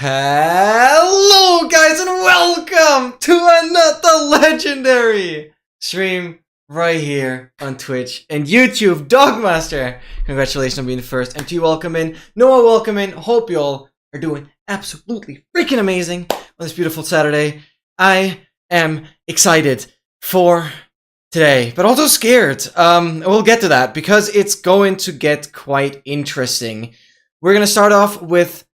Hello guys and welcome to another legendary stream right here on Twitch and YouTube. Dogmaster, congratulations on being the first, and to you, welcome in. Noah, welcome in. Hope you all are doing absolutely freaking amazing on this beautiful Saturday. I am excited for today, but also scared. We'll get to that because it's going to get quite interesting. We're gonna start off with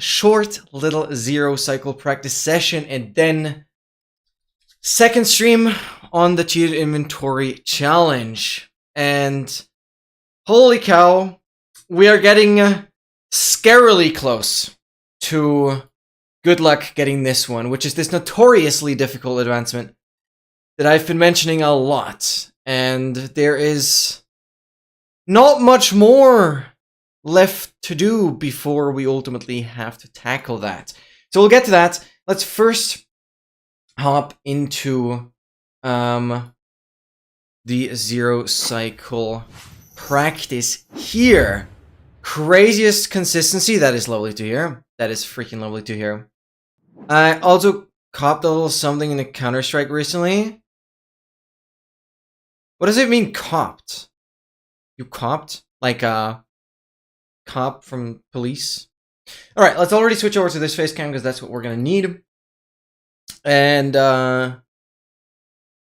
short little 0 cycle practice session, and then second stream on the cheated inventory challenge. And holy cow, we are getting scarily close to good luck getting this one, which is this notoriously difficult advancement that I've been mentioning a lot, and there is not much more left to do before we ultimately have to tackle that. So we'll get to that. Let's first hop into the 0 cycle practice here. Craziest consistency. That is lovely to hear. That is freaking lovely to hear. I also copped a little something in the Counter-Strike recently. What does it mean, copped? You copped? Like cop from police. All right, let's already switch over to this face cam because that's what we're gonna need. And yeah,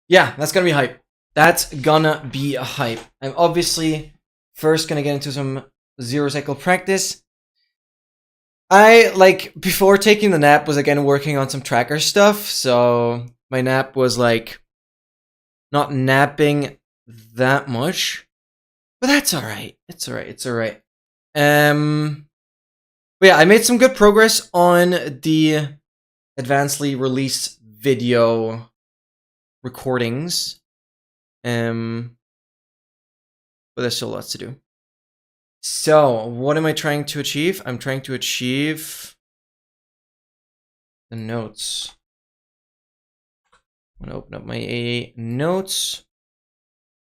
that's gonna be hype. That's gonna be a hype. I'm obviously first gonna get into some 0 cycle practice. I, like, before taking the nap, was again working on some tracker stuff. So my nap was like not napping that much, but that's all right. It's all right. It's all right. But yeah, I made some good progress on the advancedly released video recordings. But there's still lots to do. So, what am I trying to achieve? I'm trying to achieve the notes. I'm gonna open up my notes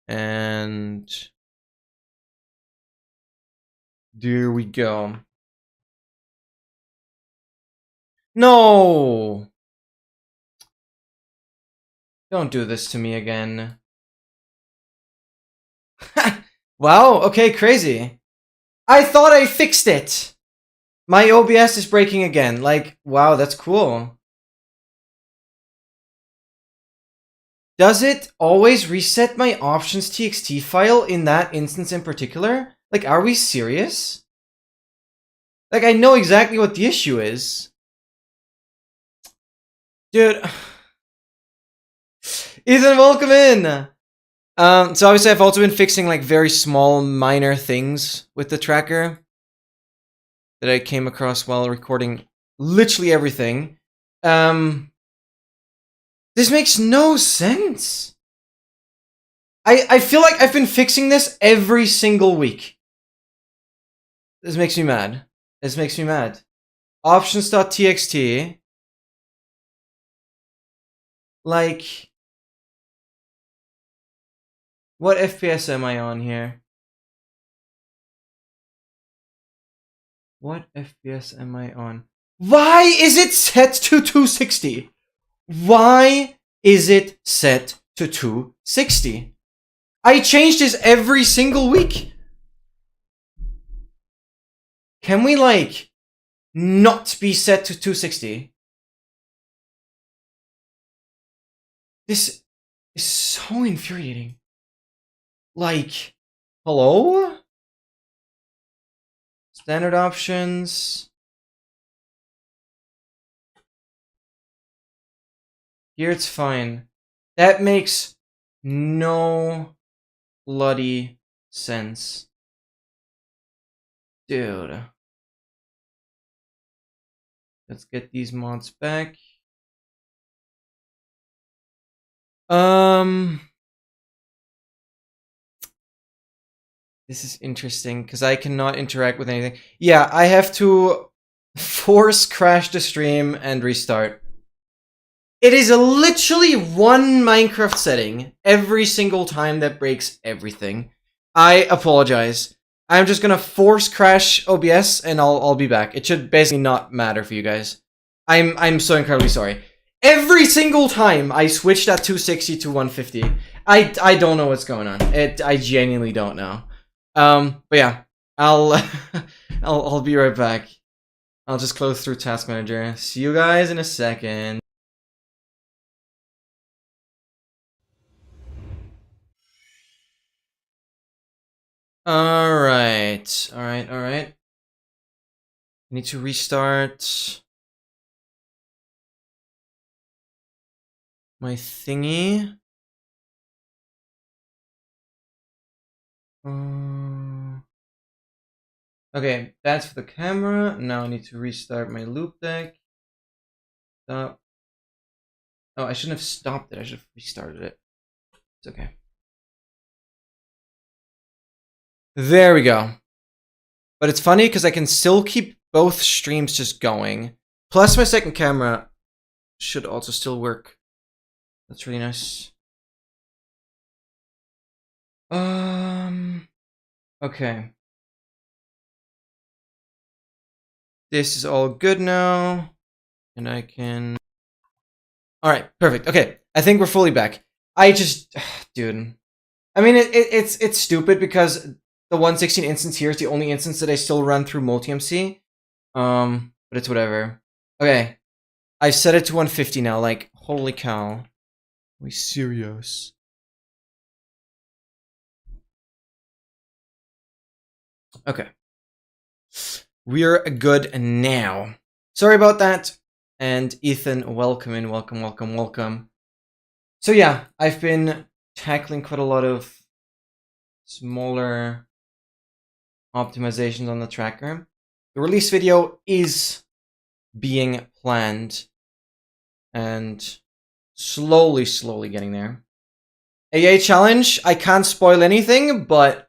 and there we go. No! Don't do this to me again. Wow, okay, crazy. I thought I fixed it. My OBS is breaking again. Like, wow, that's cool. Does it always reset my options.txt file in that instance in particular? Like, are we serious? Like, I know exactly what the issue is. Dude. Ethan, welcome in! So obviously I've also been fixing, like, very small, minor things with the tracker that I came across while recording literally everything. This makes no sense. I feel like I've been fixing this every single week. This makes me mad. This makes me mad. Options.txt. Like, what FPS am I on here? What FPS am I on? Why is it set to 260? Why is it set to 260? I change this every single week. Can we, like, not be set to 260? This is so infuriating. Like, hello? Standard options. Here it's fine. That makes no bloody sense. Dude. Let's get these mods back. This is interesting because I cannot interact with anything. Yeah, I have to force crash the stream and restart. It is literally one Minecraft setting every single time that breaks everything. I apologize. I'm just gonna force crash OBS and I'll be back. It should basically not matter for you guys. I'm so incredibly sorry. Every single time I switch that 260 to 150, I don't know what's going on. I genuinely don't know. But yeah, I'll I'll be right back. I'll just close through Task Manager. See you guys in a second. Alright. I need to restart my thingy. Okay, that's for the camera. Now I need to restart my loop deck. Stop. Oh, I shouldn't have stopped it. I should have restarted it. It's okay. There we go. But it's funny because I can still keep both streams just going. Plus my second camera should also still work. That's really nice. Okay. This is all good now. And I can... Alright, perfect. Okay, I think we're fully back. I just... Dude. I mean, it's stupid because the 116 instance here is the only instance that I still run through multi-MC. But it's whatever. Okay. I've set it to 150 now, like, holy cow. Are we serious? Okay. We're good now. Sorry about that. And Ethan, welcome in, welcome. So yeah, I've been tackling quite a lot of smaller optimizations on the tracker. The release video is being planned and slowly getting there. AA challenge, I can't spoil anything, but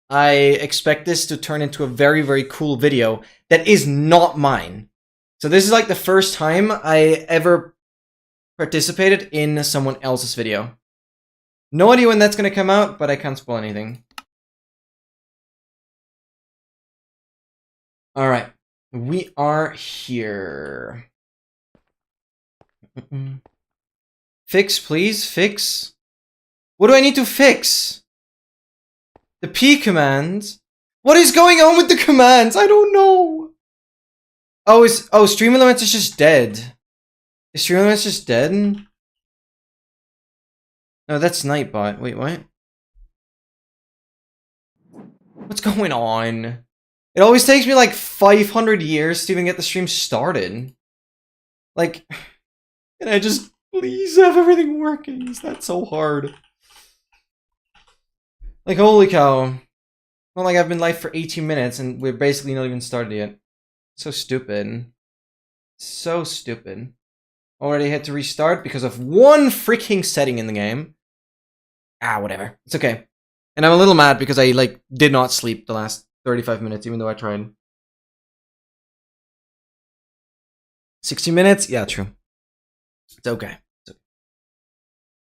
I expect this to turn into a very cool video that is not mine. So this is like the first time I ever participated in someone else's video. No idea when that's gonna come out, but I can't spoil anything. Alright, we are here. Fix, please, fix. What do I need to fix? The P command? What is going on with the commands? I don't know. Oh, Stream Elements is just dead. Is Stream Elements just dead? No, that's Nightbot. Wait, what? What's going on? It always takes me like 500 years to even get the stream started. Like, can I just please have everything working? Is that so hard? Like, holy cow. Not like I've been live for 18 minutes and we're basically not even started yet. So stupid. So stupid. Already had to restart because of one freaking setting in the game. Ah, whatever. It's okay. And I'm a little mad because I, like, did not sleep the last 35 minutes, even though I tried. 60 minutes? Yeah, true. It's okay.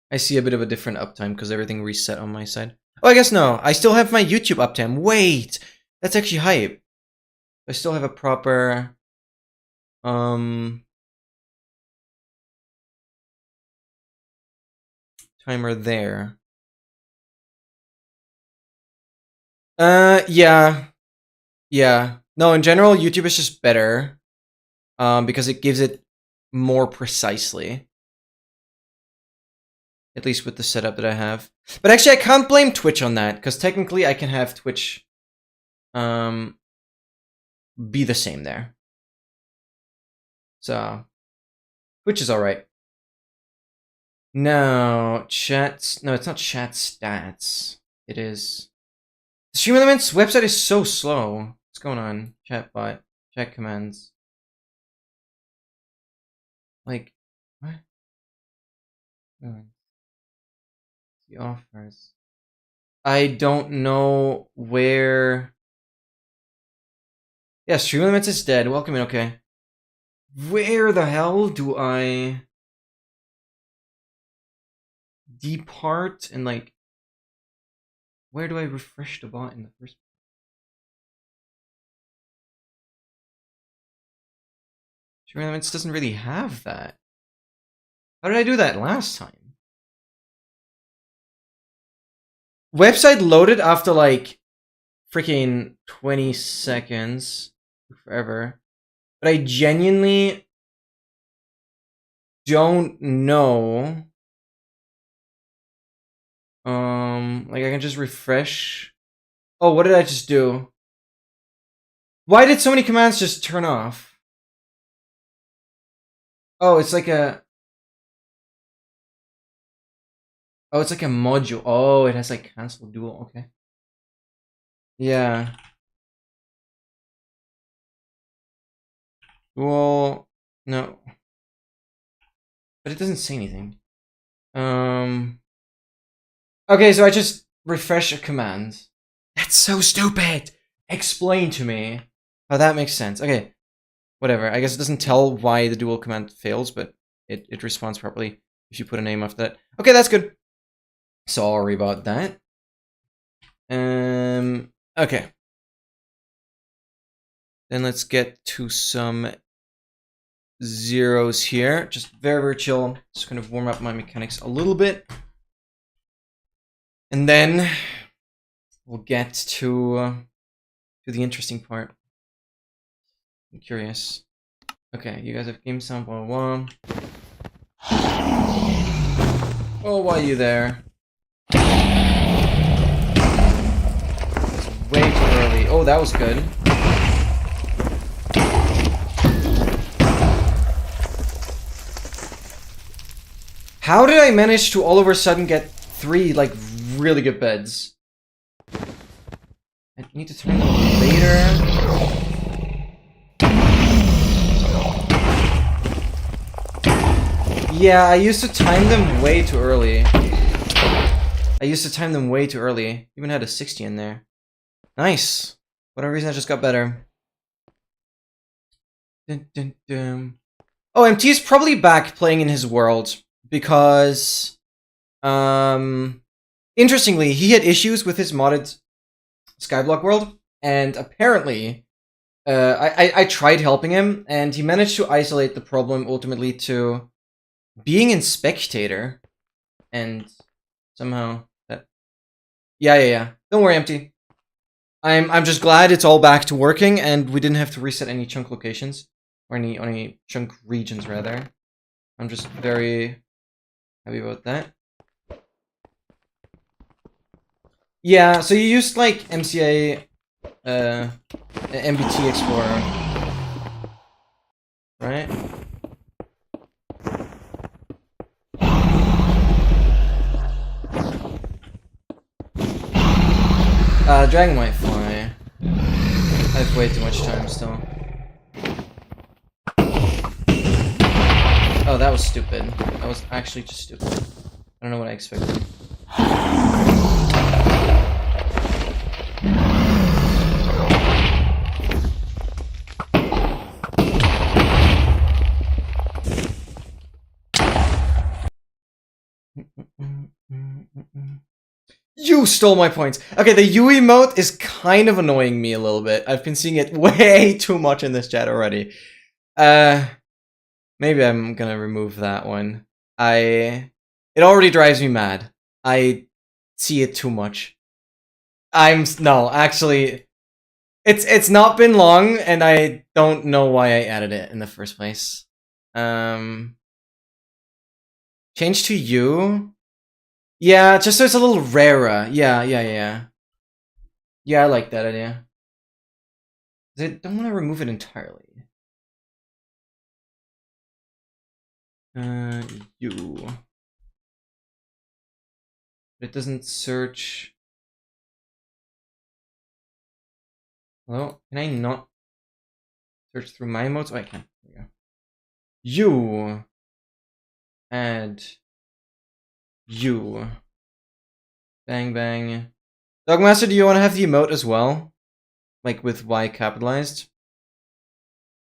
I see a bit of a different uptime because everything reset on my side. Oh, I guess no. I still have my YouTube uptime. Wait! That's actually hype. I still have a proper... timer there. Yeah. Yeah. No, in general, YouTube is just better. Because it gives it more precisely. At least with the setup that I have. But actually, I can't blame Twitch on that, because technically I can have Twitch be the same there. So, Twitch is alright. No, chats. No, it's not chat stats. It is. The Stream Elements website is so slow. What's going on? Chatbot. Chat commands. Like, what? The offers. I don't know where. Yeah, Stream Elements is dead. Welcome in, okay. Where the hell do I depart and like where do I refresh the bot in the first place? Dream Elements doesn't really have that. How did I do that last time? Website loaded after like freaking 20 seconds. Forever. But I genuinely don't know. Like I can just refresh. Oh, what did I just do? Why did so many commands just turn off? Oh, it's like a... Oh, it's like a module. Oh, it has like cancel dual. Okay. Yeah. Well, no. But it doesn't say anything. Okay, so I just refresh a command. That's so stupid! Explain to me how that makes sense. Okay, whatever. I guess it doesn't tell why the dual command fails, but it responds properly if you put a name after that. Okay, that's good. Sorry about that. Okay. Then let's get to some zeros here. Just very, very chill. Just kind of warm up my mechanics a little bit. And then we'll get to the interesting part. I'm curious. Okay, you guys have game sound, blah, blah, blah. Oh, why are you there? It's way too early. Oh, that was good. How did I manage to all of a sudden get 3, like, really good beds? I need to turn them later. Yeah, I used to time them way too early. Even had a 60 in there. Nice. Whatever reason, I just got better. Dun, dun, dun. Oh, MT is probably back playing in his world because, interestingly, he had issues with his modded Skyblock world, and apparently, I tried helping him, and he managed to isolate the problem ultimately to being in spectator, and somehow that, yeah. Don't worry, MT. I'm just glad it's all back to working, and we didn't have to reset any chunk locations or any chunk regions rather. I'm just very happy about that. Yeah, so you used like MCA, MBT Explorer, right? Dragon might fly. I have way too much time still. Oh, that was stupid. That was actually just stupid. I don't know what I expected. You stole my points. Okay, the U emote is kind of annoying me a little bit. I've been seeing it way too much in this chat already. Maybe I'm gonna remove that one. It already drives me mad. I see it too much. No, actually, it's not been long, and I don't know why I added it in the first place. Change to U? Yeah, just so it's a little rarer. Yeah. Yeah, I like that idea. I don't want to remove it entirely. U. It doesn't search. Hello? Can I not search through my emotes? Oh, I can. There we go. U. Add. U. Bang, bang. Dogmaster, do you want to have the emote as well? Like with Y capitalized?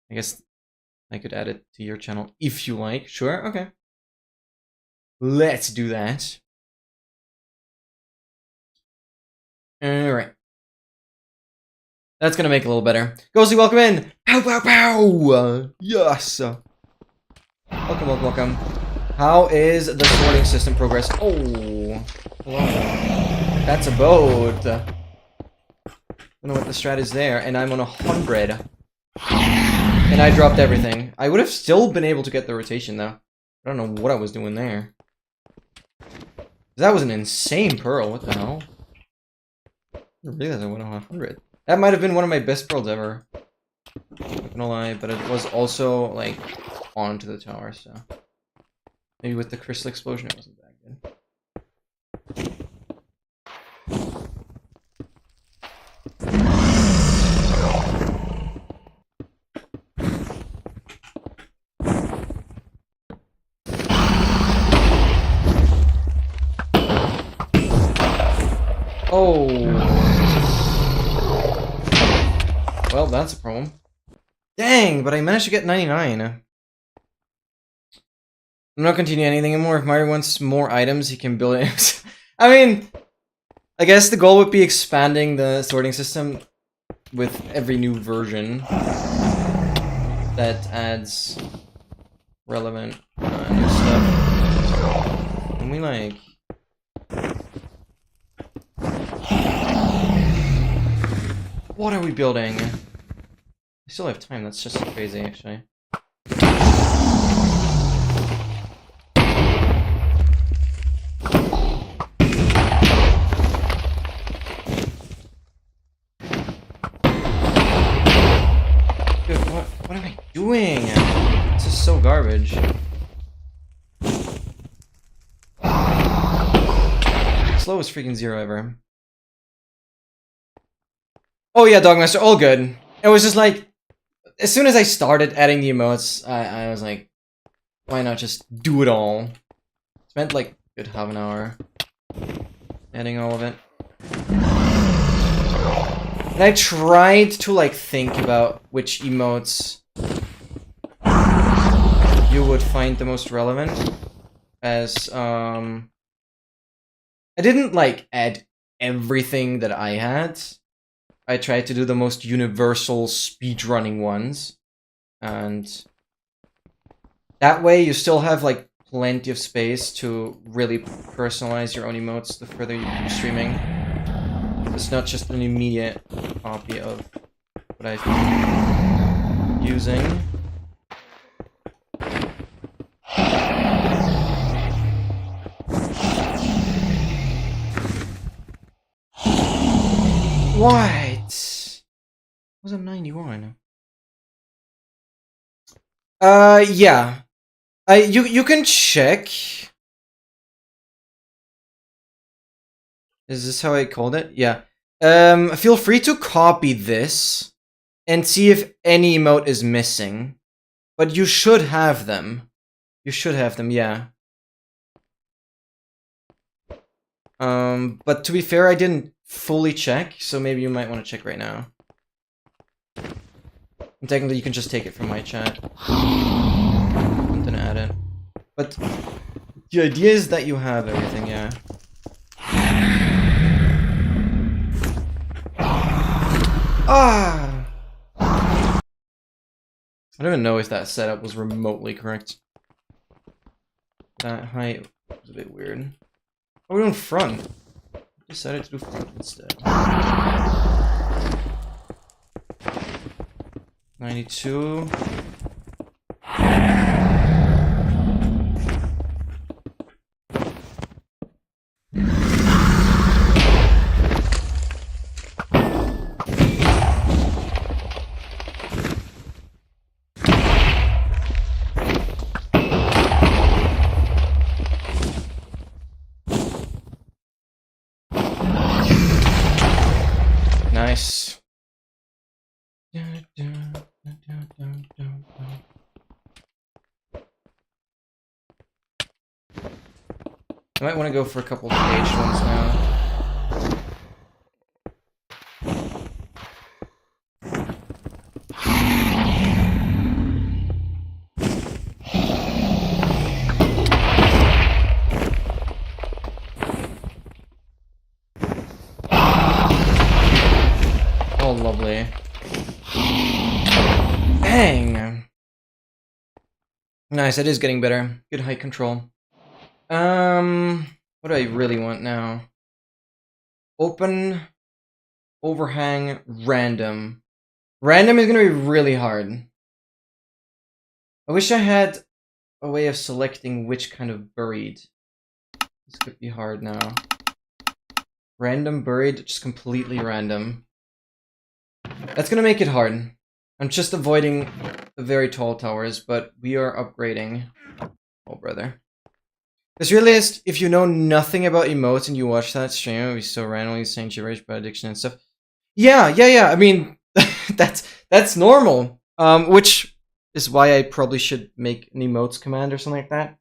I guess I could add it to your channel if you like. Sure, okay. Let's do that. Alright. That's gonna make it a little better. Ghostly, welcome in! Pow, pow, pow! Yes! Welcome, welcome, welcome. How is the sorting system progress? Oh, hello. That's a boat. I don't know what the strat is there, and I'm on 100. And I dropped everything. I would have still been able to get the rotation, though. I don't know what I was doing there. That was an insane pearl, what the hell? I didn't realize I went on 100. That might have been one of my best pearls ever. Not gonna lie, but it was also, like, onto the tower, so... Maybe with the crystal explosion it wasn't that good. Oh. Well, that's a problem. Dang, but I managed to get 99. I'm not continuing anything anymore. If Mario wants more items, he can build it. I mean, I guess the goal would be expanding the sorting system with every new version that adds relevant new stuff. And we like... What are we building? I still have time, that's just crazy actually. Dude, what am I doing? This is so garbage. Slowest freaking zero ever. Oh yeah, Dogmaster, all good. It was just like, as soon as I started adding the emotes, I was like, why not just do it all? Spent like a good half an hour adding all of it. And I tried to like think about which emotes you would find the most relevant, as I didn't like add everything that I had. I tried to do the most universal speedrunning ones, and that way you still have like plenty of space to really personalize your own emotes the further you keep streaming. It's not just an immediate copy of what I've been using. What? Was it 91? Yeah. You can check. Is this how I called it? Yeah. Feel free to copy this and see if any emote is missing. But you should have them. You should have them, yeah. But to be fair, I didn't fully check, so maybe you might want to check right now. And technically, you can just take it from my chat. I'm gonna add it. But the idea is that you have everything, yeah. Ah! I don't even know if that setup was remotely correct. That height was a bit weird. Oh, we're doing front. I decided to do front instead. 92. Nice. I might want to go for a couple of caged ones now. Oh, lovely. probably. Dang. Nice, that is getting better. Good height control. What do I really want now? Open, overhang, random. Random is gonna be really hard. I wish I had a way of selecting which kind of buried. This could be hard now. Random buried, just completely random. That's gonna make it hard. I'm just avoiding the very tall towers, but we are upgrading. Oh, brother. This really is, if you know nothing about emotes and you watch that stream, it would be so randomly saying gibberish about addiction and stuff. Yeah. I mean, that's normal. Which is why I probably should make an emotes command or something like that.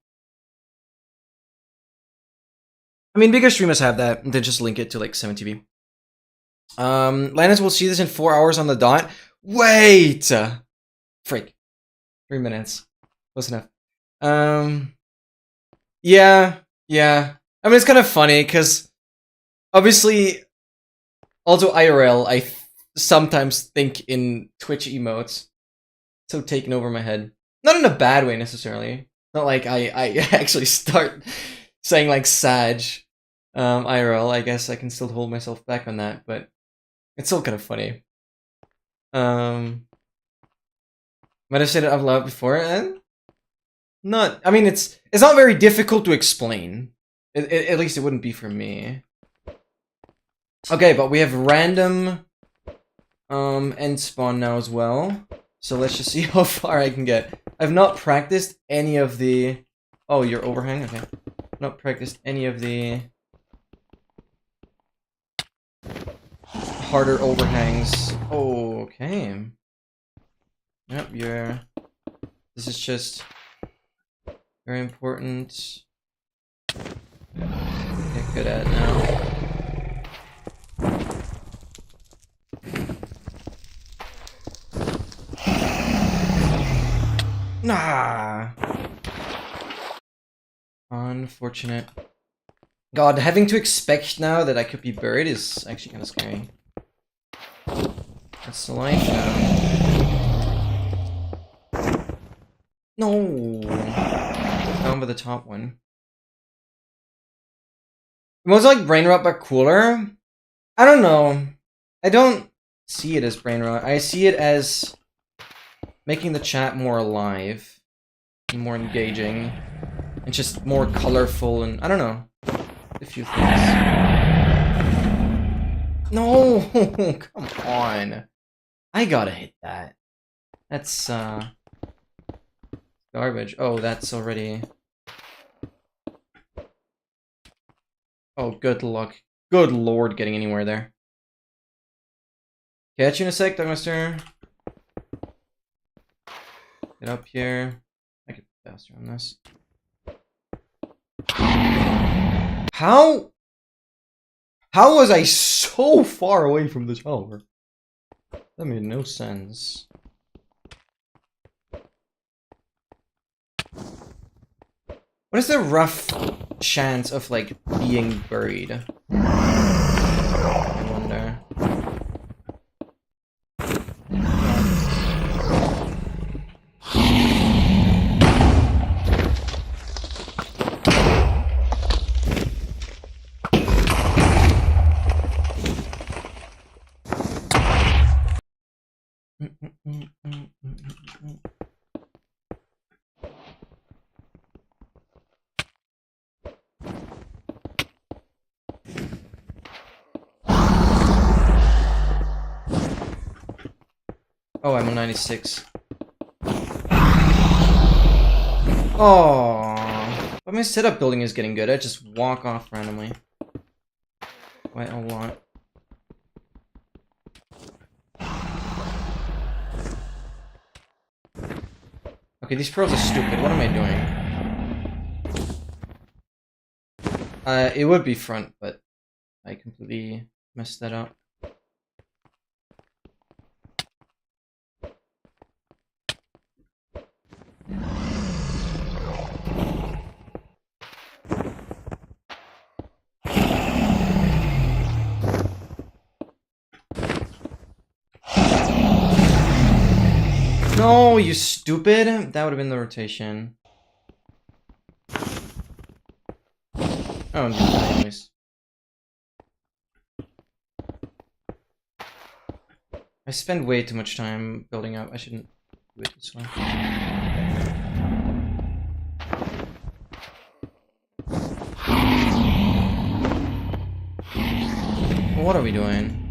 I mean, bigger streamers have that, and then just link it to like 7TV. Linus will see this in 4 hours on the dot. Wait! Freak. 3 minutes. Close enough. Yeah. I mean, it's kind of funny, because obviously, also IRL, I sometimes think in Twitch emotes. So taken over my head. Not in a bad way, necessarily. Not like I actually start saying, like, Sag IRL. I guess I can still hold myself back on that, but it's still kind of funny. Might have said it out loud before, and not. I mean, it's not very difficult to explain. At least it wouldn't be for me. Okay, but we have random end spawn now as well. So let's just see how far I can get. I've not practiced any of the. Oh, your overhang. Okay, not practiced any of the harder overhangs. Okay. Yep, this is just very important. Get good at now. Nah. Unfortunate. God, having to expect now that I could be buried is actually kind of scary. That's the life now. No. Down by the top one. It was like brain rot but cooler. I don't know. I don't see it as brain rot. I see it as making the chat more alive and more engaging and just more colorful and I don't know. A few things. No, come on. I gotta hit that. That's garbage. Oh, that's already. Oh, good luck. Good lord, getting anywhere there. Catch you in a sec, Dogmaster. Get up here. I could be faster on this. How was I so far away from the tower? That made no sense. What is the rough chance of, like, being buried? I wonder. Oh, I'm on 96. Oh, but my setup building is getting good. I just walk off randomly quite a lot. Okay, these pros are stupid. What am I doing? It would be front, but I completely messed that up. No, you stupid. That would have been the rotation. Oh, anyways. I spend way too much time building up. I shouldn't do it this way. What are we doing?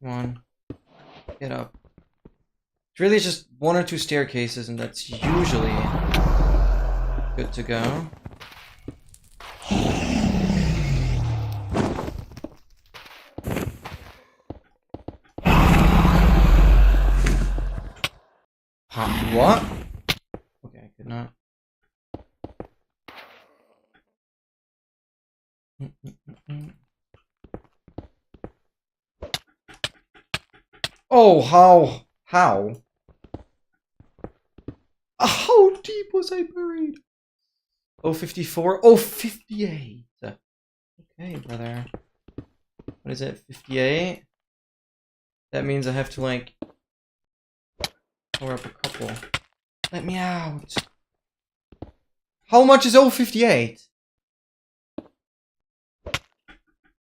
Come on. Get up. It's really just 1 or 2 staircases, and that's usually good to go. What? Okay, I could not. Oh, how? How deep was I buried? Oh, 54? Oh, 58. Okay, brother. What is it? 58? That means I have to, like, power up a couple. Let me out. How much is 058?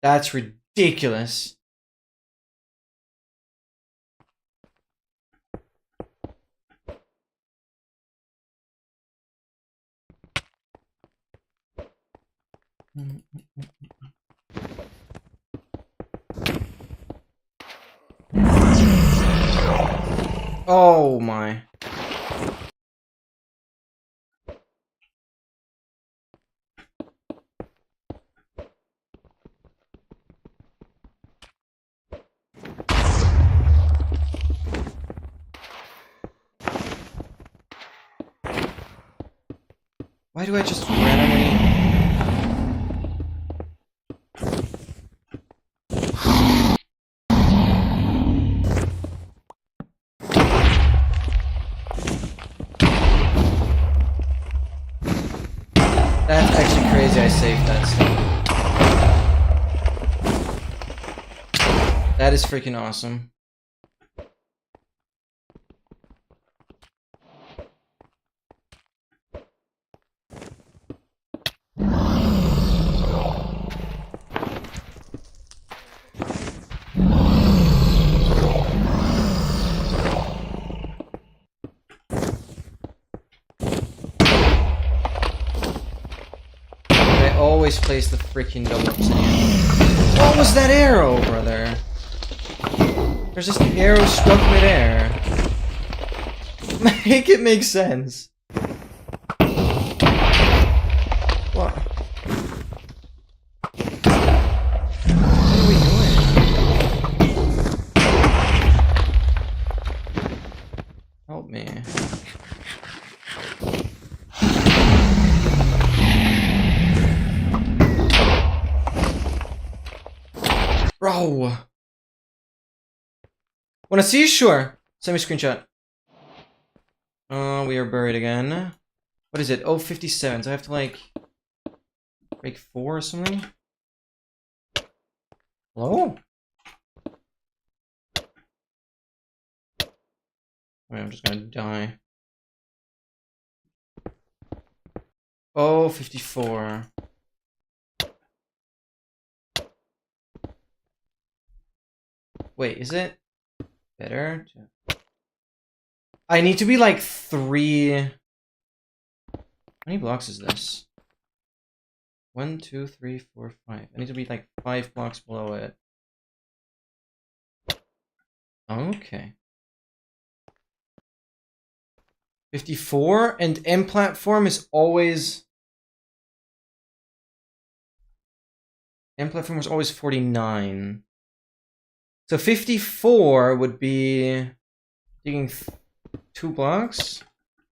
That's ridiculous. Oh my. Why do I just randomly... That's actually crazy I saved that stuff. That is freaking awesome. Always place the freaking double obsidian. What was that arrow, brother? There's just an arrow struck midair. Make it make sense. What? What are we doing? Help me. Bro! Wanna see? Sure. Send me a screenshot. We are buried again. What is it? Oh, 57. So I have to, like, break 4 or something? Hello? Wait, I'm just gonna die. Oh, 54. Wait, is it better? I need to be like 3... How many blocks is this? 1, 2, 3, 4, 5. I need to be like 5 blocks below it. Okay. 54, and M platform is always... M platform is always 49. So 54 would be digging 2 blocks.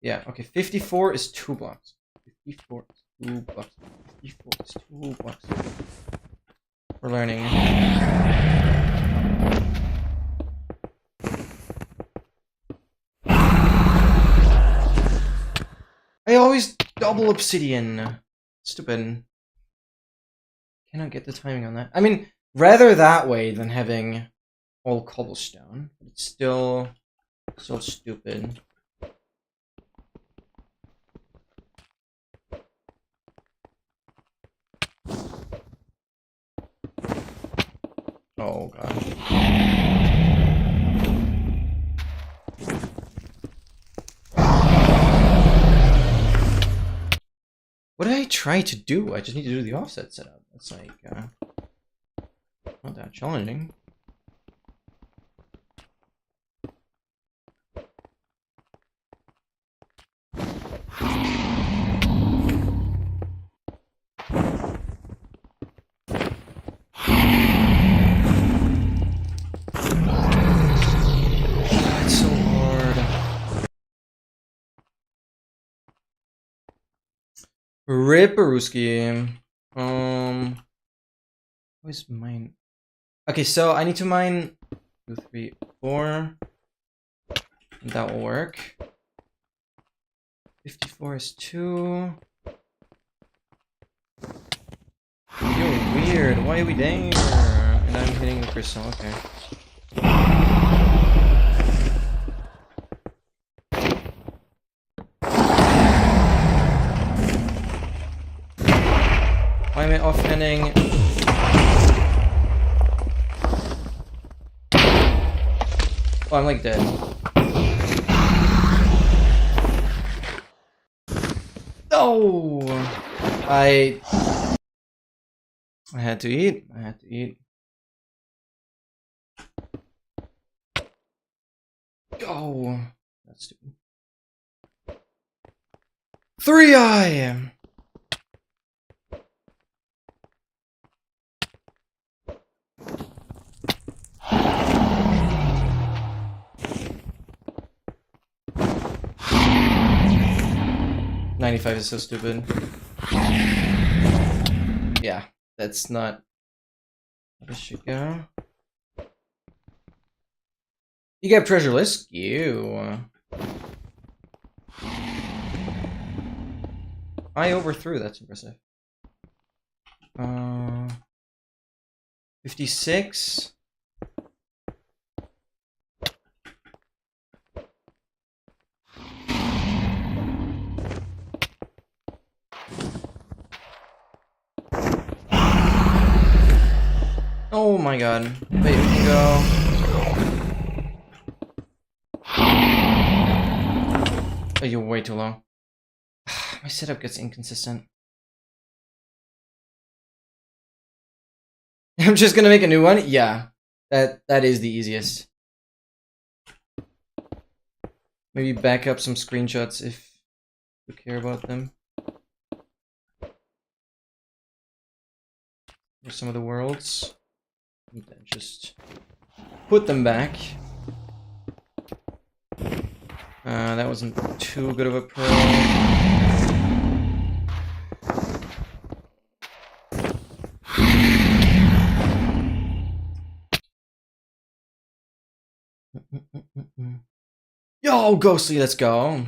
Yeah, okay, 54 is 2 blocks. 54 is 2 blocks. 54 is 2 blocks. We're learning. I always double obsidian. Stupid. Cannot get the timing on that. I mean, rather that way than having all cobblestone. It's still stupid. Oh god. What did I try to do? I just need to do the offset setup. That's like, not that challenging. It's so hard. Ripperooski. Where's mine? Okay, so I need to mine 2, 3, 4. That will work. 54 is 2. You're weird. Why are we there? And I'm hitting the crystal. Okay. Why am I offhanding? Oh, I'm like dead. No! I had to eat. I had to eat. Oh, that's stupid. 3i! .95 is so stupid. Yeah, that's not how this should go. You get treasure list? You. I overthrew, that's impressive. 56. Oh my god. Wait, we can go. Oh, you're way too low. My setup gets inconsistent. I'm just gonna make a new one? Yeah. That is the easiest. Maybe back up some screenshots if you care about them. Here's some of the worlds. And then just put them back. That wasn't too good of a pro. Yo, Ghostly, let's go.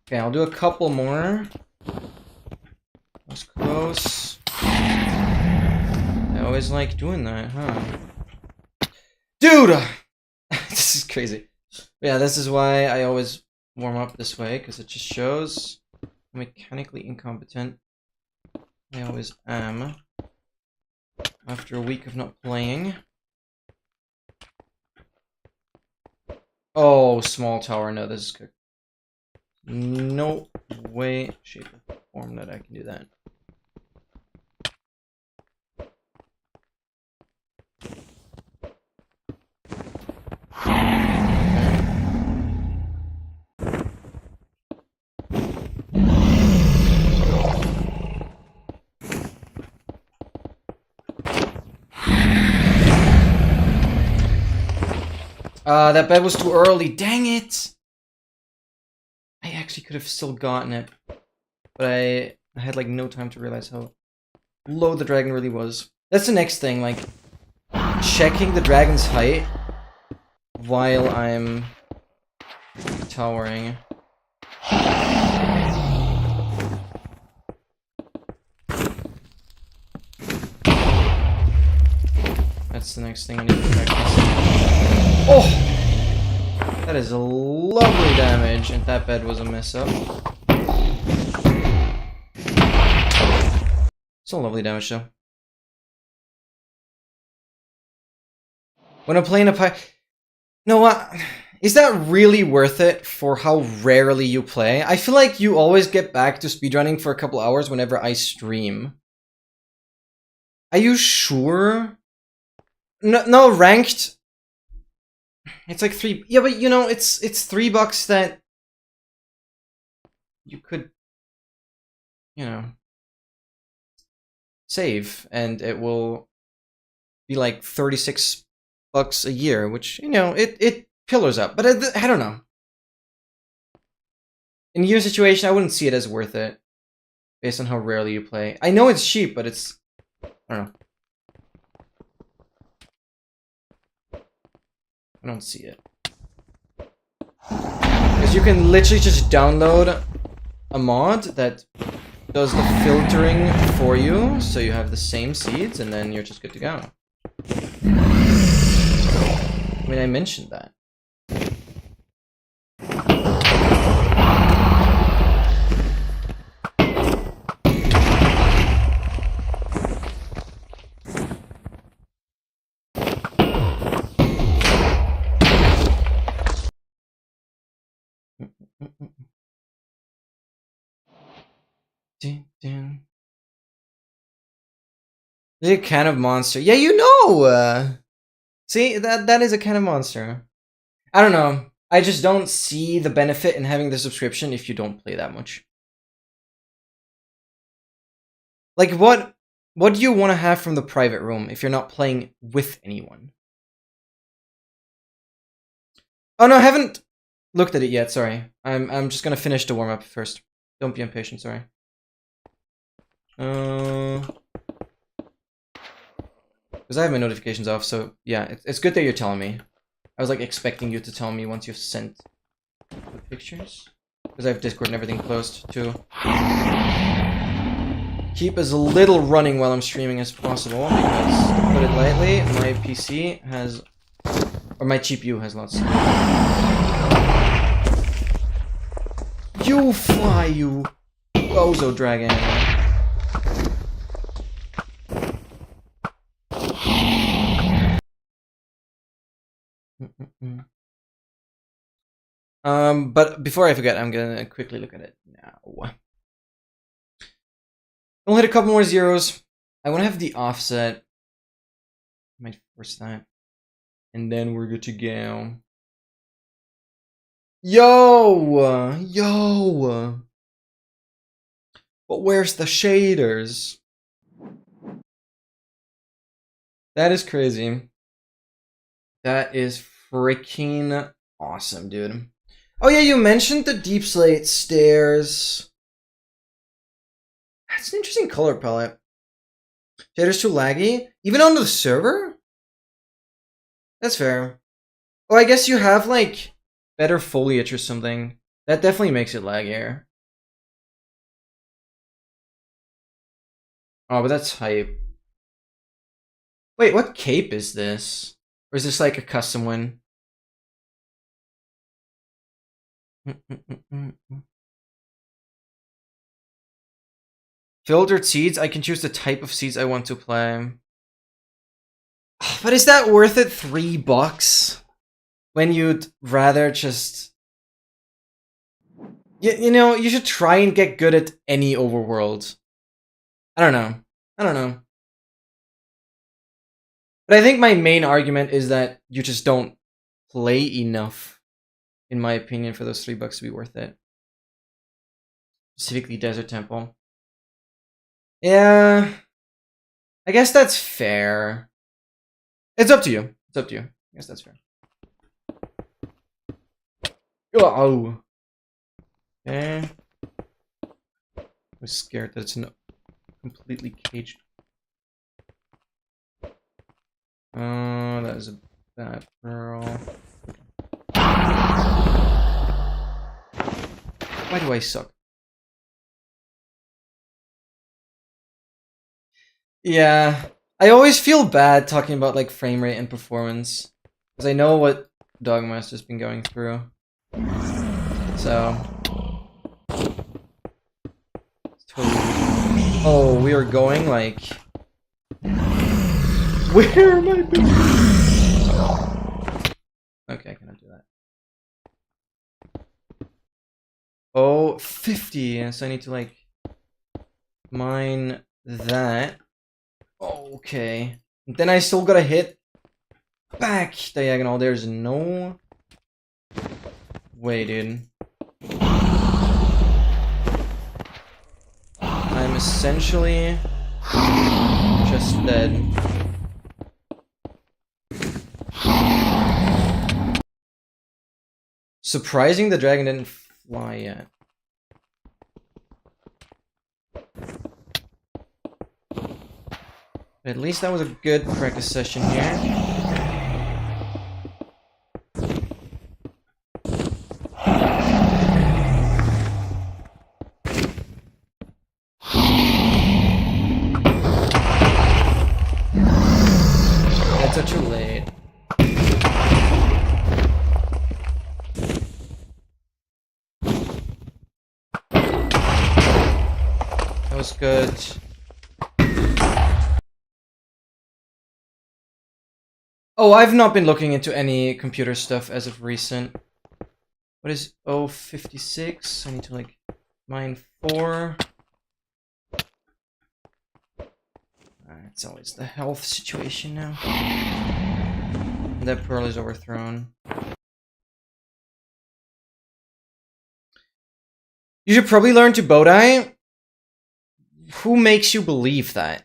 Okay, I'll do a couple more. That's close. I always like doing that, huh? Dude! This is crazy. But yeah, this is why I always warm up this way, because it just shows how mechanically incompetent I always am after a week of not playing. Oh, small tower. No, this is cooked. No way, shape, or form that I can do that. That bed was too early. Dang it! I actually could have still gotten it, but I had like no time to realize how low the dragon really was. That's the next thing, like checking the dragon's height while I'm towering. That's the next thing I need to practice. Oh! That is a lovely damage, and that bed was a mess up. Still lovely damage though. When I'm playing a no, what? Is that really worth it for how rarely you play? I feel like you always get back to speedrunning for a couple hours whenever I stream. Are you sure? No, ranked. It's like 3. Yeah, but you know, it's $3 that you could, you know, save, and it will be like $36 a year, which, you know, it pillars up. But I don't know. In your situation, I wouldn't see it as worth it, based on how rarely you play. I know it's cheap, but it's, I don't know. I don't see it. Because you can literally just download a mod that does the filtering for you, so you have the same seeds, and then you're just good to go. I mean, I mentioned that. Is it a can of monster? Yeah, you know! See, that is a kind of monster. I don't know. I just don't see the benefit in having the subscription if you don't play that much. Like, what do you want to have from the private room if you're not playing with anyone? Oh no, I haven't looked at it yet, sorry. I'm just gonna finish the warm-up first. Don't be impatient, sorry. Because I have my notifications off, so yeah, it's good that you're telling me. I was like expecting you to tell me once you've sent the pictures. Because I have Discord and everything closed too. Keep as little running while I'm streaming as possible, because, to put it lightly, my PC has, or my GPU has lots. You fly, you bozo dragon. But before I forget, I'm gonna quickly look at it now. We'll hit a couple more zeros. I want to have the offset. Might force that. And then we're good to go. Yo! Yo! But where's the shaders? That is crazy. That is freaking awesome, dude. Oh yeah, you mentioned the deep slate stairs. That's an interesting color palette. Shader's too laggy? Even on the server? That's fair. Oh, I guess you have, like, better foliage or something. That definitely makes it laggier. Oh, but that's hype. Wait, what cape is this? Or is this, like, a custom one? Filtered seeds? I can choose the type of seeds I want to play. But is that worth it? $3? When you'd rather just... You know, you should try and get good at any overworld. I don't know. I don't know. But I think my main argument is that you just don't play enough, in my opinion, for those $3 to be worth it. Specifically Desert Temple. Yeah, I guess that's fair. It's up to you. It's up to you. I guess that's fair. Oh. Okay. I was scared that it's not completely caged. Oh, that is a bad girl. Why do I suck? Yeah, I always feel bad talking about like frame rate and performance because I know what Dogmaster's been going through. So it's totally. Oh, we are going like. Where am I? Okay, I cannot do that. Oh, 50. So I need to like mine that. Okay. Then I still gotta hit back diagonal. There's no way, dude. I'm essentially just dead. Surprising the dragon didn't fly yet. At least that was a good practice session here. That's too late. That was good. Oh, I've not been looking into any computer stuff as of recent. What is 056? I need to like mine 4. It's always the health situation now. And that pearl is overthrown. You should probably learn to bowtie. Who makes you believe that?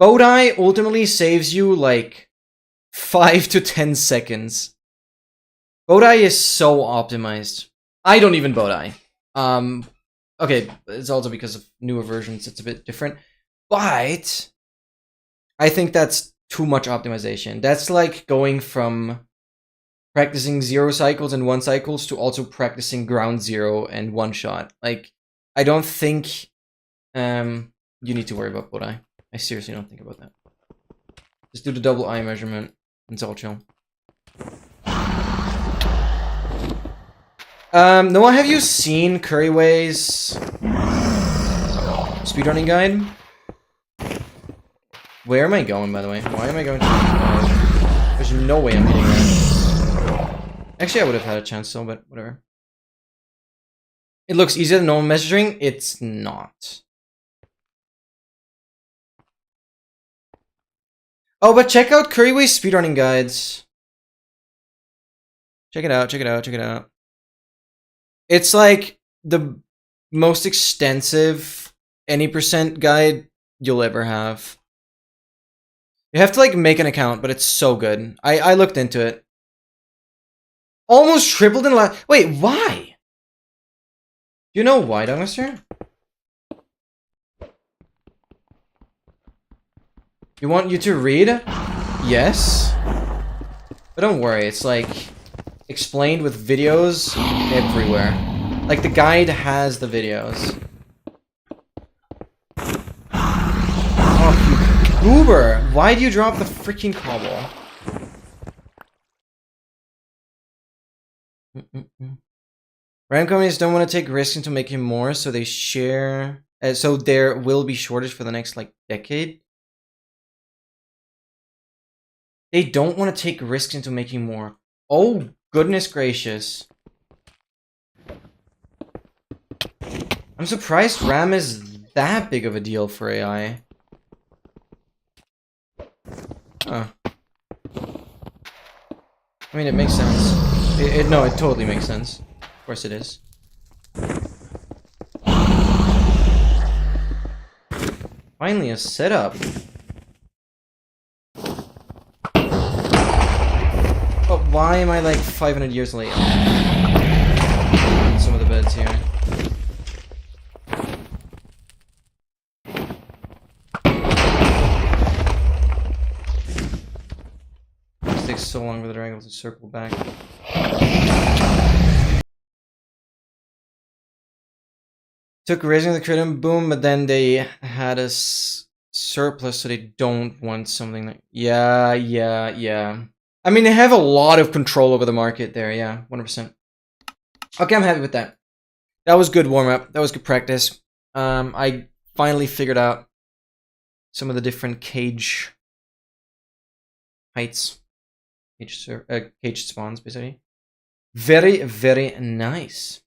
Bowtie ultimately saves you like 5 to 10 seconds. Bowtie is so optimized. I don't even bowtie. Okay, it's also because of newer versions, it's a bit different. But I think that's too much optimization. That's like going from practicing 0 cycles and 1 cycles to also practicing ground 0 and 1 shot. Like, I don't think you need to worry about bowtie. I seriously don't think about that. Just do the double eye measurement. It's all chill. Noah, have you seen Curryway's speedrunning guide? Where am I going, by the way? Why am I going to 25? There's no way I'm hitting that. Actually, I would have had a chance still, but whatever. It looks easier than normal measuring. It's not. Oh, but check out Curryway's speedrunning guides. Check it out, check it out, check it out. It's like the most extensive any percent guide you'll ever have. You have to like make an account, but it's so good. I looked into it. Almost tripled in last. Wait, why? You know why, Dogmaster? You want you to read? Yes. But don't worry, it's like explained with videos everywhere. Like the guide has the videos. Oh, you goober! Why do you drop the freaking cobble? Random companies don't want to take risks into making more, so they share. So there will be shortage for the next like decade. They don't want to take risks into making more. Oh, goodness gracious. I'm surprised RAM is that big of a deal for AI. Huh. I mean, it makes sense. No, it totally makes sense. Of course it is. Finally, a setup. But why am I like 500 years late? Some of the beds here. It takes so long for the dragon to circle back. Took raising the Kratom boom, but then they had us surplus, so they don't want something like... Yeah. I mean, they have a lot of control over the market there, yeah, 100%. Okay, I'm happy with that. That was good warm-up. That was good practice. I finally figured out some of the different cage heights. Cage spawns, basically. Very, very nice.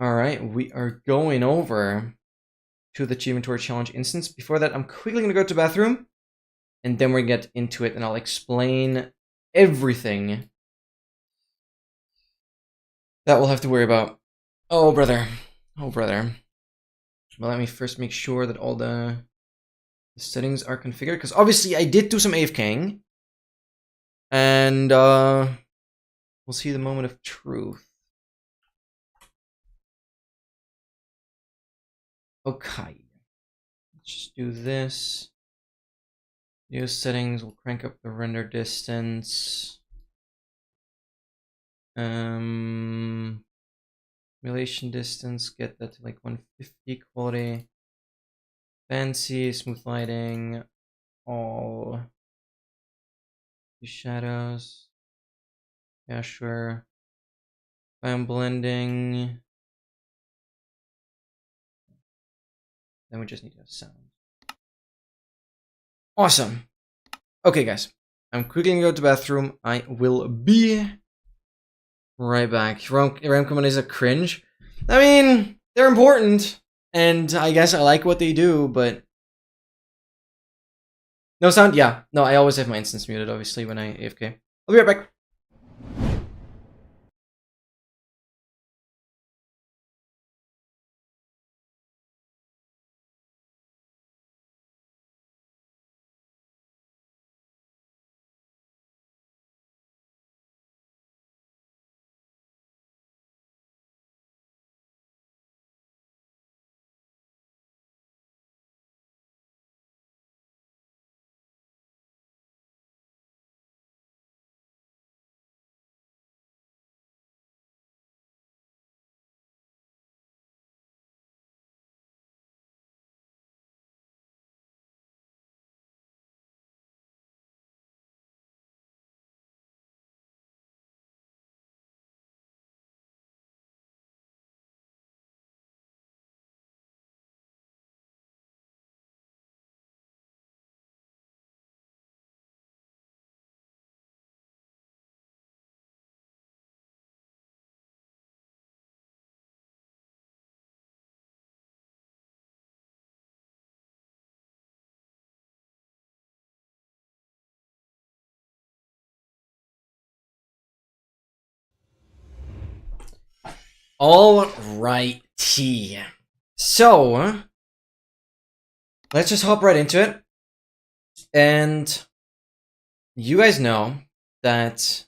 Alright, we are going over to the Inventory Challenge instance. Before that, I'm quickly going to go to the bathroom, and then we'll get into it, and I'll explain everything that we'll have to worry about. Oh, brother. Oh, brother. Well, let me first make sure that all the settings are configured, because obviously I did do some AFKing, and we'll see the moment of truth. Okay. Let's just do this. Video settings, we'll crank up the render distance. Simulation distance, get that to like 150 quality. Fancy, smooth lighting, all shadows. Yeah, sure. I'm blending. Then we just need to have sound. Awesome. Okay, guys. I'm quickly gonna go to the bathroom. I will be right back. RAM command is a cringe. I mean, they're important, and I guess I like what they do, but... No sound? Yeah. No, I always have my instance muted, obviously, when I AFK. I'll be right back. Alrighty. So, let's just hop right into it. And you guys know that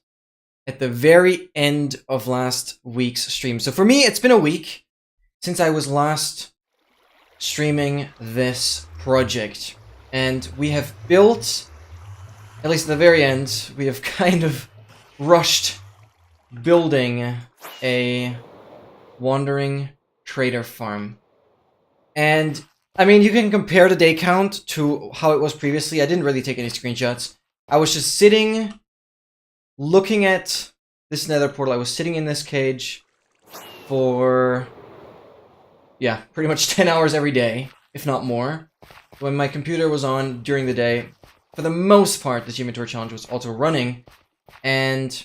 at the very end of last week's stream, so for me, it's been a week since I was last streaming this project. And we have built, at least at the very end, we have kind of rushed building a wandering trader farm. And I mean, you can compare the day count to how it was previously. I didn't really take any screenshots. I was just sitting, looking at this nether portal. I was sitting in this cage for, yeah, pretty much 10 hours every day, if not more. When my computer was on during the day, for the most part, the Inventory Challenge was also running. And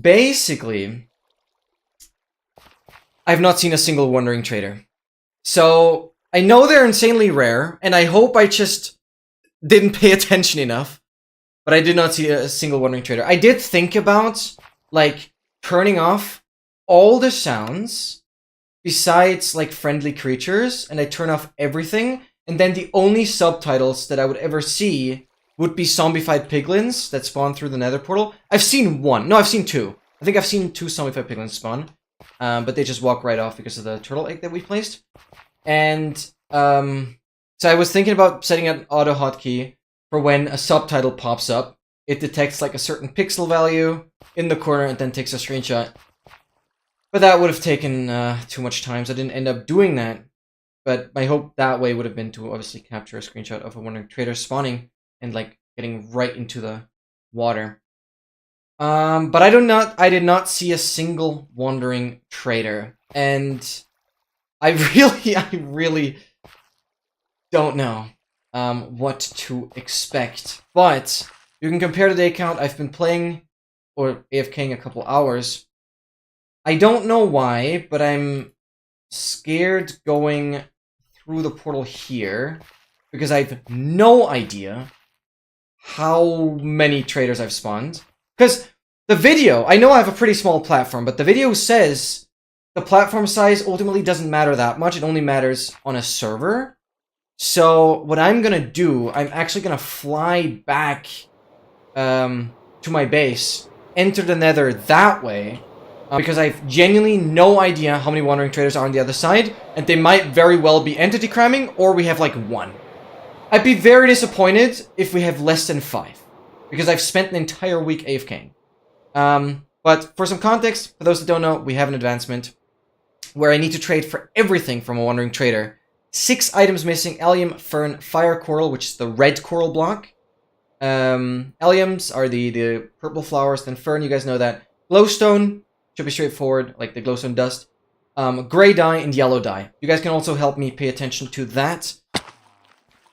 basically, I've not seen a single wandering trader. So, I know they're insanely rare, and I hope I just didn't pay attention enough. But I did not see a single wandering trader. I did think about, like, turning off all the sounds besides, like, friendly creatures, and I turn off everything, and then the only subtitles that I would ever see would be zombified piglins that spawn through the nether portal. I've seen one. No, I've seen two. I think I've seen 2 zombified piglins spawn. But they just walk right off because of the turtle egg that we placed. And, so I was thinking about setting an auto hotkey for when a subtitle pops up. It detects, like, a certain pixel value in the corner and then takes a screenshot. But that would have taken, too much time, so I didn't end up doing that. But my hope that way would have been to obviously capture a screenshot of a wandering trader spawning and like getting right into the water. But I did not see a single wandering trader, and I really don't know what to expect. But you can compare the day count. I've been playing or AFKing a couple hours. I don't know why, but I'm scared going through the portal here because I have no idea how many traders I've spawned. Because the video, I know I have a pretty small platform, but the video says the platform size ultimately doesn't matter that much. It only matters on a server. So what I'm gonna do, I'm actually gonna fly back to my base, enter the nether that way, because I have genuinely no idea how many wandering traders are on the other side, and they might very well be entity cramming, or we have like 1. I'd be very disappointed if we have less than 5, because I've spent an entire week AFKing. But for some context, for those that don't know, we have an advancement where I need to trade for everything from a wandering trader. 6 items missing: allium, fern, fire coral, which is the red coral block. Alliums are the purple flowers, then fern, you guys know that. Glowstone should be straightforward, like the glowstone dust. Gray dye and yellow dye. You guys can also help me pay attention to that.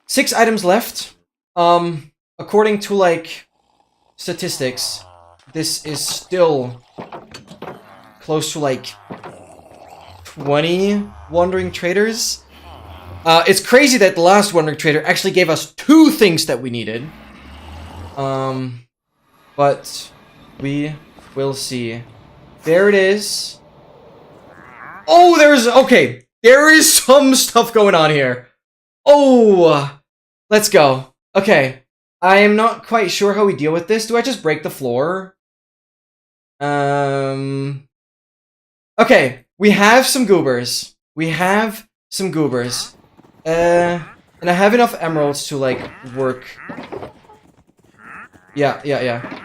6 items left. According to like statistics, this is still close to like 20 wandering traders. It's crazy that the last wandering trader actually gave us 2 things that we needed. But we will see. There it is. Oh, okay. There is some stuff going on here. Oh, let's go. Okay. I am not quite sure how we deal with this. Do I just break the floor? Okay. We have some goobers. And I have enough emeralds to, like, work. Yeah.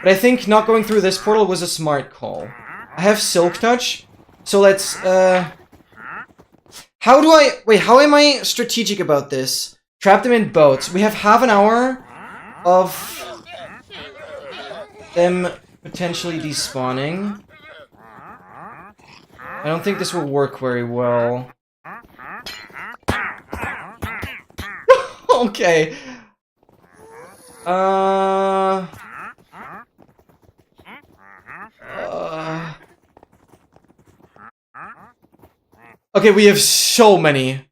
But I think not going through this portal was a smart call. I have Silk Touch, so let's, how am I strategic about this? Trap them in boats. We have half an hour of them potentially despawning. I don't think this will work very well. Okay. Okay, we have so many.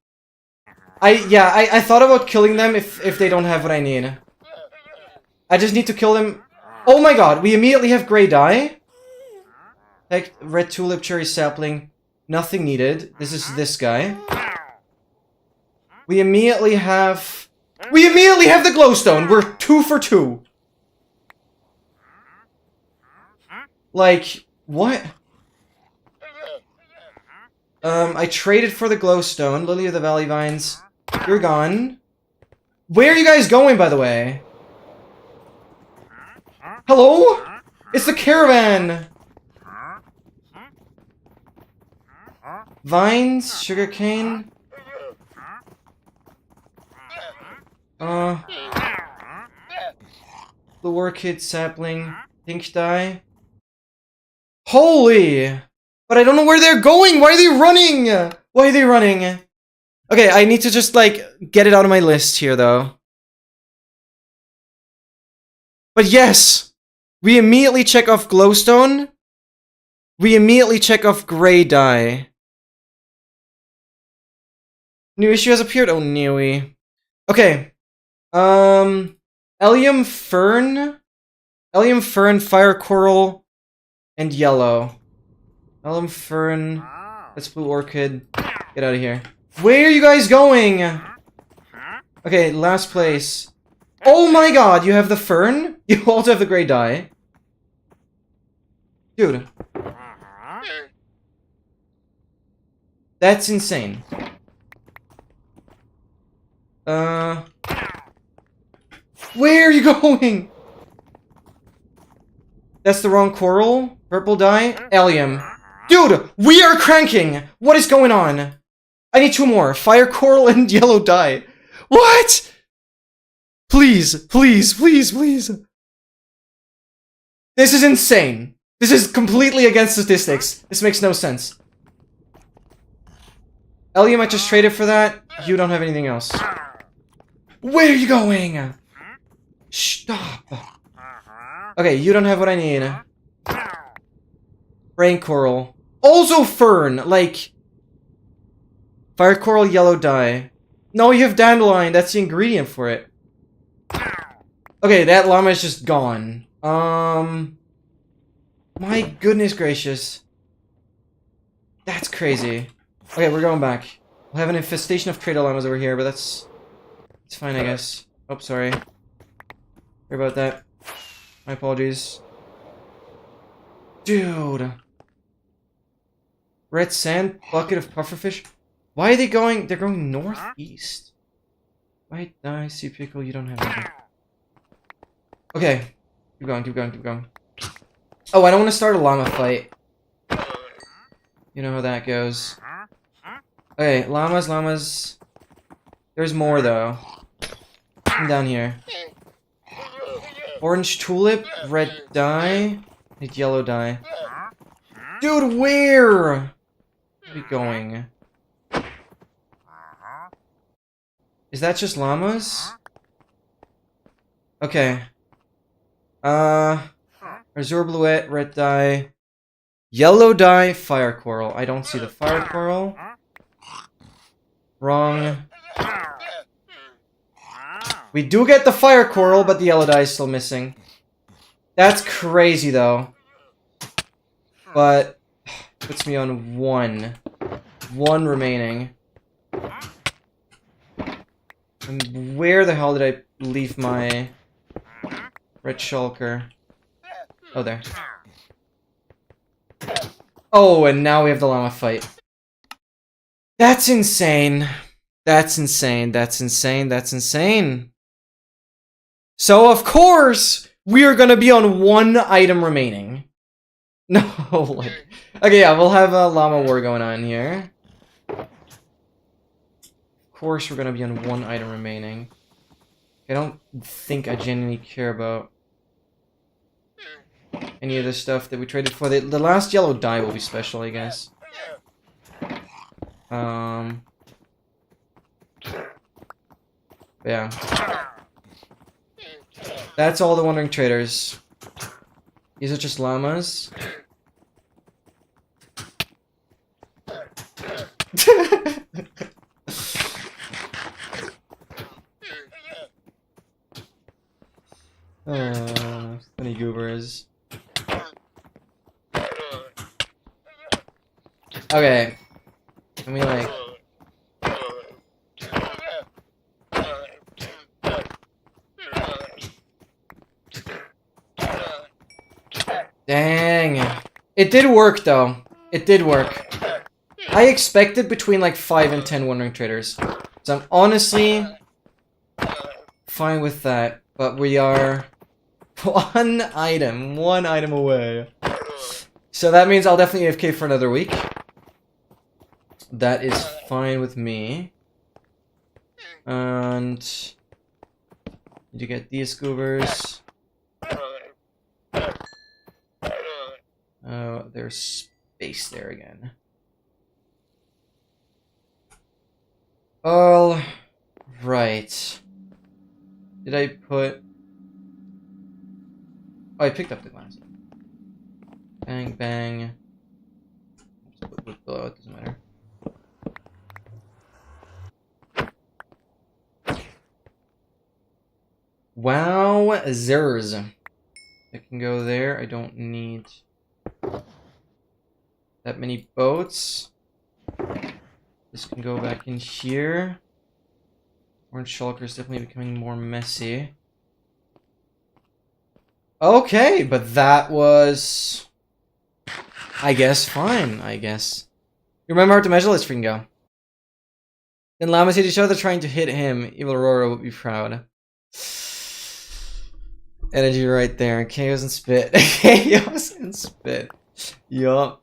I thought about killing them if they don't have what I need. I just need to kill them. Oh my god, we immediately have gray dye. Like red tulip, cherry sapling. Nothing needed. This is this guy. We immediately have the glowstone. We're 2 for 2. Like, what? I traded for the glowstone. Lily of the Valley Vines. You're gone. Where are you guys going, by the way? Hello? It's the caravan! Vines, sugarcane. The orchid, sapling, pink dye. Holy! But I don't know where they're going! Why are they running? Why are they running? Okay, I need to just, like, get it out of my list here, though. But yes! We immediately check off glowstone. We immediately check off gray dye. New issue has appeared. Oh, newy. Okay. Allium fern, fire coral, and yellow. Allium fern. That's blue orchid. Get out of here. Where are you guys going? Okay, last place. Oh my god, you have the fern? You also have the gray dye. Dude. That's insane. Where are you going? That's the wrong coral. Purple dye. Allium. Dude, we are cranking! What is going on? I need 2 more. Fire coral and yellow dye. What? Please, please, please, please. This is insane. This is completely against statistics. This makes no sense. Ellie, I just traded for that. You don't have anything else. Where are you going? Stop. Okay, you don't have what I need. Rain coral. Also fern, like... Fire coral, yellow dye. No, you have dandelion. That's the ingredient for it. Okay, that llama is just gone. My goodness gracious. That's crazy. Okay, we're going back. We'll have an infestation of trader llamas over here, but it's fine, I guess. Oh, sorry. Sorry about that. My apologies. Dude. Red sand, bucket of pufferfish. Why are they going? They're going northeast. White dye, sea pickle, you don't have anything. Okay. Keep going, keep going, keep going. Oh, I don't want to start a llama fight. You know how that goes. Okay, llamas, llamas. There's more, though. Come down here. Orange tulip, red dye, and yellow dye. Dude, where? Where are we going? Is that just llamas? Okay. Azure bluette, red dye, yellow dye, fire coral. I don't see the fire coral. Wrong. We do get the fire coral, but the yellow dye is still missing. That's crazy, though. But puts me on 1. 1 remaining. And where the hell did I leave my red shulker? Oh, there. Oh, and now we have the llama fight. That's insane. That's insane. That's insane. That's insane. So, of course, we are gonna be on 1 item remaining. No, like... Okay, yeah, we'll have a llama war going on here. Of course we're gonna be on 1 item remaining. I don't think I genuinely care about any of the stuff that we traded for. The last yellow dye will be special, I guess. Yeah. That's all the wandering traders. These are just llamas. Funny goobers. Okay. Let me like... Dang. It did work, though. It did work. I expected between like 5 and 10 wandering traders. So I'm honestly fine with that. But we are one item away. So that means I'll definitely AFK for another week. That is fine with me. And did you get these goobers? Oh, there's space there again. All right. Did I put... Oh, I picked up the glass. Bang, bang. Below, it doesn't matter. Wow, zers. I can go there. I don't need that many boats. This can go back in here. Orange shulker is definitely becoming more messy. Okay, but that was... I guess fine, I guess. You remember how to measure? Let's freaking go. Then llamas hit each other trying to hit him. Evil Aurora would be proud. Energy right there. Chaos and spit. Chaos and spit. Yup.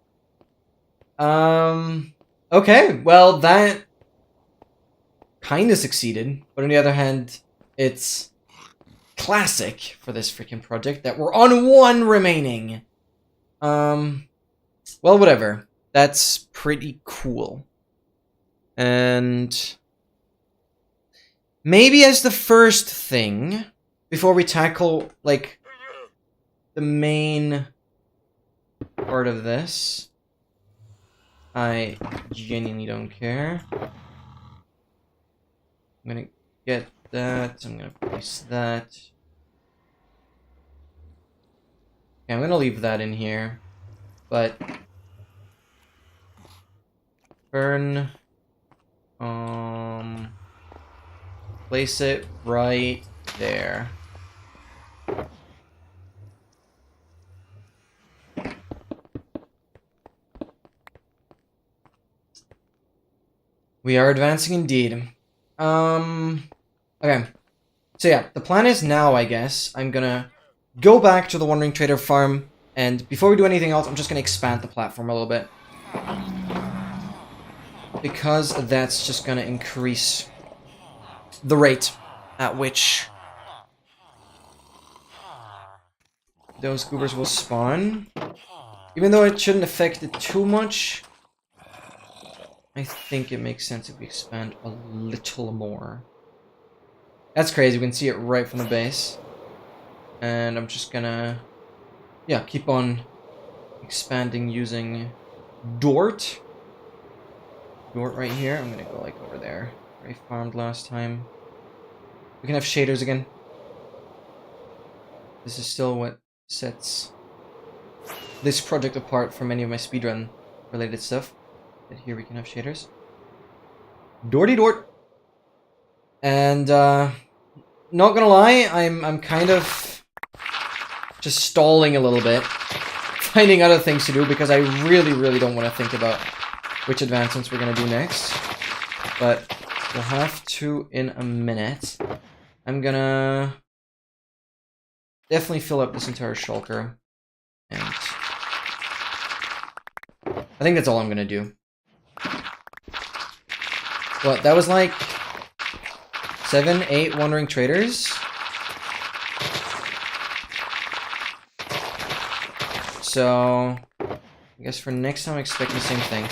Okay, well that kind of succeeded, but on the other hand, it's classic for this freaking project that we're on one remaining. Well, whatever. That's pretty cool. And maybe as the first thing, before we tackle, like, the main part of this, I genuinely don't care. I'm gonna get that, I'm gonna place that. Okay, I'm gonna leave that in here, but burn, place it right there. We are advancing indeed. Okay. So yeah, the plan is now, I guess, I'm gonna go back to the Wandering Trader farm, and before we do anything else, I'm just gonna expand the platform a little bit. Because that's just gonna increase the rate at which those goobers will spawn. Even though it shouldn't affect it too much, I think it makes sense if we expand a little more. That's crazy, we can see it right from the base. And I'm just gonna, yeah, keep on expanding using Dort. Dort right here, I'm gonna go like over there. Where I farmed last time. We can have shaders again. This is still what sets this project apart from any of my speedrun related stuff. But here we can have shaders. Dorty Dort. And not gonna lie, I'm kind of just stalling a little bit, finding other things to do because I really don't want to think about which advancements we're gonna do next. But we'll have to in a minute. I'm gonna definitely fill up this entire shulker, and I think that's all I'm gonna do. What, that was like 7, 8 Wandering Traders? So I guess for next time I expect the same thing.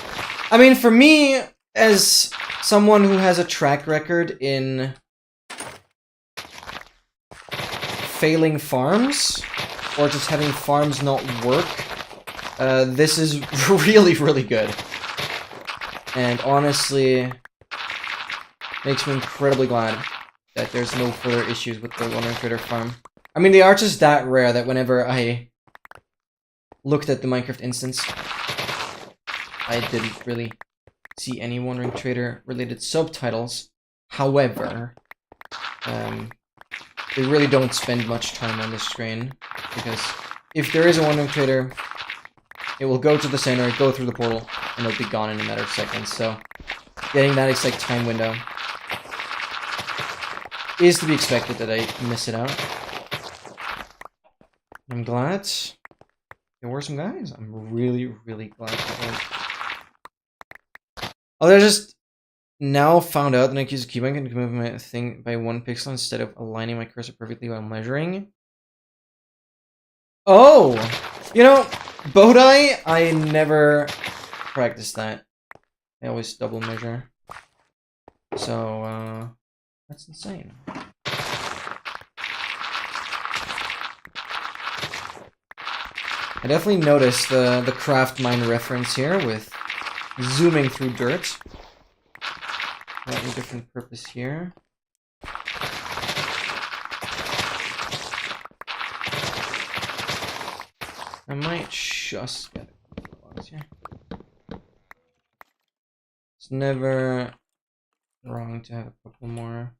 I mean, for me, as someone who has a track record in failing farms, or just having farms not work, this is really good. And honestly, makes me incredibly glad that there's no further issues with the Wandering Trader farm. I mean, they are just that rare that whenever I looked at the Minecraft instance, I didn't really see any Wandering Trader related subtitles. However, they really don't spend much time on this screen, because if there is a Wandering Trader, it will go to the center, go through the portal, and it'll be gone in a matter of seconds. So getting that exact time window is to be expected that I miss it out. I'm glad there were some guys. I'm really glad there were. Oh, I just now found out that I can use a keybind and move my thing by 1 pixel instead of aligning my cursor perfectly while measuring. Oh! You know, Bodai, I never practiced that. I always double measure. So, that's insane. I definitely noticed the craft mine reference here with zooming through dirt. Slightly different purpose here. I might just get a couple of ones here. It's never wrong to have a couple more.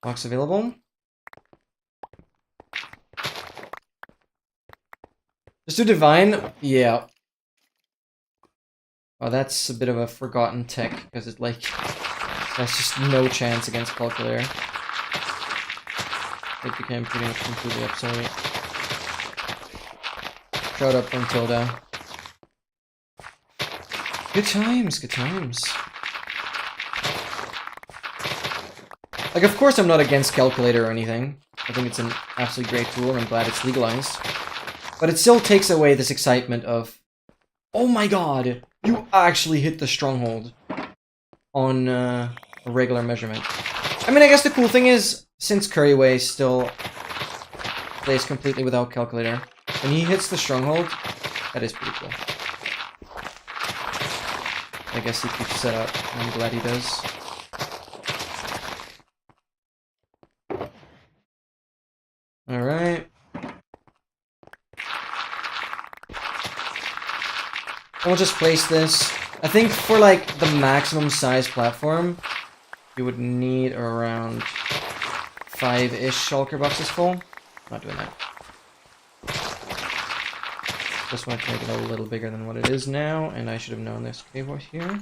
Blocks available. Just do divine? Yeah. Oh, that's a bit of a forgotten tech, because it, like, that's just no chance against calculator. It became pretty much completely obsolete. Shut up, Untilda. Good times, good times. Like, of course I'm not against calculator or anything. I think it's an absolutely great tool and I'm glad it's legalized. But it still takes away this excitement of, oh my god, you actually hit the stronghold on a regular measurement. I mean, I guess the cool thing is, since Curryway still plays completely without calculator, when he hits the stronghold, that is pretty cool. I guess he keeps set up, and I'm glad he does. Alright. We'll just place this. I think for like the maximum size platform, you would need around 5-ish shulker boxes full. Not doing that. Just want to make it a little bigger than what it is now, and I should have known this keyboard here.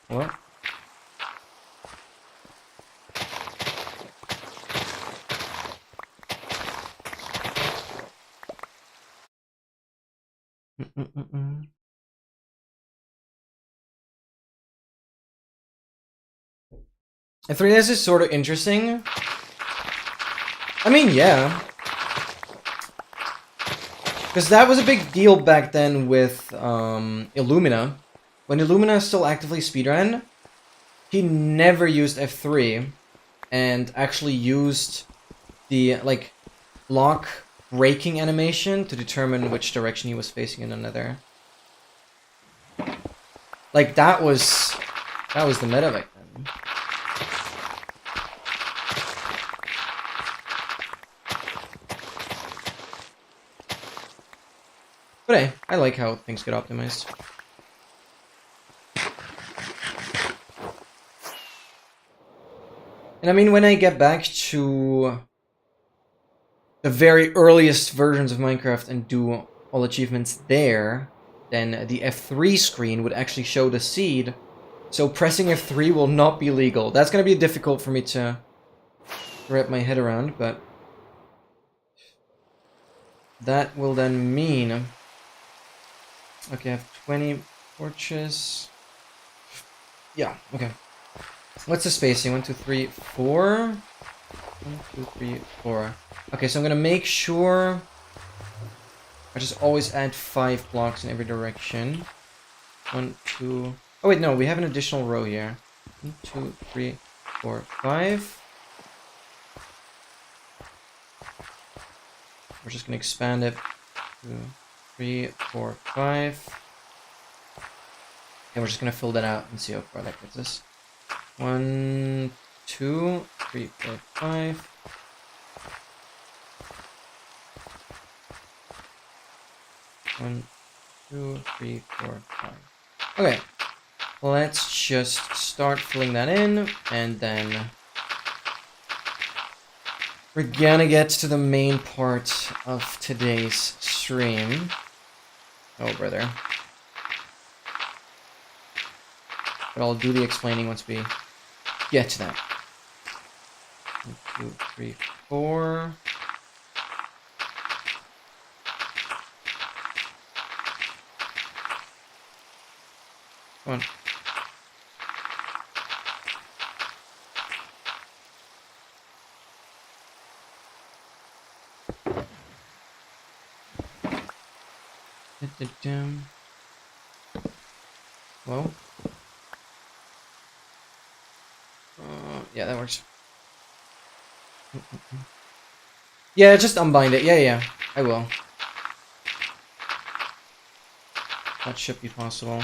What? The 3DS is sort of interesting. I mean, yeah. Because that was a big deal back then with Illumina. When Illumina still actively speedran, he never used F3 and actually used the, like, lock braking animation to determine which direction he was facing in another. Like, that was the meta back then. But hey, I like how things get optimized. And I mean, when I get back to the very earliest versions of Minecraft and do all achievements there, then the F3 screen would actually show the seed. So pressing F3 will not be legal. That's going to be difficult for me to wrap my head around, but that will then mean... Okay, I have 20 torches. Yeah, okay. What's the spacing? 1, 2, 3, 4? 1, 2, 3, 4. Okay, so I'm gonna make sure I just always add 5 blocks in every direction. 1, 2... Oh wait, no, we have an additional row here. 1, 2, 3, 4, 5. We're just gonna expand it. 2, 3, 4, 5. And we're just gonna fill that out and see how far that gets us. 1, 2, 3, 4, 5. One, 2, 3, 4, 5. Okay, let's just start filling that in, and then we're gonna get to the main part of today's stream. Oh, brother. But I'll do the explaining once we get to that. 1, 2, 3, 4. Come on. Whoa. Yeah, that works. Yeah, just unbind it. Yeah, I will. That should be possible.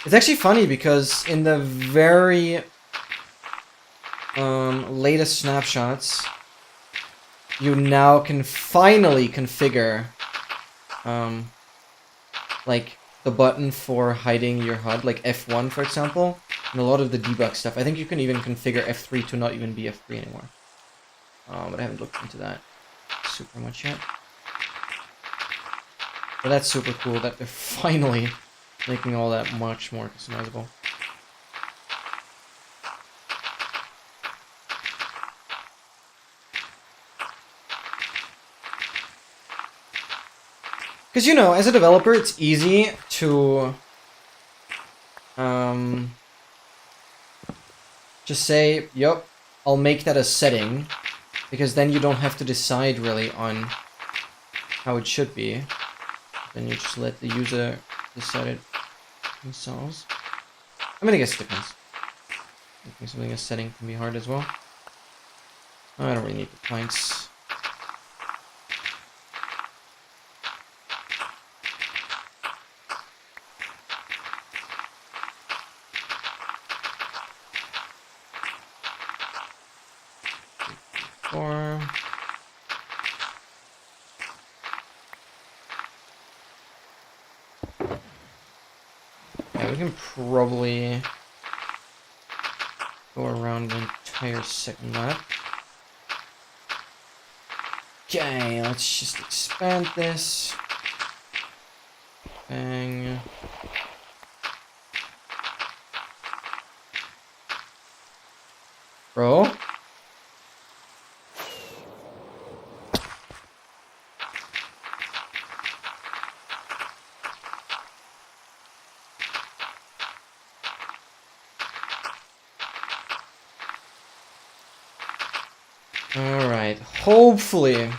It's actually funny because in the very latest snapshots, you now can finally configure like the button for hiding your HUD, like F1 for example, and a lot of the debug stuff. I think you can even configure F3 to not even be F3 anymore. But I haven't looked into that super much yet. But that's super cool that they're finally making all that much more customizable. Because, you know, as a developer, it's easy to just say, yup, I'll make that a setting, because then you don't have to decide really on how it should be. Then you just let the user decide it themselves. I mean, I guess it depends. Making something a setting can be hard as well. I don't really need the planks. Yeah, we can probably go around the entire second lap. Okay, let's just expand this. Bang. Bro? Alright, hopefully.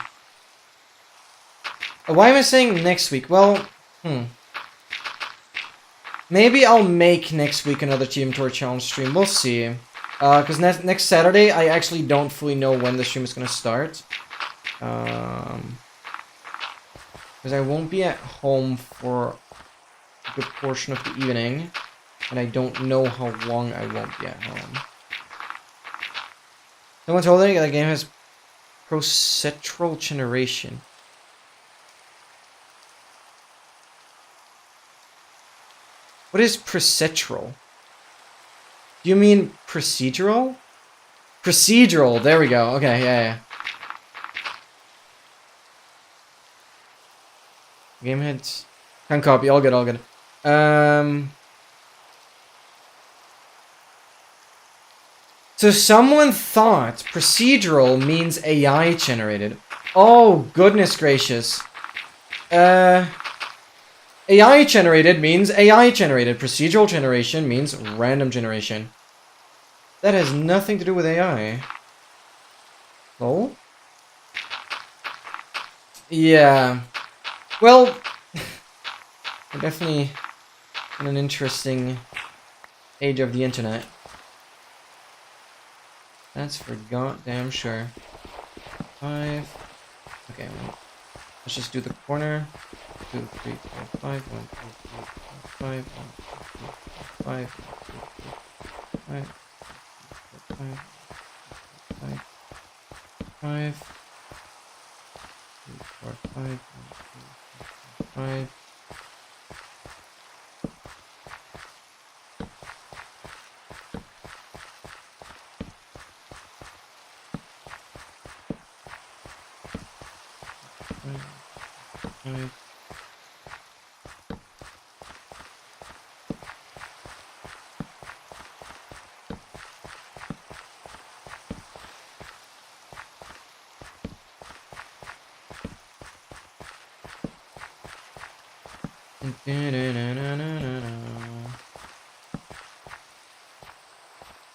Why am I saying next week? Well, maybe I'll make next week another Team Tour Challenge stream. We'll see. Because next Saturday, I actually don't fully know when the stream is going to start. Because I won't be at home for a good portion of the evening. And I don't know how long I won't be at home. Someone told me the game has procedure generation. What is procedural? Do you mean procedural? Procedural, there we go. Okay, yeah. Game hits. Can't copy, all good, all good. So someone thought procedural means AI generated. Oh, goodness gracious. AI generated means AI generated. Procedural generation means random generation. That has nothing to do with AI. Oh? Yeah. Well, we're definitely in an interesting age of the internet. That's for goddamn sure. 5. Okay, well, let's just do the corner. 2, 3, 4, 5. 1, 2, 3, 4, 5. 1, 2, 3, 4, 5. 1, 2, 3, 4, 5. 5. 5. 3, 4, 5. 1, 2, 3, 4, 5. 5.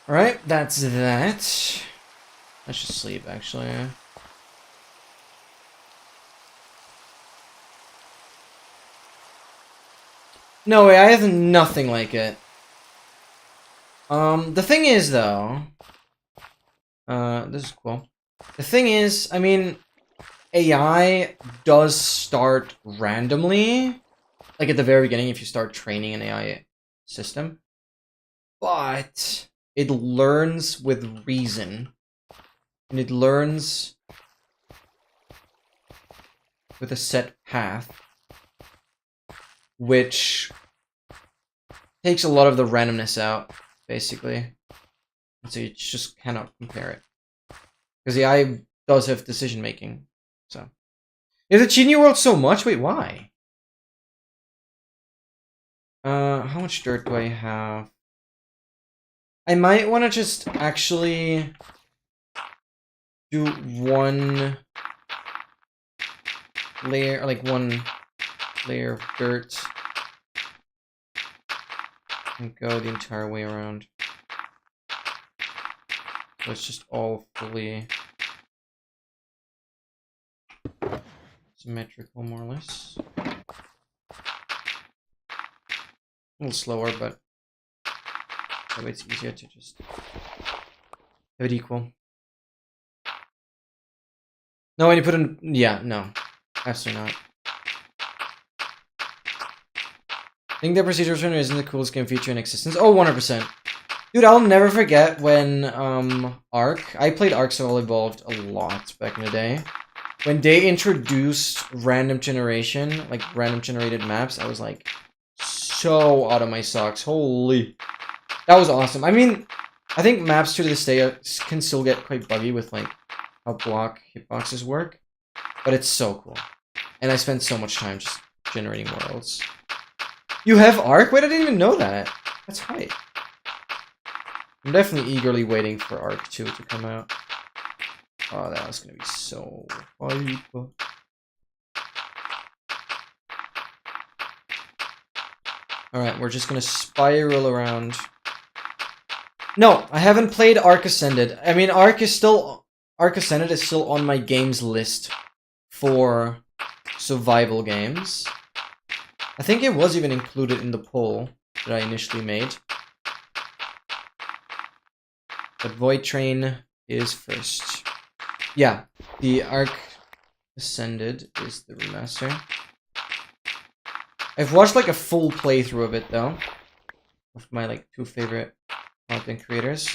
Alright, that's that. Let's just sleep, actually. No way, I have nothing like it. The thing is, though... this is cool. The thing is, I mean... AI does start randomly. Like, at the very beginning, if you start training an AI system. But... it learns with reason. And it learns... with a set path. Which... takes a lot of the randomness out, basically. So you just cannot compare it. Because the AI does have decision making. So. Is it cheating your world so much? Wait, why? How much dirt do I have? I might want to just actually do one layer, like one layer of dirt, and go the entire way around. So it's just all fully symmetrical, more or less. A little slower, but that way it's easier to just have it equal. No, when you put in... Yeah, no. Absolutely not. I think the procedural turner isn't the coolest game feature in existence. Oh, 100%. Dude, I'll never forget when Ark... I played Ark Survival Evolved a lot back in the day. When they introduced random generation, like random generated maps, I was like so out of my socks. Holy... That was awesome. I mean, I think maps to this day can still get quite buggy with like how block hitboxes work, but it's so cool. And I spent so much time just generating worlds. You have Ark? Wait, I didn't even know that. That's hype. I'm definitely eagerly waiting for Ark 2 to come out. Oh, that was gonna be so hype. Alright, we're just gonna spiral around. No, I haven't played Ark Ascended. I mean, Ark Ascended is still on my games list for survival games. I think it was even included in the poll that I initially made. But Void Train is first. Yeah, the Ark Ascended is the remaster. I've watched like a full playthrough of it though. Of my like 2 favorite content creators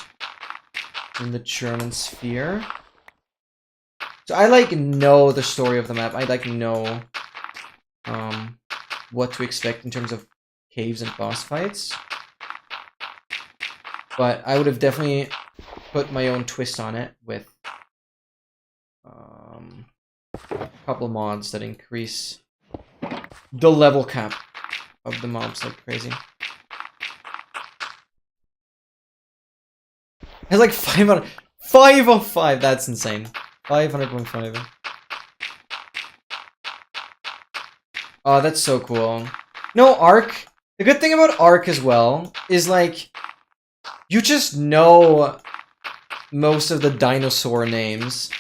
in the German sphere. So I like know the story of the map. I like know what to expect in terms of caves and boss fights. But I would have definitely put my own twist on it with a couple of mods that increase the level cap of the mobs like crazy. It's like 500, 505. That's insane. 500.5. Oh, that's so cool. No, Ark. The good thing about Ark as well is like you just know most of the dinosaur names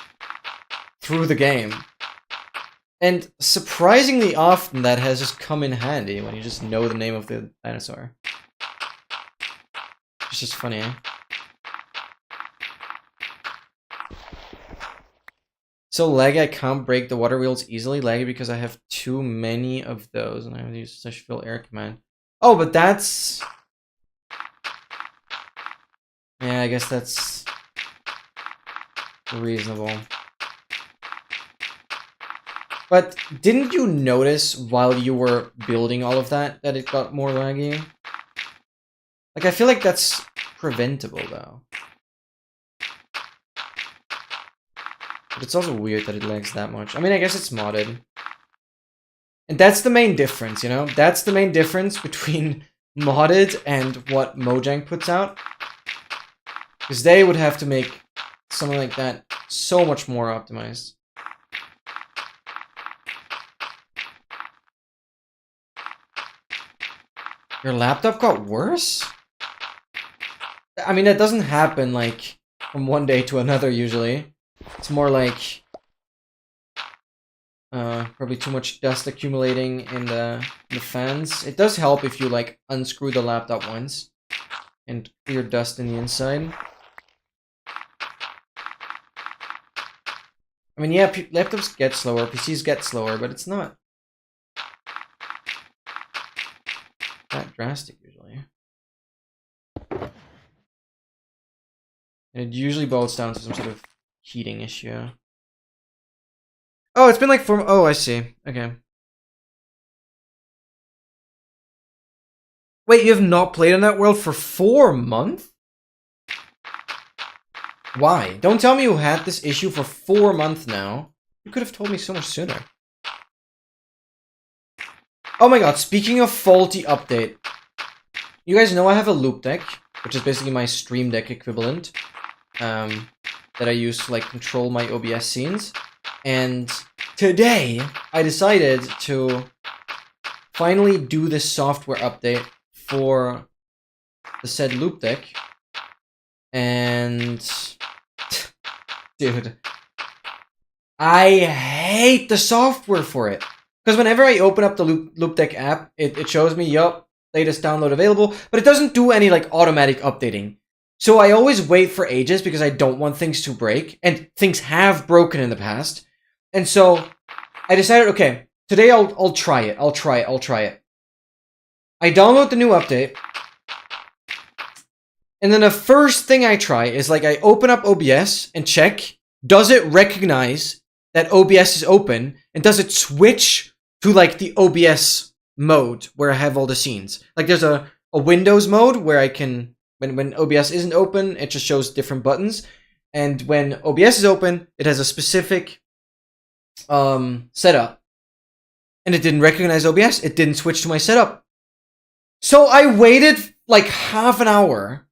through the game. And surprisingly often that has just come in handy when you just know the name of the dinosaur. It's just funny, eh? So laggy, I can't break the water wheels easily. Laggy because I have too many of those and I have to use such fill air command. Oh, but that's... Yeah, I guess that's reasonable. But didn't you notice while you were building all of that it got more laggy? Like, I feel like that's preventable, though. But it's also weird that it lags that much. I mean, I guess it's modded. And that's the main difference, you know? That's the main difference between modded and what Mojang puts out. Because they would have to make something like that so much more optimized. Your laptop got worse? I mean, that doesn't happen, like, from one day to another, usually. It's more like... probably too much dust accumulating in the fans. It does help if you, like, unscrew the laptop once. And clear dust in the inside. I mean, yeah, laptops get slower, PCs get slower, but it's not that drastic usually. And it usually boils down to some sort of heating issue. Oh, it's been like 4... Oh, I see. Okay. Wait, you have not played on that world for 4 months? Why? Don't tell me you had this issue for 4 months now. You could have told me so much sooner. Oh my god, speaking of faulty update. You guys know I have a loop deck, which is basically my stream deck equivalent, that I use to like control my OBS scenes. And today I decided to finally do this software update for the said loop deck. And dude, I hate the software for it. Because whenever I open up the loop deck app, it shows me, yup, latest download available, but it doesn't do any like automatic updating. So I always wait for ages because I don't want things to break, and things have broken in the past. And so I decided, okay, today I'll try it. I'll try it. I download the new update. And then the first thing I try is like I open up OBS and check, does it recognize that OBS is open, and does it switch to like the OBS mode where I have all the scenes? Like there's a Windows mode where I can, when OBS isn't open, it just shows different buttons. And when OBS is open, it has a specific setup. And it didn't recognize OBS, it didn't switch to my setup. So I waited like half an hour.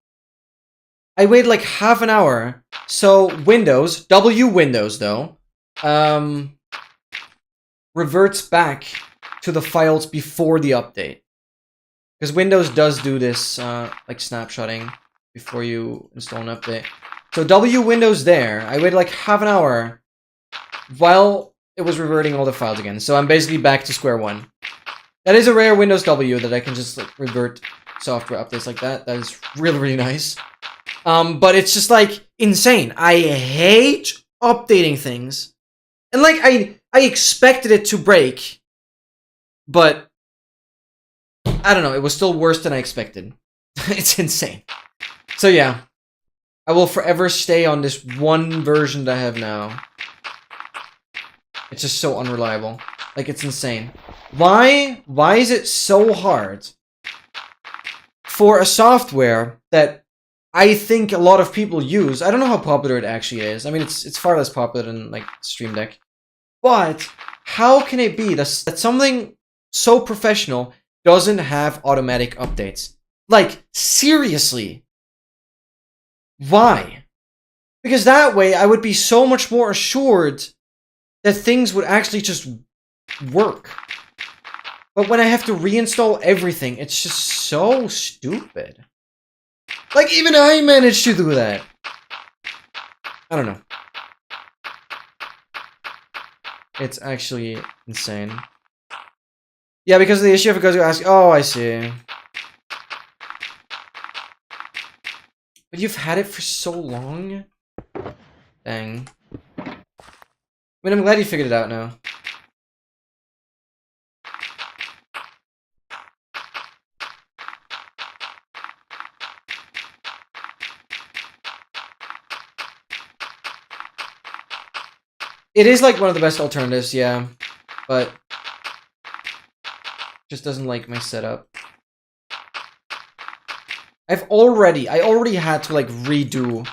So Windows, Windows though, reverts back to the files before the update. Because Windows does do this, like snapshotting before you install an update. So Windows there, I waited like half an hour while it was reverting all the files again. So I'm basically back to square one. That is a rare Windows W that I can just like revert software updates like that. That is really, really nice. But it's just like insane. I hate updating things. And like I expected it to break, but I don't know, it was still worse than I expected. It's insane. So yeah, I will forever stay on this one version that I have now. It's just so unreliable. Like, it's insane. Why is it so hard for a software that I think a lot of people use? I don't know how popular it actually is. I mean, it's far less popular than like Stream Deck. But how can it be that something so professional doesn't have automatic updates? Like, seriously. Why? Because that way I would be so much more assured that things would actually just work. But when I have to reinstall everything, it's just so stupid. Like, even I managed to do that. I don't know. It's actually insane. Yeah, because of the issue, if it goes to ask, oh, I see. But you've had it for so long? Dang. I mean, I'm glad you figured it out now. It is like one of the best alternatives, yeah, but just doesn't like my setup. I already had to like redo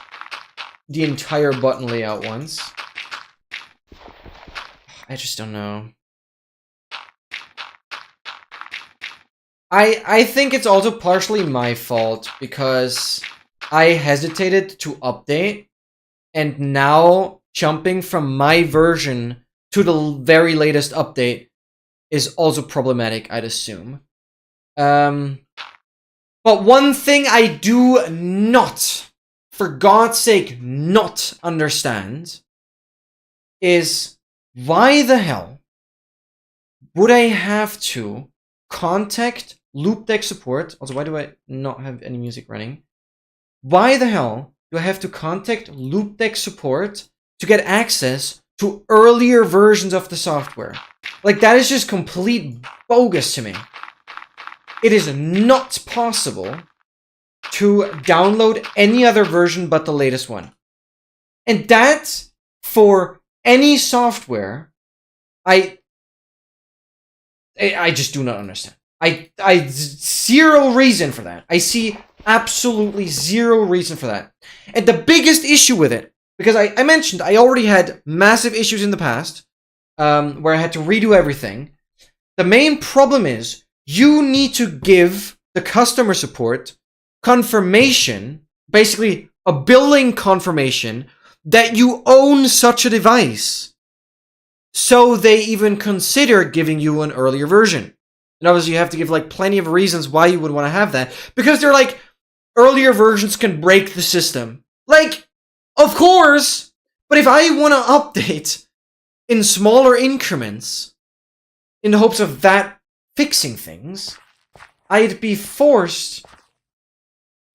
the entire button layout once. I just don't know. I think it's also partially my fault because I hesitated to update, and now jumping from my version to the very latest update is also problematic, I'd assume. But one thing I do not, for God's sake, not understand is why the hell would I have to contact loop deck support? Also, why do I not have any music running? Why the hell do I have to contact loop deck support to get access to earlier versions of the software? Like, that is just complete bogus to me. It is not possible to download any other version but the latest one. And that, for any software, I just do not understand. I zero reason for that. I see absolutely zero reason for that. And the biggest issue with it, because I mentioned I already had massive issues in the past, where I had to redo everything. The main problem is you need to give the customer support confirmation, basically a billing confirmation that you own such a device. So they even consider giving you an earlier version. And obviously you have to give like plenty of reasons why you would want to have that. Because they're like, earlier versions can break the system. Like, of course, but if I want to update in smaller increments, in the hopes of that fixing things, I'd be forced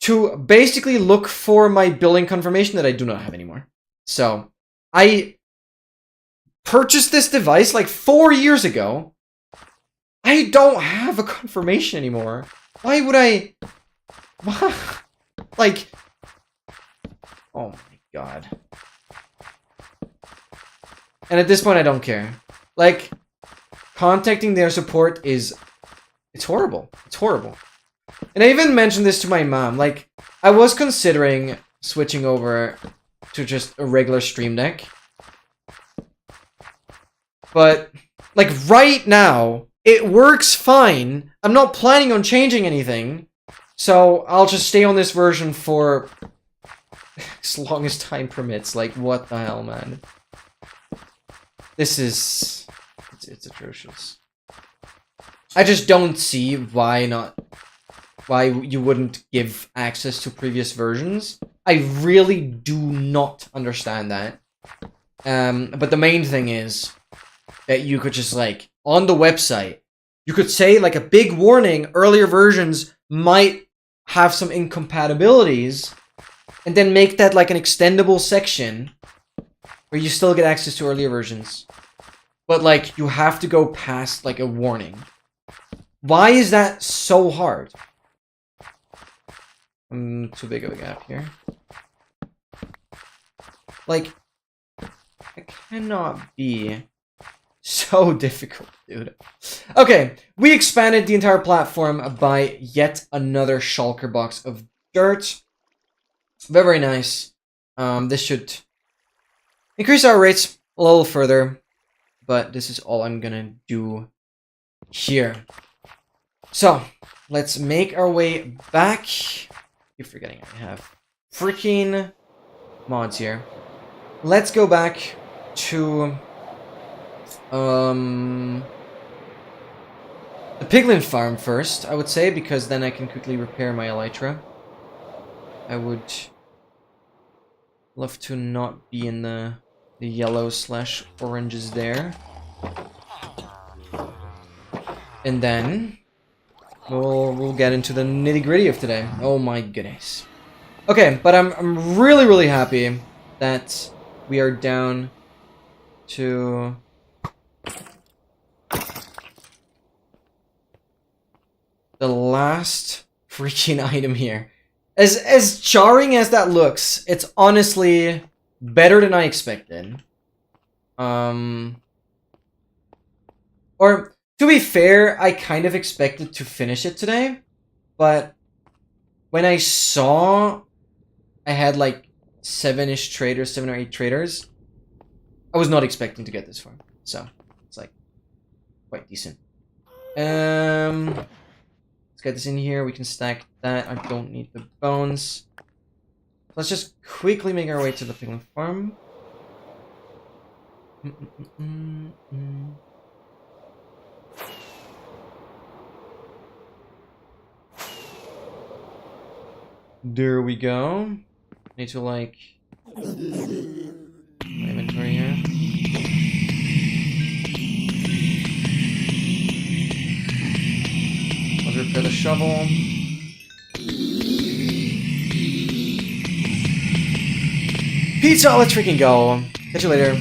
to basically look for my billing confirmation that I do not have anymore. So, I purchased this device like 4 years ago. I don't have a confirmation anymore. Why would I... Like... Oh my god. And at this point, I don't care. Like, contacting their support is... It's horrible. It's horrible. And I even mentioned this to my mom. Like, I was considering switching over to just a regular Stream Deck. But, like, right now, it works fine. I'm not planning on changing anything. So, I'll just stay on this version for as long as time permits. Like, what the hell, man? This is... It's atrocious. I just don't see why you wouldn't give access to previous versions. I really do not understand that. But the main thing is that you could just, like, on the website, you could say, like, a big warning, earlier versions might have some incompatibilities, and then make that, like, an extendable section where you still get access to earlier versions. But, like, you have to go past, like, a warning. Why is that so hard? Too big of a gap here. Like, it cannot be so difficult, dude. Okay, we expanded the entire platform by yet another shulker box of dirt. Very, very nice. This should increase our rates a little further, but this is all I'm gonna do here. So, let's make our way back. You're forgetting I have freaking mods here. Let's go back to the piglin farm first, I would say, because then I can quickly repair my elytra. I would love to not be in the yellow/oranges there. And then we'll get into the nitty-gritty of today. Oh my goodness. Okay, but I'm really, really happy that we are down to the last freaking item here. As jarring as that looks, it's honestly better than I expected. Or to be fair, I kind of expected to finish it today, but when I saw I had like 7 or 8 traders, I was not expecting to get this far. So, it's like quite decent. Let's get this in here. We can stack that. I don't need the bones. Let's just quickly make our way to the piglin farm. There we go. Need to, like, my inventory here. Let's repair the shovel. Pizza, let's freaking go. Catch you later.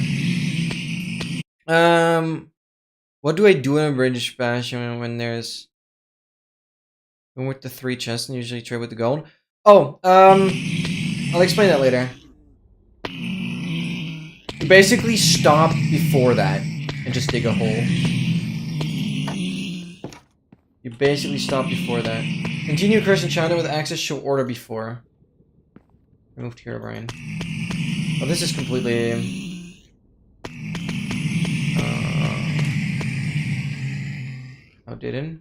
What do I do in a British bash when there's... with the 3 chests and usually trade with the gold? Oh, I'll explain that later. You basically stop before that and just dig a hole. You basically stop before that. Continue curse enchanted with access show order before. Removed Herobrine. Oh, this is completely... outdated.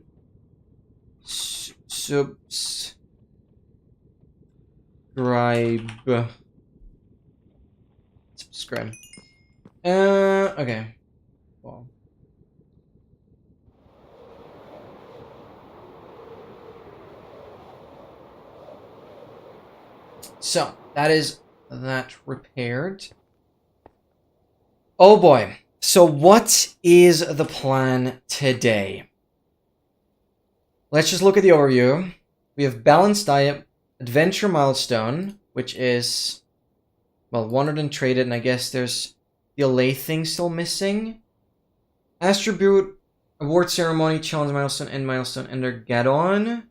Subscribe. Okay. Well. So, that is that repaired. Oh boy. So what is the plan today? Let's just look at the overview. We have Balanced Diet, Adventure Milestone, which is, well, Wandered and Traded, and I guess there's the LA thing still missing. Attribute, Award Ceremony, Challenge Milestone, End Milestone, Endergadon.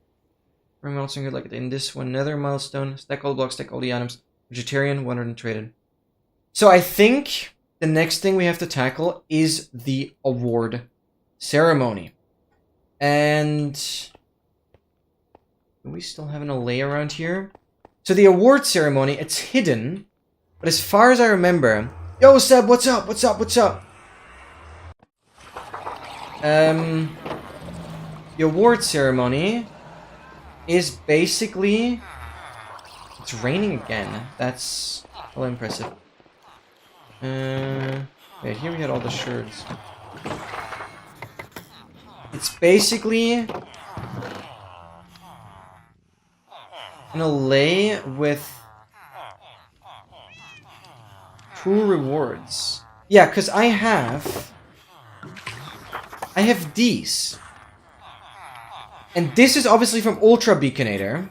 Milestone, like in this one, Nether Milestone, stack all the blocks, stack all the items. Vegetarian, Wandered and Traded. So I think the next thing we have to tackle is the award ceremony. And do we still have an LA around here? So the award ceremony, it's hidden. But as far as I remember... Yo, Seb, what's up? What's up? What's up? The award ceremony is basically... It's raining again. That's all impressive. Wait, here we had all the shirts. It's basically an LA with 2 rewards. Yeah, because I have these. And this is obviously from Ultra Beaconator.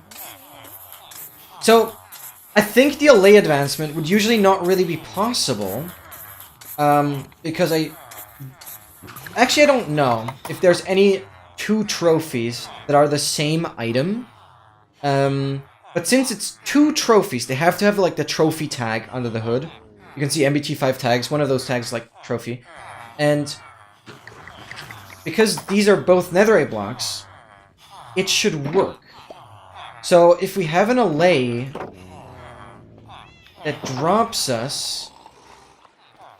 So, I think the LA advancement would usually not really be possible. Because actually, I don't know if there's any 2 trophies that are the same item. But since it's 2 trophies, they have to have, like, the trophy tag under the hood. You can see MBT5 tags. One of those tags is, like, trophy. And because these are both netherite blocks, it should work. So if we have an LA that drops us...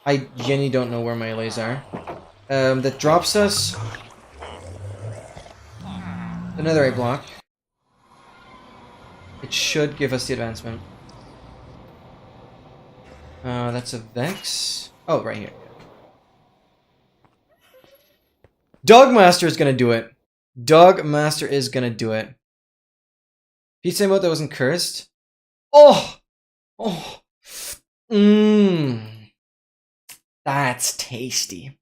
I genuinely don't know where my LAs are. That drops us the netherite block. It should give us the advancement. That's a Vex. Oh, right here. Dogmaster is gonna do it. Dogmaster is gonna do it. Pizza emote that wasn't cursed. Oh! Oh! Mmm. That's tasty.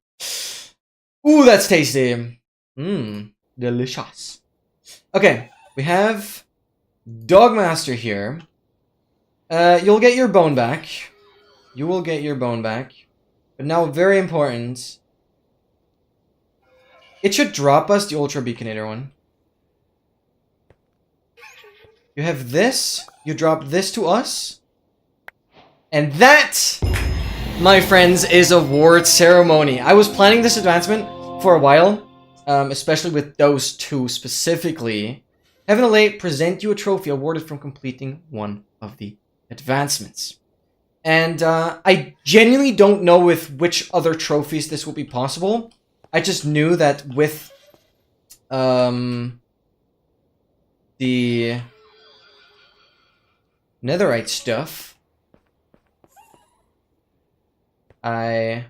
Ooh, that's tasty. Mmm. Delicious. Okay, we have Dogmaster here. You'll get your bone back. You will get your bone back. But now, very important. It should drop us the Ultra Beaconator one. You have this. You drop this to us. And that, my friends, is award ceremony. I was planning this advancement for a while. Especially with those 2 specifically. Heaven LA, present you a trophy awarded from completing one of the advancements. And I genuinely don't know with which other trophies this will be possible. I just knew that with the netherite stuff, I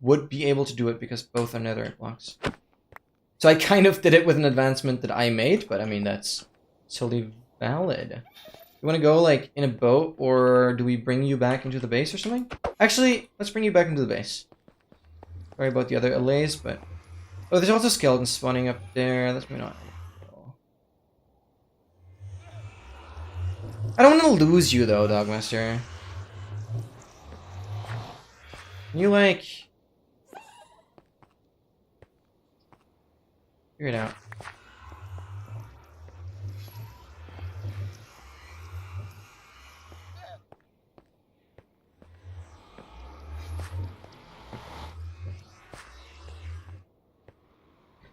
would be able to do it because both are netherite blocks. So I kind of did it with an advancement that I made, but I mean, that's totally valid. You want to go, like, in a boat, or do we bring you back into the base or something? Actually, let's bring you back into the base. Sorry about the other LAs, but... Oh, there's also skeletons spawning up there. That's maybe not... I don't want to lose you, though, Dogmaster. Can you, like... figure it out.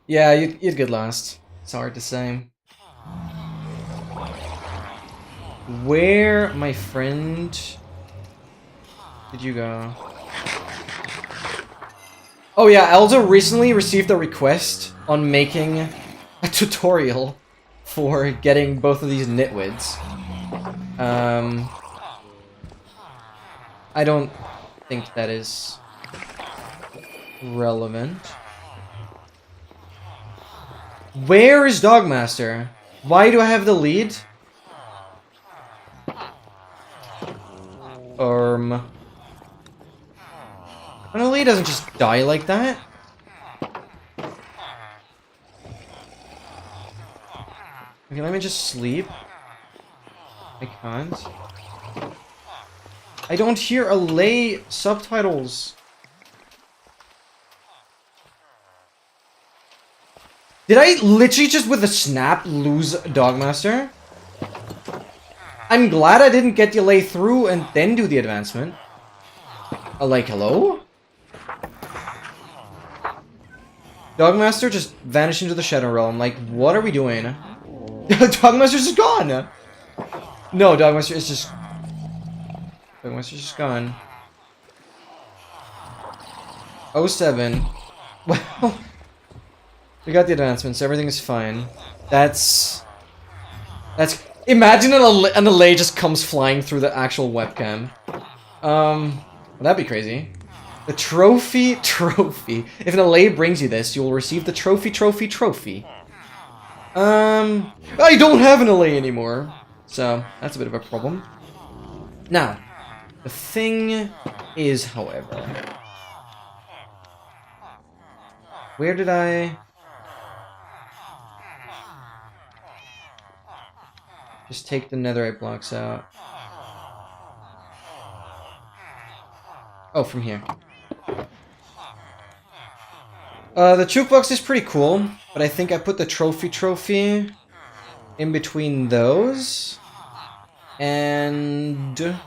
Yeah, you'd get lost. It's hard to say. Where, my friend, did you go? Oh yeah, I also recently received a request on making a tutorial for getting both of these nitwits. I don't think that is relevant. Where is Dogmaster? Why do I have the lead? And the lead doesn't just die like that. Okay, let me just sleep. I can't. I don't hear Allay subtitles. Did I literally just with a snap lose Dogmaster? I'm glad I didn't get the Allay through and then do the advancement. Like, hello? Dogmaster just vanished into the Shadow Realm. Like, what are we doing? Dogmaster's just gone! No, Dogmaster is just... Dogmaster's just gone. 07. Well... We got the advancements, everything is fine. That's... Imagine an Allay just comes flying through the actual webcam. Well, that'd be crazy. The trophy. If an Allay brings you this, you will receive the trophy. I don't have an Allay anymore. So, that's a bit of a problem. Now, the thing is, however... Where did I... Just take the netherite blocks out. Oh, from here. The jukebox is pretty cool, but I think I put the trophy in between those. And...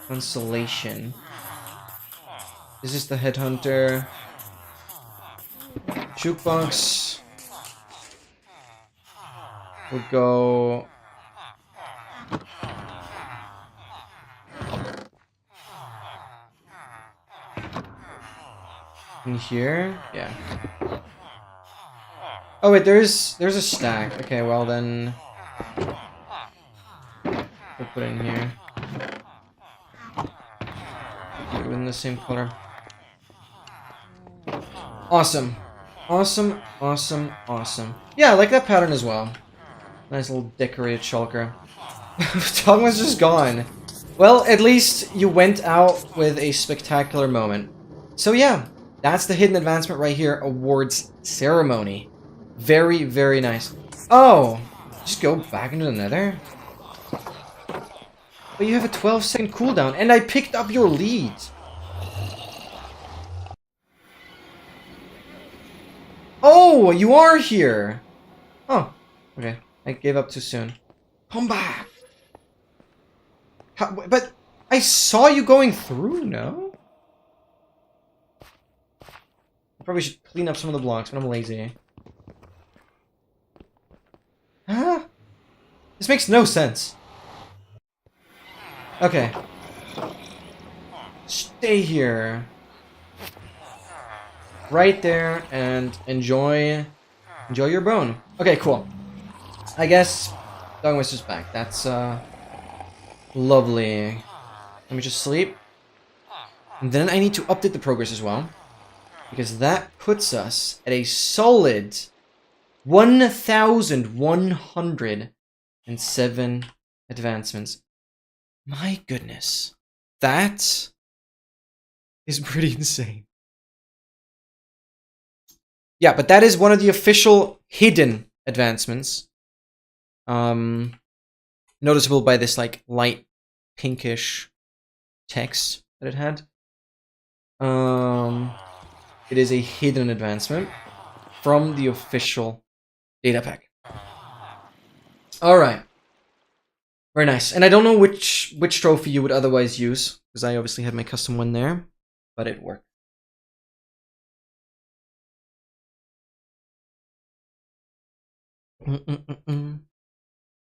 Consolation. Is this the headhunter? Jukebox... We'll go... In here? Yeah. Oh wait, there's a stack. Okay, well then... We'll put it in here. Put it in the same color. Awesome. Awesome. Yeah, I like that pattern as well. Nice little decorated shulker. Dogma's just gone. Well, at least you went out with a spectacular moment. So yeah, that's the hidden advancement right here. Awards ceremony. Very, very nice. Oh, just go back into the nether? But you have a 12-second cooldown, and I picked up your lead. Oh, you are here. Oh, okay. I gave up too soon. Come back! How, but I saw you going through, no? I probably should clean up some of the blocks, but I'm lazy. Huh? This makes no sense. Okay. Stay here. Right there, and enjoy your bone. Okay, cool. I guess Dogmaster's back. That's lovely. Let me just sleep. And then I need to update the progress as well, because that puts us at a solid 1,107 advancements. My goodness. That is pretty insane. Yeah, but that is one of the official hidden advancements. Noticeable by this like light pinkish text that it had. It is a hidden advancement from the official data pack. All right, very nice. And I don't know which trophy you would otherwise use, because I obviously have my custom one there, but it worked.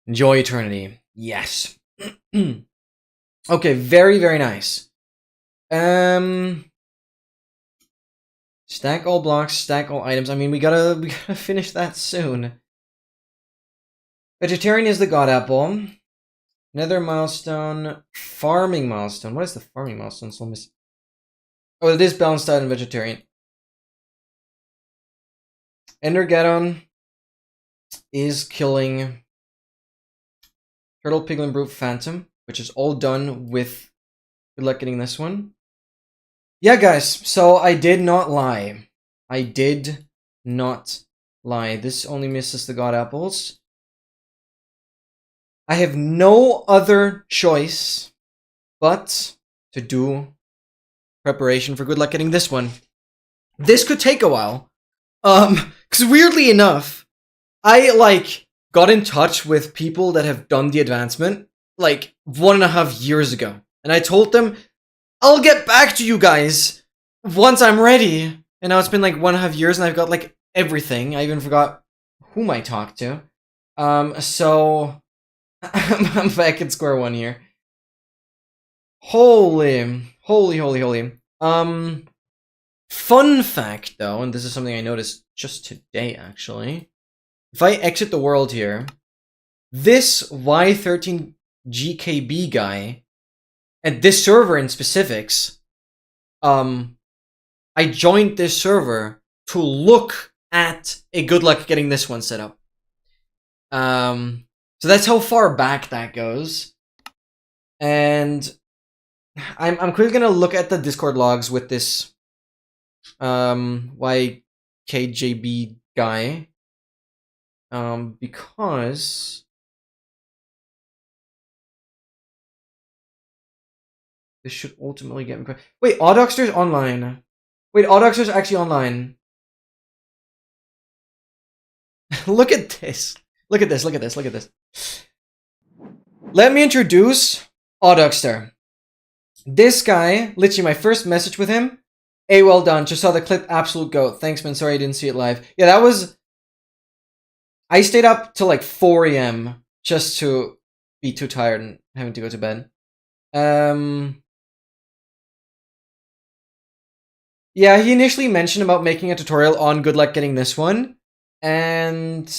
Enjoy eternity. Yes. Okay, very, very nice. Stack all blocks, stack all items. I mean, we gotta finish that soon. Vegetarian is the god apple. Nether milestone. Farming milestone. What is the farming milestone? So oh, it is balanced out in vegetarian. Endergeddon is killing Turtle, Piglin, Brute, Phantom, which is all done with good luck getting this one. Yeah, guys, so I did not lie. I did not lie. This only misses the god apples. I have no other choice but to do preparation for good luck getting this one. This could take a while. Because weirdly enough, I, like, got in touch with people that have done the advancement, like, 1.5 years ago. And I told them, I'll get back to you guys once I'm ready. And now it's been, like, 1.5 years and I've got, like, everything. I even forgot whom I talked to. So... I'm back at square one here. Holy. Fun fact, though, and this is something I noticed just today, actually. If I exit the world here, this Y13GKB guy, and this server in specifics, I joined this server to look at a good luck getting this one set up. So that's how far back that goes. And I'm quickly gonna look at the Discord logs with this YKJB guy. Because this should ultimately get me. Wait, Audoxter's online. Wait, Audoxter's actually online. Look at this. Look at this, look at this, look at this. Let me introduce Audoxter. This guy, literally my first message with him. Hey, well done. Just saw the clip, absolute goat. Thanks, man. Sorry I didn't see it live. Yeah, that was... I stayed up till like 4 AM just to be too tired and having to go to bed. Yeah, he initially mentioned about making a tutorial on good luck getting this one. And...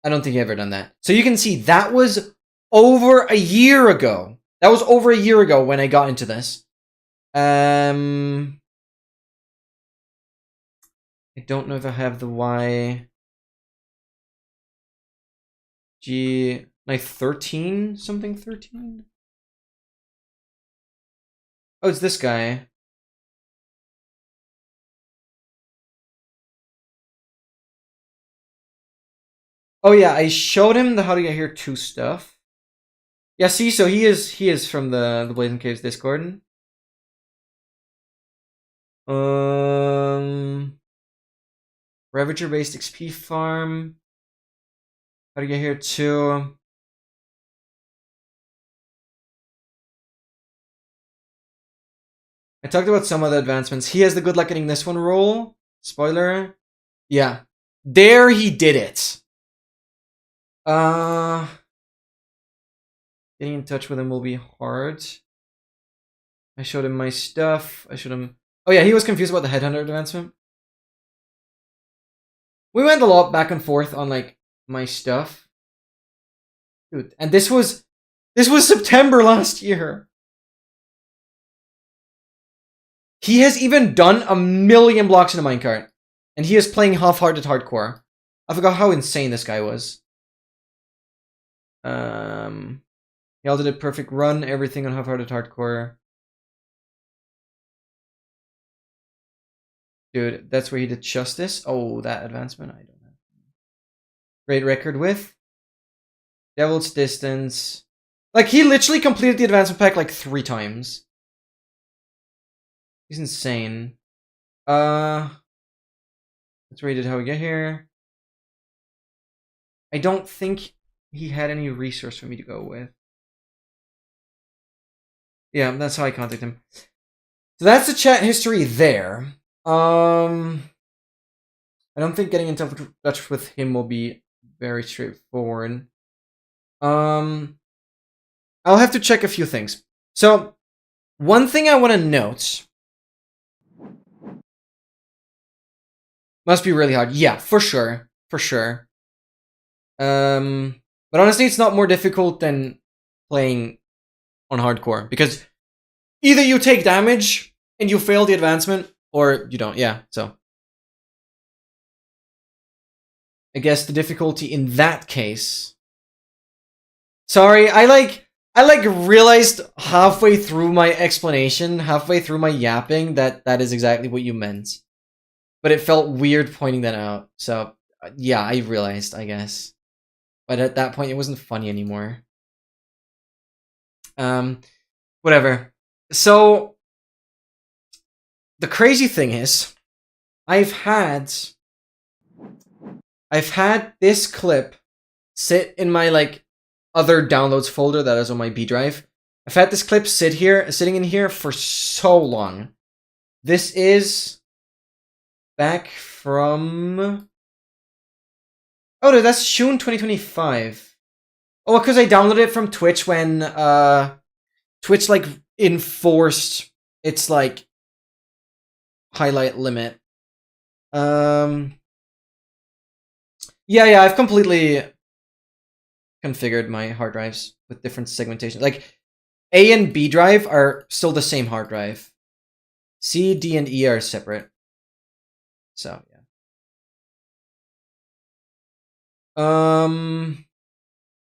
I don't think he ever done that. So you can see that was over a year ago. That was over a year ago when I got into this. I don't know if I have the like 13 something 13. Oh, it's this guy. Oh yeah, I showed him the How to Get Here 2 stuff. Yeah, see, so he is from the Blazing Caves Discord. Ravager based XP farm. How to Get Here 2. I talked about some of the advancements. He has the good luck getting this one roll. Spoiler. Yeah. There he did it. Getting in touch with him will be hard. I showed him my stuff. I showed him... Oh yeah, he was confused about the Headhunter advancement. We went a lot back and forth on, like, my stuff. Dude, and this was September last year. He has even done 1,000,000 blocks in a minecart. And he is playing half-hearted hardcore. I forgot how insane this guy was. He all did a perfect run, everything on half-hearted hardcore. Dude, that's where he did justice. Oh, that advancement, I don't know. Great record with Devil's Distance. Like, he literally completed the advancement pack like 3 times. He's insane. That's where he did How We Get Here. I don't think he had any resource for me to go with. Yeah, that's how I contacted him. So that's the chat history there. I don't think getting in touch with him will be very straightforward. I'll have to check a few things. So, one thing I want to note Must be really hard. Yeah, for sure. For sure. But honestly, it's not more difficult than playing on hardcore, because either you take damage and you fail the advancement, or you don't. Yeah, so I guess the difficulty in that case. Sorry, I realized halfway through my explanation, halfway through my yapping, that is exactly what you meant. But it felt weird pointing that out. So yeah, I realized, I guess. But at that point, it wasn't funny anymore. Whatever. So the crazy thing is, I've had this clip sit in my like other downloads folder that is on my B drive. I've had this clip sitting in here for so long. This is back from, oh no, that's June 2025. Oh, because I downloaded it from Twitch when Twitch like enforced its like highlight limit. Yeah, I've completely configured my hard drives with different segmentation. Like A and B drive are still the same hard drive. C, D, and E are separate. So yeah.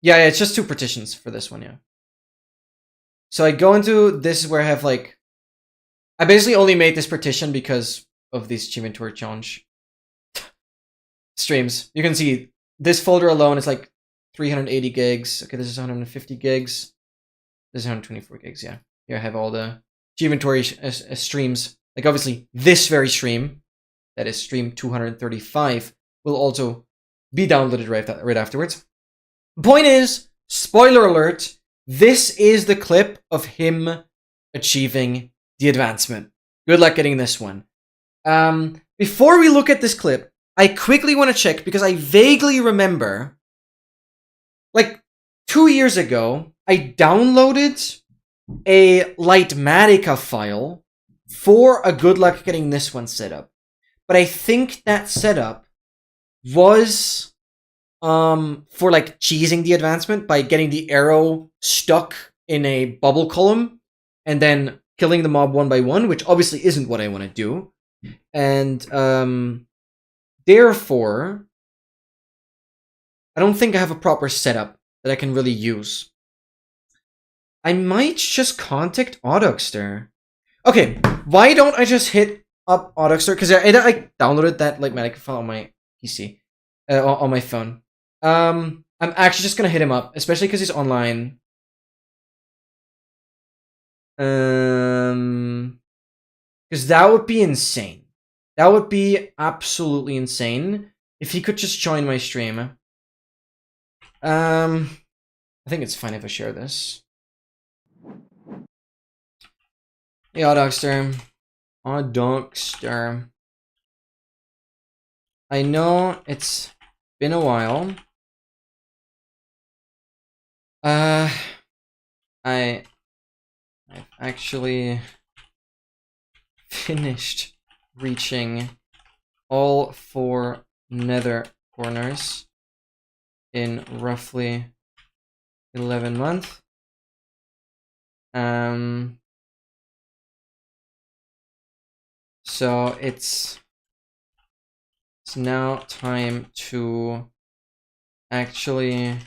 Yeah, it's just 2 partitions for this one, yeah. So I go into, this is where I have like, I basically only made this partition because of this inventory challenge streams. You can see this folder alone is like 380 gigs. Okay, this is 150 gigs. This is 124 gigs, yeah. Here I have all the inventory streams. Like obviously this very stream, that is stream 235, will also be downloaded right afterwards. Point is, spoiler alert, this is the clip of him achieving the advancement. Good luck getting this one. Before we look at this clip, I quickly want to check, because I vaguely remember, like 2 years ago, I downloaded a Lightmatica file for a good luck getting this one set up. But I think that setup was for like cheesing the advancement by getting the arrow stuck in a bubble column and then killing the mob one by one, which obviously isn't what I want to do. And therefore, I don't think I have a proper setup that I can really use. I might just contact Autoxter. Okay, why don't I just hit up Autoxter? Because I downloaded that Lightmatica file on my PC, on my phone. I'm actually just gonna hit him up, especially because he's online. Because that would be insane. That would be absolutely insane if he could just join my stream. I think it's fine if I share this. Hey, Autoxter. Autoxter. I know it's been a while. I've actually finished reaching all 4 nether corners in roughly 11 months. So it's now time to actually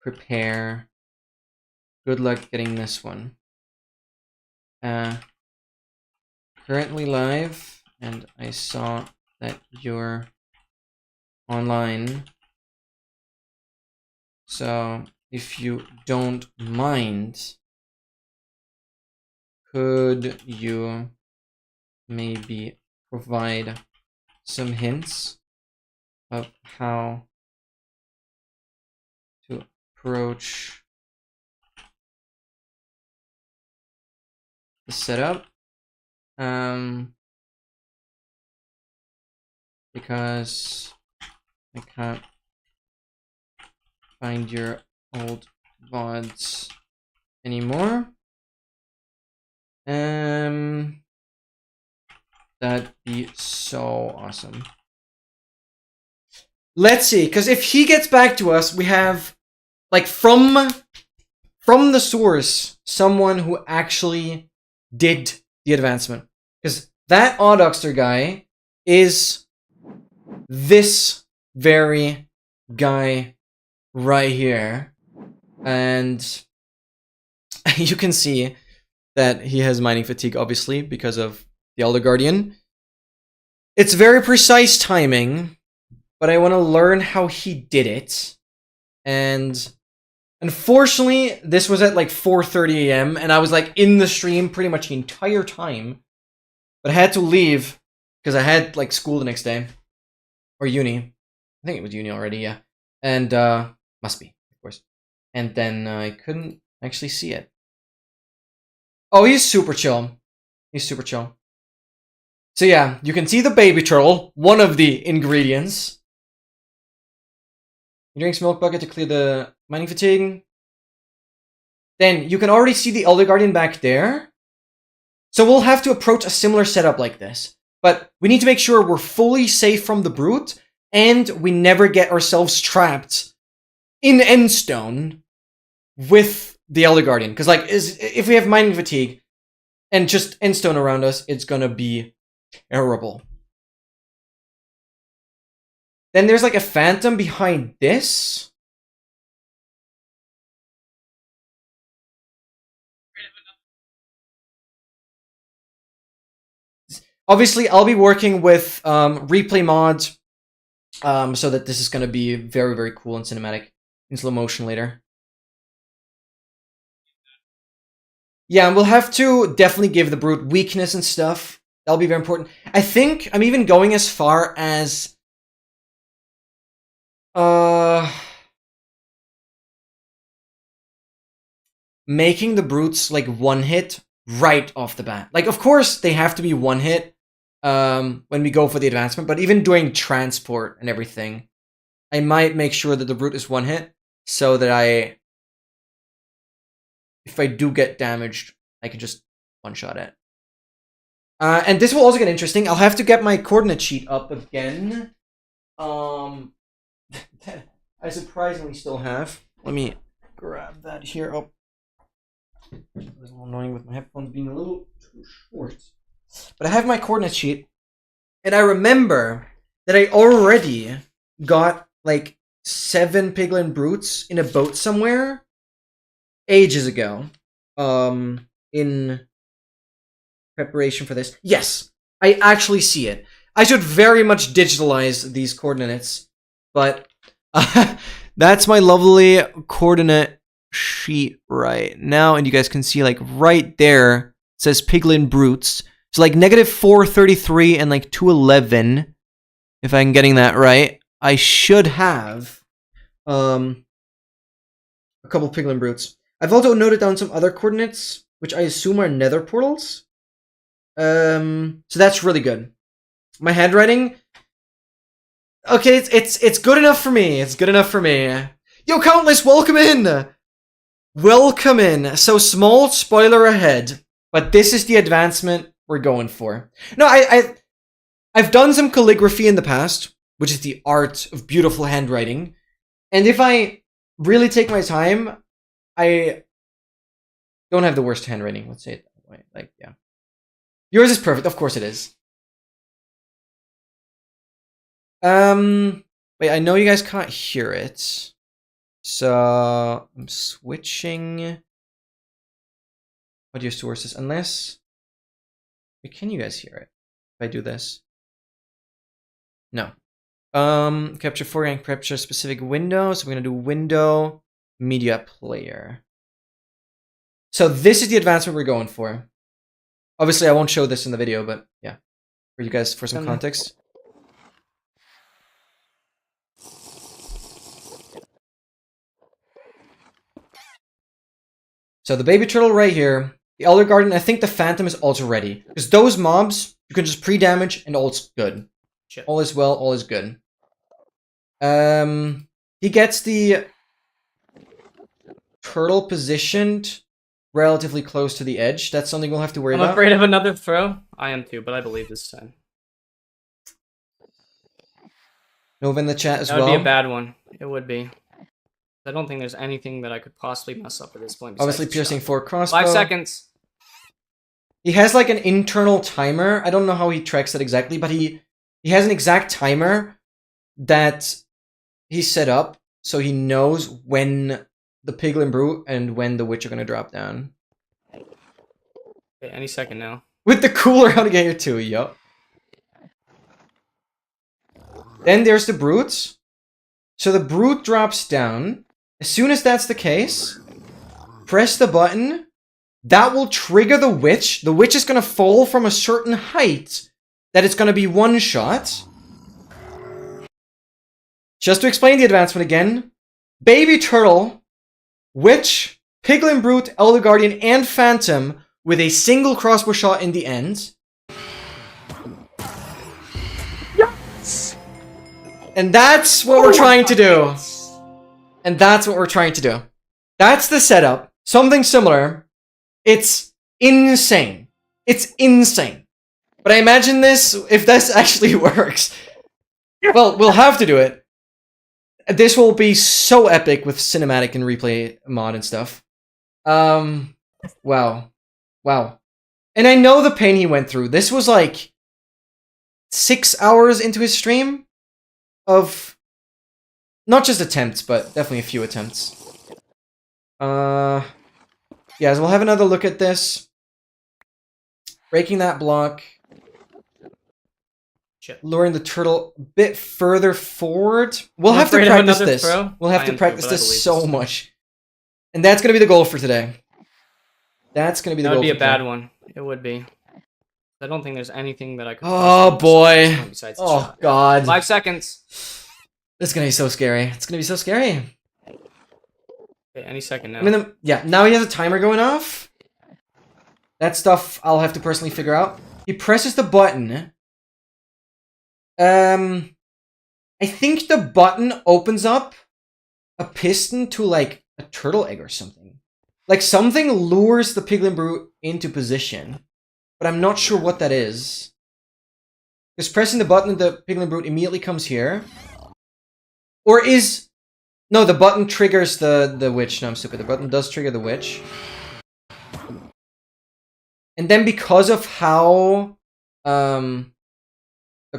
prepare. Good luck getting this one. Currently live, and I saw that you're online. So if you don't mind, could you maybe provide some hints of how to approach the setup? Because I can't find your old VODs anymore. That'd be so awesome. Let's see, because if he gets back to us, we have, like, from the source, someone who actually did the advancement. Because that Audoxter guy is this very guy right here. And you can see that he has mining fatigue, obviously, because of the Elder Guardian. It's very precise timing, but I want to learn how he did it. And unfortunately, this was at like 4:30 a.m. and I was like in the stream pretty much the entire time. But I had to leave because I had like school the next day. Or uni. I think it was uni already, yeah. And must be, of course. And then I couldn't actually see it. Oh, he's super chill. He's super chill. So yeah, you can see the baby turtle, one of the ingredients. He drinks milk bucket to clear the mining fatigue. Then you can already see the Elder Guardian back there. So we'll have to approach a similar setup like this. But we need to make sure we're fully safe from the brute, and we never get ourselves trapped in endstone with the Elder Guardian. Because like, if we have mining fatigue and just endstone around us, it's gonna be terrible. Then there's like a phantom behind this. Obviously, I'll be working with replay mod, so that this is going to be very, very cool and cinematic in slow motion later. Yeah, and we'll have to definitely give the brute weakness and stuff. That'll be very important. I think I'm even going as far as making the brutes like one hit right off the bat. Like, of course, they have to be one hit when we go for the advancement, but even doing transport and everything, I might make sure that the brute is one hit so that if I do get damaged, I can just one-shot it. And this will also get interesting. I'll have to get my coordinate sheet up again. I surprisingly still have. Let me grab that here up. It was a little annoying with my headphones being a little too short. But I have my coordinate sheet. And I remember that I already got like 7 piglin brutes in a boat somewhere ages ago. In preparation for this. Yes, I actually see it. I should very much digitalize these coordinates, but that's my lovely coordinate sheet right now, and you guys can see like right there it says piglin brutes. So like -433 and like 211, if I'm getting that right. I should have a couple piglin brutes. I've also noted down some other coordinates, which I assume are nether portals. So that's really good. My handwriting, okay, it's good enough for me. It's good enough for me. Yo, Countless, welcome in. Welcome in. So small spoiler ahead, but this is the advancement we're going for. No, I've done some calligraphy in the past, which is the art of beautiful handwriting. And if I really take my time, I don't have the worst handwriting. Let's say it that way. Like, yeah. Yours is perfect. Of course it is. Wait, I know you guys can't hear it. So I'm switching audio sources, unless, wait, can you guys hear it if I do this? No. Capture foreground, capture specific window. So we're gonna do window media player. So this is the advancement we're going for. Obviously, I won't show this in the video, but yeah, for you guys, for some context. So the baby turtle right here, the Elder Guardian, I think the Phantom is also ready. Because those mobs, you can just pre-damage and all's good. Shit. All is well, all is good. He gets the turtle positioned relatively close to the edge. That's something we'll have to worry I'm about. afraid of another throw. I am too, but I believe this time. Nova in the chat as That well. would be a bad one. It would be. I don't think there's anything that I could possibly mess up at this point. Obviously, piercing 4 crossbow. 5 seconds. He has like an internal timer. I don't know how he tracks that exactly, but he has an exact timer that he set up so he knows when the Piglin Brute and when the Witch are gonna drop down. Okay, any second now. With the cooler out here too, yup. Then there's the Brute. So the Brute drops down. As soon as that's the case, press the button. That will trigger the Witch. The Witch is gonna fall from a certain height that it's gonna be one shot. Just to explain the advancement again. Baby Turtle, Witch, Piglin Brute, Elder Guardian, and Phantom with a single crossbow shot in the end. Yes! And that's what we're trying to do. And that's what we're trying to do. That's the setup. Something similar. It's insane. It's insane. But I imagine this, if this actually works, well, we'll have to do it. This will be so epic with cinematic and replay mod and stuff. Wow. Wow. And I know the pain he went through. This was like 6 hours into his stream of not just attempts, but definitely a few attempts. Yeah, so we'll have another look at this. Breaking that block. Shit. Luring the turtle a bit further forward. We'll have to practice this. We'll have to practice this so much. And that's going to be the goal for today. That's going to be the goal. That would be a bad one. It would be. I don't think there's anything that I could... Oh, boy. Oh, God. 5 seconds. This is going to be so scary. It's going to be so scary. Okay, any second now. I mean, yeah, now he has a timer going off. That stuff I'll have to personally figure out. He presses the button. I think the button opens up a piston to, like, a turtle egg or something. Like, something lures the Piglin Brute into position. But I'm not sure what that is. Because pressing the button, the Piglin Brute immediately comes here. Or is... No, the button triggers the witch. No, I'm stupid. The button does trigger the witch. And then because of how the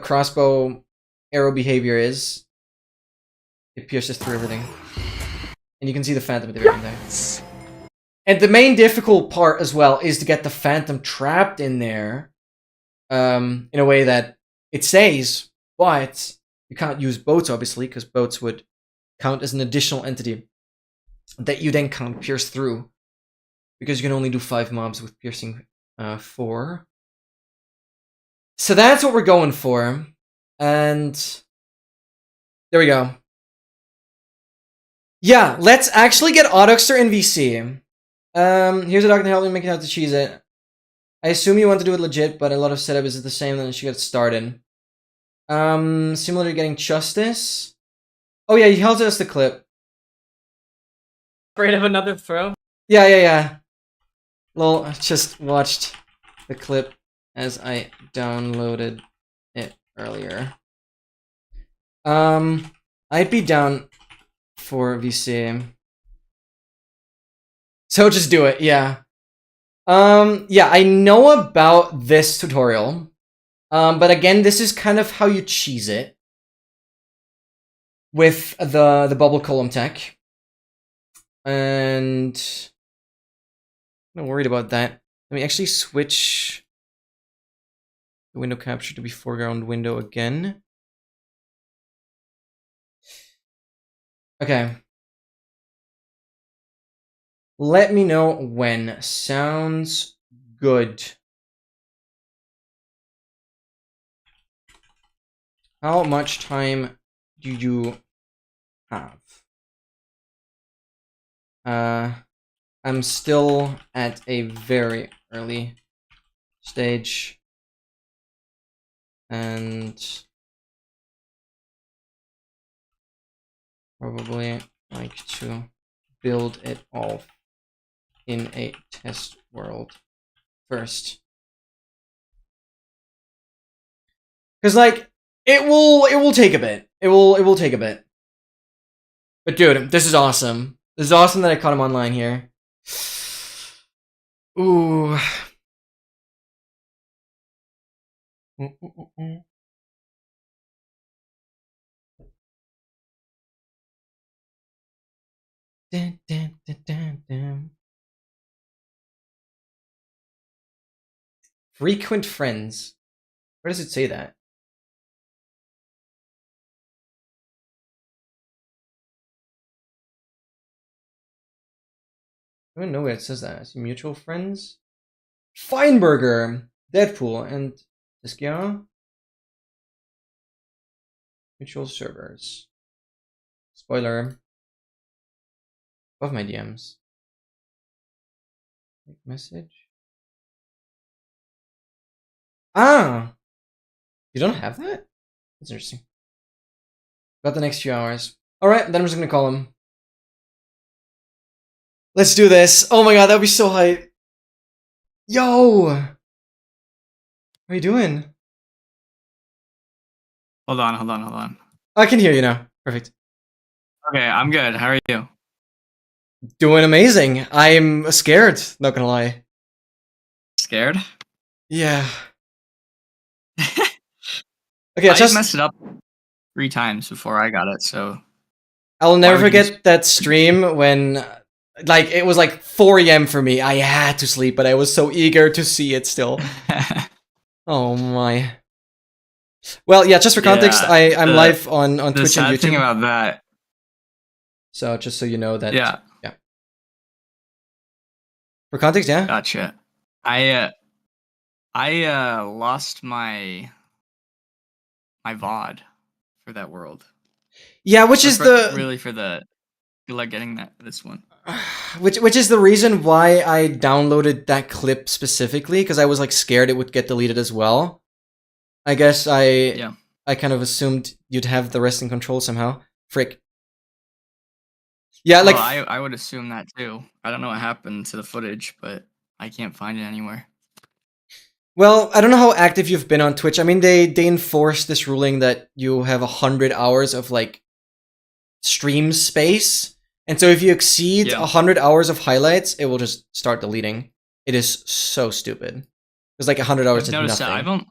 crossbow arrow behavior is, it pierces through everything. And you can see the Phantom at the very end there. And the main difficult part as well is to get the Phantom trapped in there in a way that it stays, but you can't use boats, obviously, because boats would count as an additional entity that you then can't pierce through, because you can only do 5 mobs with piercing 4. So that's what we're going for, and there we go. Yeah, let's actually get Autoxter in VC. Here's a dog to help me make it out to cheese it. I assume you want to do it legit, but a lot of setup is the same, then she gets started. Similar to getting Justice. Oh yeah, he held us the clip. Afraid of another throw? Yeah. Lol, I just watched the clip as I downloaded it earlier. I'd be down for VC. So just do it, yeah. Yeah, I know about this tutorial. But again, this is kind of how you cheese it. With the bubble column tech. And I'm not worried about that. Let me actually switch the window capture to be foreground window again. Okay. Let me know when. Sounds good. How much time do you have? I'm still at a very early stage, and probably like to build it all in a test world first. Because like it will take a bit. It will take a bit. But dude, this is awesome. This is awesome that I caught him online here. Ooh. Dun, dun, dun, dun, dun. Frequent friends. Where does it say that? I don't know where it says that. I see mutual friends. Feinberger, Deadpool, and G.SKILL. Mutual servers. Spoiler. Above my DMs. Message. Ah! You don't have that? That's interesting. About the next few hours. Alright, then I'm just gonna call him. Let's do this. Oh my god, that would be so hype. Yo! How are you doing? Hold on. I can hear you now. Perfect. Okay, I'm good. How are you? Doing amazing. I'm scared, not gonna lie. Scared? Yeah. Okay, I just messed it up 3 times before I got it, so... I'll never forget that stream when... Like, it was like 4 AM for me. I had to sleep, but I was so eager to see it still. Oh my. Well, yeah, just for context, Yeah, I'm live on Twitch and YouTube. The sad thing about that... So, just so you know that... Yeah. For context, yeah? Gotcha. I lost my VOD for that world. Yeah, which is really for the... feel like getting this one. Which is the reason why I downloaded that clip specifically, because I was like scared it would get deleted as well. I guess I kind of assumed you'd have the rest in control somehow. Frick. Yeah, like I would assume that too. I don't know what happened to the footage, but I can't find it anywhere. Well, I don't know how active you've been on Twitch. I mean, they enforced this ruling that you have 100 hours of like stream space. And so if you exceed 100 hours of highlights, it will just start deleting. It is so stupid. It's like 100 hours of nothing.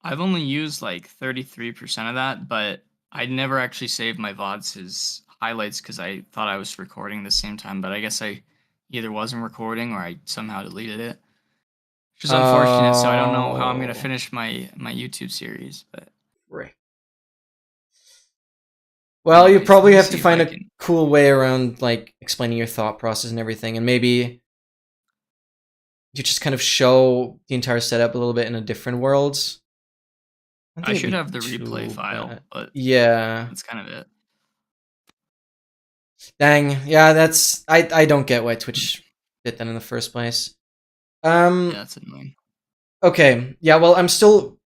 I've only used like 33% of that, but I never actually saved my VODs as highlights because I thought I was recording at the same time, but I guess I either wasn't recording or I somehow deleted it. Which is unfortunate, so I don't know how I'm going to finish my YouTube series, but... Right. Well, you probably have to find a cool way around, like, explaining your thought process and everything, and maybe you just kind of show the entire setup a little bit in a different world. I should have the replay file, but yeah, that's kind of it. Dang, yeah, that's... I don't get why Twitch did that in the first place. Yeah, that's annoying. Okay, yeah, well, I'm still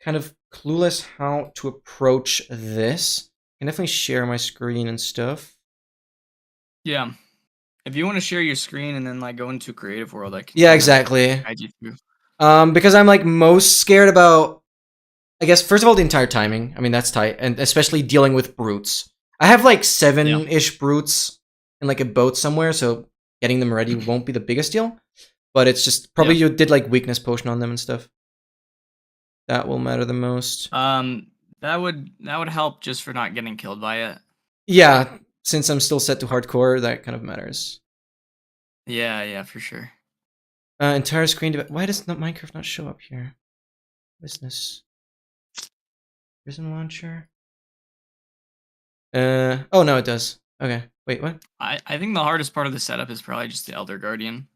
kind of clueless how to approach this. I can definitely share my screen and stuff. Yeah. If you want to share your screen and then like go into creative world, I can exactly. guide you through. Because I'm like most scared about, I guess, first of all, the entire timing. I mean, that's tight, and especially dealing with brutes. I have like 7-ish brutes in like a boat somewhere, so getting them ready won't be the biggest deal. But it's just probably you did like weakness potion on them and stuff. That will matter the most. That would help just for not getting killed by it. Yeah, since I'm still set to hardcore, that kind of matters. Yeah, for sure. Entire screen. Why does Minecraft not show up here? Business. Prison launcher. Oh no, it does. Okay. Wait, what? I think the hardest part of the setup is probably just the Elder Guardian.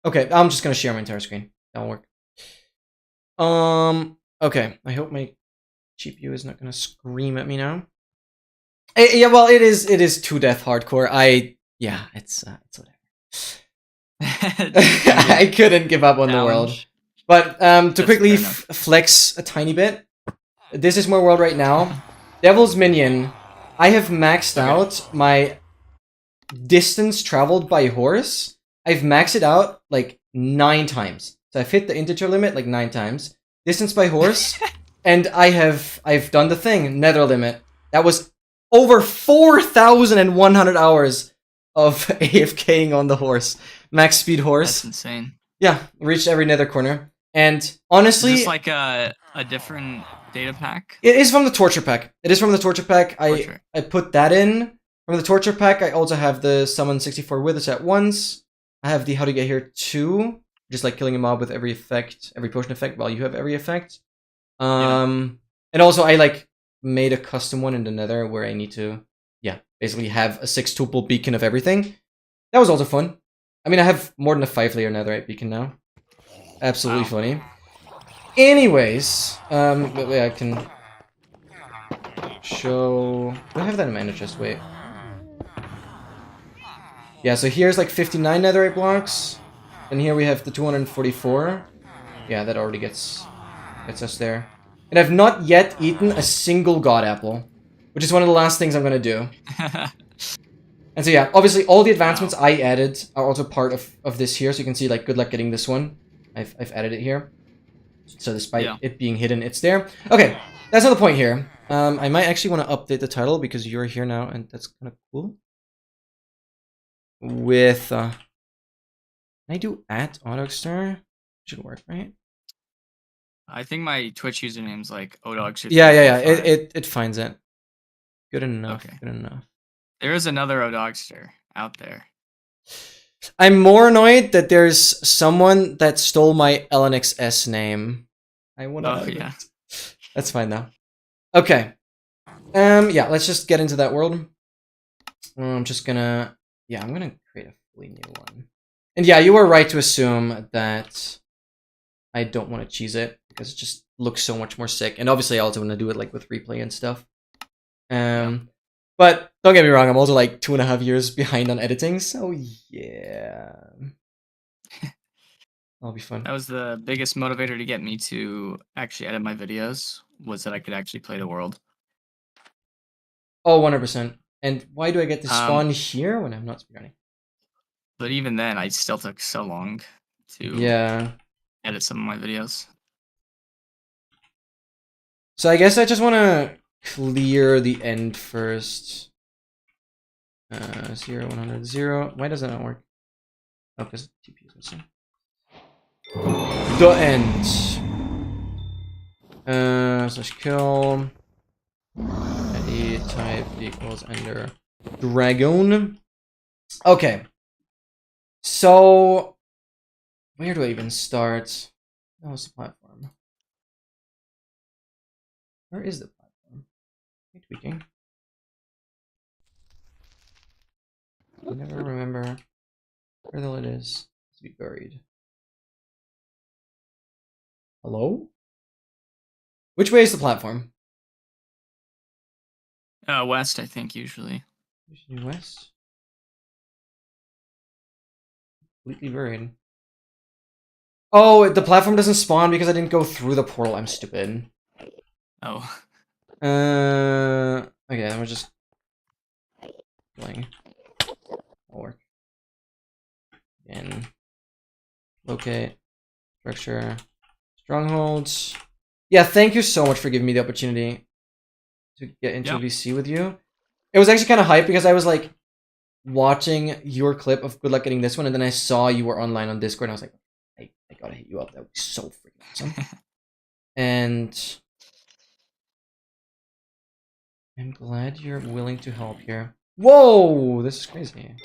Okay, I'm just gonna share my entire screen. That'll work. Okay. I hope my GPU is not gonna scream at me now. Yeah, well, it is to death hardcore. It's whatever. I couldn't give up on the world. But to quickly flex a tiny bit, this is my world right now. Devil's Minion. I have maxed out my distance traveled by horse, I've maxed it out like 9 times. So I've hit the integer limit like 9 times. Distance by horse, and I've done the thing, nether limit. That was over 4,100 hours of AFKing on the horse. Max speed horse. That's insane. Yeah, reached every nether corner. And honestly, Is this like a different data pack? it is from the torture pack. It is from the torture pack. Torture. I put that in. From the torture pack, I also have the summon 64 withers at once. I have the how to get here 2, just like killing a mob with every effect, every potion effect, while you have every effect. And also I like made a custom one in the nether where I need to, basically have a 6-tuple beacon of everything. That was also fun. I mean, I have more than a 5-layer netherite beacon now. Absolutely funny. Anyways, wait, I can show. Do I have that in my ender chest? Wait. Yeah, so here's like 59 netherite blocks, and here we have the 244. Yeah, that already gets us there. And I've not yet eaten a single god apple, which is one of the last things I'm gonna do. And so yeah, obviously all the advancements I added are also part of this here, so you can see like good luck getting this one. I've added it here. So despite it being hidden, it's there. Okay, that's not the point here. I might actually want to update the title because you're here now, and that's kind of cool. With can I do @Autogstar? Should work, right? I think my Twitch username's like Odogster. Yeah. It finds it. Good enough. Okay. Good enough. There is another Odogster out there. I'm more annoyed that there's someone that stole my LNXS name. I want to. Oh yeah. That's fine though. Okay. Yeah, let's just get into that world. I'm just gonna. Yeah, I'm gonna create a fully new one. And yeah, you were right to assume that I don't want to cheese it because it just looks so much more sick. And obviously, I also want to do it like with replay and stuff. But don't get me wrong, I'm also like 2.5 years behind on editing, so yeah. That'll be fun. That was the biggest motivator to get me to actually edit my videos, was that I could actually play the world. Oh, 100%. And why do I get to spawn here when I'm not speedrunning? But even then, I still took so long to edit some of my videos. So I guess I just want to clear the end first. 0, 100, 0. Why does that not work? Oh, because TP is missing. The end. /kill. E type equals ender dragon. Okay. So where do I even start? That was the platform. Where is the platform? Am I tweaking? I never remember where the hell it is. To be buried. Hello? Which way is the platform? West, I think, usually. Usually west. Completely buried. Oh, the platform doesn't spawn because I didn't go through the portal. I'm stupid. Oh. Okay, then we're just playing. That'll work. Again. Locate. Structure. Strongholds. Yeah, thank you so much for giving me the opportunity to get into VC with you. It was actually kind of hype because I was like watching your clip of good luck getting this one, and then I saw you were online on Discord, and I was like, I gotta hit you up. That would be so freaking awesome. And I'm glad you're willing to help here. Whoa, this is crazy.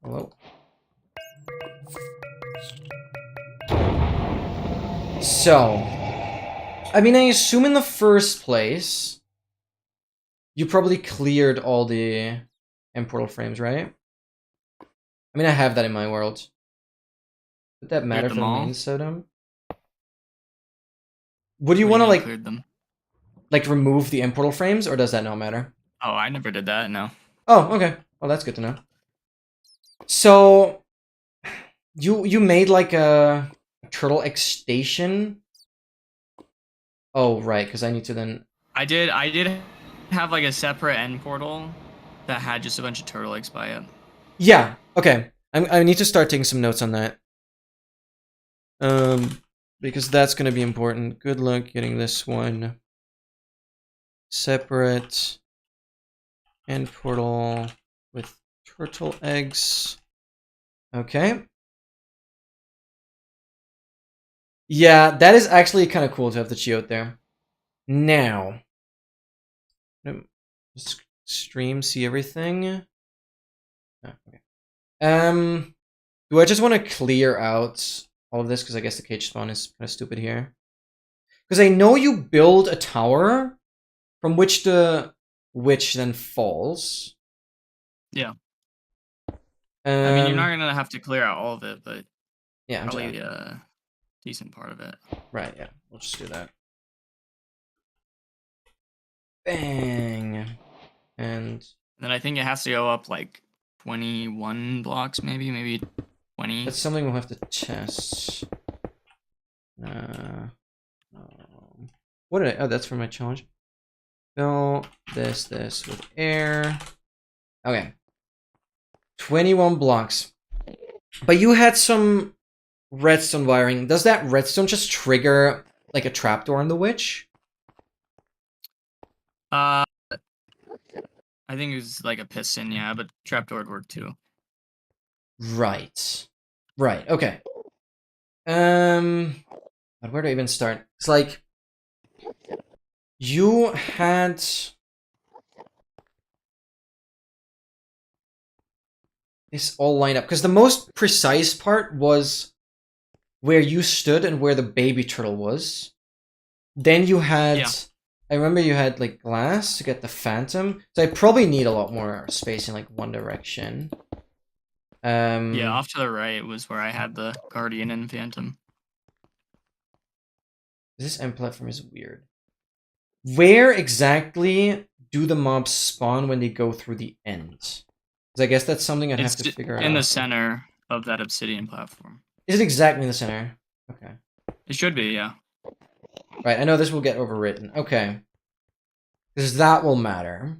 Hello. So, I mean, I assume in the first place, you probably cleared all the portal frames, right? I mean, I have that in my world. Would that matter for the main setup? Would you want to like remove the portal frames, or does that not matter? Oh, I never did that. No. Oh, okay. Well, that's good to know. So, you made like a Turtle X station. Oh, right, because I need to then I did have like a separate end portal that had just a bunch of turtle eggs by it. Yeah. Okay. I need to start taking some notes on that. Because that's gonna be important. Good luck getting this one. Separate end portal with turtle eggs. Okay. Yeah, that is actually kind of cool to have the geode there. Now, stream, see everything. Oh, okay. Do I just want to clear out all of this because I guess the cage spawn is kind of stupid here? Because I know you build a tower from which the witch then falls. Yeah. I mean, you're not gonna have to clear out all of it, but yeah, probably a decent part of it. Right. Yeah, we'll just do that. Bang. And then I think it has to go up like 21 blocks, maybe 20. That's something we'll have to test. What did I? Oh, that's for my challenge. Fill this with air. Okay. 21 blocks. But you had some redstone wiring. Does that redstone just trigger like a trapdoor on the witch? I think it was like a piston, yeah, but trapdoor would work too. Right. Right, okay. But where do I even start? It's like you had this all lined up because the most precise part was where you stood and where the baby turtle was. Then you had, yeah. I remember you had like glass to get the phantom. So I probably need a lot more space in like one direction. Yeah, off to the right was where I had the guardian and phantom. This end platform is weird. Where exactly do the mobs spawn when they go through the end? Because I guess that's something I'd have to figure out. In the center of that obsidian platform. Is it exactly in the center? Okay. It should be, yeah. Right, I know this will get overwritten. Okay. Because that will matter.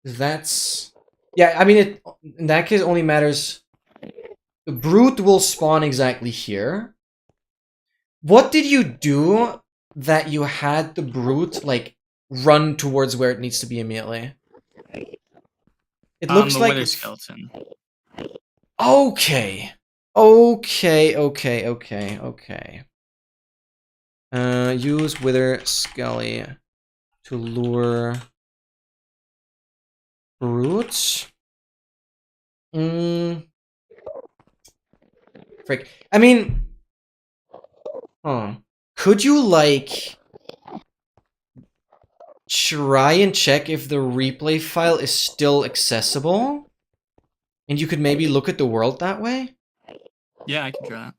That's... Yeah, I mean, in that case, only matters... The brute will spawn exactly here. What did you do that you had the brute, like, run towards where it needs to be immediately? It looks like... Wither skeleton. Okay. Okay. Use Wither Skelly to lure brutes. Frick. I mean, could you like try and check if the replay file is still accessible? And you could maybe look at the world that way? Yeah, I can try that.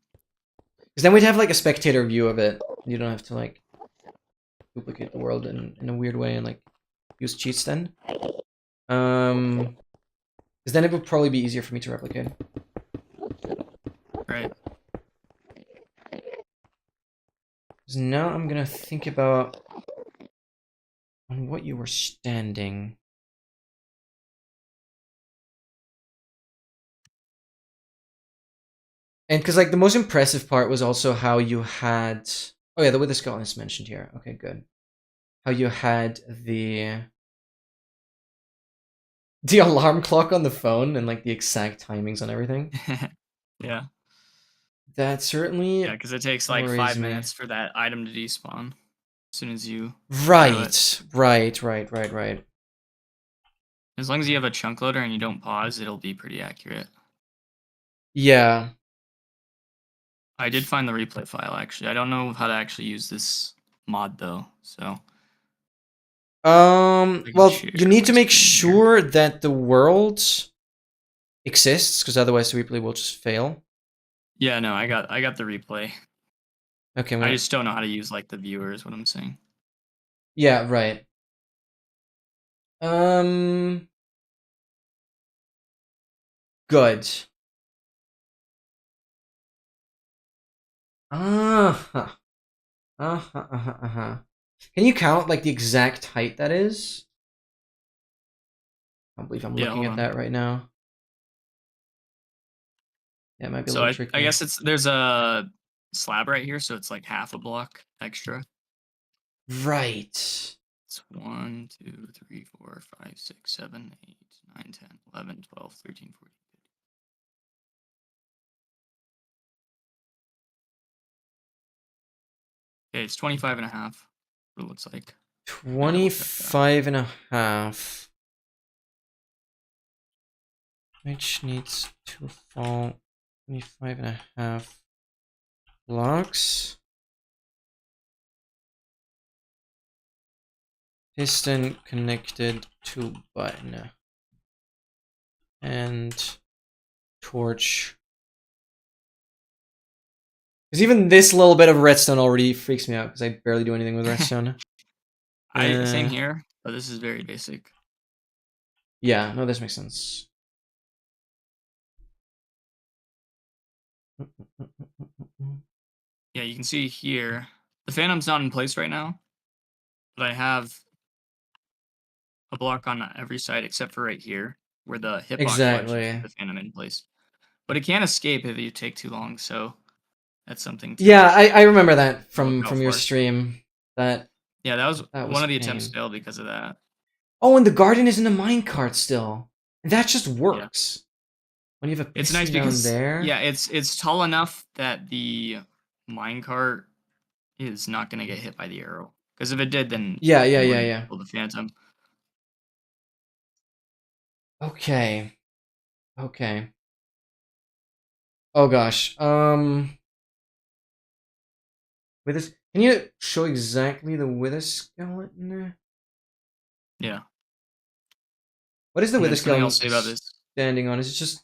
Because then we'd have like a spectator view of it. You don't have to like duplicate the world in a weird way and like use cheats then. Because then it would probably be easier for me to replicate. Right. Because now I'm gonna think about on what you were standing. And because like the most impressive part was also how you had... Oh yeah, the Wither Skeleton is mentioned here. Okay, good. How you had the alarm clock on the phone and like the exact timings on everything. Yeah. That certainly... Yeah, because it takes like 5 minutes for that item to despawn. As soon as you... Right. As long as you have a chunk loader and you don't pause, it'll be pretty accurate. Yeah. I did find the replay file, actually. I don't know how to actually use this mod, though, so... Well, you need to make sure that the world exists, because otherwise the replay will just fail. Yeah, no, I got the replay. Okay, I just don't know how to use, like, the viewer is what I'm saying. Yeah, right. Good. Can you count like the exact height that is? I can't believe I'm Yeah, looking hold at on. that right now. Yeah, it might be a So little I tricky. guess there's a slab right here, so it's like half a block extra. Right. It's 1, 2, 3, 4, 5, 6, 7, 8, 9, 10, 11, 12, 13, 14. Okay, it's 25 and a half. What it looks like. 25 and a half. Which needs to fall 25 and a half blocks. Piston connected to button. And torch. Because even this little bit of redstone already freaks me out because I barely do anything with redstone. Same here, but this is very basic. Yeah, no, this makes sense. Yeah, you can see here, the Phantom's not in place right now, but I have a block on every side except for right here, where the hitbox will actually keep Exactly. the Phantom in place. But it can escape if you take too long, so that's something to Yeah, I remember that look from out your for. stream. That Yeah, that one was of the attempts pain. failed because of that. Oh, and the garden is in the minecart still. And that just Yeah. works. When you have a It's piston nice down because there. yeah, it's tall enough that the minecart is not gonna get hit by the arrow. Because if it did, then Yeah, you wouldn't yeah. kill the Phantom. Okay. Okay. Oh gosh. With this, can you show exactly the wither skeleton? Yeah. What is the And wither there's something I'll skeleton say about this. standing on? Is it just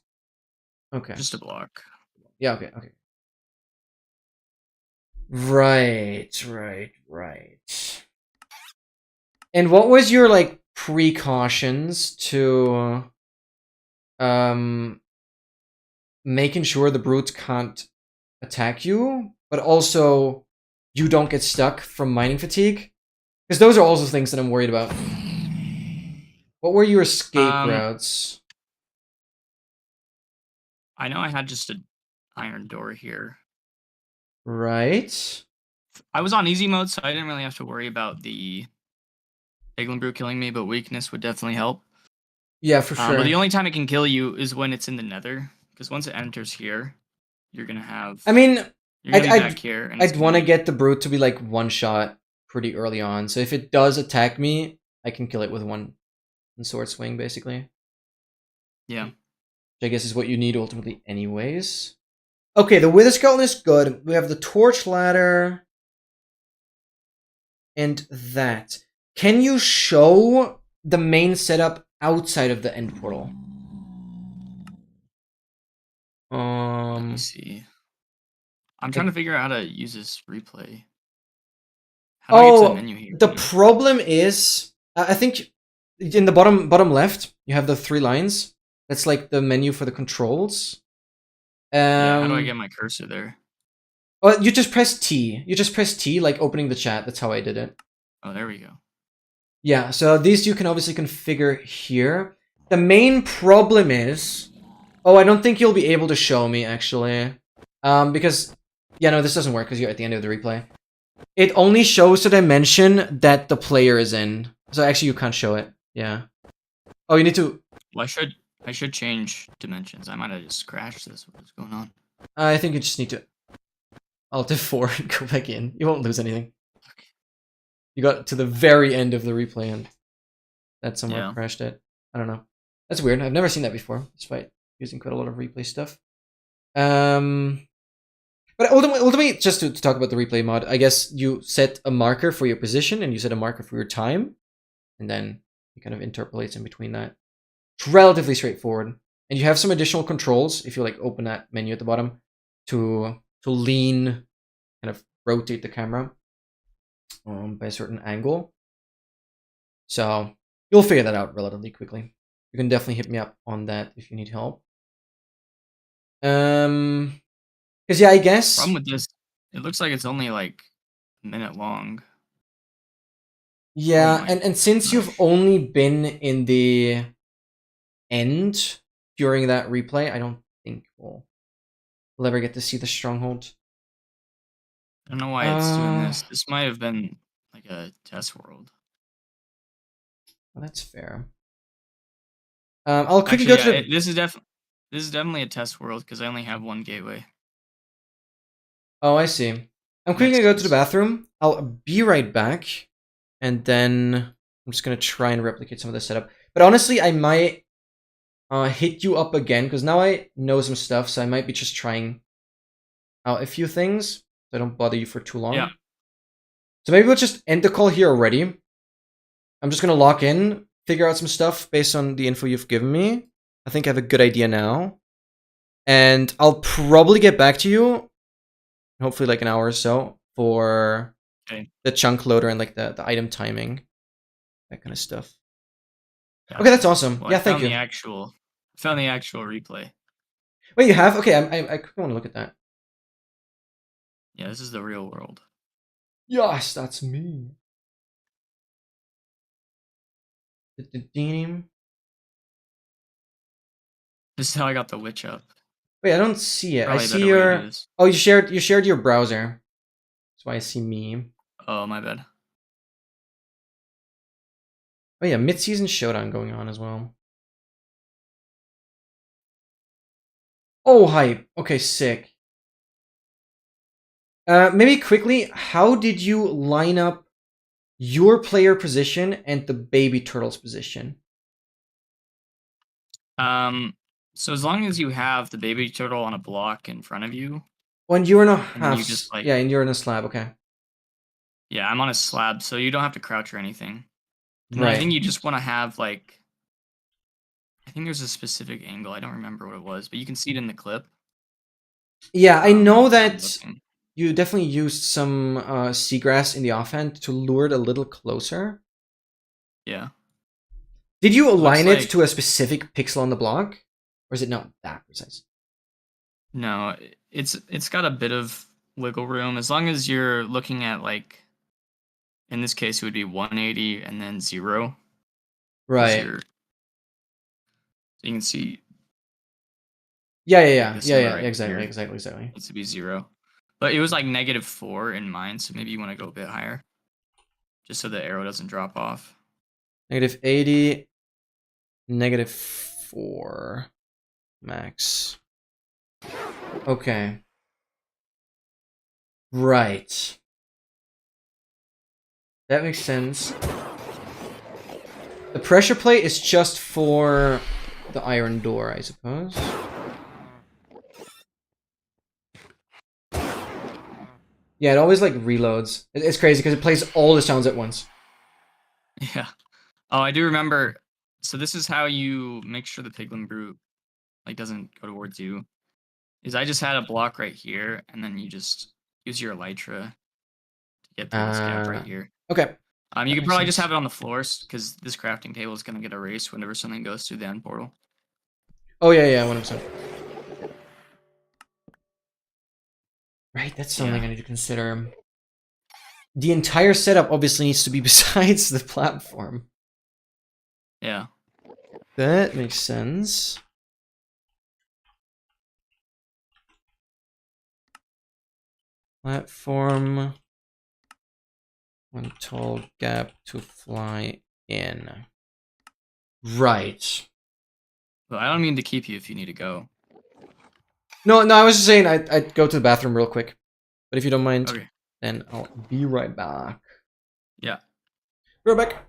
okay? Just a block. Yeah, okay. Right. And what was your like precautions to making sure the brutes can't attack you, but also you don't get stuck from mining fatigue? Because those are also things that I'm worried about. What were your escape Um, routes? I know I had just an iron door here. Right. I was on easy mode, so I didn't really have to worry about the Piglin Brute killing me, but weakness would definitely help. Yeah, for But the sure. only time it can kill you is when it's in the nether. Because once it enters here, you're gonna I mean, be back here, and it's I'd gonna want to be get the brute to be like one shot pretty early on. So if it does attack me, I can kill it with one sword swing, basically. yeah. Which I guess is what you need ultimately, anyways. Okay, the wither skeleton is good. We have the torch ladder and that. Can you show the main setup outside of the end portal? Let me see. I'm trying Like, to figure out how to use this replay. How do I get to the menu here? the problem is, I think in the bottom left, you have the 3 lines. That's like the menu for the controls. Yeah, how do I get my cursor there? Oh, you just press T. You just press T, like opening the chat. That's how I did it. Oh, there we go. Yeah, so these you can obviously configure here. The main problem is... Oh, I don't think you'll be able to show me, actually. Because... Yeah, no, this doesn't work because you're at the end of the replay. It only shows the dimension that the player is in. So actually, you can't show it. Yeah. Oh, you need to... Well, I should change dimensions. I might have just crashed this. What's going on? I think you just need to... Alt F4 and go back in. You won't lose anything. Okay. You got to the very end of the replay and that somewhere Yeah. crashed it. I don't know. That's weird. I've never seen that before, despite using quite a lot of replay stuff. But ultimately, just to talk about the replay mod, I guess you set a marker for your position and you set a marker for your time, and then it kind of interpolates in between that. It's relatively straightforward. And you have some additional controls if you like open that menu at the bottom to lean, kind of rotate the camera by a certain angle. So you'll figure that out relatively quickly. You can definitely hit me up on that if you need help. Because yeah, I guess Problem with this, it looks like it's only like a minute long. Yeah, might and since you've smush. only been in the end during that replay, I don't think we'll ever get to see the stronghold. I don't know why it's doing this. This might have been like a test world. Well, that's fair. I'll quickly Actually, go to yeah, the. this is definitely a test world because I only have one gateway. Oh, I see. I'm quickly Makes gonna go to the sense. bathroom. I'll be right back, and then I'm just gonna try and replicate some of the setup. But honestly, I might hit you up again because now I know some stuff, so I might be just trying out a few things so I don't bother you for too long. Yeah. So maybe we'll just end the call here already. I'm just gonna lock in, figure out some stuff based on the info you've given me. I think I have a good idea now. And I'll probably get back to you, hopefully like an hour or so, for Okay. the chunk loader and like the item timing. That kind of stuff. Gotcha. Okay, that's awesome. Well, Yeah, I thank found you. the actual replay. Wait, you have? Okay, I quickly want to look at that. Yeah, this is the real world. Yes, that's me. Wait, This is how I got the witch up. I don't see it. I Probably a see better way to do your. this. Oh, you shared your browser. That's why I see me. Oh, my bad. Oh yeah, mid-season showdown going on as well. Oh, hype. Okay, sick. Maybe quickly, how did you line up your player position and the baby turtle's position? So as long as you have the baby turtle on a block in front of you, When you're in a and then half, you just like, yeah, and you're in a slab. Okay, yeah, I'm on a slab, so you don't have to crouch or anything. And then I think right. you just want to have like, I think there's a specific angle. I don't remember what it was, but you can see it in the clip. Yeah, I know If I'm that looking. you definitely used some seagrass in the offhand to lure it a little closer. Yeah. Did you It looks align it like to a specific pixel on the block, or is it not that precise? no, it's got a bit of wiggle room as long as you're looking at like in this case it would be 180 and then 0 is Right. your so you can see Yeah, yeah, like yeah, this yeah, number yeah. right Exactly, here exactly, exactly. needs to be 0. But it was like -4 in mine, so maybe you want to go a bit higher just so the arrow doesn't drop off. -80, -4 max. Okay. Right. That makes sense. The pressure plate is just for the iron door, I suppose. Yeah, it always like reloads. It's crazy because it plays all the sounds at once. Yeah. Oh, I do remember. So this is how you make sure the piglin brute like doesn't go towards you. Is I just had a block right here, and then you just use your elytra to get through this gap right here. Okay. You That could makes probably just sense. have it on the floors because this crafting table is gonna get erased whenever something goes through the end portal. Oh yeah, yeah, 100%. Right, that's something Yeah. I need to consider. The entire setup obviously needs to be besides the platform. Yeah. That makes sense. Platform. One tall gap to fly in. Right. But I don't mean to keep you if you need to go. No, I was just saying I'd go to the bathroom real quick. But if you don't mind, Okay. then I'll be right back. Yeah. Be right back.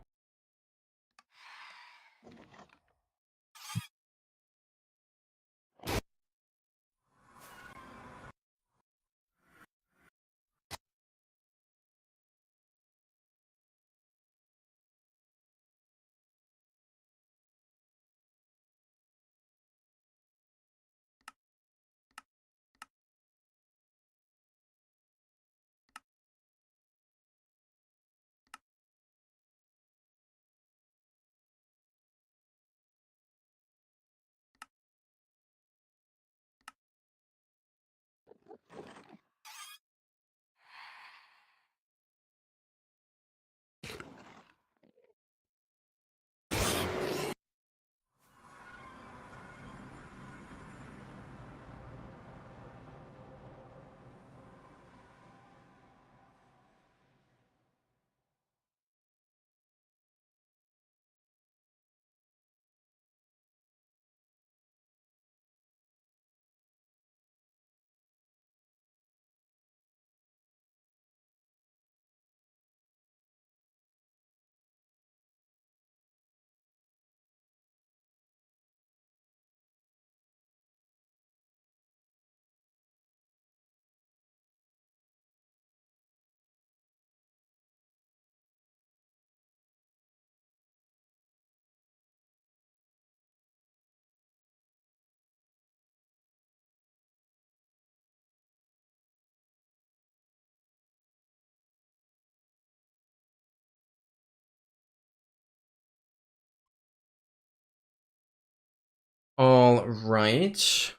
All right.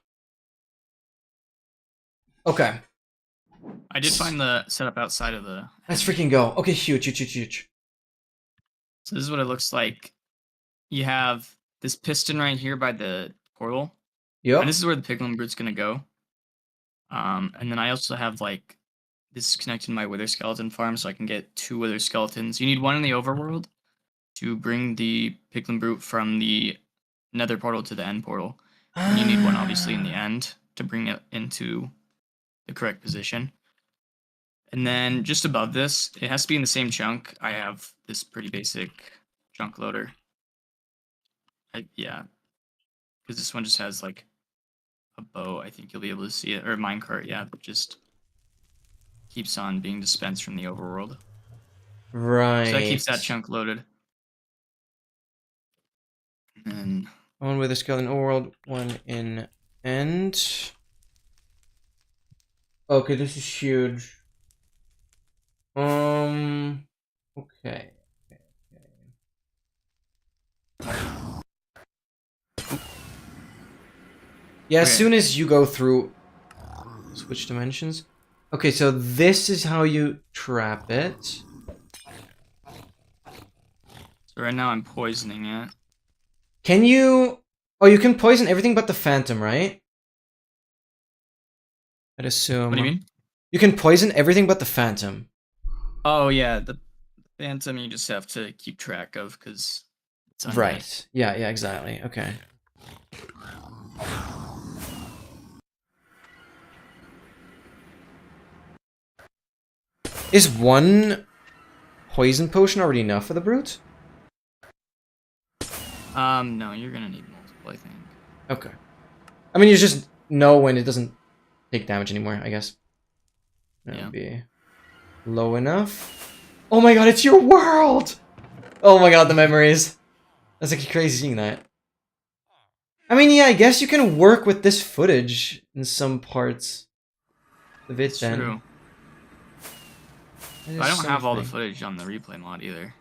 Okay. I did find the setup outside of the. Let's freaking go. Okay, huge, huge, huge, huge. So this is what it looks like. You have this piston right here by the portal, Yep. and this is where the piglin brood's gonna go. And then I also have like this is connected to my wither skeleton farm, so I can get 2 wither skeletons. You need one in the overworld to bring the piglin brute from the nether portal to the end portal. And you need one obviously in the end to bring it into the correct position. And then just above this, it has to be in the same chunk. I have this pretty basic chunk loader. Yeah, because this one just has like a bow. I think you'll be able to see it, or a minecart. Yeah, it just keeps on being dispensed from the overworld. Right. So that keeps that chunk loaded. And one with a skeleton overworld, one in end. Okay, this is huge. Okay. Yeah, as Okay. soon as you go through switch dimensions. Okay, so this is how you trap it. so right now I'm poisoning it. Can you... Oh, you can poison everything but the phantom, right? I'd assume. What do you mean? You can poison everything but the phantom. Oh yeah, the phantom you just have to keep track of because it's undead. Right. Yeah, yeah, exactly. Okay. Is one poison potion already enough for the brute? No, you're gonna need multiple, I think. Okay. I mean, you just know when it doesn't take damage anymore, I guess. That would be low enough. Oh my god, it's your world! Oh my god, the memories. That's like crazy seeing that. I mean, yeah, I guess you can work with this footage in some parts of it then. True. But I don't have all the footage on the replay mod either.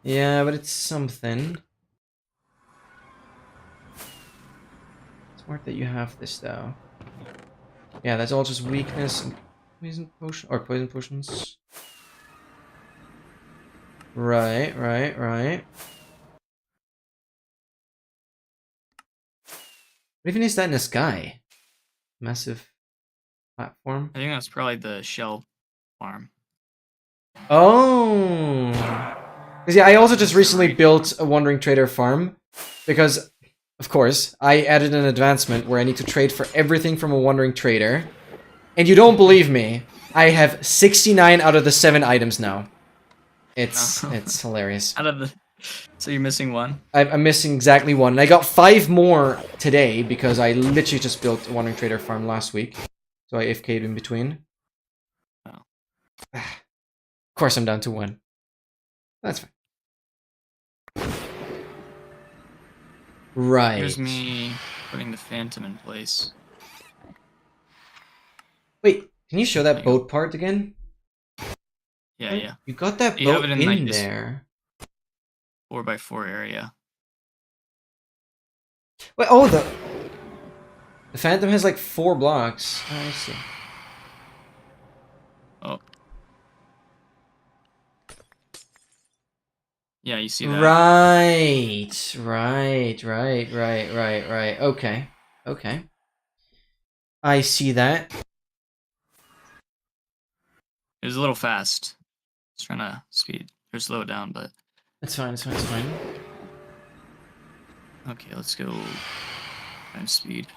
Yeah, but it's something. Smart that you have this though. Yeah, that's all just weakness and poison potion or poison potions. Right. What even is that in the sky? Massive platform. I think that's probably the shell farm. Oh. Because yeah, I also just recently built a Wandering Trader farm because, of course, I added an advancement where I need to trade for everything from a Wandering Trader. And you don't believe me, I have 69 out of the 7 items now. It's hilarious. Out of the, so you're missing one. I'm missing exactly 1. And I got 5 more today because I literally just built a Wandering Trader farm last week. So I AFK'd in between. Oh. Of course I'm down to 1. That's fine. Right. Here's me putting the phantom in place. Wait, can you show that boat part again? Yeah, yeah. You got that You have boat it in, in like, this there. 4x4 area. Wait, oh, the phantom has like 4 blocks. Oh, I see. Oh. Yeah, you see that? Right. Okay. I see that. It was a little fast. I was trying to speed or slow it down, but It's fine. okay, let's go times speed.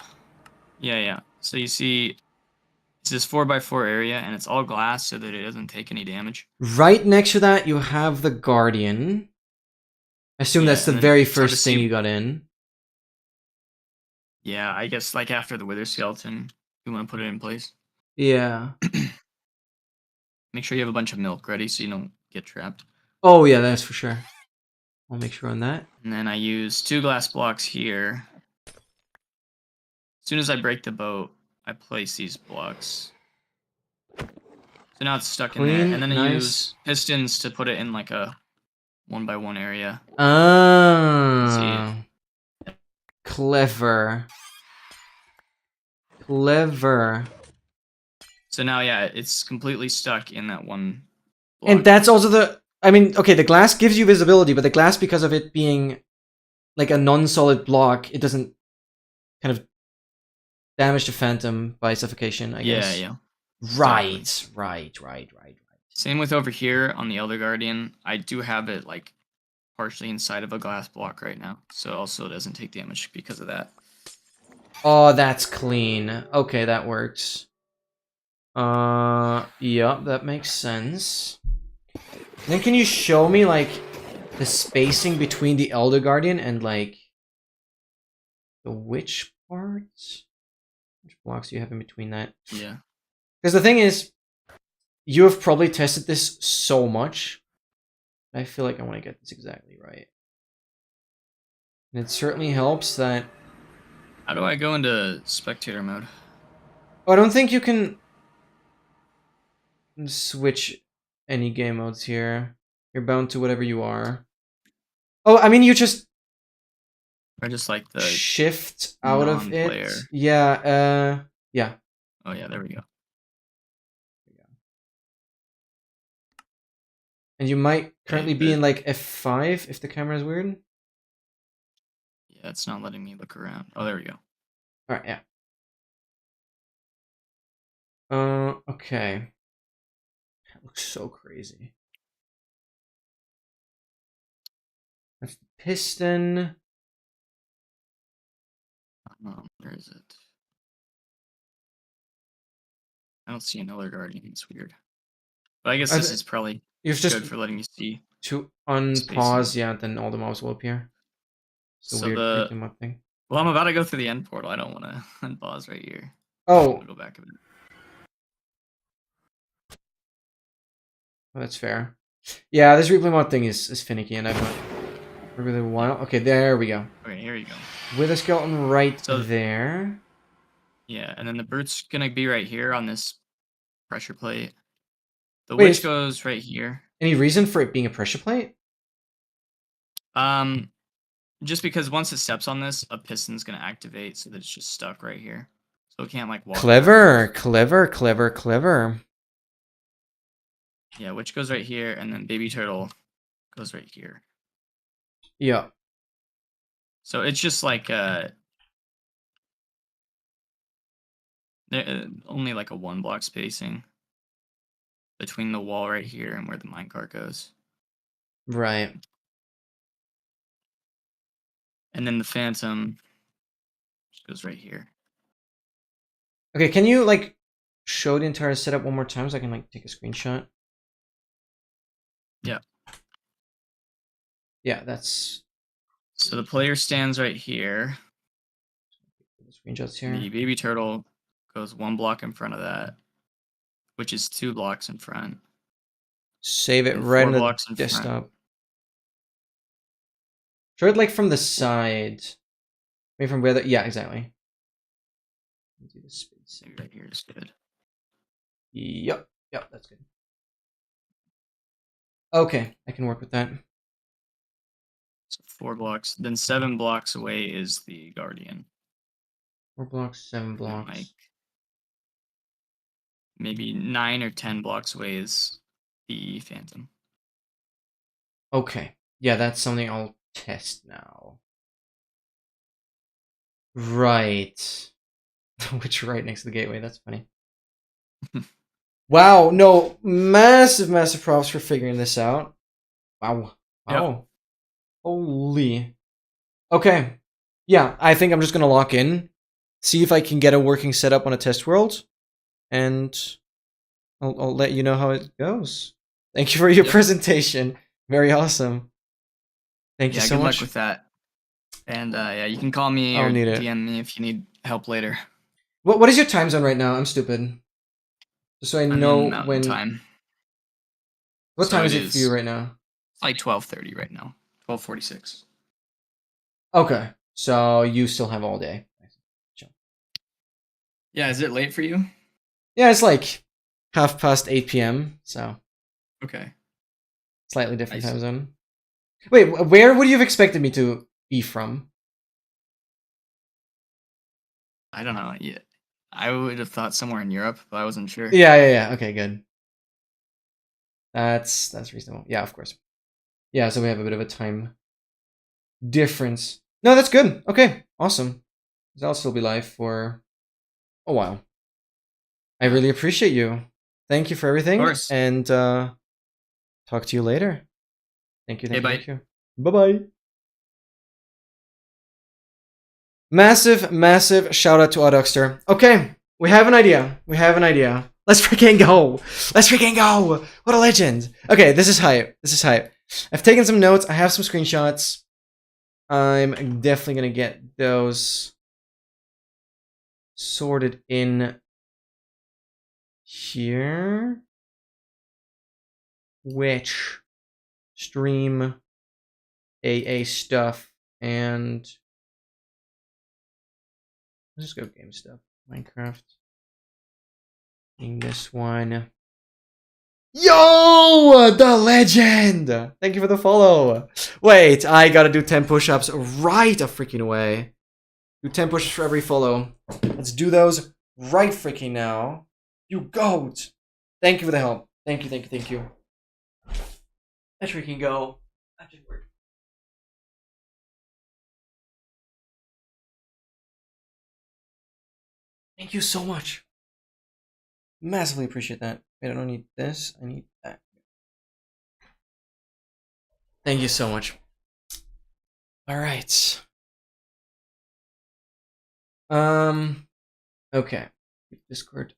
Yeah. So you see it's this 4x4 area and it's all glass so that it doesn't take any damage. Right next to that, you have the Guardian. I assume that's the very first thing you got in. Yeah, I guess like after the Wither Skeleton, you want to put it in place. Yeah. Make sure you have a bunch of milk ready so you don't get trapped. Oh yeah, that's for sure. I'll make sure on that. And then I use 2 glass blocks here. As soon as I break the boat, I place these blocks. So now it's stuck in there. And then I use pistons to put it in like a 1x1 area. Ah. Clever. Clever. So now, yeah, it's completely stuck in that one block. And that's also the... I mean, okay, the glass gives you visibility, but the glass, because of it being like a non-solid block, it doesn't kind of damage the phantom by suffocation, I guess. Yeah. Right, Exactly. right. Same with over here on the Elder Guardian. I do have it like partially inside of a glass block right now, so also doesn't take damage because of that. Oh, that's clean. Okay, that works. Yeah, that makes sense. Then can you show me, like, the spacing between the Elder Guardian and, like, the Witch parts? Which blocks do you have in between that? Yeah. Because the thing is, you have probably tested this so much. I feel like I want to get this exactly right. And it certainly helps that... How do I go into spectator mode? Oh, I don't think you can switch any game modes here. You're bound to whatever you are. Oh, I mean, you just Or just like the shift out of it. non-player. Yeah, yeah. Oh yeah, there we go. And you might currently be good. in like F5 if the camera is weird. Yeah, it's not letting me look around. Oh, there we go. Alright, yeah. Okay. That looks so crazy. That's the piston. Where is it? I don't see another guardian. It's weird. But I guess this is probably You've just good for letting you see. to unpause, yeah, then all the mobs will appear. It's the So weird the creepy mob thing. well, I'm about to go through the end portal. I don't want to unpause right here. Oh, I'll go back a bit. well, that's fair. Yeah, this replay mod thing is finicky, and I've went for a really while. Okay, there we go. Okay, here you go. With a skeleton right So- there. Yeah, and then the brute's gonna be right here on this pressure plate. The Wait, witch goes right here. Any reason for it being a pressure plate? Just because once it steps on this, a piston's gonna activate, so that it's just stuck right here. So it can't like walk. Clever, backwards. clever. Yeah, witch goes right here, and then baby turtle goes right here. Yeah. So it's just like only like a 1 block spacing between the wall right here and where the minecart goes. Right. And then the phantom just goes right here. Okay, can you like show the entire setup one more time so I can like take a screenshot? Yeah. Yeah, that's So the player stands right here. the screenshots here. The baby turtle goes 1 block in front of that, which is 2 blocks in front. Save it And right 4 on the blocks in front. desktop. Show it like from the side. Maybe from where the... Yeah, exactly. Do the space. Maybe right here is good. Yep, that's good. Okay, I can work with that. So 4 blocks. Then 7 blocks away is the guardian. 4 blocks, 7 blocks. Like maybe 9 or 10 blocks away is the phantom. Okay. Yeah, that's something I'll test now. Right. Which right next to the gateway, that's funny. Wow, no, massive props for figuring this out. Wow. Yep. Holy. Okay. Yeah, I think I'm just gonna lock in, see if I can get a working setup on a test world, and I'll let you know how it goes. Thank you for your presentation. Very awesome. Thank you so good much. luck with that. And yeah, you can call me I'll or need it. DM me if you need help later. What is your time zone right now? I'm stupid. Just so I I'm know in Mountain when. time. What So time is it it for you is- right now? It's like 12:30 right now. 12:46. Okay, so you still have all day. Yeah, is it late for you? Yeah, it's like 8:30 p.m. So Okay. slightly different Nice. time zone. Wait, where would you have expected me to be from? I don't know. Yeah, I would have thought somewhere in Europe, but I wasn't sure. Yeah. Okay, good. That's reasonable. Yeah, of course. Yeah, so we have a bit of a time difference. No, that's good. Okay, awesome. I'll still be live for a while. I really appreciate you. Thank you for everything. Of course. And talk to you later. Thank you. Okay, bye. Thank you. Bye-bye. Massive shout out to Oduxter. Okay, we have an idea. Let's freaking go. What a legend. Okay, this is hype. I've taken some notes. I have some screenshots. I'm definitely gonna get those sorted in here. Which stream AA stuff and let's just go game stuff. Minecraft. In this one. Yo! The legend! Thank you for the follow. Wait, I gotta do 10 push-ups right a freaking away. Do 10 push-ups for every follow. Let's do those right freaking now. You goat! Thank you for the help. Thank you. Let's freaking go. That should work. Thank you so much. Massively appreciate that. Wait, I don't need this. I need that. Thank you so much. All right. Okay. Discord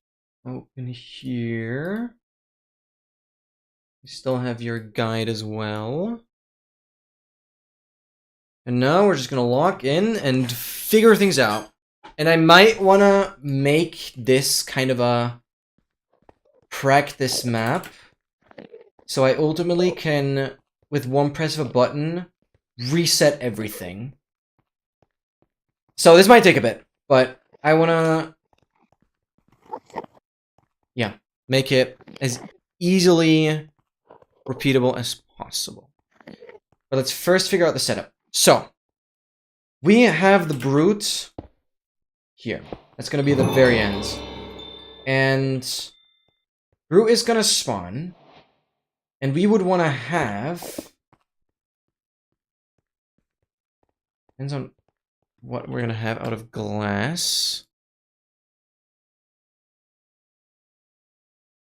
open here. We still have your guide as well. And now we're just gonna lock in and figure things out. And I might wanna make this kind of a practice map. So I ultimately can, with one press of a button, reset everything. So this might take a bit, but I wanna, yeah, make it as easily repeatable as possible. But let's first figure out the setup. So, we have the brute here. That's gonna be the very end. And brute is gonna spawn. And we would wanna have, depends on what we're gonna have out of glass.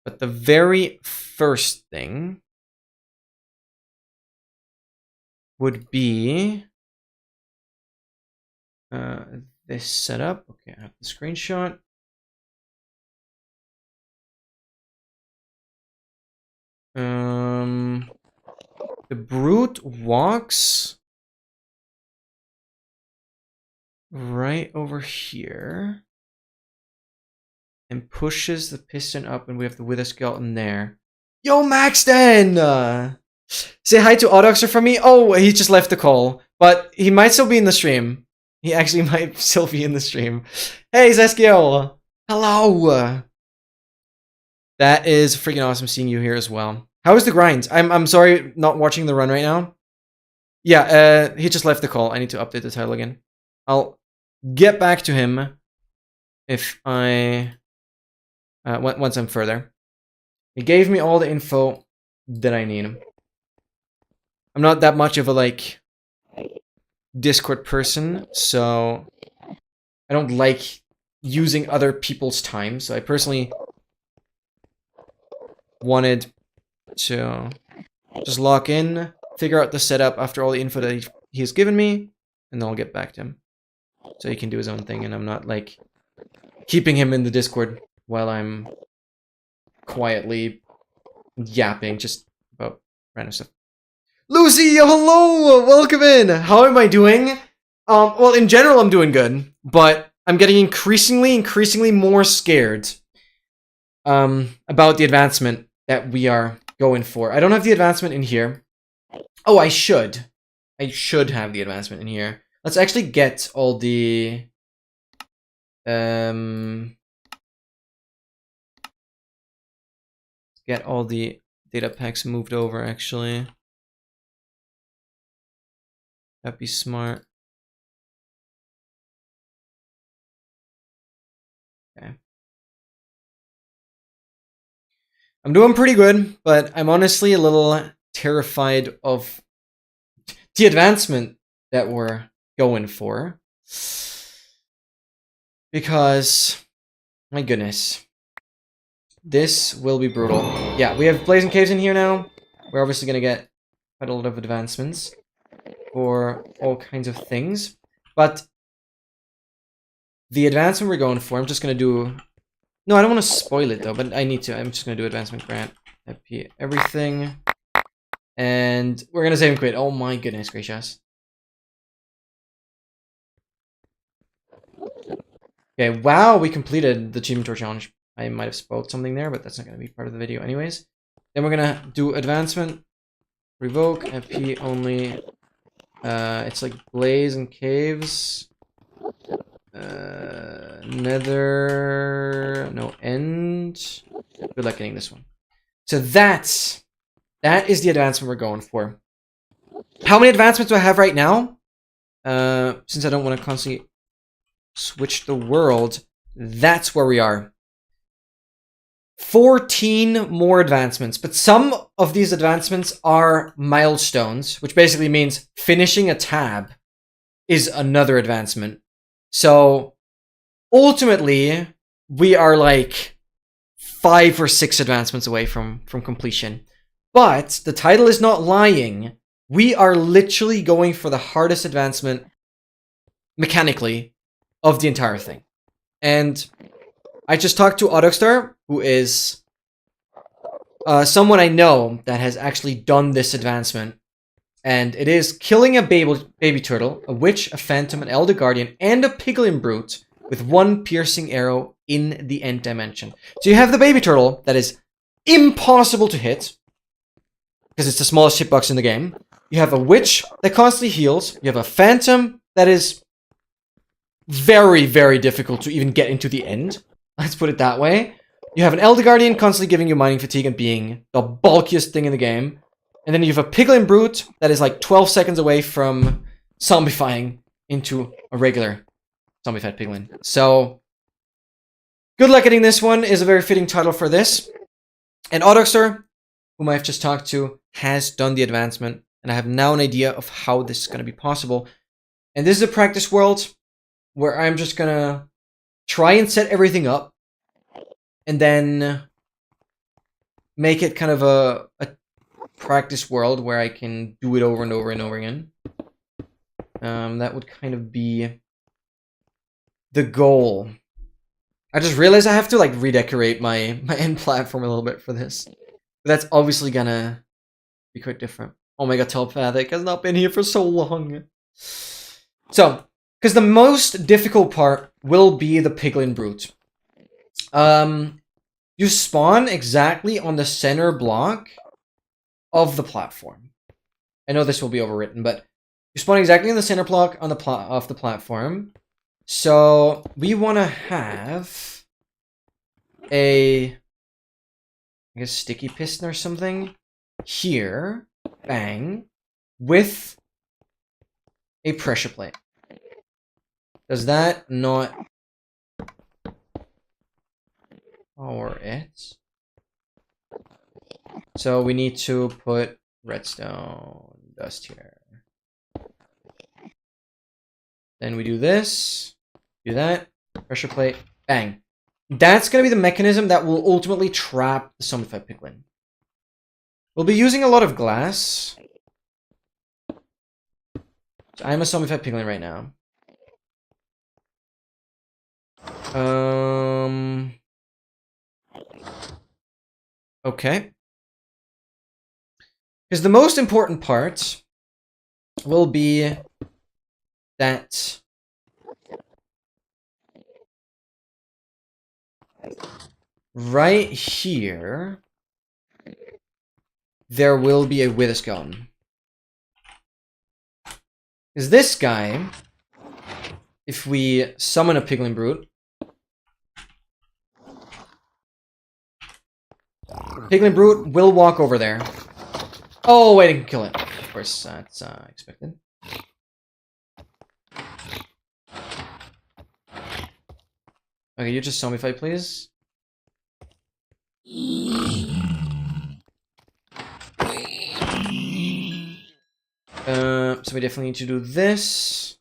But the very first thing would be this setup. Okay, I have the screenshot. The brute walks right over here and pushes the piston up, and we have the wither skeleton there. Yo, Maxton! Say hi to Oduxer from me. Oh, he just left the call, but he might still be in the stream. He actually might still be in the stream. Hey, G.SKILL! Hello! That is freaking awesome seeing you here as well. How is the grind? I'm sorry, not watching the run right now. Yeah, he just left the call. I need to update the title again. I'll get back to him if I once I'm further. He gave me all the info that I need. I'm not that much of a like Discord person, so I don't like using other people's time. So I personally wanted to just lock in, figure out the setup after all the info that he has given me, and then I'll get back to him. So he can do his own thing, and I'm not like keeping him in the Discord while I'm quietly yapping just about random stuff. Lucy, hello! Welcome in! How am I doing? Well, in general, I'm doing good, but I'm getting increasingly more scared about the advancement that we are going for. I don't have the advancement in here. Oh, I should. I should have the advancement in here. Let's actually get all the get all the data packs moved over, actually. That'd be smart. Okay. I'm doing pretty good, but I'm honestly a little terrified of the advancement that we're going for. Because, my goodness, this will be brutal. Yeah, we have Blazing Caves in here now. We're obviously going to get quite a lot of advancements for all kinds of things. But the advancement we're going for, I'm just going to do... No, I don't want to spoil it though, but I need to. I'm just going to do advancement grant. IP everything. And we're going to save and quit. Oh my goodness gracious. Okay, wow, we completed the Achievement Tour Challenge. I might have spoiled something there, but that's not going to be part of the video anyways. Then we're going to do advancement. Revoke, IP only. It's like Blaze and Caves. Nether, no end. Good luck getting this one. So that is the advancement we're going for. How many advancements do I have right now? Since I don't want to constantly switch the world, that's where we are. 14 more advancements, but some of these advancements are milestones, which basically means finishing a tab is another advancement. So ultimately, we are like 5 or 6 advancements away from completion. But the title is not lying. We are literally going for the hardest advancement mechanically of the entire thing. And I just talked to Autostar, who is someone I know that has actually done this advancement. And it is killing a baby turtle, a witch, a phantom, an elder guardian, and a piglin brute with 1 piercing arrow in the end dimension. So you have the baby turtle that is impossible to hit, because it's the smallest hitbox in the game. You have a witch that constantly heals. You have a phantom that is very, very difficult to even get into the end. Let's put it that way. You have an Elder Guardian constantly giving you mining fatigue and being the bulkiest thing in the game. And then you have a Piglin Brute that is like 12 seconds away from zombifying into a regular zombified Piglin. So, good luck getting this one is a very fitting title for this. And Autoxer, whom I've just talked to, has done the advancement. And I have now an idea of how this is going to be possible. And this is a practice world where I'm just going to try and set everything up. And then make it kind of a practice world where I can do it over and over and over again. That would kind of be the goal. I just realized I have to like redecorate my end platform a little bit for this. But that's obviously gonna be quite different. Oh my god, Telepathic has not been here for so long. So, because the most difficult part will be the Piglin Brute. You spawn exactly on the center block of the platform. I know this will be overwritten, but you spawn exactly in the center block on the of the platform. So we want to have a, I guess, sticky piston or something here, bang, with a pressure plate. Does that not power it? So we need to put redstone dust here. Then we do this, do that, pressure plate, bang. That's going to be the mechanism that will ultimately trap the zombified piglin. We'll be using a lot of glass. So I'm a zombified piglin right now. Okay. Because the most important part will be that right here there will be a wither skeleton. Because this guy, if we summon a piglin brute, piglin brute will walk over there. Oh, wait, I can kill it. Of course, that's expected. Okay, you just zombify, please. So we definitely need to do this.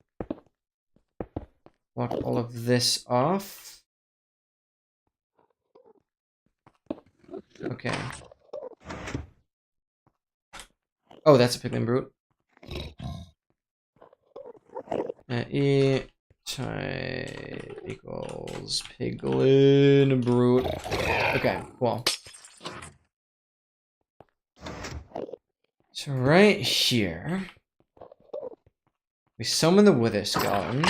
Block all of this off. Okay. Oh, that's a piglin brute. E type equals piglin brute. Okay, cool. So right here, we summon the wither skeleton.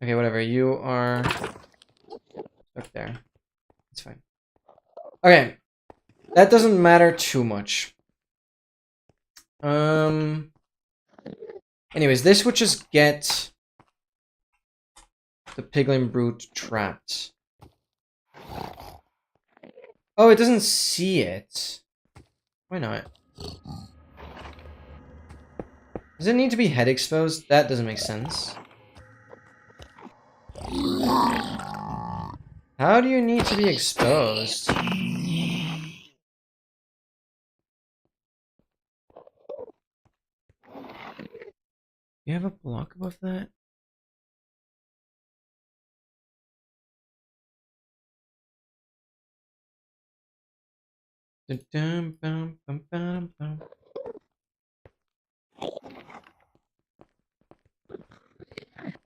Okay, whatever. You are stuck there. It's fine. Okay, that doesn't matter too much. Anyways, this would just get the piglin brute trapped. Oh, it doesn't see it. Why not? Does it need to be head exposed? That doesn't make sense. How do you need to be exposed? You have a block above that?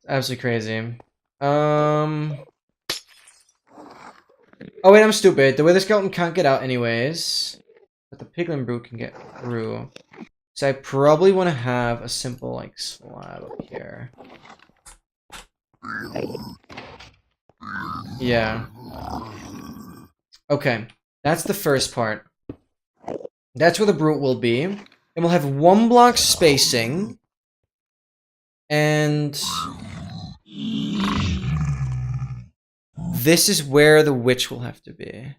Absolutely crazy. Oh wait, I'm stupid. The wither skeleton can't get out anyways. But the piglin brute can get through. So I probably want to have a simple, like, slab up here. Yeah. Okay. That's the first part. That's where the brute will be. And we'll have 1 block spacing. And this is where the witch will have to be.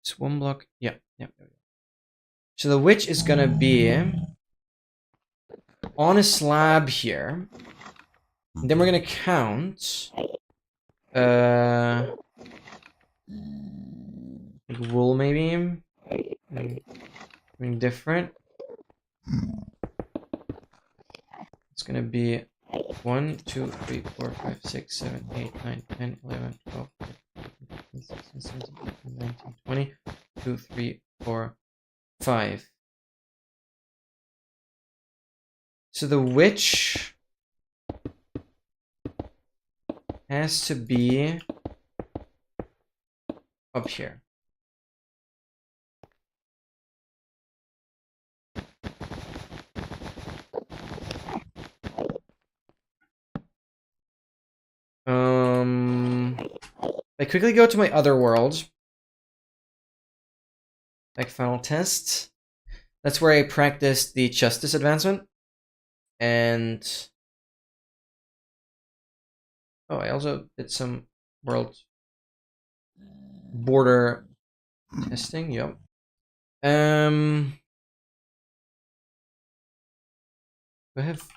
It's 1 block. Yeah. So the witch is gonna be on a slab here. And then we're gonna count. Like wool maybe. Something different. It's gonna be 1, 2, 3, 4, 5, 6, 7, 8, 9, 10, 11, 12, 13, 16, 17, 18, 19, 20, 2, 3, 4, 5. So the witch has to be up here. I quickly go to my other world. Like final test. That's where I practiced the justice advancement. And oh, I also did some world border testing. Yep. Do I have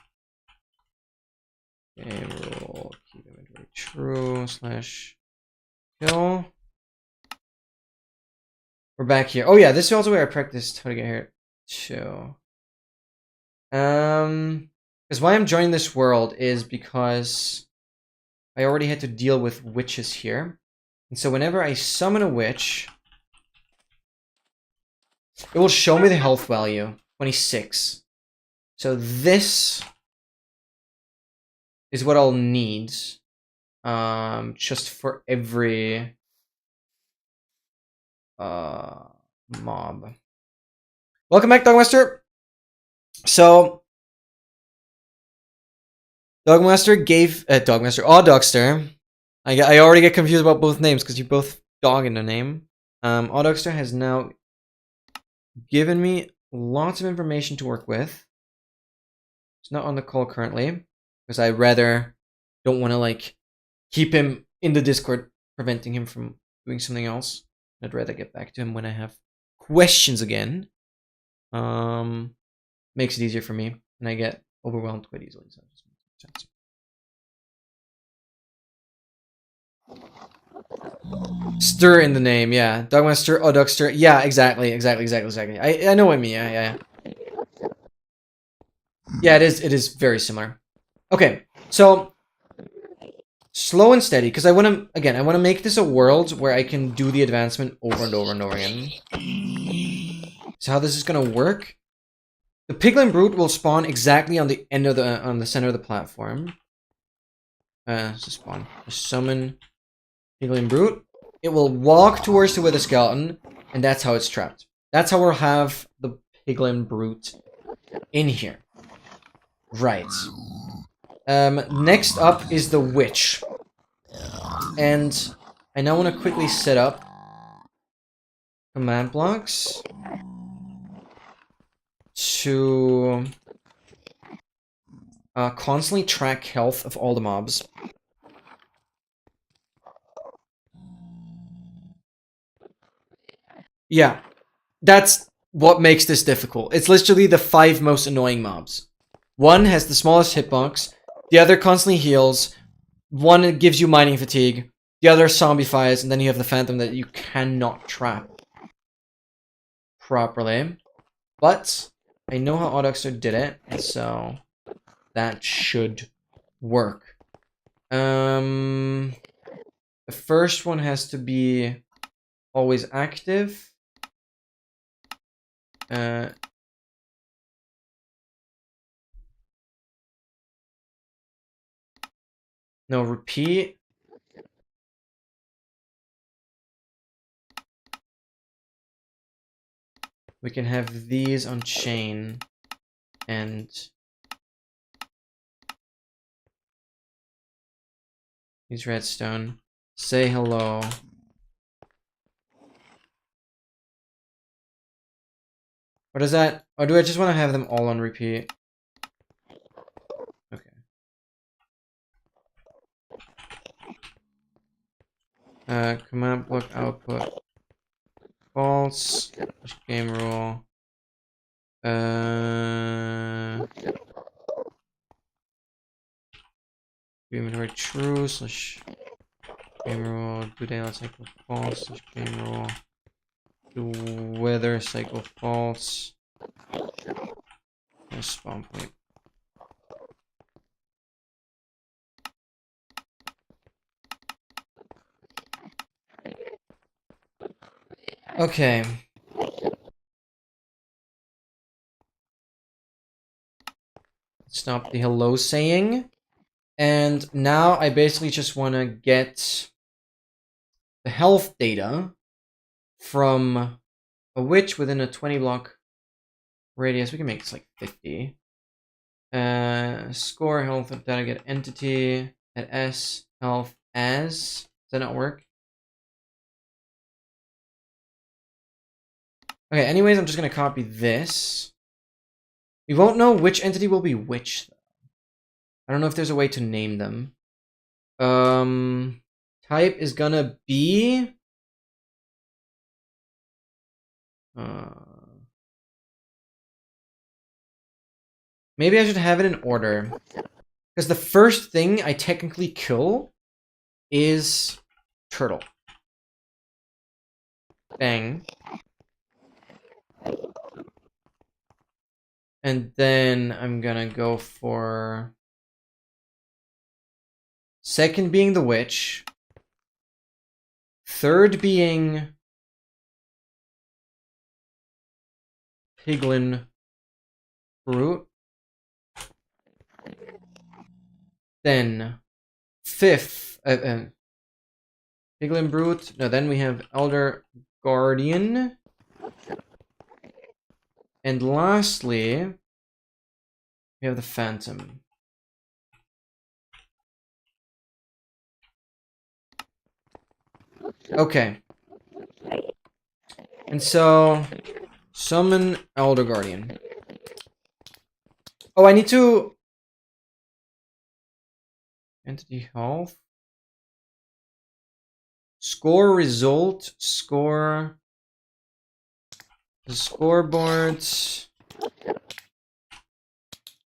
a rule? Keep inventory true / kill. We're back here. Oh yeah, this is also where I practiced how to get here too. Because why I'm joining this world is because I already had to deal with witches here. And so whenever I summon a witch, it will show me the health value, 26. So this is what I'll need just for every mob. Welcome back, Dogmaster. So Dogmaster gave Dogster. I already get confused about both names because you both dog in the name. Dogster has now given me lots of information to work with. It's not on the call currently because I'd rather don't want to like keep him in the Discord, preventing him from doing something else. I'd rather get back to him when I have questions again. Makes it easier for me, and I get overwhelmed quite easily. So it just makes sense. Stir in the name, yeah. Dogmaster, oh, Dogster, yeah, exactly. I know what I mean, yeah. Yeah, it is very similar. Okay, so slow and steady, because I want to make this a world where I can do the advancement over and over and over again. So how this is gonna work? The Piglin Brute will spawn exactly on the end of the center of the platform. Spawn. Summon Piglin Brute. It will walk towards the Wither Skeleton, and that's how it's trapped. That's how we'll have the Piglin Brute in here. Right. Next up is the Witch. And I now want to quickly set up command blocks to constantly track health of all the mobs. Yeah, that's what makes this difficult. It's literally the 5 most annoying mobs. One has the smallest hitbox, the other constantly heals, one gives you mining fatigue, the other zombifies, and then you have the Phantom that you cannot trap properly. But I know how Autoxer did it, so that should work. The first one has to be always active. No, repeat. We can have these on chain and use redstone. Say hello. What is that? Or do I just want to have them all on repeat? Okay. Command block output. False. Game rule. Inventory true / game rule. Do daylight cycle false / game rule. Do weather cycle false. Spawn point. Okay. Stop the hello saying. And now I basically just want to get the health data from a witch within a 20 block radius. We can make this like 50. Score health of data get entity at S health as. Does that not work? Okay, anyways, I'm just going to copy this. We won't know which entity will be which, though. I don't know if there's a way to name them. Type is gonna be... maybe I should have it in order. Because the first thing I technically kill is turtle. Bang. And then I'm gonna go for... second being the witch. Third being... Piglin Brute. Then... fifth... Piglin Brute. No, then we have Elder Guardian. And lastly... we have the Phantom. Okay. And so... summon Elder Guardian. Oh, I need to Entity health. Score result. Score. The scoreboard.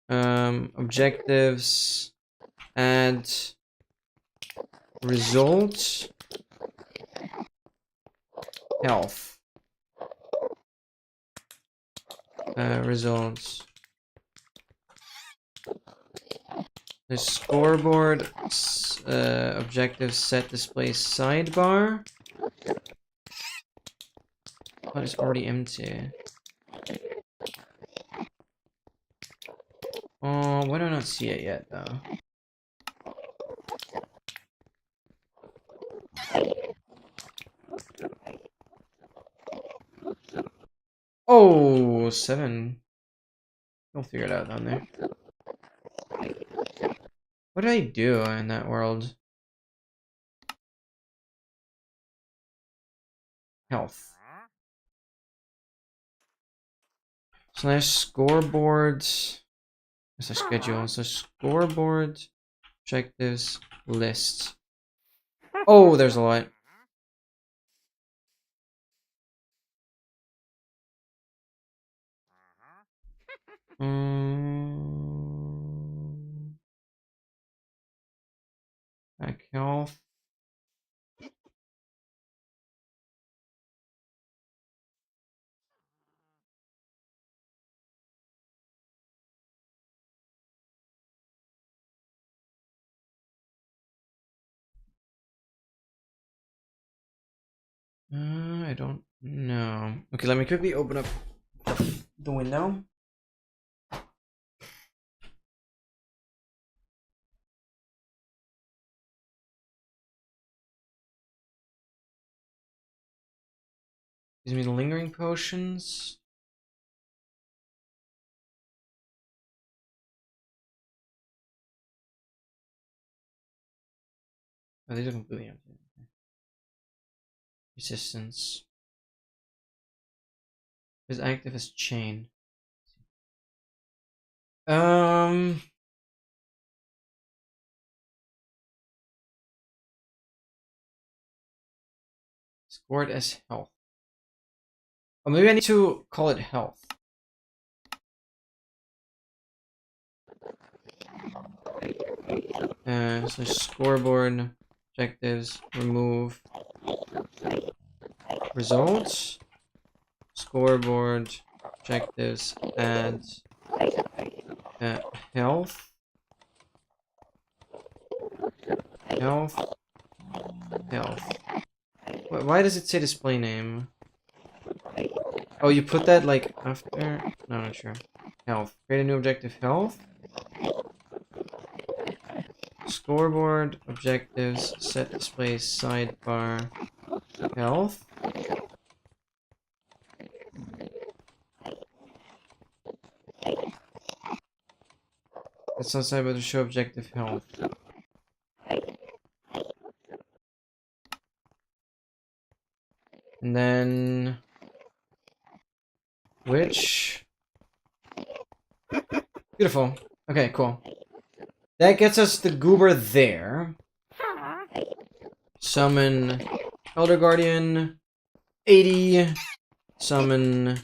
Objectives. Add. Result. Health. Results. The scoreboard objective set display sidebar. Oh, it's already empty. Oh, why do I not see it yet though? Oh, 7. We'll figure it out down there. What did I do in that world? Health. Slash scoreboard. Slash schedule. Slash scoreboard. Objectives. List. Oh, there's a lot. Back health. I don't know. Okay, let me quickly open up the window. Gives me the lingering potions. Oh, these are completely empty. Resistance. Is active as chain. Scored as health. Oh, maybe I need to call it health. So scoreboard, objectives, remove, results, scoreboard, objectives, add, health, health, health. Why does it say display name? Oh, you put that like after? No, not sure. Health. Create a new objective. Health. Scoreboard. Objectives. Set display sidebar. Health. That's not sidebar to show objective health. And then which? Beautiful. Okay, cool. That gets us the goober there. Summon Elder Guardian 80. Summon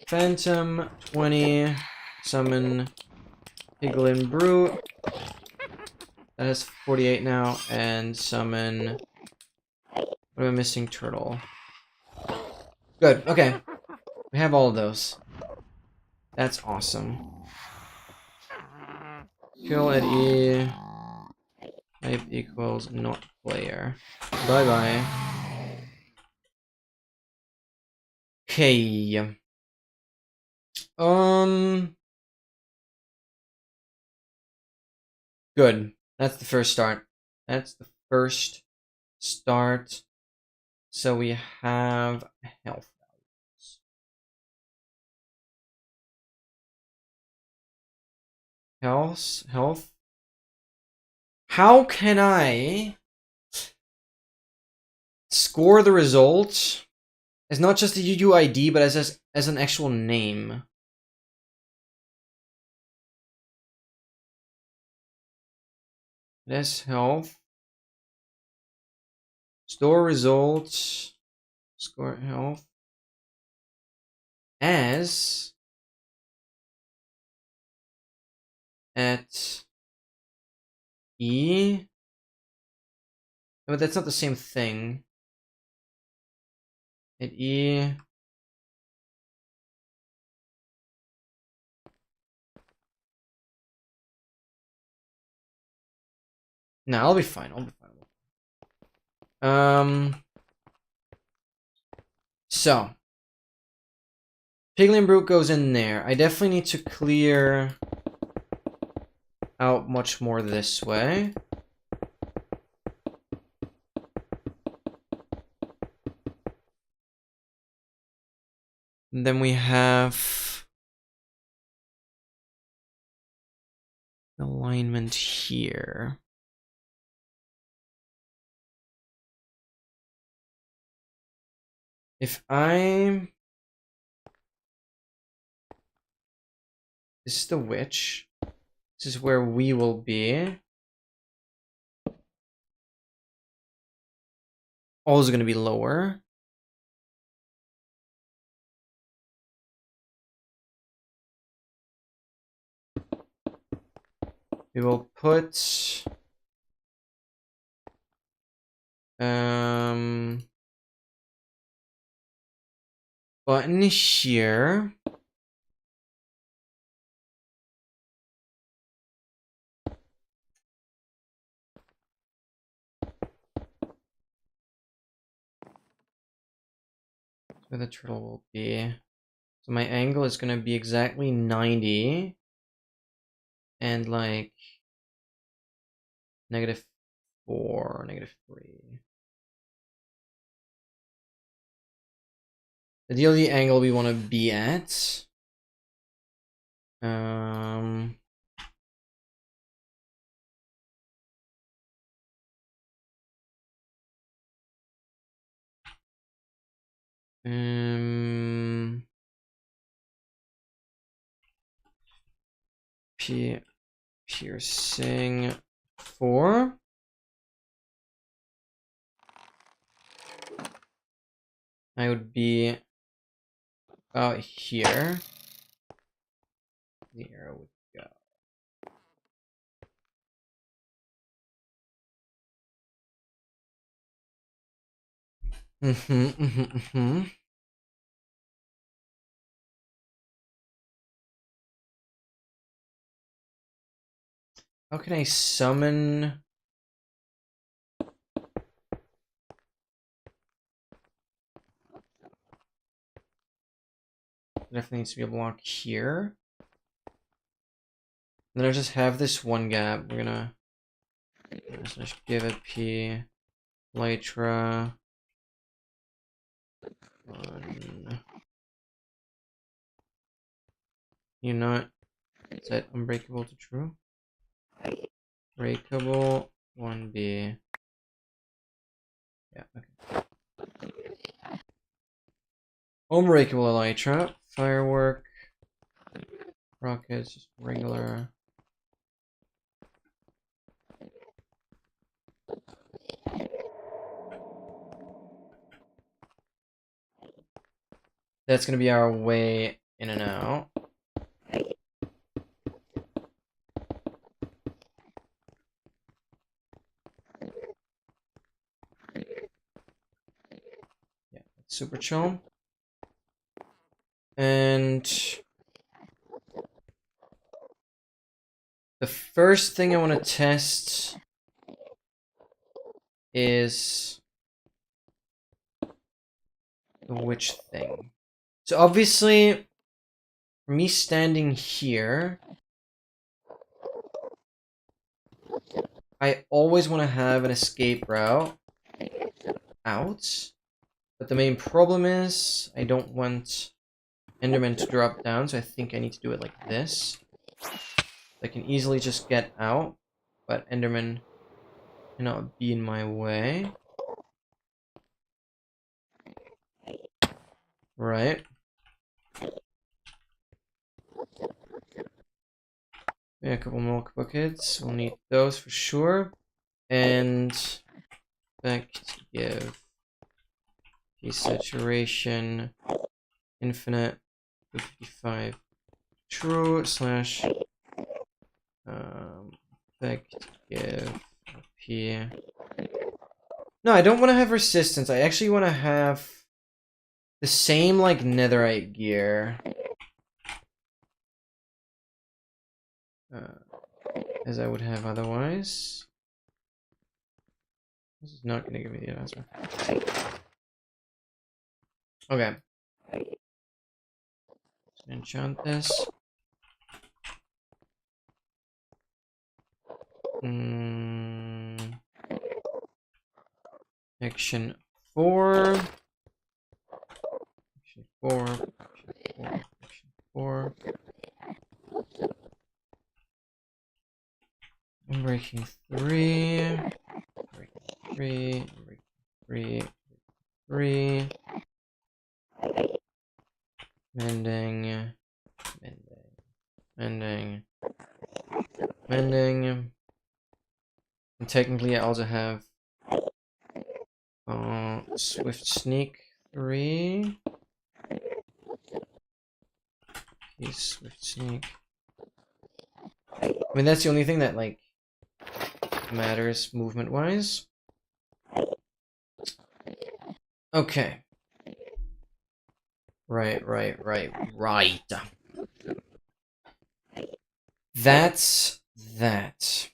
Phantom 20. Summon Piglin Brute. That has 48 now. And summon. What am I missing? Turtle. Good. Okay. We have all of those. That's awesome. Kill at E. Type equals not player. Bye bye. Okay. Good. That's the first start. That's the first start. So we have health values. Health. How can I score the result as not just a UUID, but as an actual name? It has health. Store results. Score health. As at E. But that's not the same thing. At E. No, I'll be fine. I'll be fine. So Piglin Brute goes in there. I definitely need to clear out much more this way. And then we have alignment here. If I... This is the witch. This is where we will be. Also going to be lower. We will put... button here. Where the turtle will be. So my angle is going to be exactly 90. And like -4, -3. Ideally the angle we want to be at. Um, piercing 4. I would be about here. The arrow would go. How can I summon? Definitely needs to be a block here. And then I just have this one gap. We're gonna just give it P, Lytra, 1. You not set unbreakable to true. Breakable 1B. Yeah, okay. Unbreakable Elytra, firework, rockets, just regular. That's gonna be our way in and out. Yeah, that's super chill. And the first thing I want to test is the witch thing. So obviously, for me standing here, I always want to have an escape route out. But the main problem is I don't want Enderman to drop down, so I think I need to do it like this. I can easily just get out, but Enderman cannot be in my way. Right. Yeah, a couple milk buckets. We'll need those for sure. And effect give desaturation infinite 55 true slash effect give p. No, I don't want to have resistance. I actually want to have the same like netherite gear as I would have otherwise. This is not going to give me the answer. Okay. Let's enchant this. Action 4. Action 4. Action 4. I'm breaking 3. Breaking 3. 3. Mending. And technically I also have Swift Sneak 3. Swift Sneak. I mean, that's the only thing that, like, matters movement-wise. Okay. Right. That's that.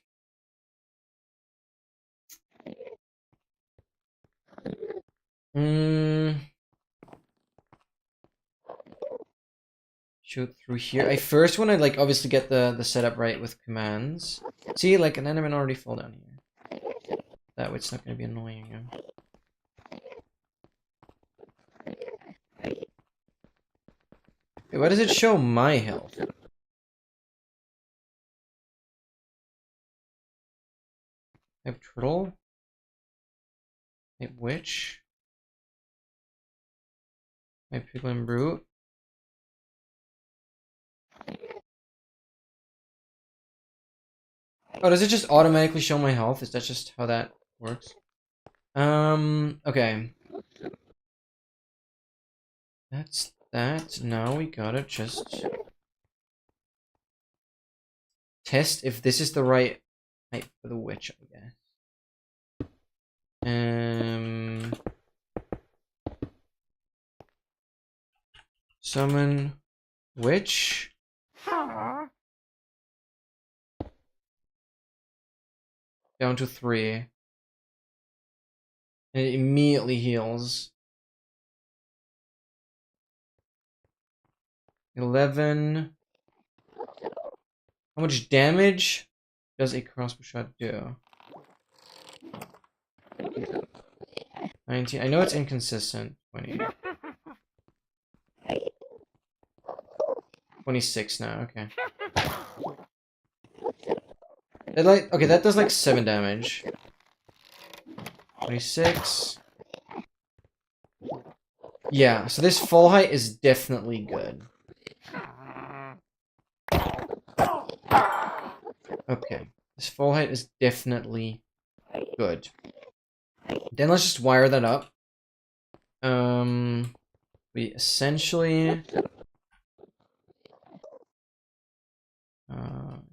Shoot through here. I first want to, like, obviously get the setup right with commands. See, like, an enemy already fall down here. That way it's not going to be annoying. Wait, why does it show my health? I have turtle. I have witch. I have piglin brute. Oh, does it just automatically show my health? Is that just how that works? Okay. That's that. Now we gotta just test if this is the right height for the witch, I guess. Summon witch. Down to 3. And it immediately heals. 11. How much damage does a crossbow shot do? 19. I know it's inconsistent. 20. 26 now, okay. Okay, that does like 7 damage. 26. Yeah, so this fall height is definitely good. Okay, this fall height is definitely good. Then let's just wire that up. We essentially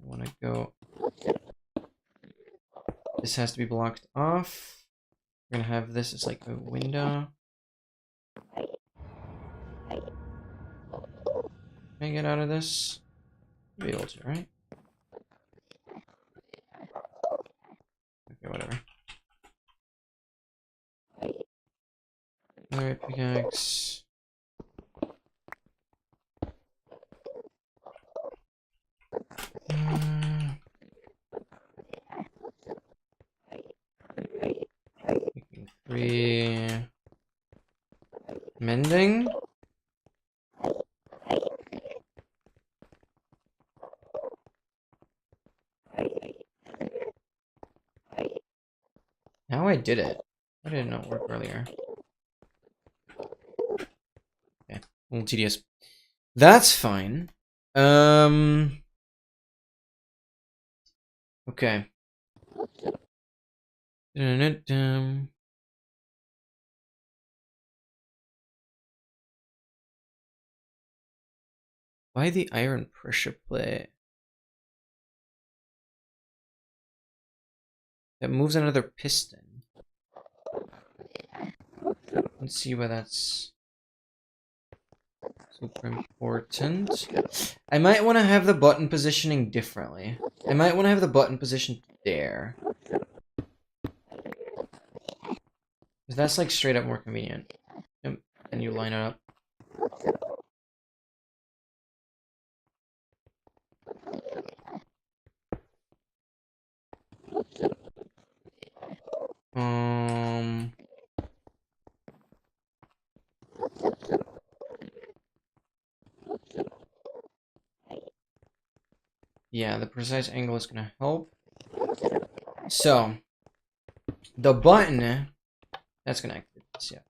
want to go. This has to be blocked off. We're gonna have this as like a window. Can I get out of this? Be able to, right? Okay, whatever. Alright, pickaxe. Making 3. Mending. Now I did it. Why did it not work earlier? Okay, a little tedious. That's fine. Okay. Dun-dun-dun. Why the iron pressure plate? That moves another piston. Let's see why that's super important. I might want to have the button positioning differently. I might want to have the button positioned there. Because that's like straight up more convenient. Yep. And you line it up. Yeah, the precise angle is gonna help. So, the button, that's gonna activate this, yeah.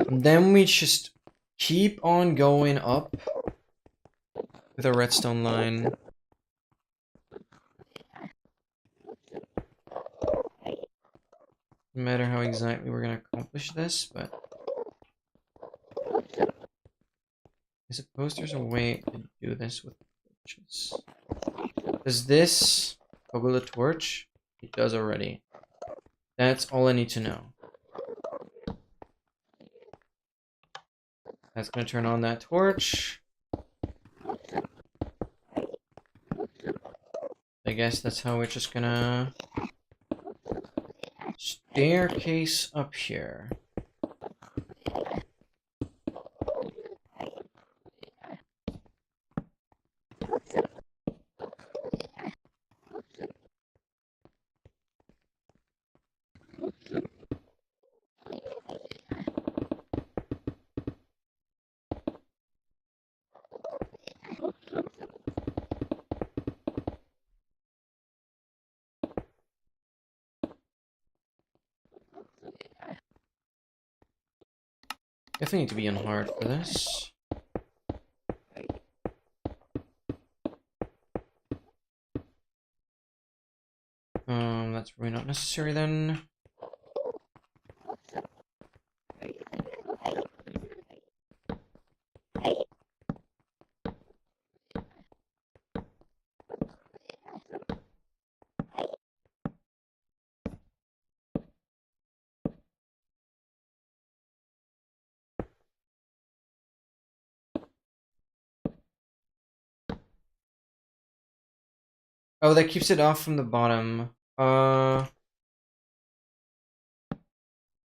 And then we just keep on going up with a redstone line. No matter how exactly we're gonna accomplish this, but I suppose there's a way to do this with torches. Does this toggle the torch? It does already. That's all I need to know. That's gonna turn on that torch. I guess that's how we're just gonna staircase up here. Definitely need to be on hard for this. That's really not necessary then. Oh, that keeps it off from the bottom. Oh,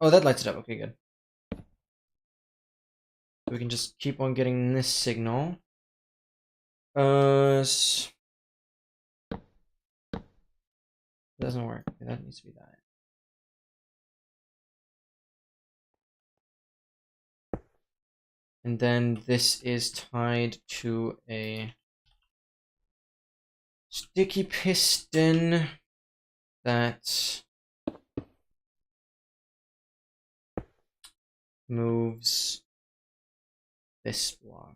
that lights it up. Okay, good. We can just keep on getting this signal. It doesn't work. Okay, that needs to be that. And then this is tied to a sticky piston that moves this block.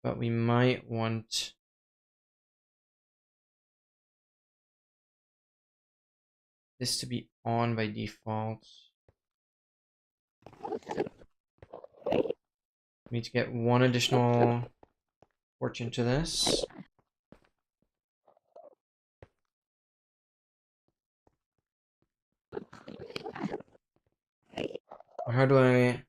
But we might want this to be on by default. We need to get one additional torch into this. Or how do I...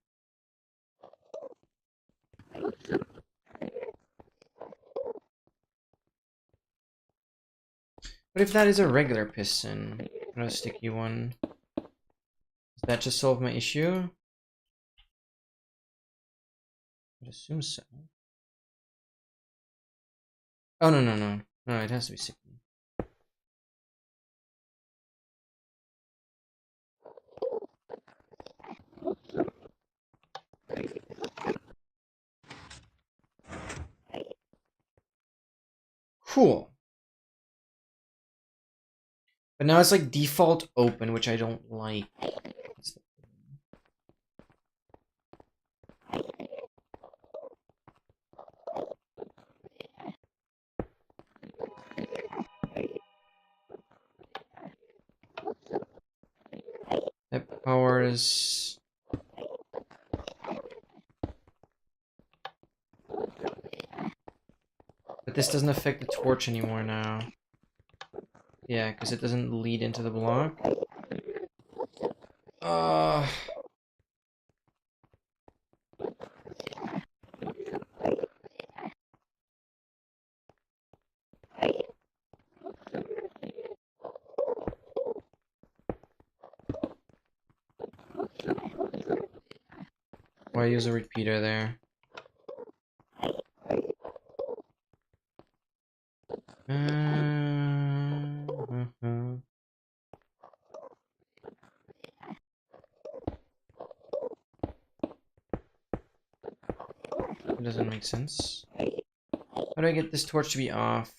What if that is a regular piston, not a sticky one? Does that just solve my issue? I would assume so. Oh, no, no, no. No, it has to be sticky. Cool. But now it's like default open, which I don't like. That powers. But this doesn't affect the torch anymore now. Yeah, because it doesn't lead into the block. Why use a repeater there? It doesn't make sense. How do I get this torch to be off?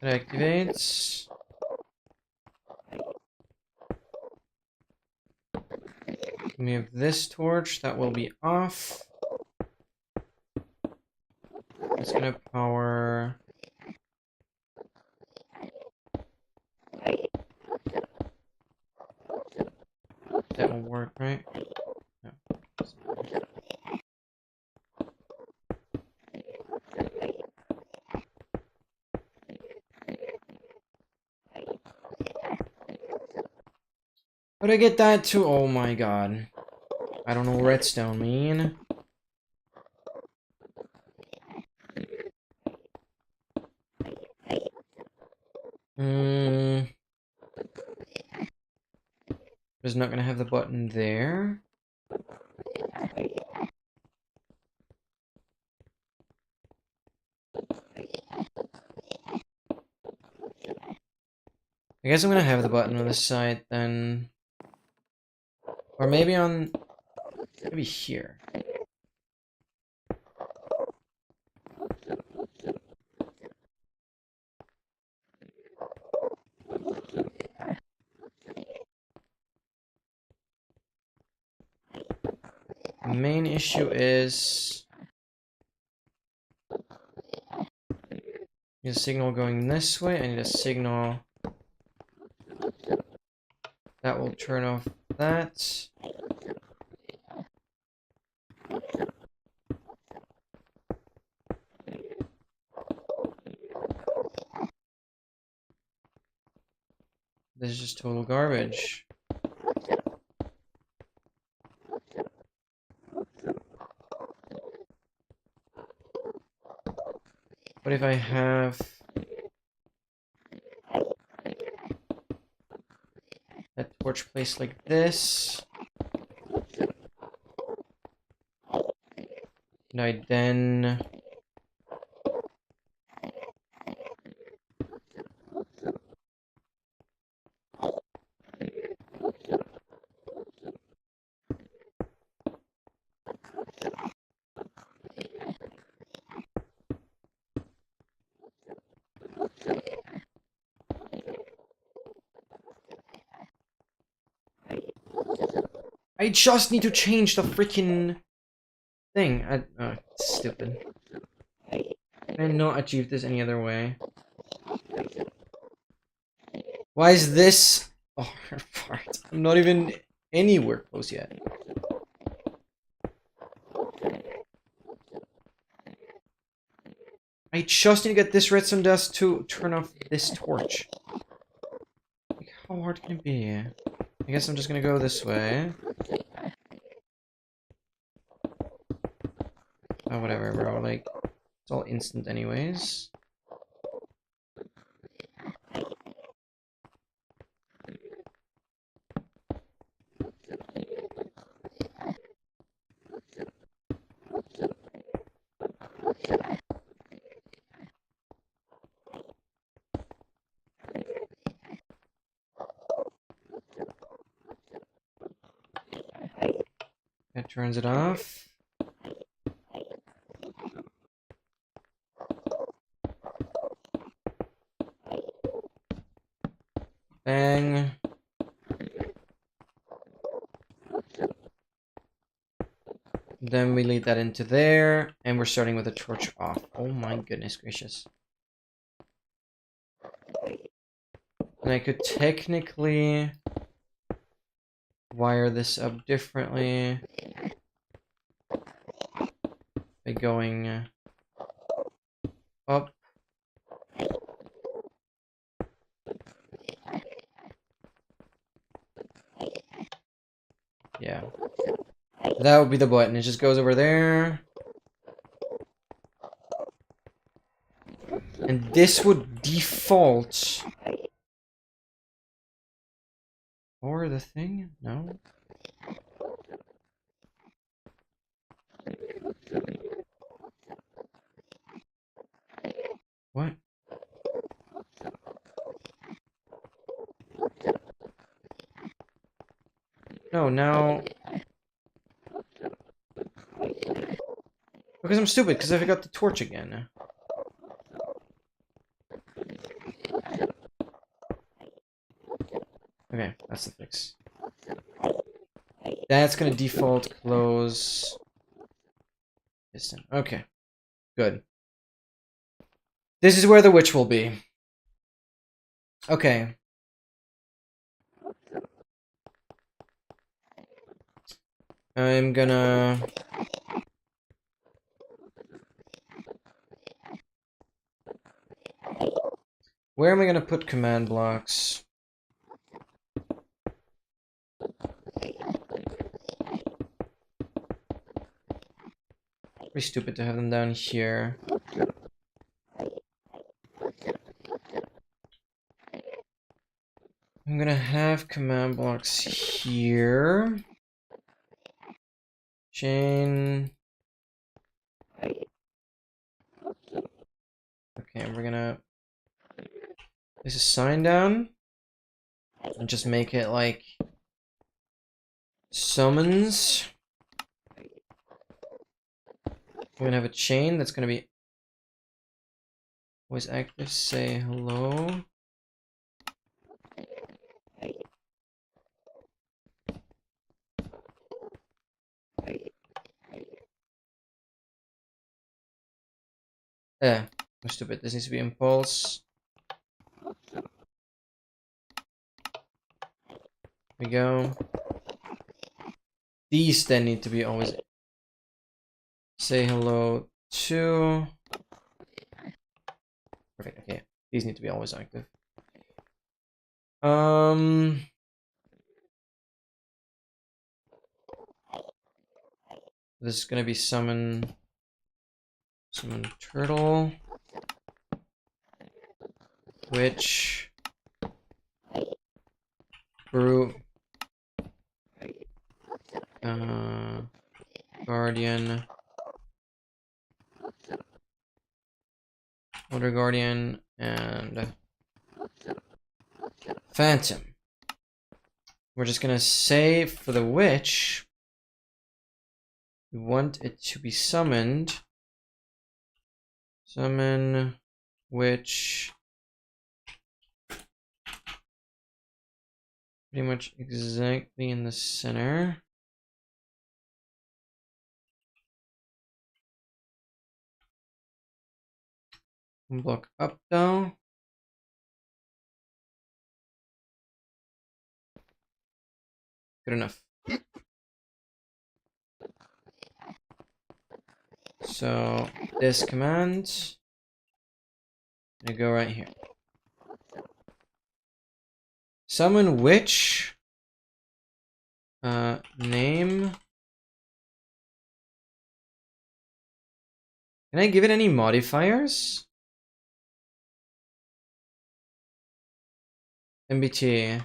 It activates. We have this torch that will be off. It's gonna power. That will work, right? No. How do I get that to? Oh my god. I don't know what redstone mean. It's not gonna have the button there. I guess I'm gonna have the button on this side then. Or maybe on... maybe here. The main issue is... I need a signal going this way. I need a signal... that will turn off that. This is just total garbage. What if I have that torch placed like this? And I then... I just need to change the freaking thing. It's stupid. Can I not achieve this any other way? Why is this a hard part? I'm not even anywhere close yet. I just need to get this redstone dust to turn off this torch. Like, how hard can it be? I guess I'm just gonna go this way. Oh, whatever, bro. Like, it's all instant anyways. turns it off. Bang. Then we lead that into there, and we're starting with the torch off. Oh my goodness gracious. And I could technically wire this up differently by going up. Yeah. That would be the button. It just goes over there. And this would default. Or the thing? No. What? No, now. Because I'm stupid, because I forgot the torch again. Okay, that's the fix. That's gonna default close piston. Okay, good. This is where the witch will be. Okay. I'm gonna... Where am I gonna put command blocks? Pretty stupid to have them down here. I'm gonna have command blocks here. Chain. Okay, we're gonna place a sign down and just make it like summons. We're gonna have a chain that's gonna be always active. Say hello. I'm stupid. This needs to be impulse. Here we go. These then need to be always say hello to. Perfect. Okay, these need to be always active. This is gonna be summon turtle, witch, brew, guardian, water guardian, and phantom. We're just gonna say for the witch, we want it to be summoned. Summon witch. Pretty much exactly in the center. One block up though. Good enough. So this command, I go right here. Summon witch. Name. Can I give it any modifiers? MBT.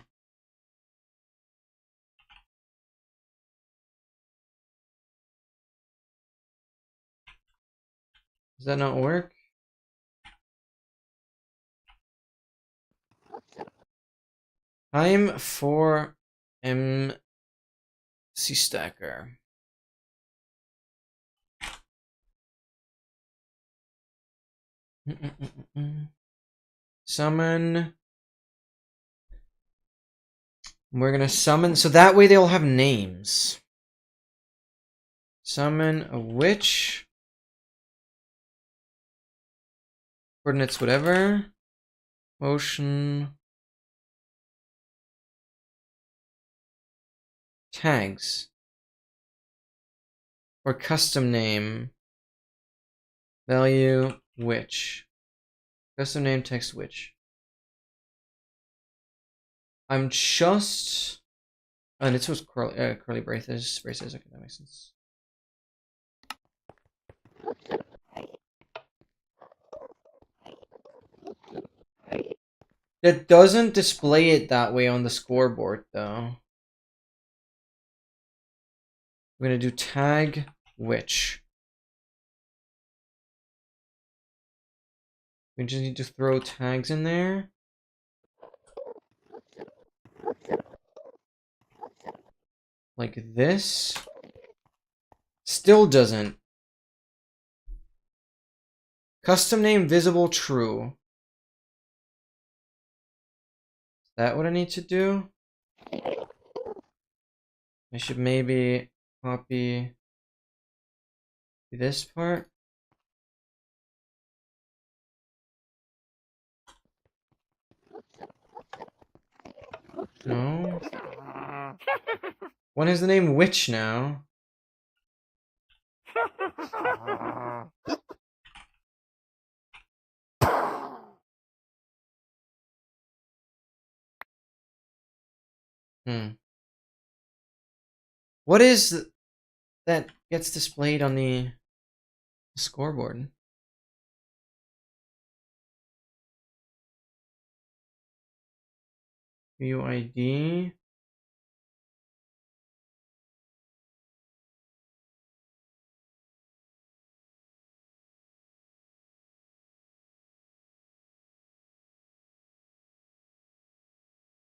Does that not work? Time for MC Stacker. Summon. We're gonna summon, so that way they'll have names. Summon a witch. Coordinates, whatever. Motion. Tags. Or custom name. Value witch. Custom name text witch. I'm just. Oh, and it's with curly braces. Braces, okay, that makes sense. It doesn't display it that way on the scoreboard, though. We're gonna do tag witch. We just need to throw tags in there. Like this. Still doesn't. Custom name visible true. Is that what I need to do? I should maybe copy this part. No. What is the name witch now? What is that gets displayed on the scoreboard? UID.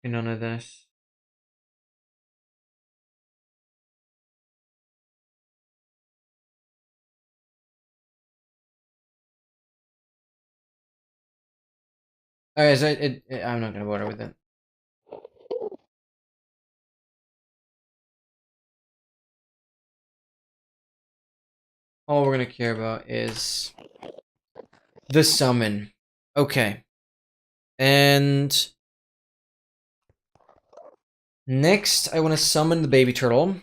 None of this. Alright, so I'm not gonna bother with it. All we're gonna care about is the summon. Okay. And next, I want to summon the baby turtle.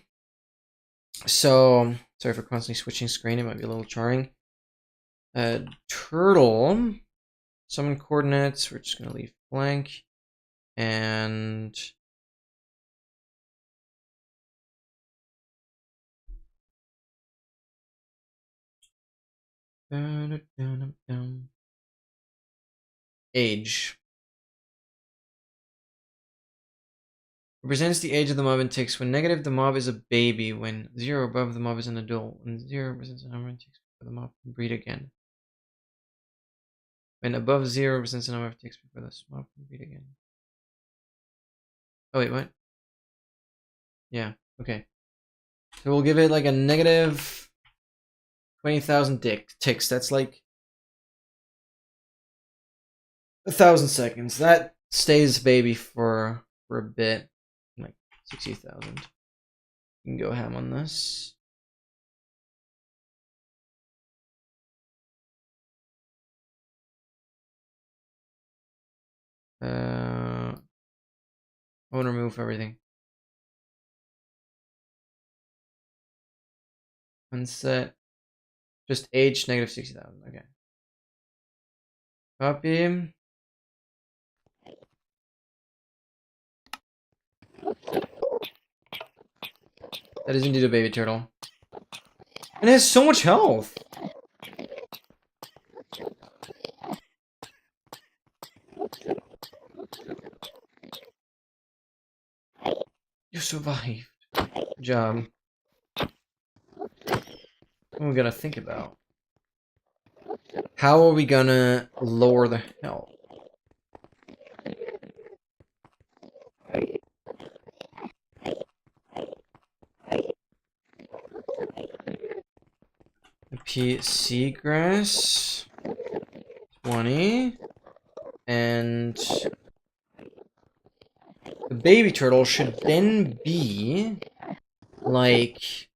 So, sorry for constantly switching screen. It might be a little jarring. Turtle. Summon coordinates. We're just going to leave blank. And age. Represents the age of the mob and ticks. When negative, the mob is a baby. When 0 above, the mob is an adult. When 0 represents a number and ticks before the mob can breed again. When above 0 represents a number of ticks before the mob can breed again. Oh wait, what? Yeah, okay. So we'll give it like a negative 20,000 ticks. That's like 1,000 seconds. That stays baby for a bit. Like 60,000. You can go ham on this. I want to remove everything. Unset. Just age negative 60,000. Okay. Copy. That is indeed a baby turtle. And it has so much health. You survived. Good job. What are we gonna think about? How are we gonna lower the health? PC grass. 20. And the baby turtle should then be like,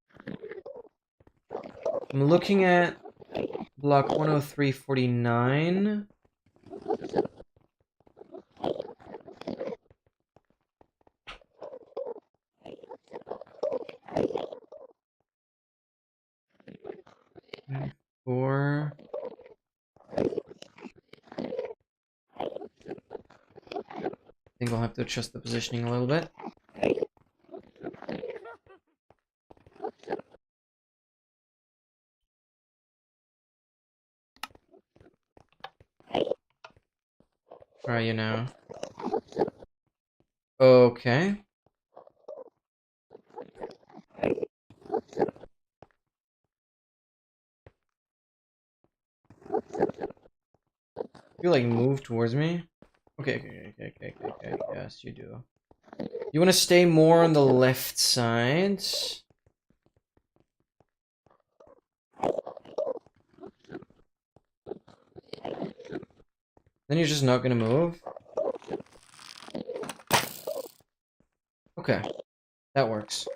I'm looking at block 10349. Four. I think I'll have to adjust the positioning a little bit. Where are you now? Okay. You like move towards me? Okay. Yes, you do. You want to stay more on the left side. Then you're just not gonna move? Okay. That works.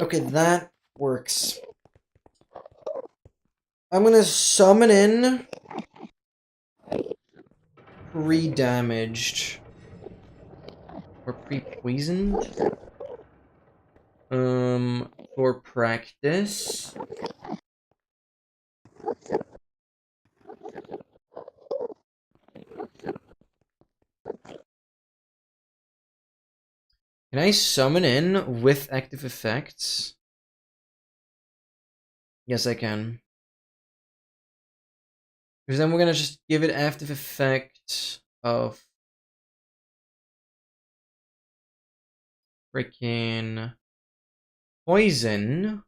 Okay, that works. I'm gonna summon in pre-damaged. Or pre-poisoned? For practice. Can I summon in with active effects? Yes, I can. Because then we're gonna just give it active effect of freaking poison.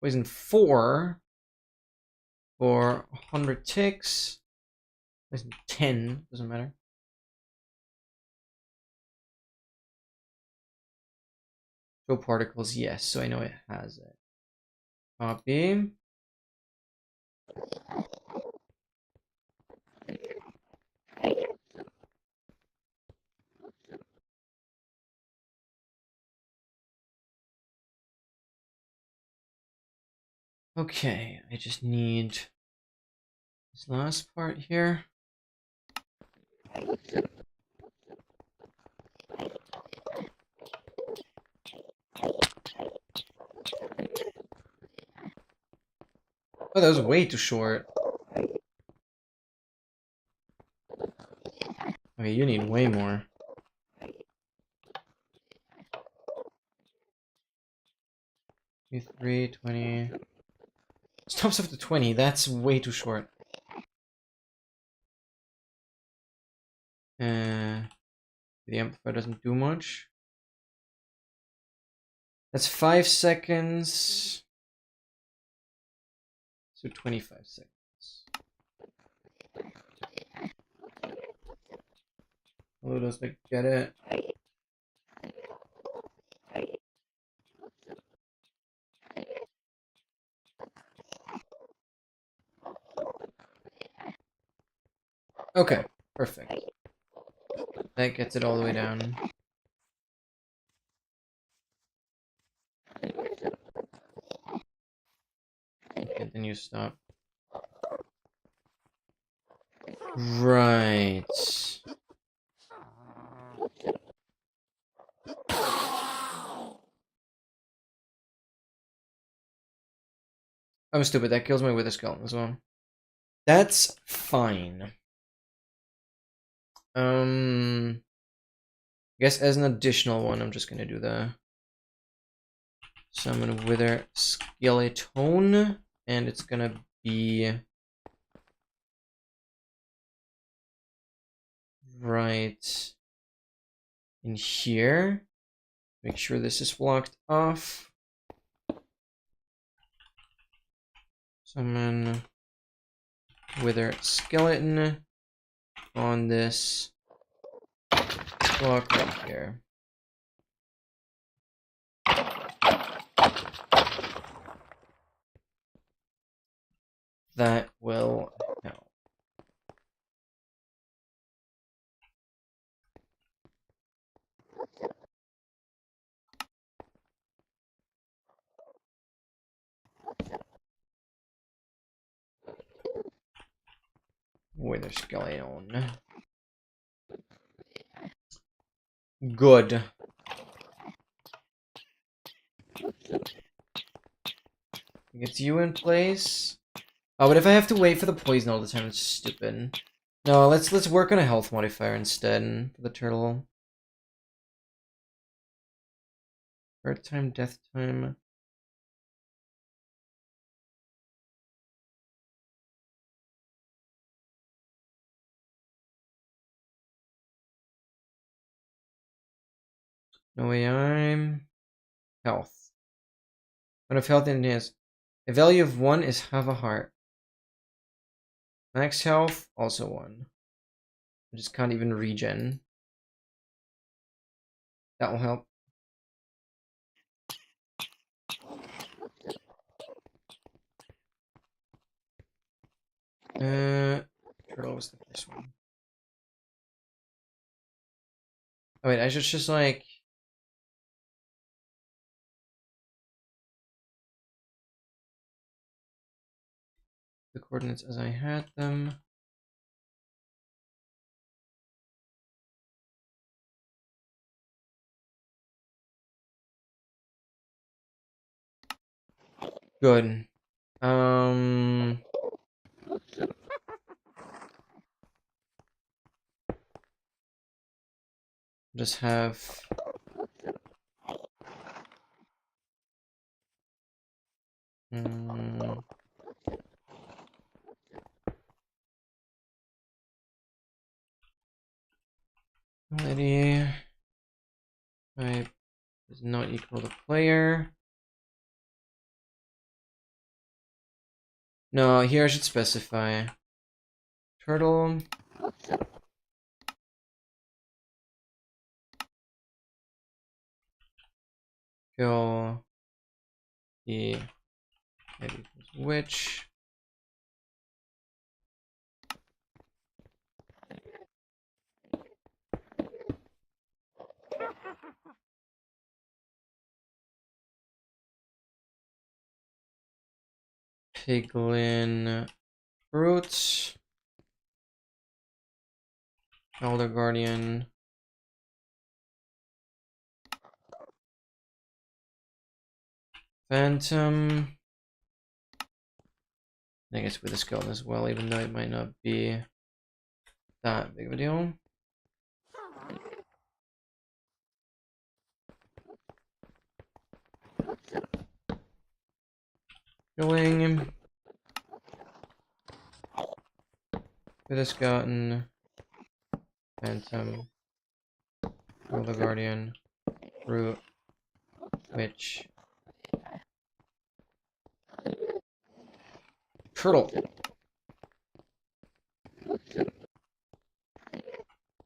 Poison 4 for 100 ticks. Poison 10, doesn't matter. Show particles, yes, so I know it has it. Copy. Okay, I just need this last part here. Oh, that was way too short. Okay, you need way more. 23, 20. Stops up to 20, that's way too short. The amplifier doesn't do much. That's 5 seconds. So 25 seconds. Oh, does it get it? Okay, perfect. That gets it all the way down. Okay, then you stop. Right. I'm stupid, that kills my wither skeleton as well. That's fine. I guess as an additional one, I'm just gonna do the summon wither skeleton, and it's gonna be right in here. Make sure this is blocked off. Summon wither skeleton on this block right here. That will help. Wither skeleton. Good. Gets you in place. Oh, but if I have to wait for the poison all the time, it's stupid. No, let's work on a health modifier instead for the turtle. Hurt time, death time. No AI. Health. When of health enhanced. A value of 1 is half a heart. Max health, also 1. I just can't even regen. That will help. Turtle was the first one. Oh wait, I should just like... the coordinates as I had them. Good. Just have... Quality type does not equal the player. No, here I should specify turtle. Kill the which piglin fruits elder guardian phantom. I guess with the skeleton as well, even though it might not be that big of a deal. Killing with a skeleton, phantom, elder guardian, root, witch, turtle.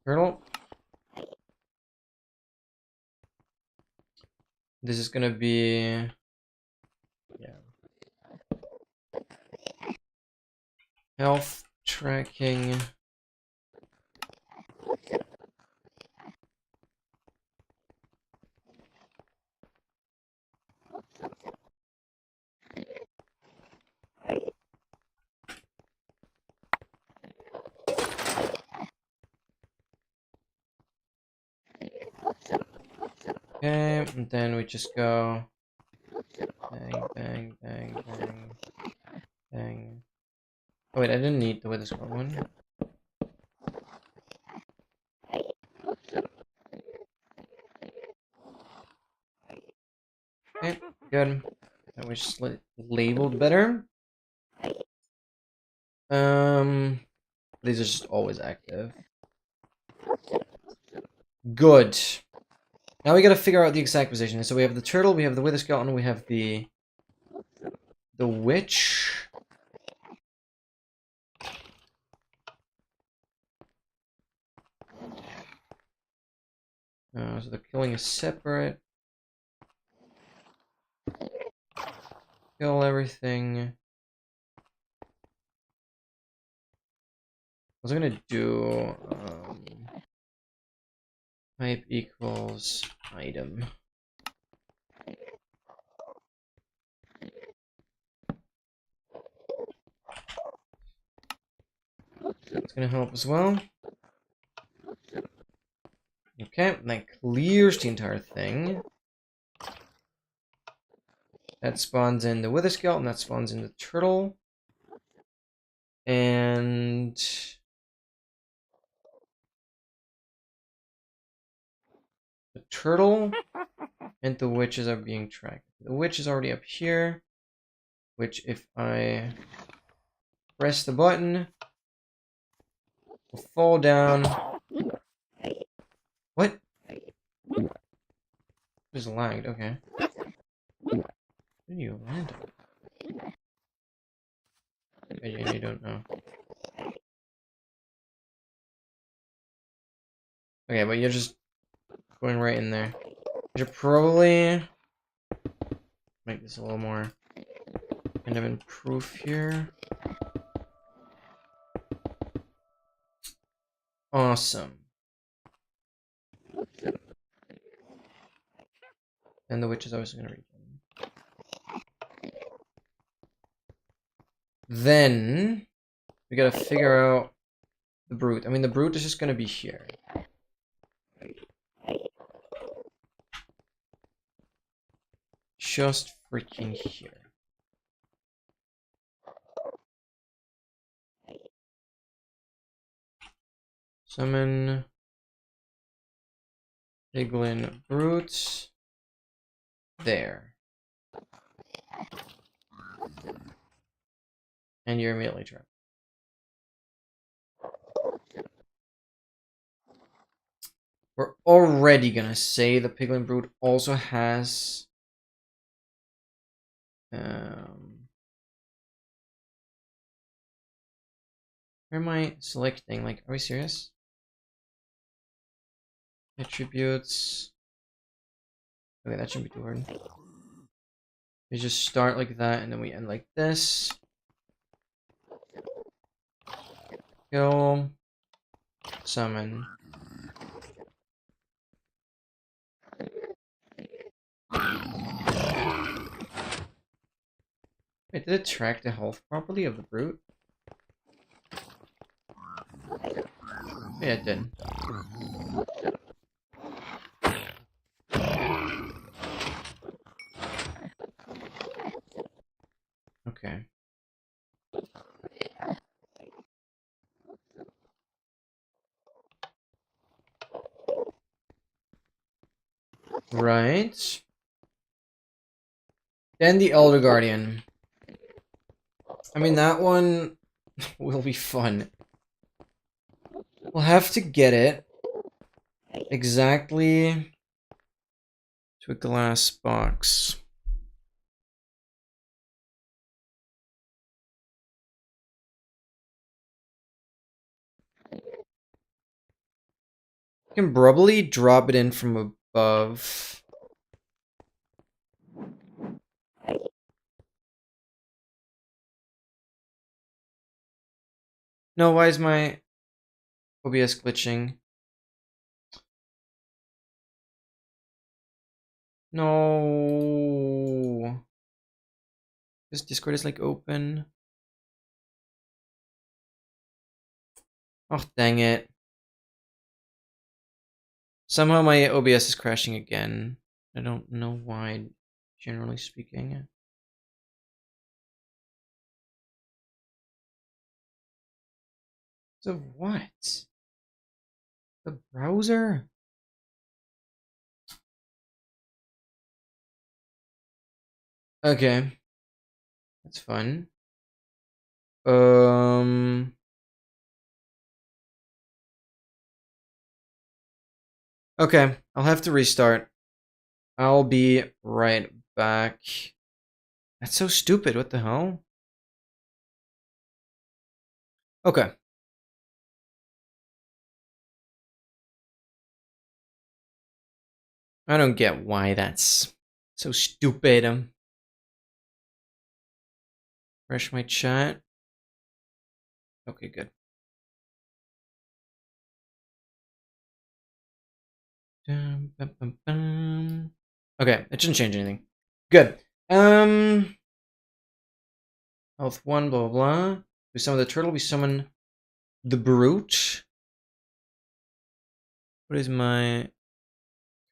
Turtle. This is gonna be, yeah. Health tracking. Okay, and then we just go bang, bang, bang, bang, bang. Oh wait, I didn't need the wither skull one. Okay, good. That was just labeled better. These are just always active. Good. Now we gotta figure out the exact position. So we have the turtle, we have the wither skeleton, we have the witch. So the killing is separate. Kill everything. was I gonna do? Type equals item. That's gonna help as well. Okay, that clears the entire thing. That spawns in the wither skeleton, that spawns in the turtle. And the turtle and the witches are being tracked. The witch is already up here, which if I press the button, will fall down. What? Just lagged, okay. Where do you land on? You don't know. Okay, but you're just going right in there. You should probably make this a little more kind of improve here. Awesome. And the witch is obviously gonna reach. Then we gotta figure out the brute. I mean, the brute is just gonna be here. Just freaking here. Summon Piglin Brute. There. And you're immediately trapped. We're already gonna say the Piglin Brute also has where am I selecting? Like, are we serious? Attributes. Okay, that shouldn't be too hard. We just start like that, and then we end like this. Kill. Summon. Wait, did it track the health properly of the brute? Yeah, it did. Okay. Right. Then the Elder Guardian. I mean, that one will be fun. We'll have to get it exactly to a glass box. You can probably drop it in from above. No, why is my OBS glitching? No. This Discord is like open. Oh, dang it. Somehow my OBS is crashing again. I don't know why, generally speaking. So what? The browser? Okay. That's fun. Okay, I'll have to restart. I'll be right back. That's so stupid, what the hell? Okay. I don't get why that's so stupid. Refresh my chat. Okay, good. Okay, it shouldn't change anything. Good. Health 1, blah blah blah. We summon the turtle, we summon the brute. What is my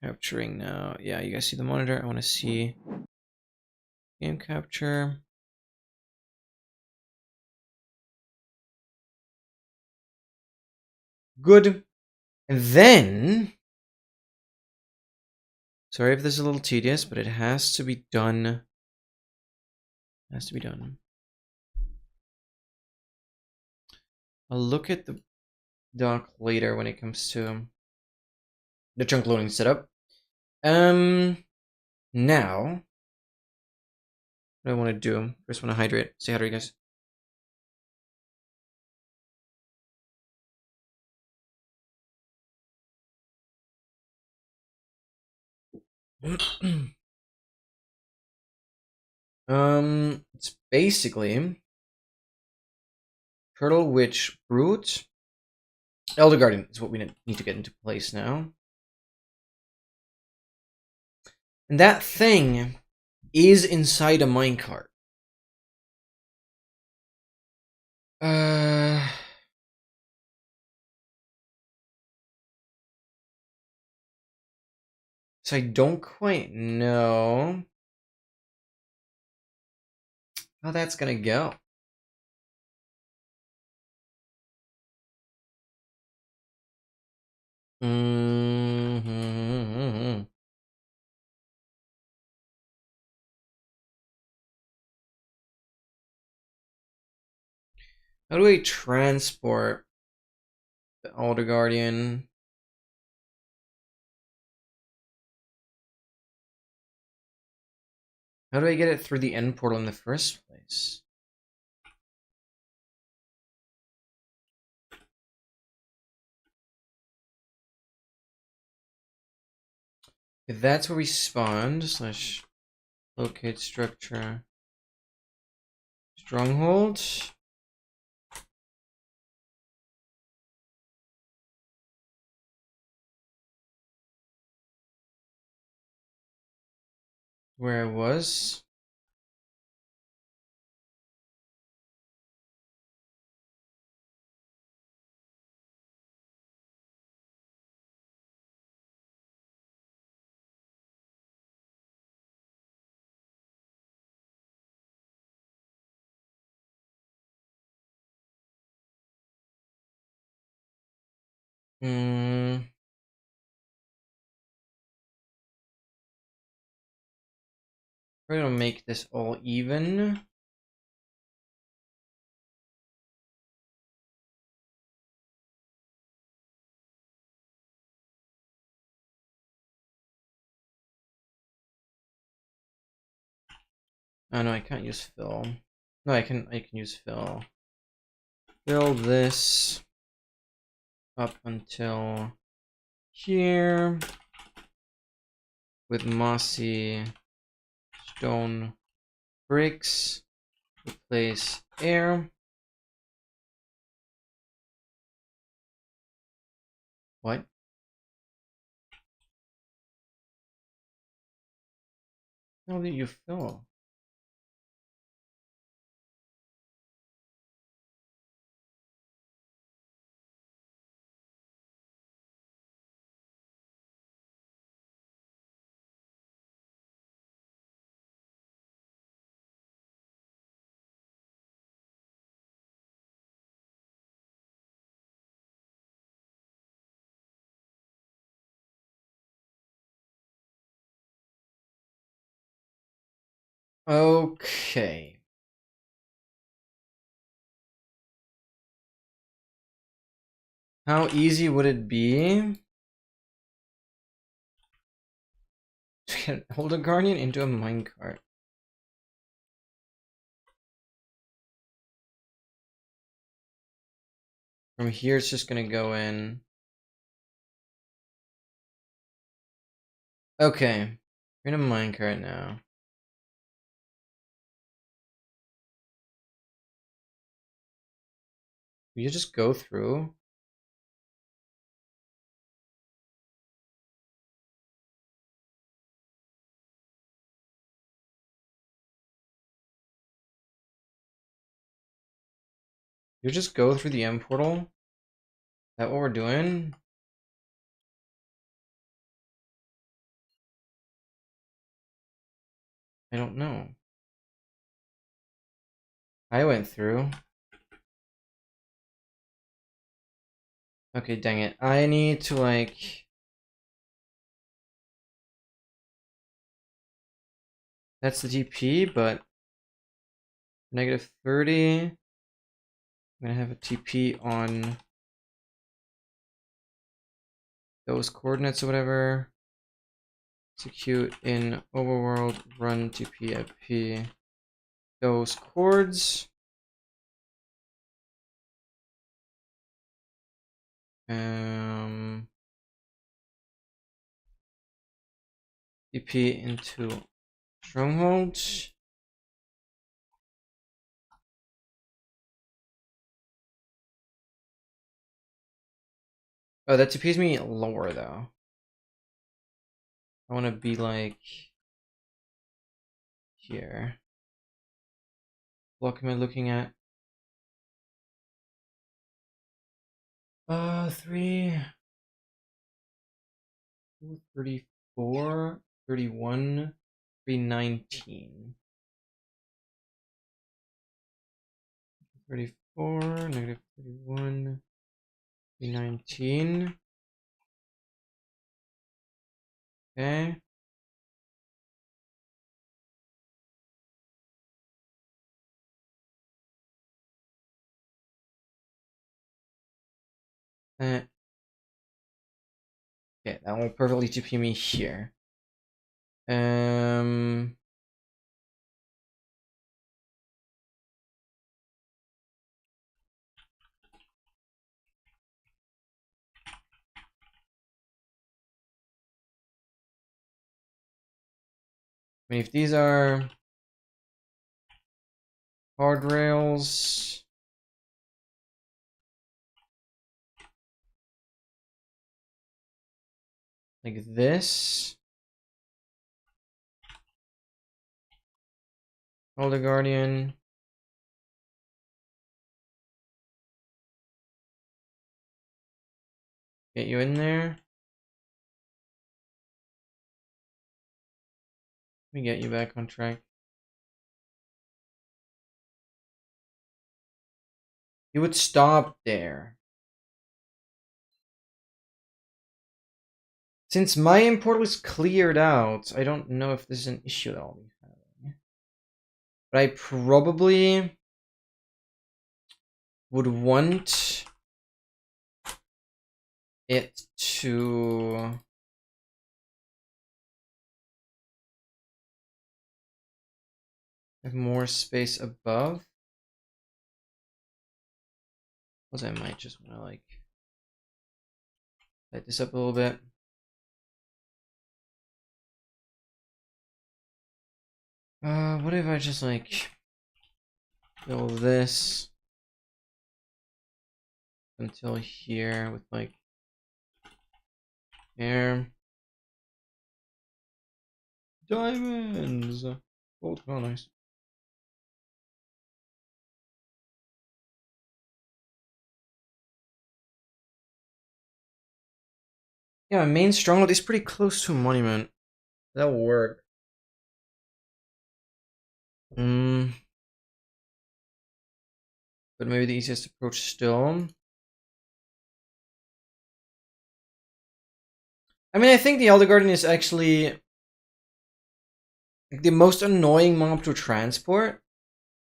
capturing now? Yeah, you guys see the monitor. I want to see game capture. Good. And then, sorry if this is a little tedious, but it has to be done. It has to be done. I'll look at the doc later when it comes to the chunk loading setup. Now, what do I want to do? First, want to hydrate. Say hi to you guys. It's basically Turtle Witch Brute. Elder Guardian is what we need to get into place now. And that thing is inside a minecart. So I don't quite know how that's gonna go. How do I transport the Elder Guardian? How do I get it through the end portal in the first place? If that's where we spawned, slash locate structure stronghold. Where I was. We're gonna make this all even. Oh no, I can't use fill. No, I can use fill. Fill this up until here with mossy stone bricks. Replace air. What? How did you fill? Okay. How easy would it be to get hold a guardian into a minecart? From here, it's just gonna go in. Okay, we're in a minecart now. You just go through. You just go through the M portal? Is that what we're doing? I don't know. I went through. Okay, dang it. I need to, like... That's the TP, but... -30. I'm gonna have a TP on... those coordinates or whatever. Execute in overworld, run TP IP. Those chords. TP into stronghold. Oh, that TPs me lower though. I want to be like here. What am I looking at? 3, 34, 31, 319. 34, -31, 319. Okay. Okay, that will perfectly TP me here. I mean, if these are hard rails, like this, Elder Guardian, get you in there. Let me get you back on track. You would stop there. Since my import was cleared out, I don't know if this is an issue that I'll be having. But I probably would want it to have more space above. Plus I might just want to like light this up a little bit. What if I just like fill this until here with like air diamonds? Oh, nice. Yeah, my main stronghold is pretty close to a monument. That will work. But maybe the easiest approach still. I mean, I think the Elder Guardian is actually like the most annoying mob to transport,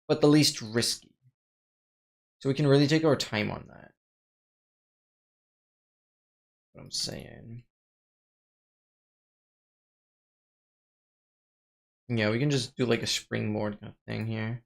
but the least risky. So we can really take our time on that. What I'm saying. Yeah, we can just do like a springboard kind of thing here.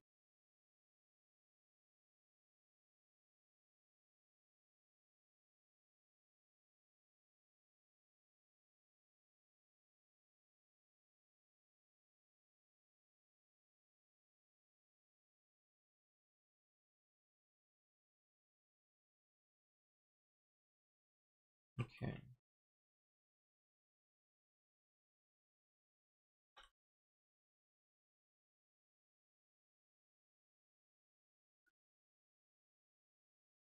Okay.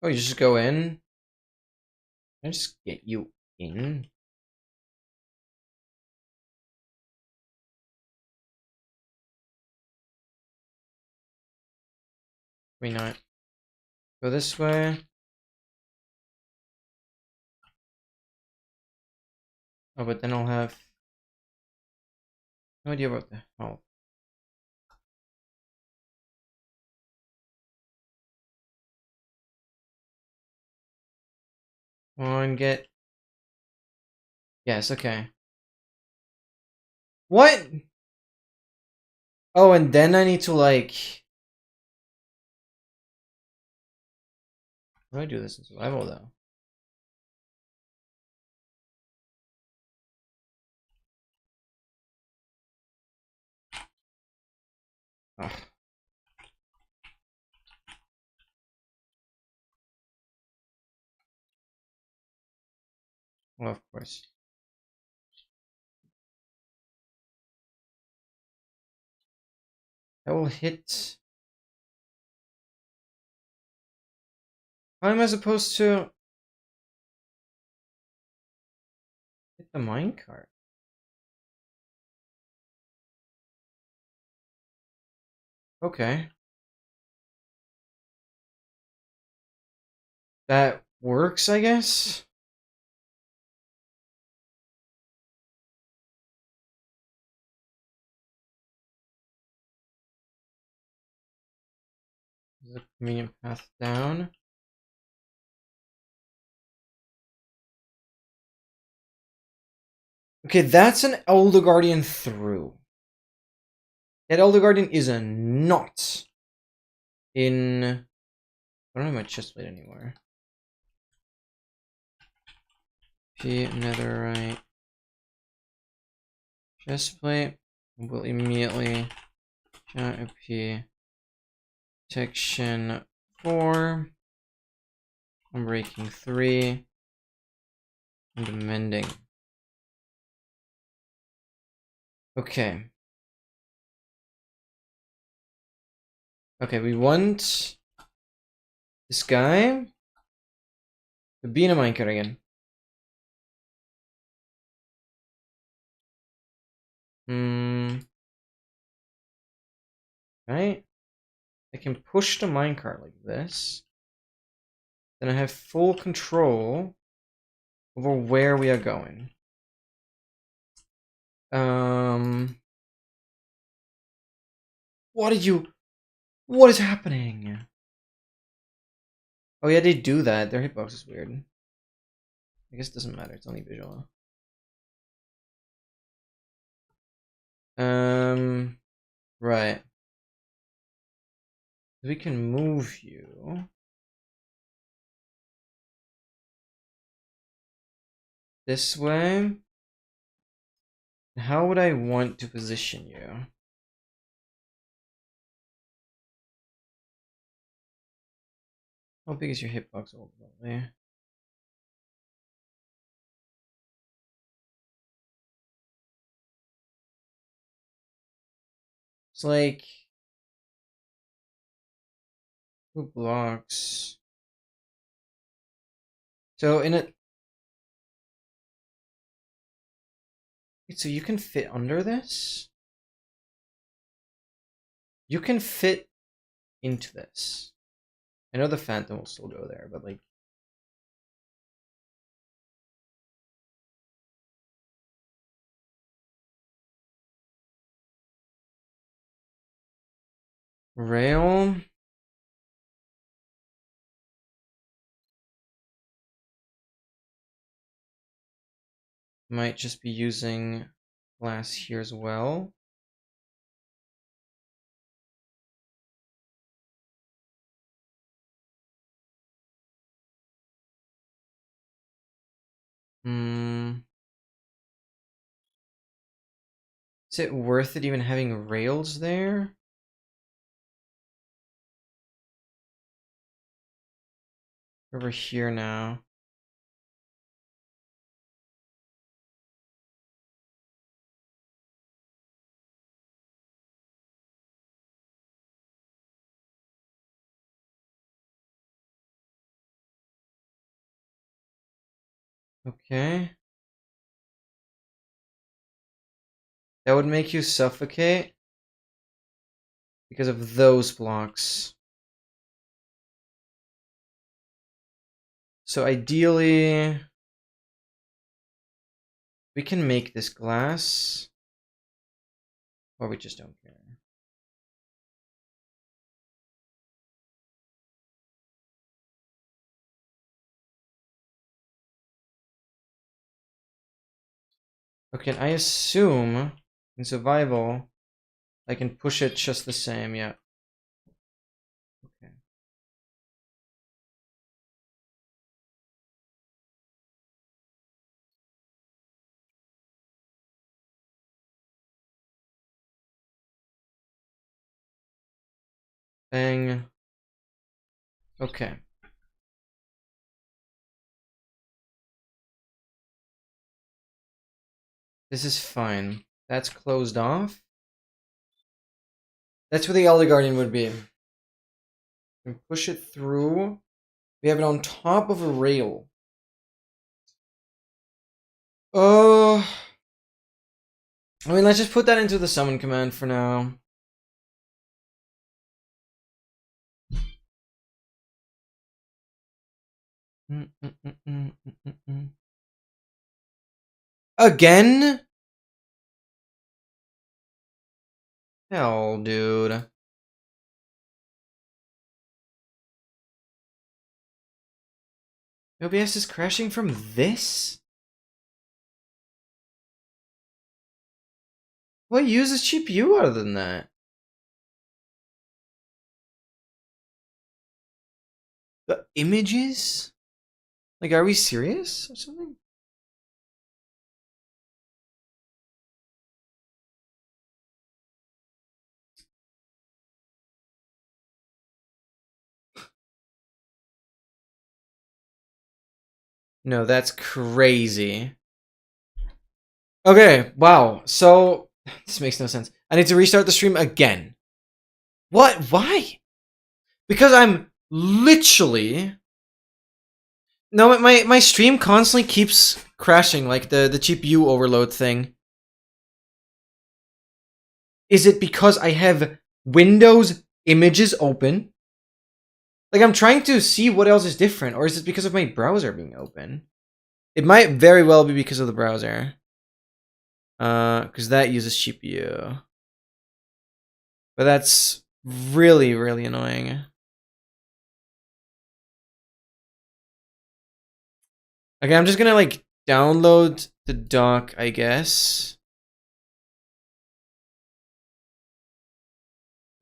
Oh, you just go in? Can I just get you in? Wait, not. Go this way. Oh, but then I'll have no idea what the hell. Come on, get. Yes, okay. What? Oh, and then I need to like. How do I do this in survival though? Oh. Well, of course. That will hit. How am I supposed to hit the minecart? Okay. That works, I guess? There's a convenient path down. Okay, that's an Elder Guardian through. That Elder Guardian is a not in. I don't have my chest plate anymore. P netherite chest plate will immediately P protection 4. I'm breaking 3 and mending. Okay. Okay, we want this guy to be in a minecart again. Right? I can push the minecart like this. Then I have full control over where we are going. What is happening? Oh yeah, they do that. Their hitbox is weird. I guess it doesn't matter, it's only visual. Right. We can move you. This way. How would I want to position you? How big is your hitbox ultimately? It's like 2 blocks. So in it. So you can fit under this? You can fit into this. I know the Phantom will still go there, but like. Rail. Might just be using glass here as well. Is it worth it even having rails there? Over here now. Okay. That would make you suffocate because of those blocks. So ideally, we can make this glass, or we just don't care. Okay, I assume in survival, I can push it just the same, yeah. Okay. Bang. Okay. This is fine. That's closed off. That's where the Elder Guardian would be. And push it through. We have it on top of a rail. Oh. I mean, let's just put that into the summon command for now. Again? Hell, dude. OBS is crashing from this? What uses GPU other than that? The images? Like, are we serious or something? No, that's crazy. Okay, wow. So, this makes no sense. I need to restart the stream again. What? Why? Because I'm literally... No, my stream constantly keeps crashing, like the GPU overload thing. Is it because I have Windows images open? Like, I'm trying to see what else is different, or is it because of my browser being open? It might very well be because of the browser. Because that uses GPU. But that's really, really annoying. Okay, I'm just gonna, like, download the dock, I guess.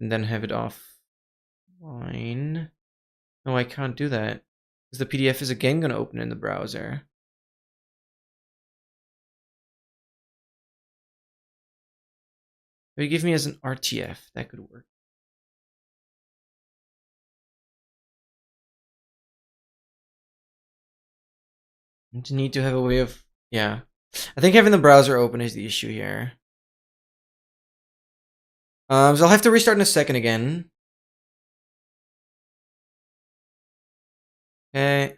And then have it offline. No, I can't do that. Because the PDF is again gonna open in the browser. Maybe give me as an RTF. That could work. I need to have a way of... Yeah. I think having the browser open is the issue here. So I'll have to restart in a second again. Okay.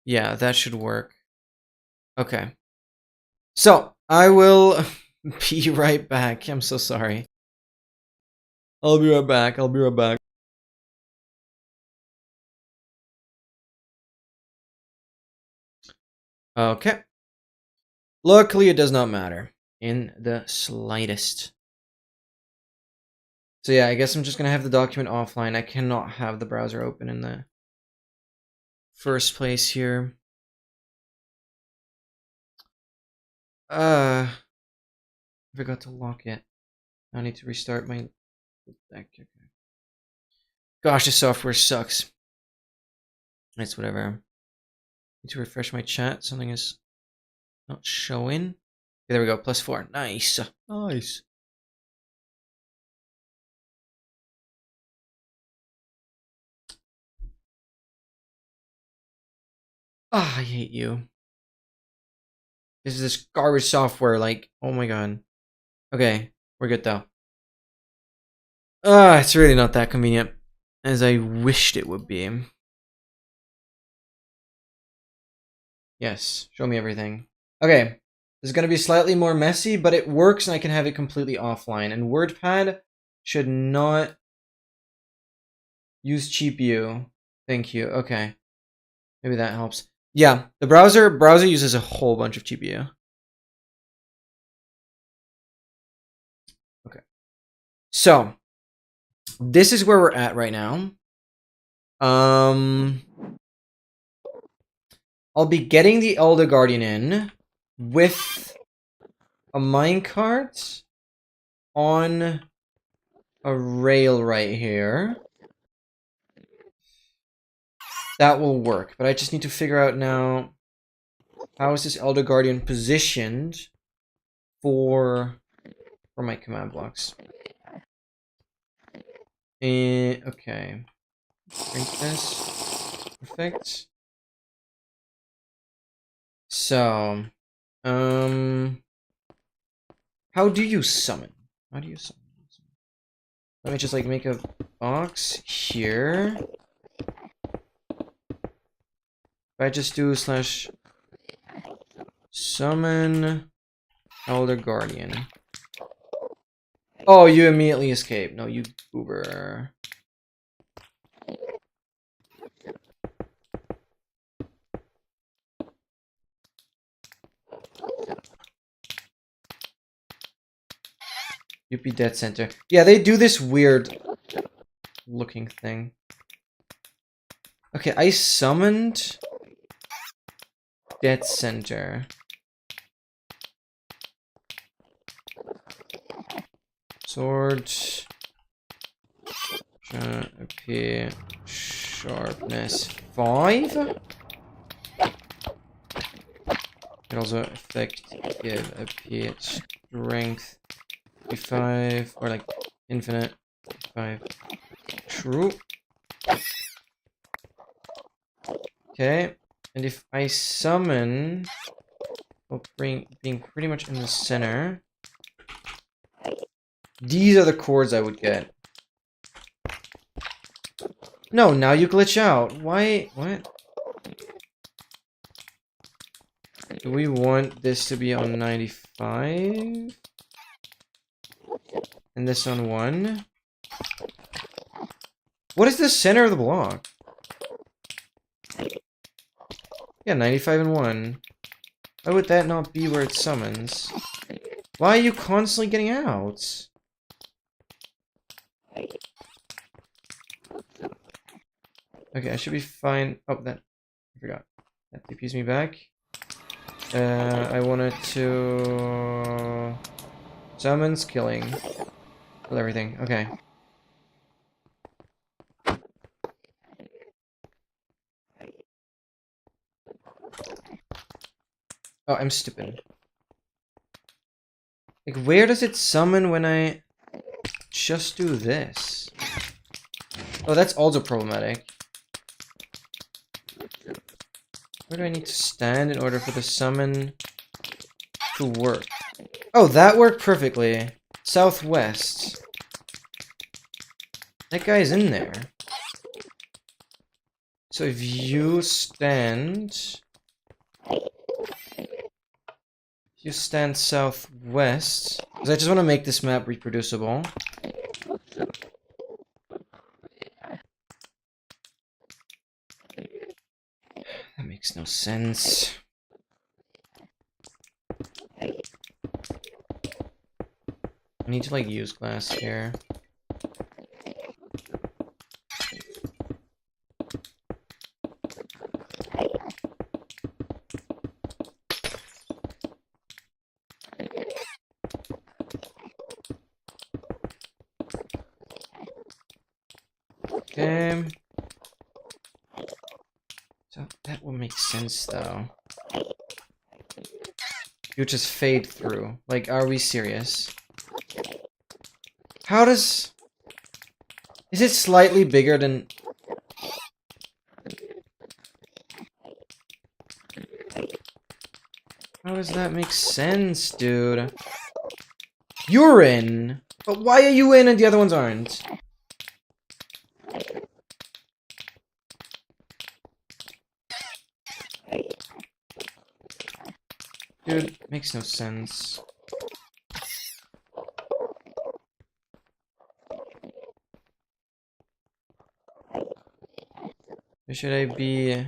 Yeah, that should work. Okay. So, I will be right back. I'm so sorry. I'll be right back. I'll be right back. Okay. Luckily, it does not matter in the slightest. So yeah, I guess I'm just gonna have the document offline. I cannot have the browser open in the first place here. I forgot to lock it. I need to restart my deck. Okay. Gosh, this software sucks. It's whatever. Need to refresh my chat. Something is not showing. Okay, there we go. +4. Nice. Nice. Ah, I hate you. This is this garbage software. Like, oh my god. Okay, we're good though. It's really not that convenient as I wished it would be. Yes, show me everything. Okay, this is going to be slightly more messy, but it works and I can have it completely offline. And WordPad should not use GPU. Thank you. Okay, maybe that helps. Yeah, the browser uses a whole bunch of GPU. Okay, so this is where we're at right now. I'll be getting the Elder Guardian in with a minecart on a rail right here. That will work, but I just need to figure out now how is this Elder Guardian positioned for my command blocks. Okay. Drink this. Perfect. So, how do you summon? How do you summon? Let me just like make a box here. If I just do / summon Elder Guardian. Oh, you immediately escape. No, you goober. UP Dead Center. Yeah, they do this weird looking thing. Okay, I summoned Dead Center. Sword. Appear sharpness 5. Can also affect give appear strength 5 or like infinite 5. True. Okay, and if I summon, well, being pretty much in the center, these are the chords I would get. No, now you glitch out. Why? What? Do we want this to be on 95? And this on 1? What is the center of the block? Yeah, 95 and 1. Why would that not be where it summons? Why are you constantly getting out? Okay, I should be fine. Oh, I forgot. That TPs me back. I wanted to summons killing. Kill everything. Okay. Oh, I'm stupid. Like, where does it summon when I just do this? Oh, that's also problematic. Where do I need to stand in order for the summon to work? Oh, that worked perfectly. Southwest. That guy's in there. So if you stand... You stand southwest, because I just want to make this map reproducible. That makes no sense. I need to like use glass here. Okay. So that will make sense though. You just fade through. Like, are we serious? How does... Is it slightly bigger than... How does that make sense, dude? You're in! But why are you in and the other ones aren't? Dude, makes no sense. Where should I be?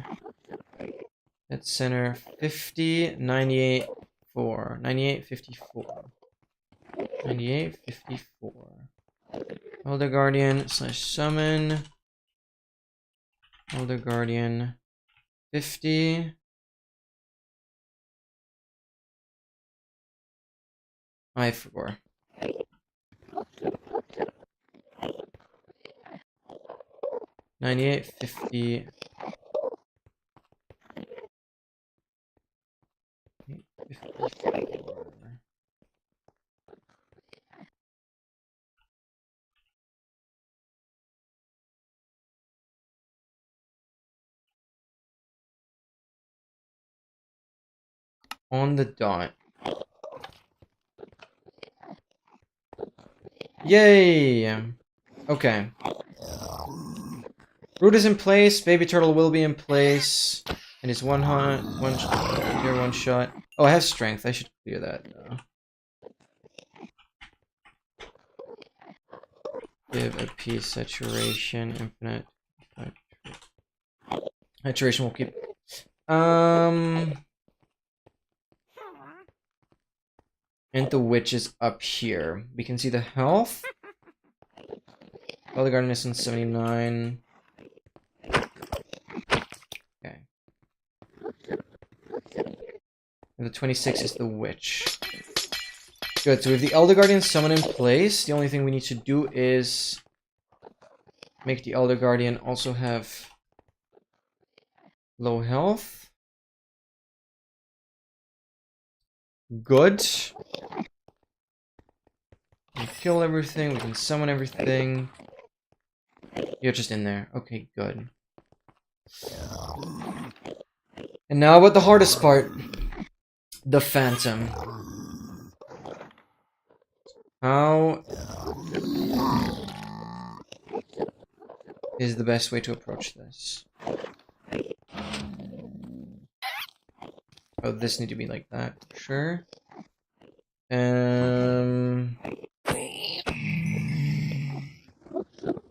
At center 50, 98, 4. 98, 54. 98, 54. Elder Guardian / summon. Elder Guardian 50. I forgot. 98, 50. 54. On the dot. Yay! Okay. Root is in place. Baby turtle will be in place. And it's one shot. Oh, I have strength. I should clear that. Give a piece saturation infinite. Saturation will keep. And the witch is up here. We can see the health. Well, the garden is in 79. Okay. And the 26 is the witch. Good, so we have the Elder Guardian summon in place. The only thing we need to do is make the Elder Guardian also have low health. Good. We can kill everything, we can summon everything. You're just in there. Okay, good. And now about the hardest part. The Phantom. How is the best way to approach this? Oh, this need to be like that, sure.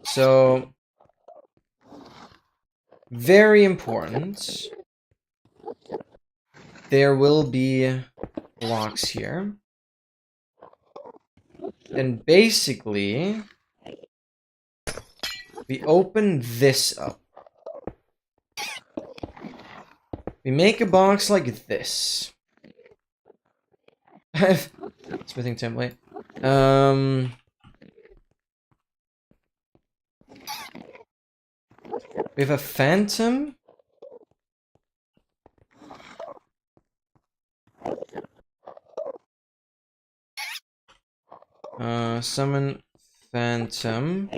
So very important. There will be blocks here. And basically we open this up. We make a box like this. Smithing template. We have a phantom. Summon phantom.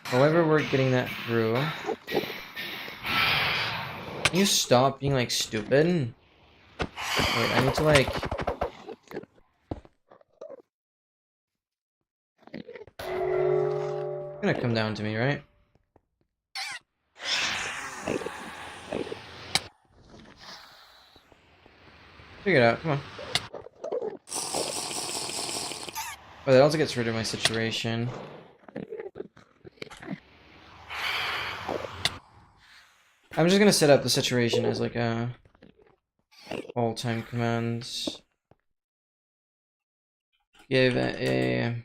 However, we're getting that through. Can you stop being like stupid? Wait, I need to like. It's gonna come down to me, right? Figure it out, come on. Oh, that also gets rid of my saturation. I'm just gonna set up the saturation as like a all-time command. Give a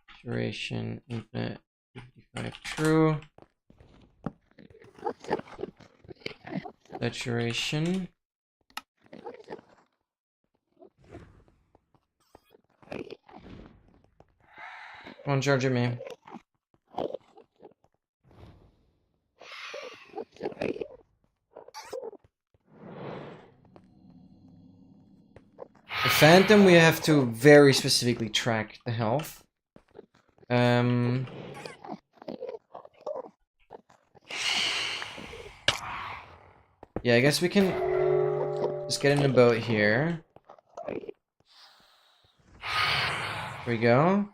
saturation infinite 55 true. Saturation. Come on, charge at me. The Phantom, we have to very specifically track the health. Yeah, I guess we can just get in the boat here. Here we go.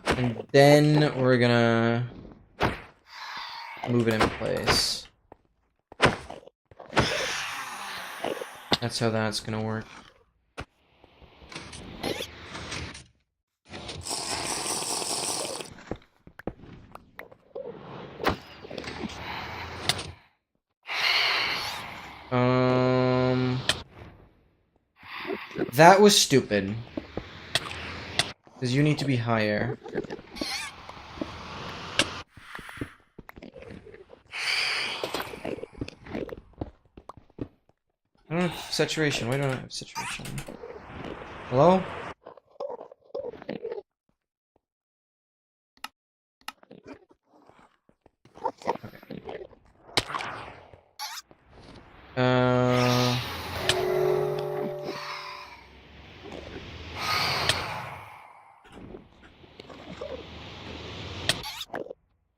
And then we're gonna move it in place. That's how that's gonna work. That was stupid. Because you need to be higher. I don't have saturation. Why don't I have saturation? Hello? Okay.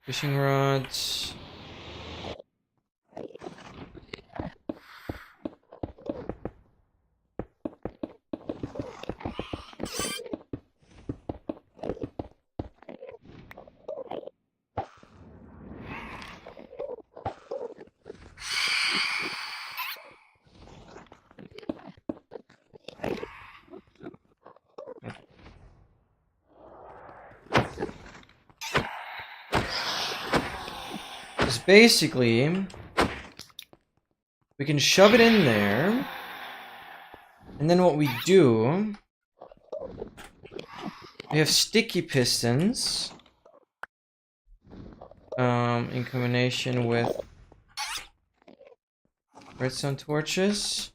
Fishing rods. Basically, we can shove it in there, and then what we do, we have sticky pistons, in combination with redstone torches,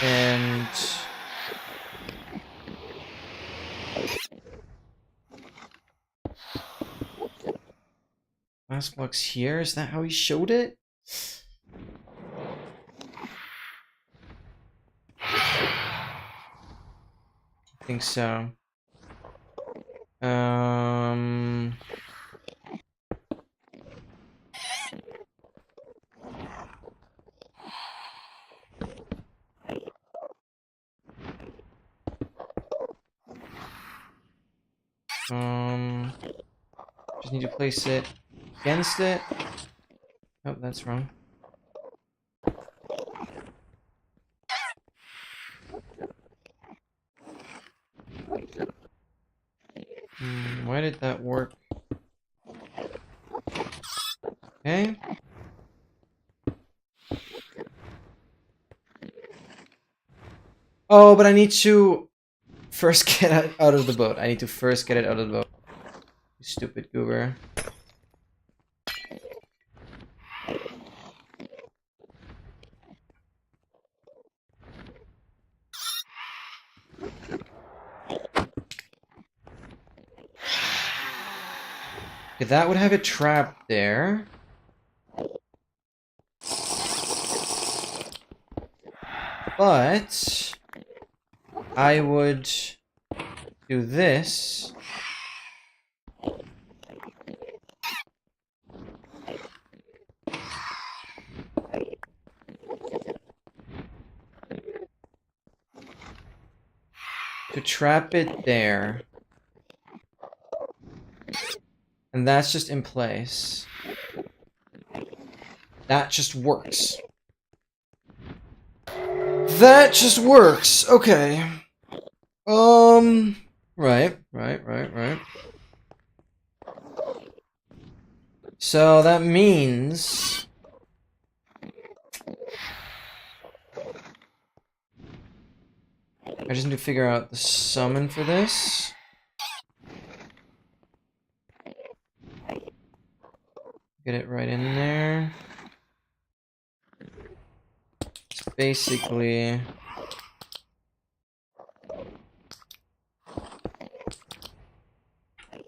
and last box here. Is that how he showed it? I think so. Just need to place it against it. Oh, that's wrong. Why did that work? Okay. Oh, but I need to first get it out of the boat. I need to first get it out of the boat. You stupid goober. Okay, that would have it trapped there. But I would do this. To trap it there. And that's just in place. That just works. That just works. Okay. Right. So that means I just need to figure out the summon for this. Get it right in there. It's basically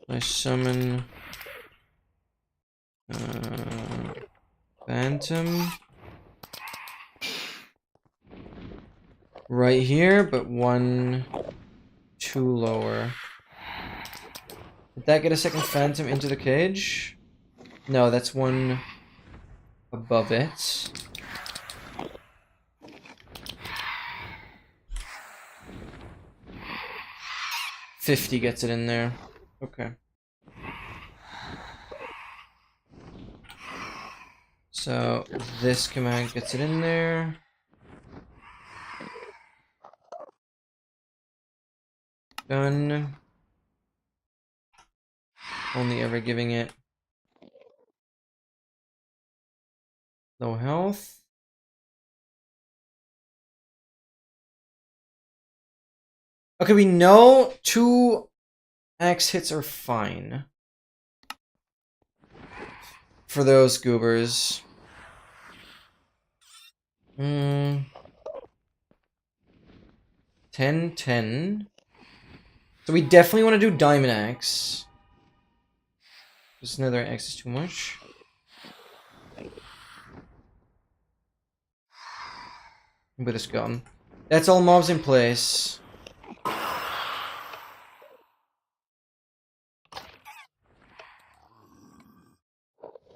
I summon Phantom right here, but one too lower. Did that get a second Phantom into the cage? No, that's one above it. $50 gets it in there. Okay. So this command gets it in there. Done. Only ever giving it low health. Okay, we know 2 axe hits are fine for those goobers. 10, 10. So we definitely want to do diamond axe. Just another axe is too much. With this gun. That's all mobs in place.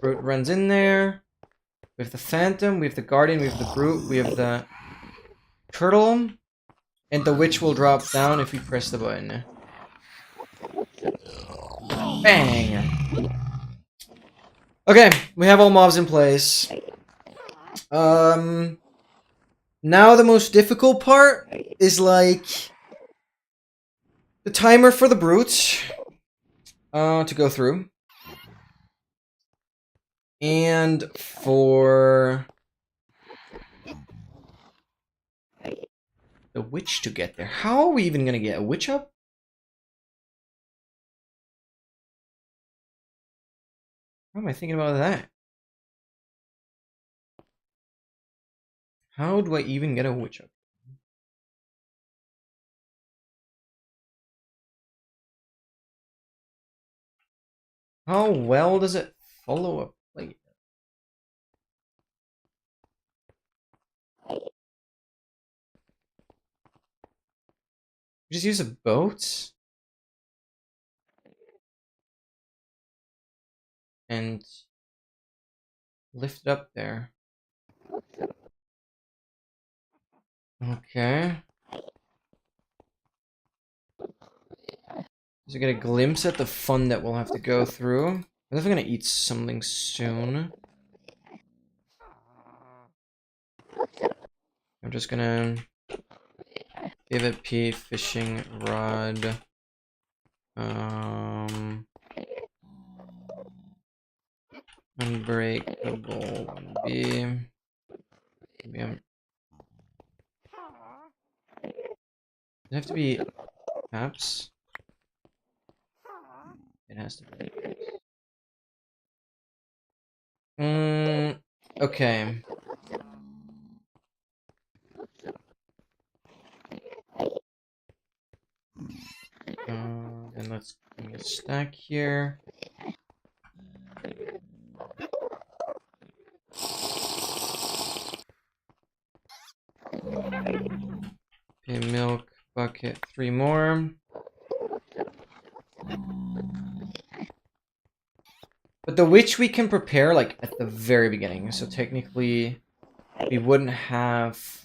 Brute runs in there. We have the Phantom, we have the Guardian, we have the Brute, we have the Turtle. And the Witch will drop down if we press the button. Bang! Okay, we have all mobs in place. Now the most difficult part is like the timer for the brutes to go through. And for the witch to get there. How are we even gonna get a witch up? How am I thinking about that? How do I even get a witch up? How well does it follow a plate? Just use a boat? And lift it up there. Okay. Just get a glimpse at the fun that we'll have to go through. I'm definitely gonna eat something soon. I'm just gonna give it P fishing rod. Unbreakable 1B. Does it have to be caps? It has to be. Okay. And let's bring a stack here. Okay, milk bucket, 3 more. But the witch we can prepare like at the very beginning, so technically we wouldn't have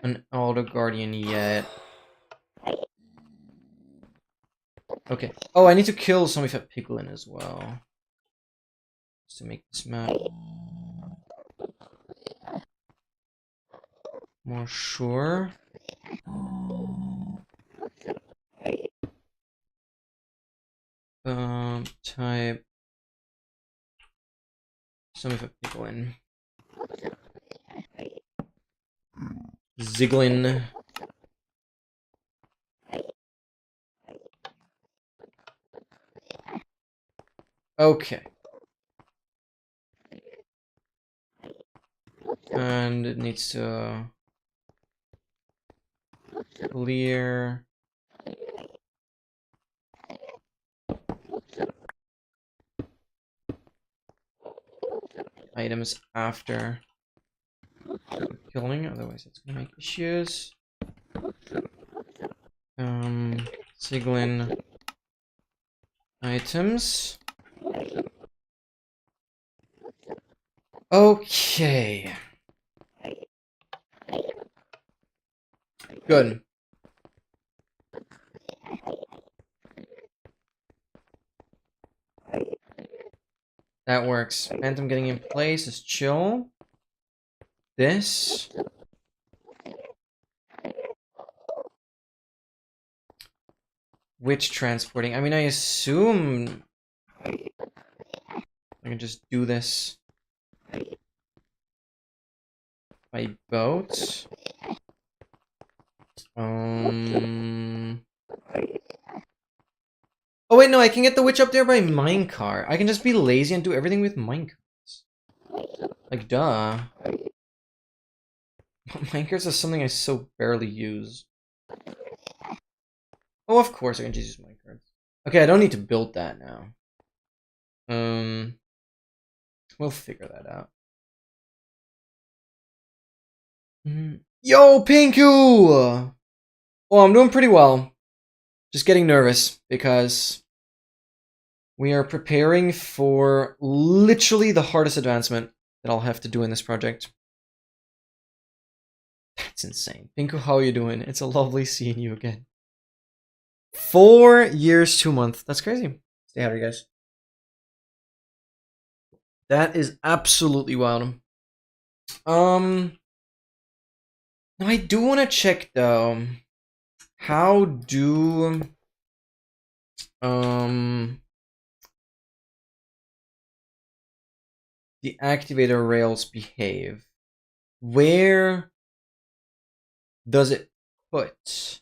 an Aldo Guardian yet. Okay. Oh, I need to kill some of a piglin as well. Just to make this map more sure. Type some of a piglin. Ziglin. Okay. And it needs to clear items after killing, otherwise it's gonna make issues. Siglin items. Okay. Good. That works. Phantom getting in place is chill. This. Witch transporting. I mean, I assume I can just do this by boat. Oh wait, no, I can get the witch up there by minecart. I can just be lazy and do everything with minecarts. Like, duh. Minecarts is something I so barely use. Oh, of course I can just use minecarts. Okay, I don't need to build that now. We'll figure that out. Yo, Pinku! Well, I'm doing pretty well. Just getting nervous because we are preparing for literally the hardest advancement that I'll have to do in this project. That's insane. Pinku, how are you doing? It's a lovely seeing you again. 4 years, 2 months. That's crazy. Stay out, guys. That is absolutely wild. Now I do want to check though. How do the activator rails behave? Where does it put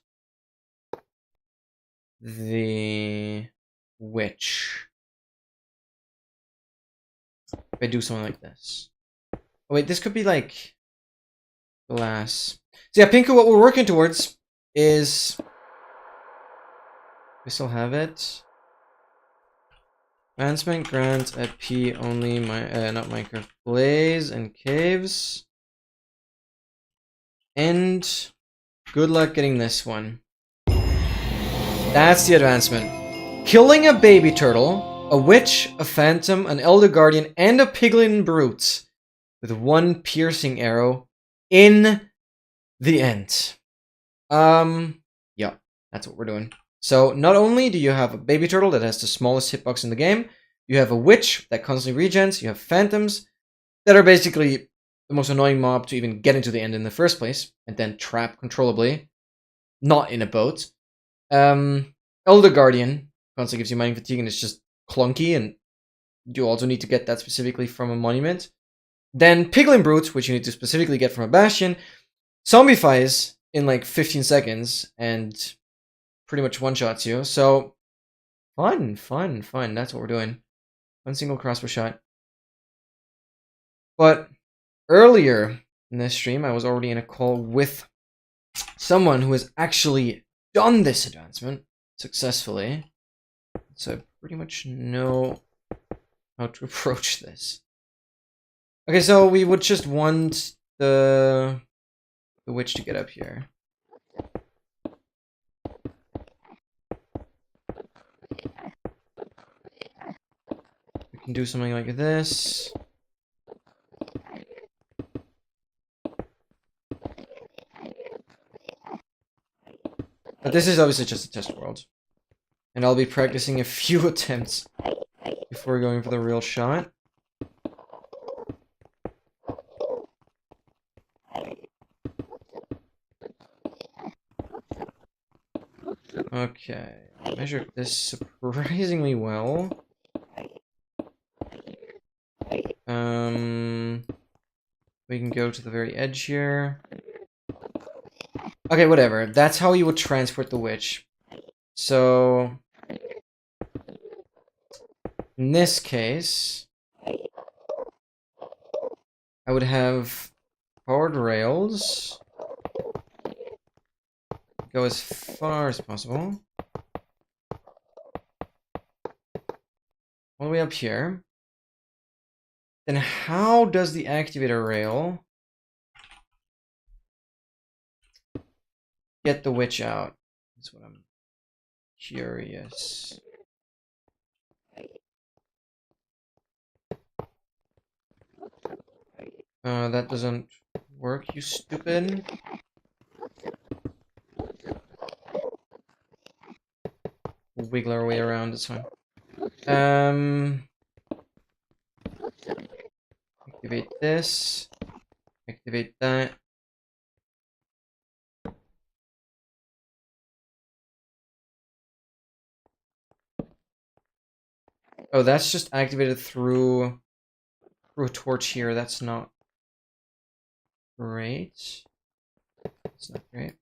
the witch? If I do something like this. Oh wait, this could be like glass. So yeah, Pinku, what we're working towards is we still have it. Advancement grant at P only not Minecraft Blaze and Caves. And good luck getting this one. That's the advancement. Killing a baby turtle, a witch, a phantom, an elder guardian, and a piglin brute with one piercing arrow in the end. Yeah, that's what we're doing. So not only do you have a baby turtle that has the smallest hitbox in the game, you have a witch that constantly regens, you have phantoms that are basically the most annoying mob to even get into the end in the first place, and then trap controllably, not in a boat. Elder Guardian constantly gives you mining fatigue and it's just clunky, and you also need to get that specifically from a monument. Then Piglin Brute, which you need to specifically get from a bastion, zombifies in like 15 seconds and pretty much one-shots you. So, fun. That's what we're doing. One single crossbow shot. But earlier in this stream, I was already in a call with someone who has actually done this advancement successfully. So I pretty much know how to approach this. Okay, so we would just want the witch to get up here. We can do something like this. But this is obviously just a test world. And I'll be practicing a few attempts before going for the real shot. Okay, I measured this surprisingly well. We can go to the very edge here. Okay, whatever. That's how you would transport the witch. So, in this case, I would have powered rails go as far as possible. All the way up here. Then how does the activator rail get the witch out? That's what I'm curious. That doesn't work, you stupid. We'll wiggle our way around, it's fine. Activate this. Activate that. Oh, that's just activated through a torch here. That's not great. That's not great.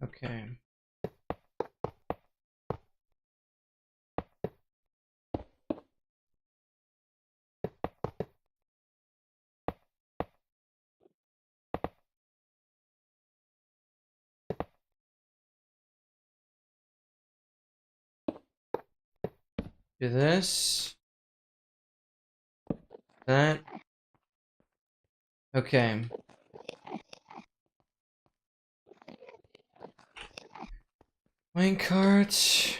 Okay. Do this. That. Okay. Minecart.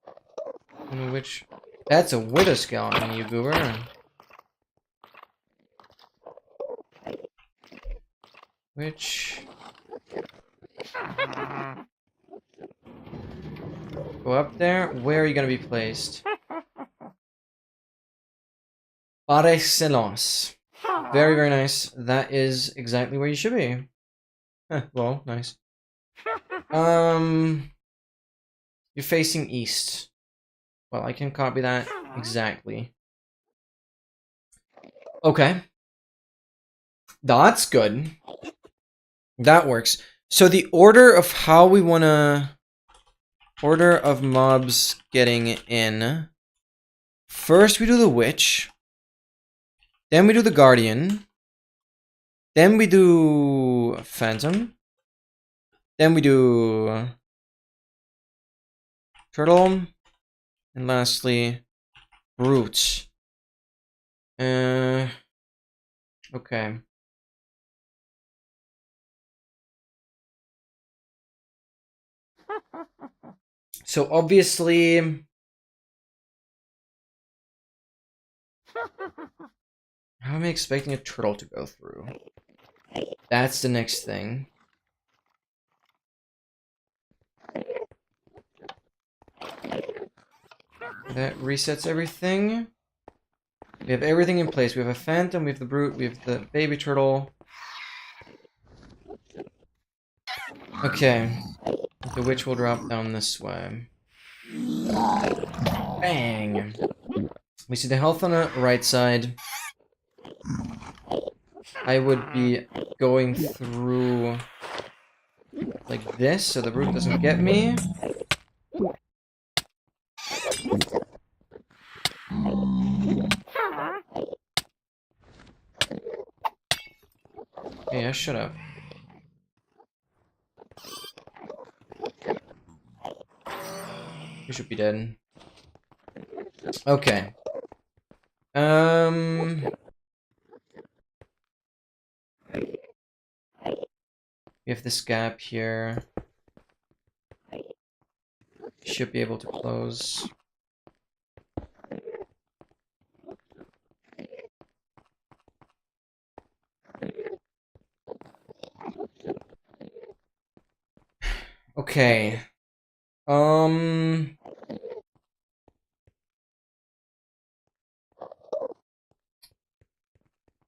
I don't know which. That's a widow skeleton, you goober. Which. Go up there. Where are you gonna be placed? Basilisk. Very, very nice. That is exactly where you should be. Well, nice. You're facing east. Well, I can copy that exactly. Okay. That's good. That works. So the order of how we wanna... Order of mobs getting in. First we do the witch. Then we do the guardian. Then we do phantom. Then we do turtle. And lastly, brute. Okay. So obviously, how am I expecting a turtle to go through? That's the next thing. That resets everything. We have everything in place. We have a phantom, we have the brute, we have the baby turtle. Okay. The witch will drop down this way. Bang! We see the health on the right side. I would be going through like this so the brute doesn't get me. Yeah, shut up. You should be dead. Okay. We have this gap here. Should be able to close. Okay.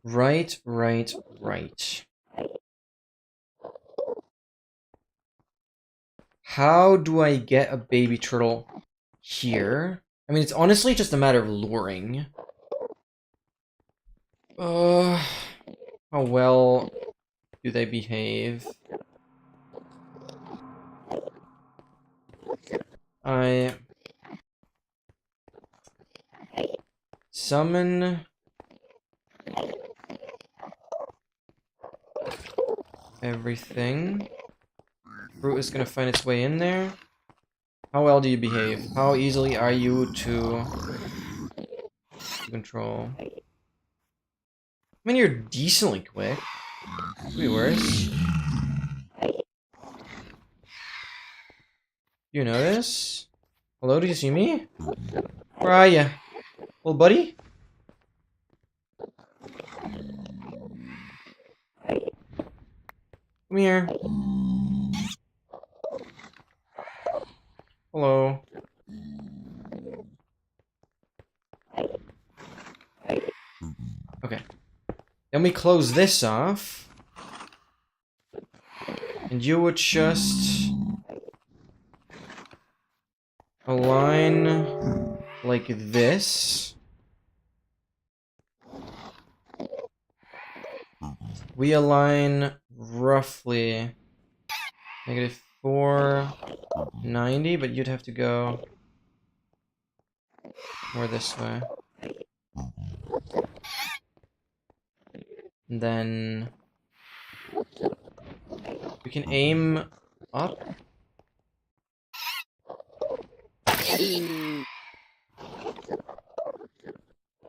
Right. How do I get a baby turtle here? I mean, it's honestly just a matter of luring. How well do they behave? I summon everything. Brute is gonna find its way in there. How well do you behave? How easily are you to control? I mean, you're decently quick. Could be worse. You know this? Hello, do you see me? Where are you? Little buddy? Come here. Hello. Okay. Then we close this off. And you would just align like this. We align roughly negative 490, but you'd have to go more this way. And then we can aim up.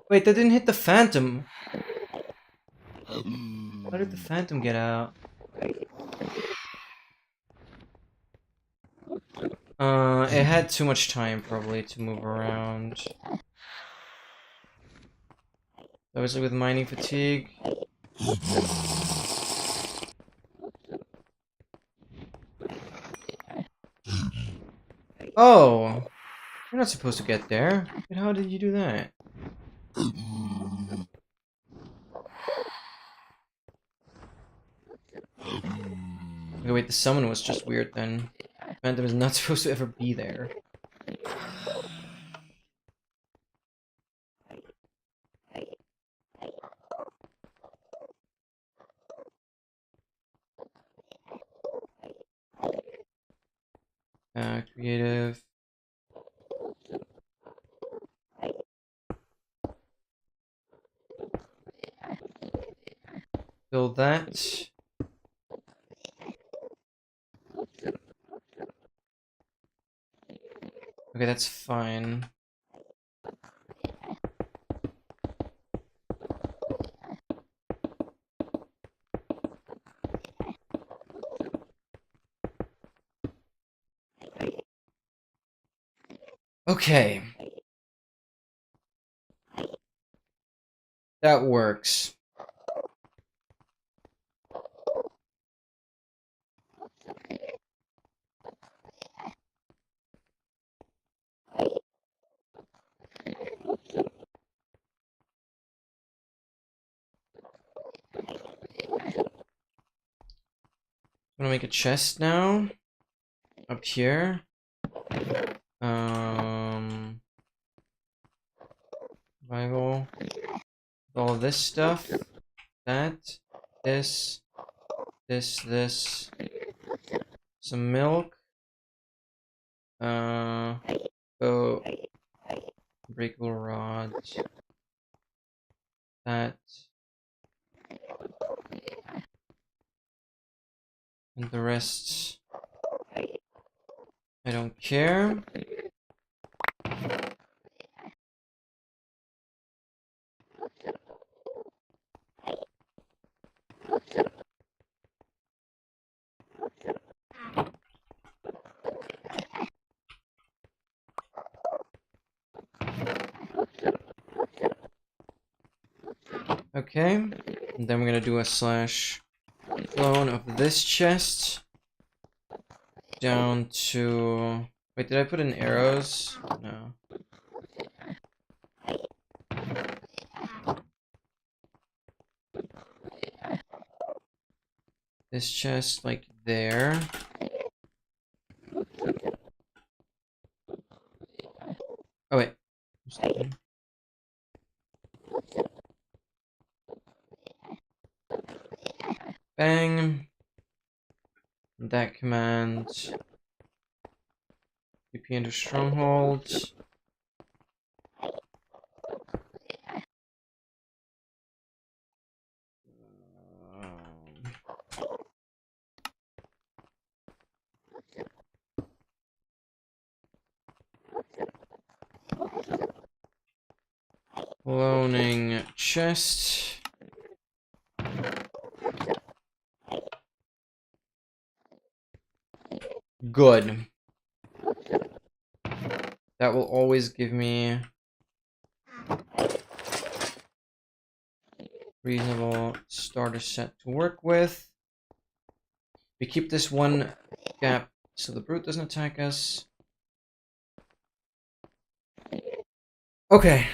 Wait, that didn't hit the Phantom. How did the Phantom get out? It had too much time probably to move around. Obviously with mining fatigue. Oh! You're not supposed to get there. But how did you do that? Okay, wait, the summon was just weird then. Phantom is not supposed to ever be there. Creative. Build that. Okay, that's fine. Okay. That works. I'm gonna make a chest now. Up here. Survival. All this stuff. That. This. This. Some milk. Go. Breakable rod. That. And the rest, I don't care. Okay, and then we're gonna do a slash clone of this chest down to... Wait, did I put in arrows? No. This chest, like, there. Oh, wait. Bang. That command. TP into stronghold. Cloning chest. good. That will always give me reasonable starter set to work with. We keep this one gap so the brute doesn't attack us. Okay.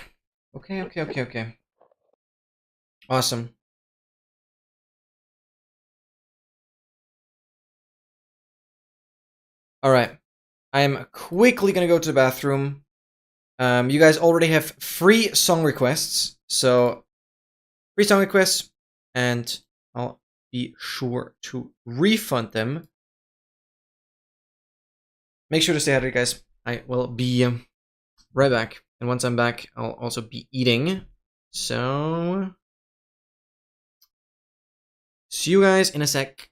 Okay. Awesome. Alright. I am quickly gonna go to the bathroom. You guys already have free song requests, so free song requests, and I'll be sure to refund them. Make sure to stay hydrated, guys. I will be right back, and once I'm back, I'll also be eating. So, see you guys in a sec.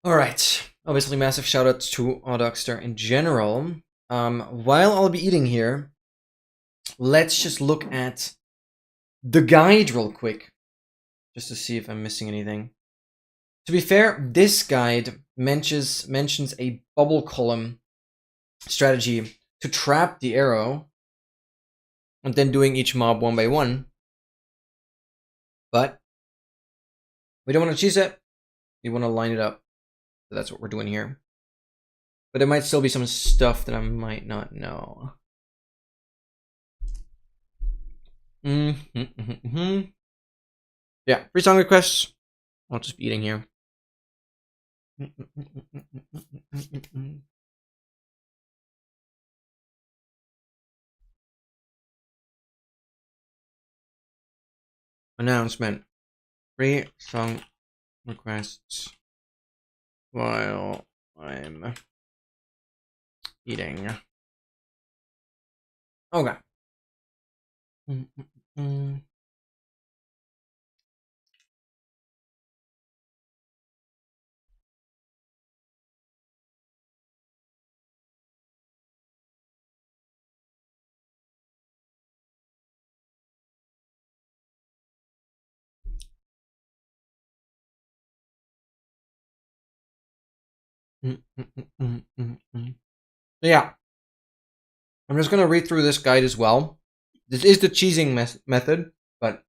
Alright, obviously massive shoutouts to Audokster in general. While I'll be eating here, let's just look at the guide real quick, just to see if I'm missing anything. To be fair, this guide mentions a bubble column strategy to trap the arrow, and then doing each mob one by one. But we don't want to cheese it, we want to line it up. So that's what we're doing here. But there might still be some stuff that I might not know. Yeah, free song requests. I'll just be eating here. Announcement. Free song requests while I'm eating. Okay. Yeah. I'm just going to read through this guide as well. This is the cheesing method, but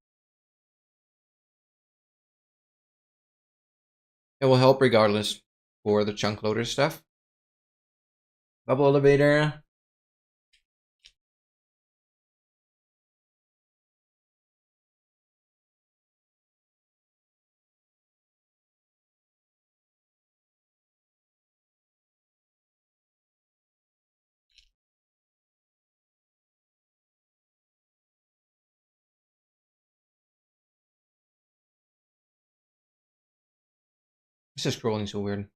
it will help regardless for the chunk loader stuff. Bubble elevator. This is scrolling so weird.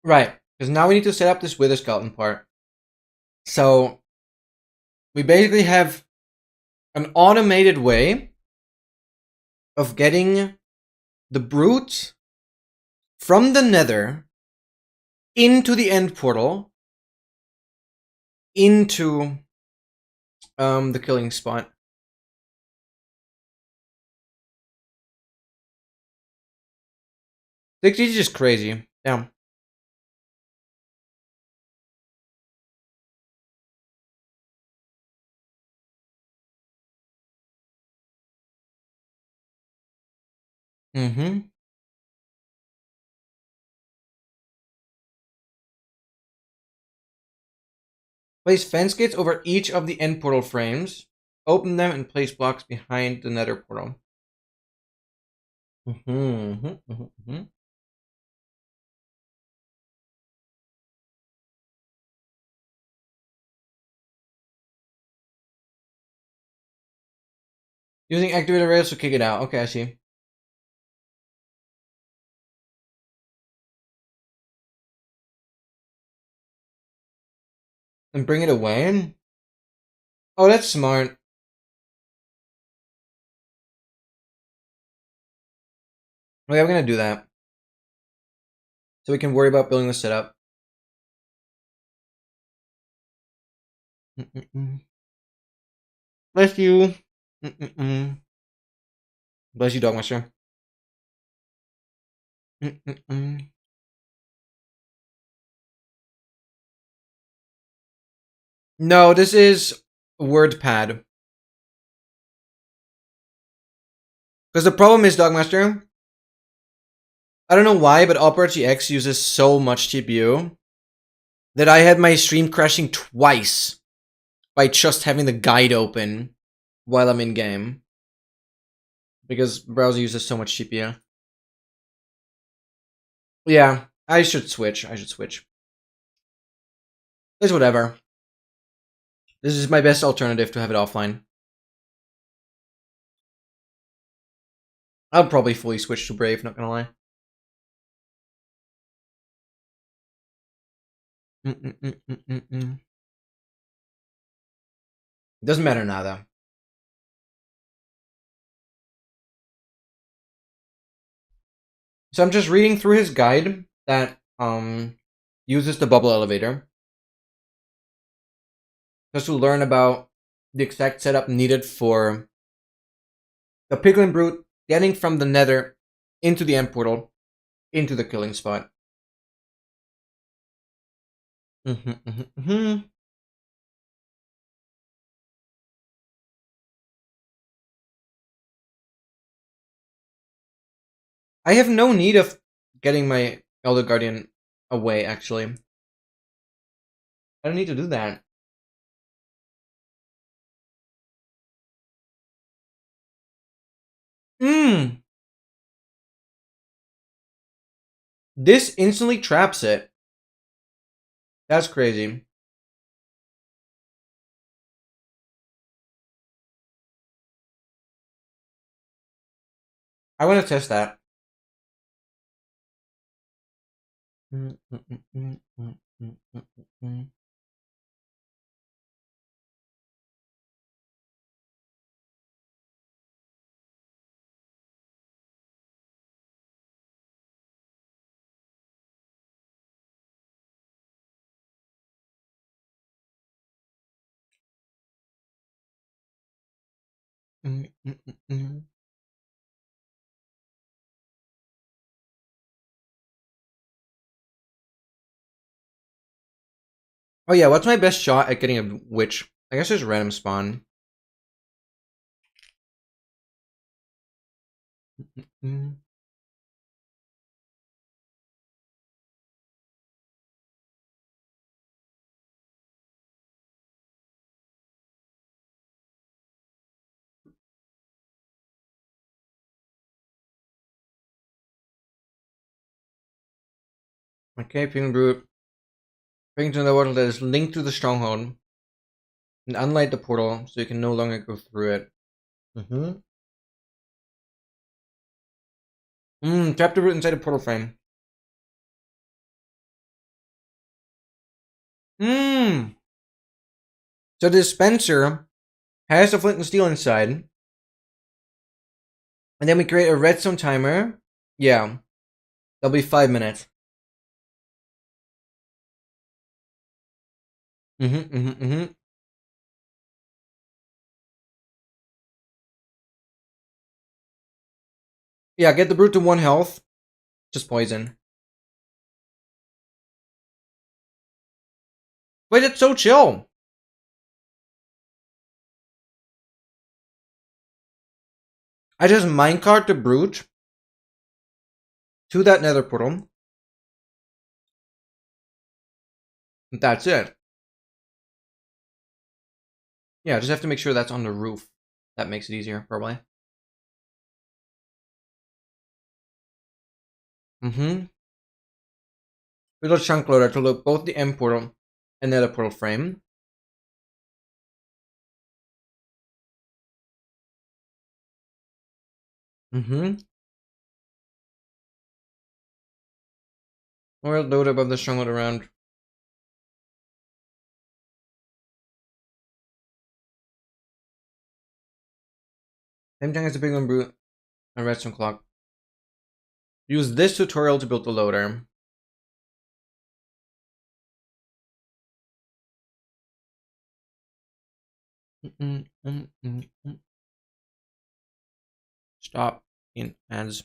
Right, because now we need to set up this wither skeleton part. So we basically have an automated way of getting the brute from the nether into the end portal into the killing spot. This is just crazy. Yeah. Mm-hmm. Place fence gates over each of the end portal frames. Open them and place blocks behind the nether portal. Using activated rails to kick it out. Okay, I see. And bring it away? Oh, that's smart. Okay, I'm gonna do that. So we can worry about building the setup. Bless you. Bless you, Dogmaster. No, this is WordPad. Because the problem is, Dogmaster, I don't know why, but Opera GX uses so much GPU that I had my stream crashing twice by just having the guide open while I'm in game. Because browser uses so much GPU. Yeah, I should switch. It's whatever. This is my best alternative to have it offline. I'll probably fully switch to Brave, not gonna lie. Doesn't matter now, though. So I'm just reading through his guide that uses the bubble elevator just to learn about the exact setup needed for the piglin brute getting from the nether into the end portal into the killing spot. I have no need of getting my Elder Guardian away, actually. I don't need to do that. This instantly traps it. That's crazy. I want to test that. Oh yeah, what's my best shot at getting a witch? I guess there's random spawn. Okay, Ping Brute. Bring to the portal that is linked to the stronghold. And unlight the portal so you can no longer go through it. Trap the root inside the portal frame. Mmm. So the dispenser has the flint and steel inside. And then we create a redstone timer. Yeah. That'll be 5 minutes. Mm-hmm. Yeah, get the brute to 1 health. Just poison. Wait, it's so chill. I just minecart the brute to that nether portal. That's it. Yeah, just have to make sure that's on the roof. That makes it easier, probably. Mm-hmm. Little chunk loader to load both the end portal and nether portal frame. Mm-hmm. Or load above the stronghold around. Same thing as the big one brute and redstone clock. Use this tutorial to build the loader. Stop in ads.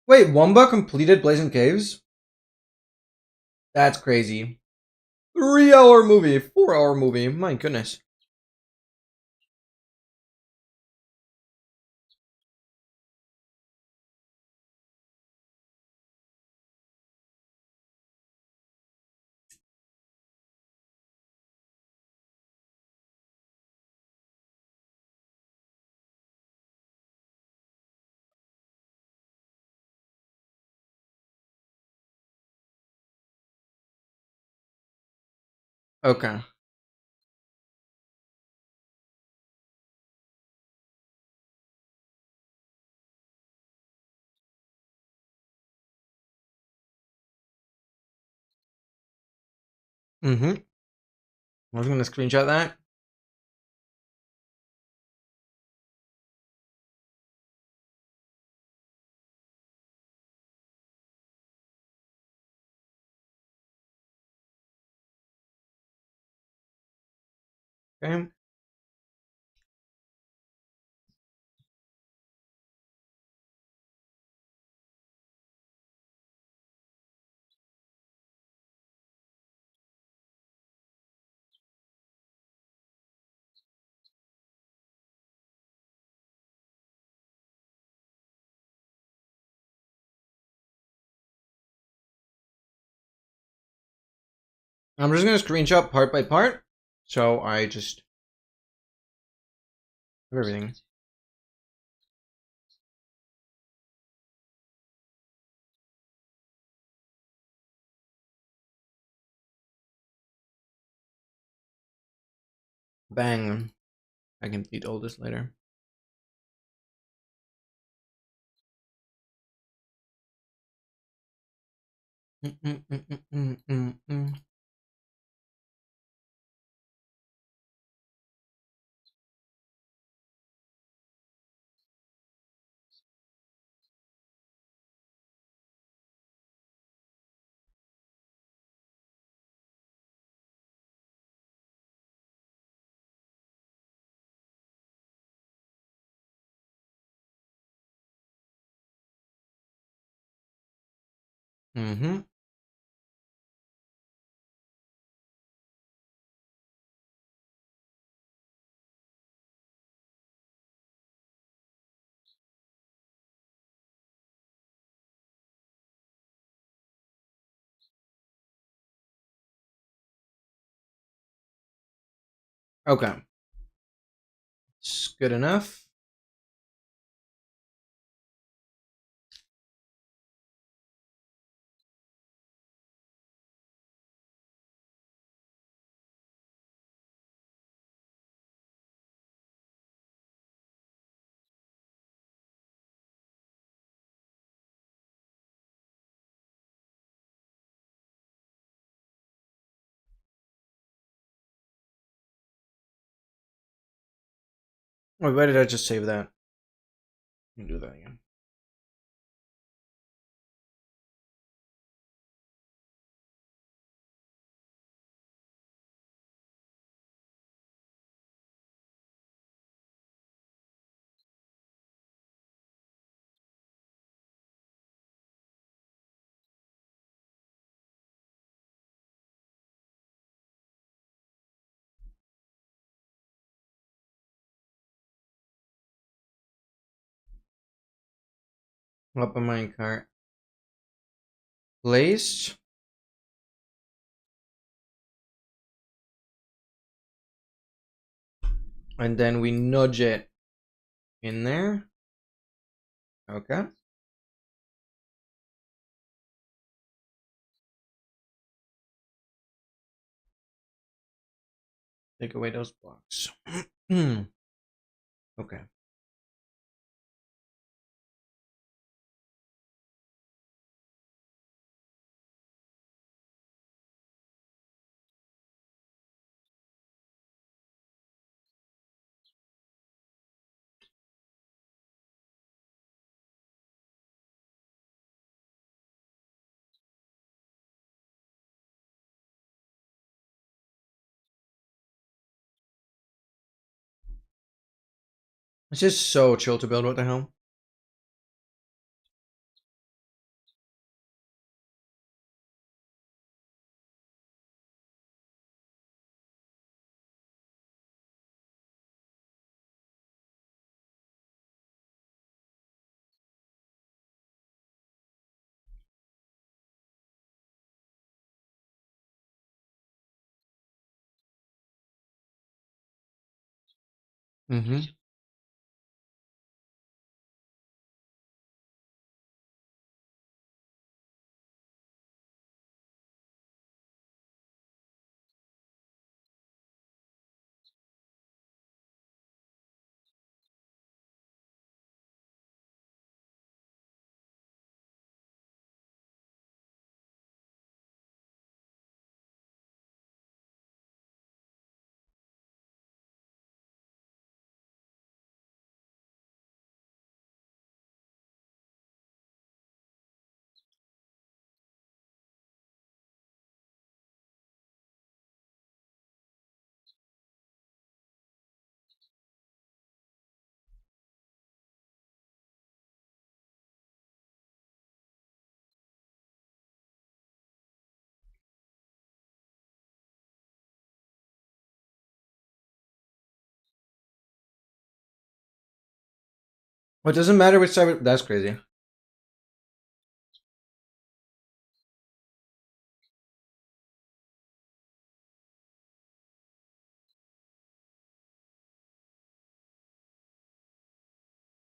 Wait, Wumba completed Blazing Caves? That's crazy. 3-hour movie, 4-hour movie. My goodness. Okay. Mm-hmm. I was gonna screenshot that. Okay. I'm just gonna screenshot part by part. So I just have everything. Bang. I can delete all this later. Mm-hmm. Okay. Good enough. Wait, why did I just save that? Let me do that again. Up a minecart. Placed. And then we nudge it in there. Okay. Take away those blocks. Okay. It's just so chill to build. What the hell? Mm-hmm. Well, it doesn't matter which side. That's crazy.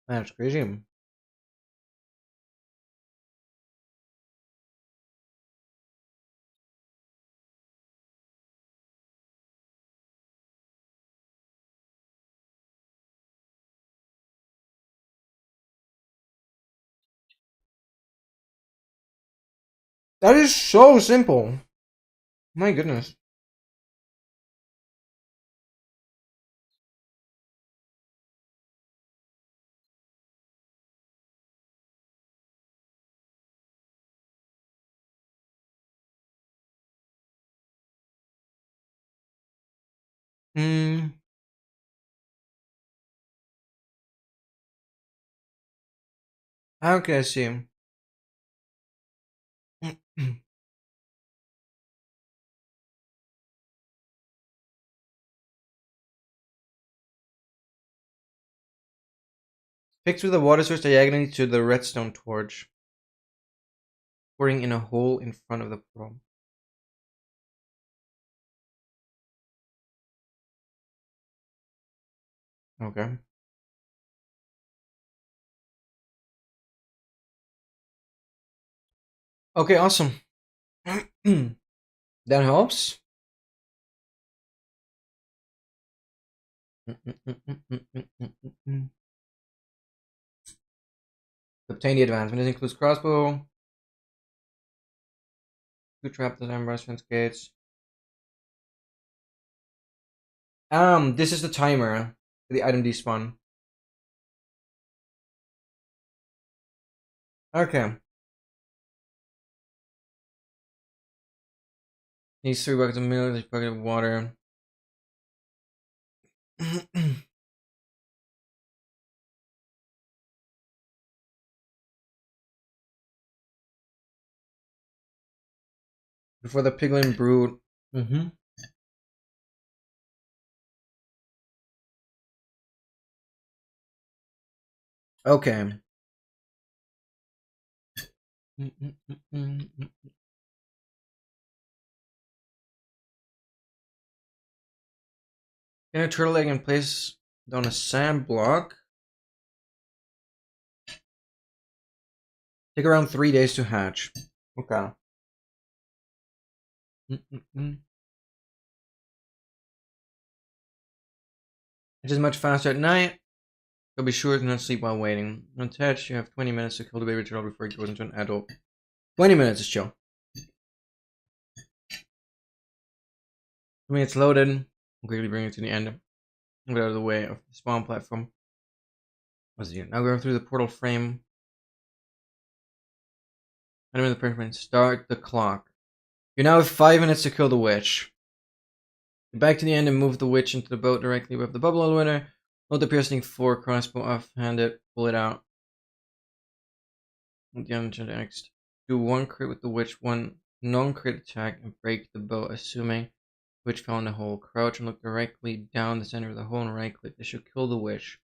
That's crazy. That is so simple. My goodness. Hmm. Okay, I see. Fixed with a water source diagonally to the redstone torch. Pouring in a hole in front of the probe. Okay. Okay, awesome. That helps. Obtain the advancement. This includes crossbow, 2 trap design brass fence gates. This is the timer for the item despawn. Okay. Needs 3 buckets of milk, 3 buckets of water. Before the piglin brood. Okay. Get a turtle egg and place it on a sand block. Take around 3 days to hatch. Okay. It is much faster at night. So be sure to not sleep while waiting. On hatch, you have 20 minutes to kill the baby turtle before it goes into an adult. 20 minutes is chill. When it's loaded, we'll quickly bring it to the end. Get out of the way of the spawn platform. Let's see. Now go through the portal frame. And in the print, start the clock. You now have 5 minutes to kill the witch. Get back to the end and move the witch into the boat directly above the bubble elevator. Hold the piercing 4 crossbow off-handed. Pull it out. With the engine next. Do 1 crit with the witch, 1 non-crit attack, and break the boat, assuming the witch fell in the hole. Crouch and look directly down the center of the hole and right-click. This should kill the witch.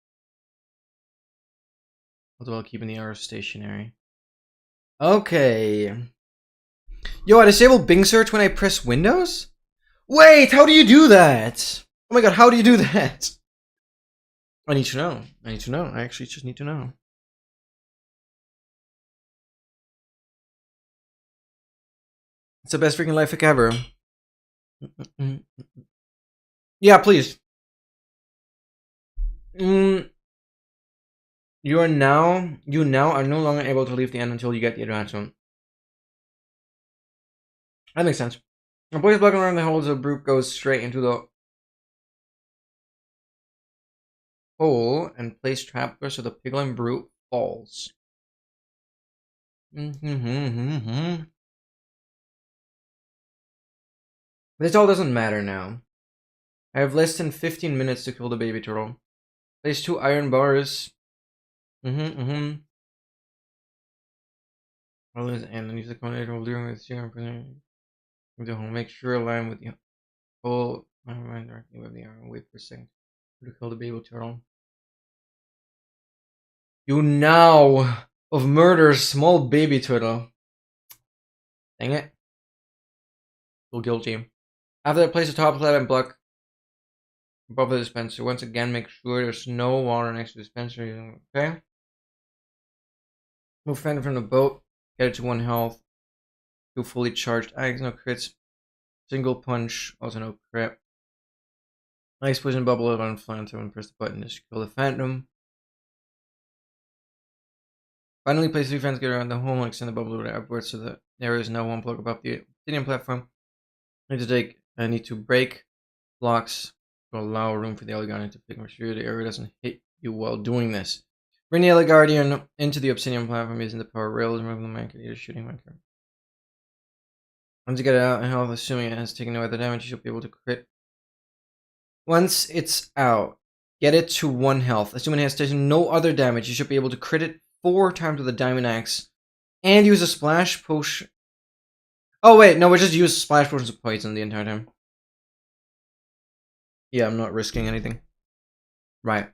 All while keeping the arrow stationary. Okay. Yo, I disable Bing search when I press Windows? Wait, how do you do that? Oh my god, how do you do that? I need to know. I need to know. I actually just need to know. It's the best freaking life hack ever. Yeah, please. You now are no longer able to leave the end until you get the advancement. That makes sense. And place blocking around the hole, the brute goes straight into the hole and place trapdoor so the piglin brute falls. This all doesn't matter now. I have less than 15 minutes to kill the baby turtle. Place 2 iron bars. Well, and use the combination of dealing with the hole. Make sure align with the hole. Align directly with the arrow. Wait for a second to kill the baby turtle. You now of murder small baby turtle. Dang it. Feel guilty. After that, place a top slab and block above the dispenser. Once again, make sure there's no water next to the dispenser. Okay. Move Phantom from the boat. Get it to 1 health. 2 fully charged eggs, no crits. Single punch, also no crit. Nice poison bubble on Phantom and press the button to kill the Phantom. Finally, place 3 fans get around the hole and extend the bubble upwards so that there is no 1 block above the obsidian platform. I need to break blocks to allow room for the Ellie Guardian to pick. Make sure the area doesn't hit you while doing this. Bring the Ellie Guardian into the obsidian platform using the power rails and remove the manker. You're shooting manker. Once you get it out in health, assuming it has taken no other damage, you should be able to crit. Once it's out, get it to 1 health. Assuming it has taken no other damage, you should be able to crit it 4 times with a diamond axe. And use a splash potion. Oh wait, no, we just use splash potions of poison the entire time. Yeah, I'm not risking anything. Right.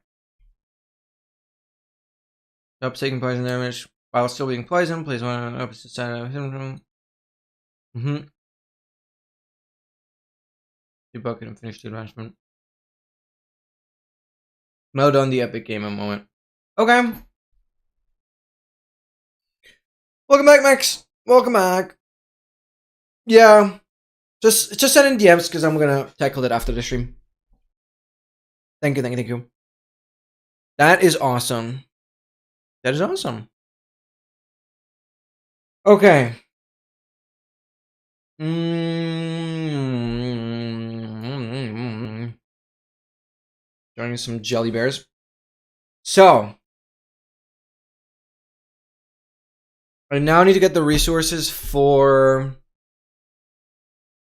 Stop taking poison damage while still being poisoned. Place 1 on the opposite side of him. Debug it and finish the advancement. Well done, the epic gamer moment. Okay. Welcome back, Max. Welcome back. Yeah. Just send in DMs because I'm gonna tackle it after the stream. Thank you, thank you, thank you. That is awesome. That is awesome. Okay. Joining some jelly bears. So, I now need to get the resources for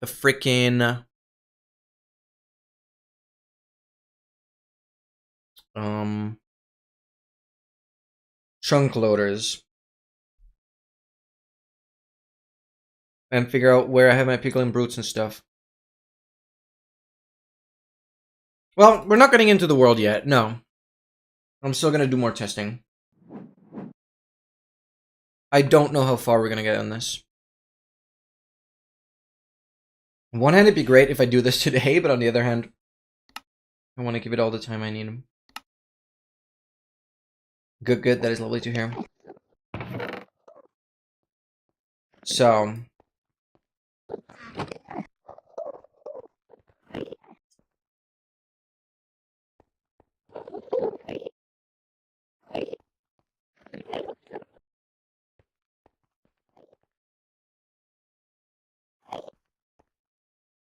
the freaking chunk loaders and figure out where I have my pickling brutes and stuff. Well, we're not getting into the world yet. No. I'm still gonna do more testing. I don't know how far we're gonna get on this. On one hand, it'd be great if I do this today, but on the other hand, I want to give it all the time I need. Good, good. That is lovely to hear. So,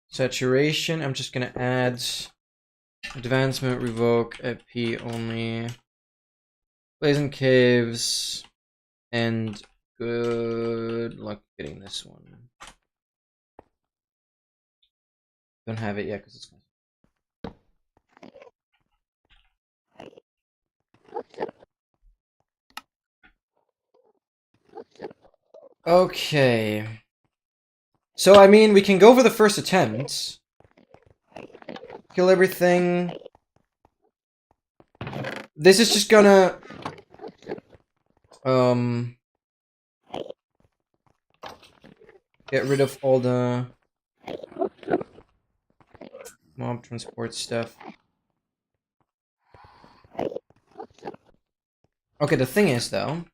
saturation, I'm just gonna add advancement, revoke, EP only, blazing caves, and good luck getting this one. Don't have it yet because it's okay. So, I mean, we can go for the first attempt. Kill everything. This is just gonna... get rid of all the... mob transport stuff. Okay, the thing is, though...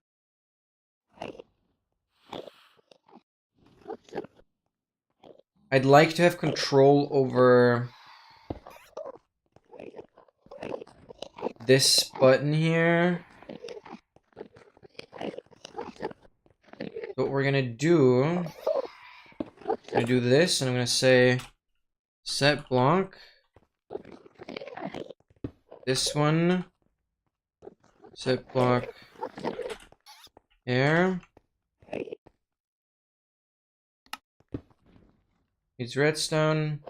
I'd like to have control over this button here. So what we're gonna do, I'm gonna do this, and I'm gonna say set block. This one, set block air. Needs redstone,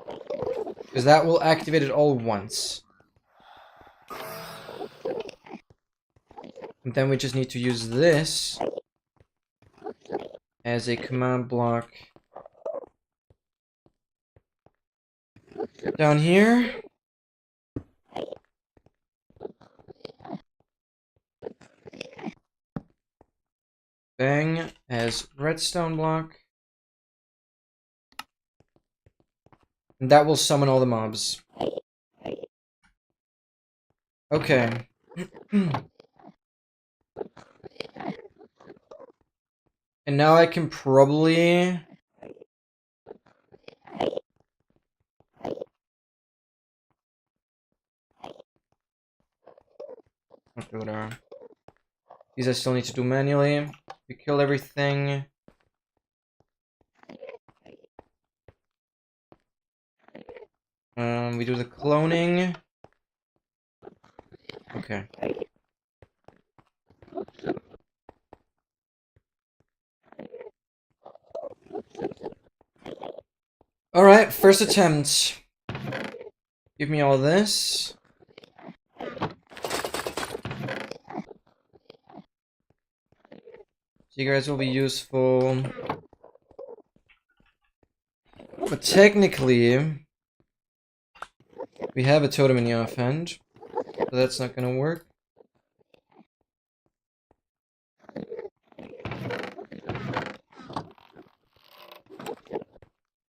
because that will activate it all once. And then we just need to use this as a command block down here. Bang as redstone block. And that will summon all the mobs. Okay. And now I can probably... Okay, whatever. These I still need to do manually. We kill everything. We do the cloning. Okay. Alright, first attempt. Give me all this. You guys will be useful. But technically, we have a totem in the offhand, so that's not gonna work.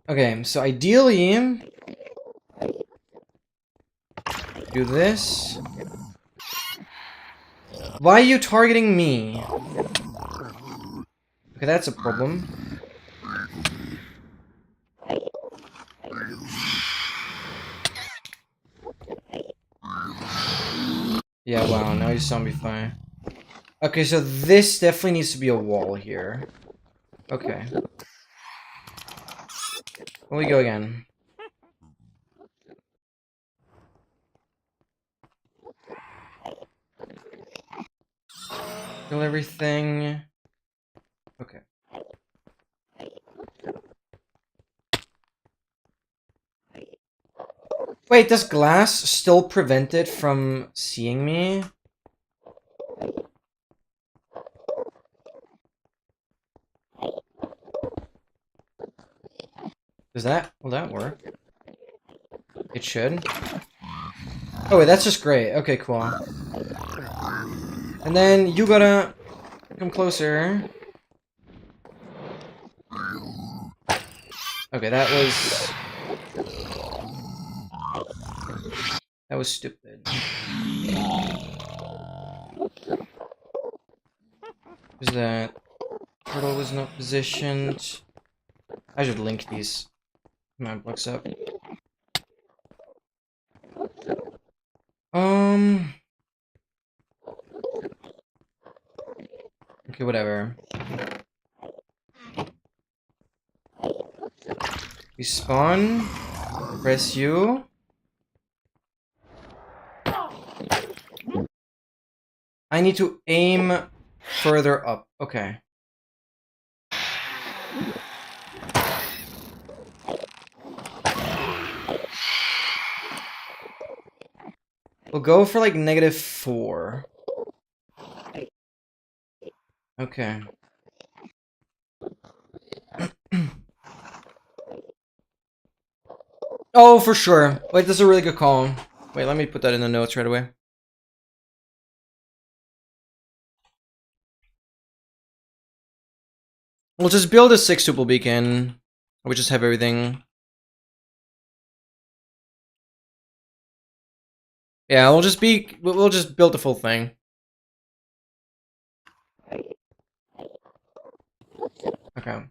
Okay, so ideally, do this. Why are you targeting me? Okay, that's a problem. Yeah, wow, now he's zombify. Okay, so this definitely needs to be a wall here. Okay. Here we go again. Kill everything. Okay. Wait, does glass still prevent it from seeing me? Will that work? It should. Oh wait, that's just great. Okay, cool. And then you gotta come closer. Okay, that was stupid. Who's that? Turtle was not positioned. I should link these map blocks up. Okay, whatever. We spawn. Press U. I need to aim further up. Okay. We'll go for like -4. Okay. Oh, for sure. Wait, this is a really good call. Wait, let me put that in the notes right away. We'll just build a 6 tuple beacon. We just have everything. Yeah, we'll just build the full thing. Okay.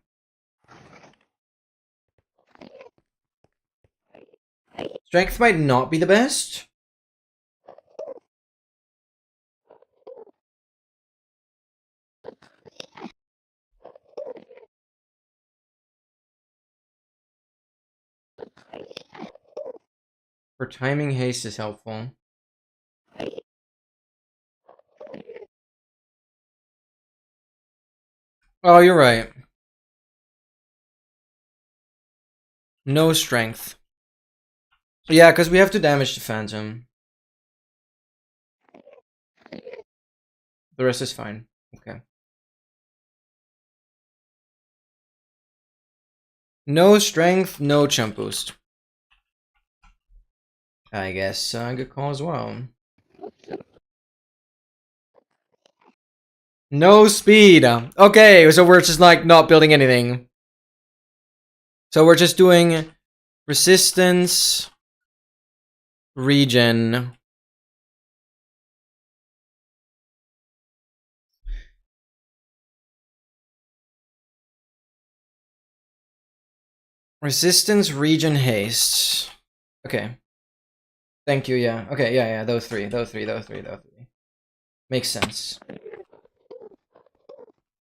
Strength might not be the best. For timing, haste is helpful. Oh, you're right. No strength. Yeah, because we have to damage the Phantom. The rest is fine. Okay. No strength, no chump boost. I guess good call as well. No speed. Okay, so we're just like not building anything. So we're just doing resistance, regen. Resistance, regen, haste. Okay. Thank you, yeah. Okay, yeah, those three. Makes sense.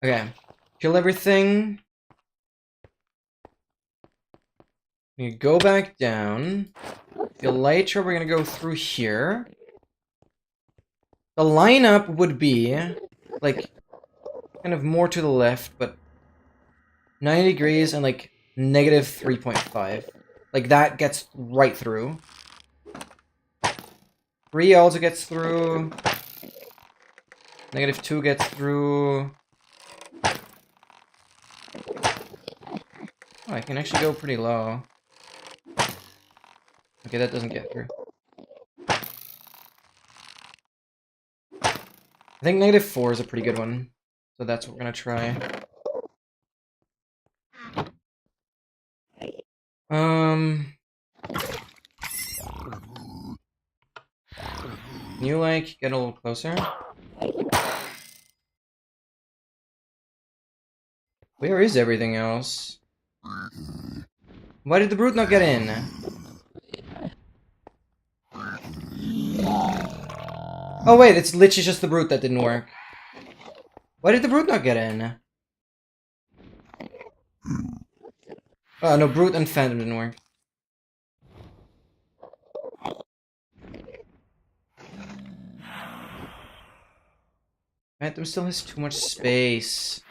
Okay. Kill everything. You go back down. The elytra, we're gonna go through here. The lineup would be, like, kind of more to the left, but 90 degrees and, like, -3.5. Like, that gets right through. 3 also gets through. -2 gets through. Oh, I can actually go pretty low. Okay, that doesn't get through. I think -4 is a pretty good one. So that's what we're gonna try. Can you, like, get a little closer? Where is everything else? Why did the brute not get in? Oh wait, it's literally just the brute that didn't work. Why did the brute not get in? Oh no, brute and phantom didn't work. Phantom still has too much space.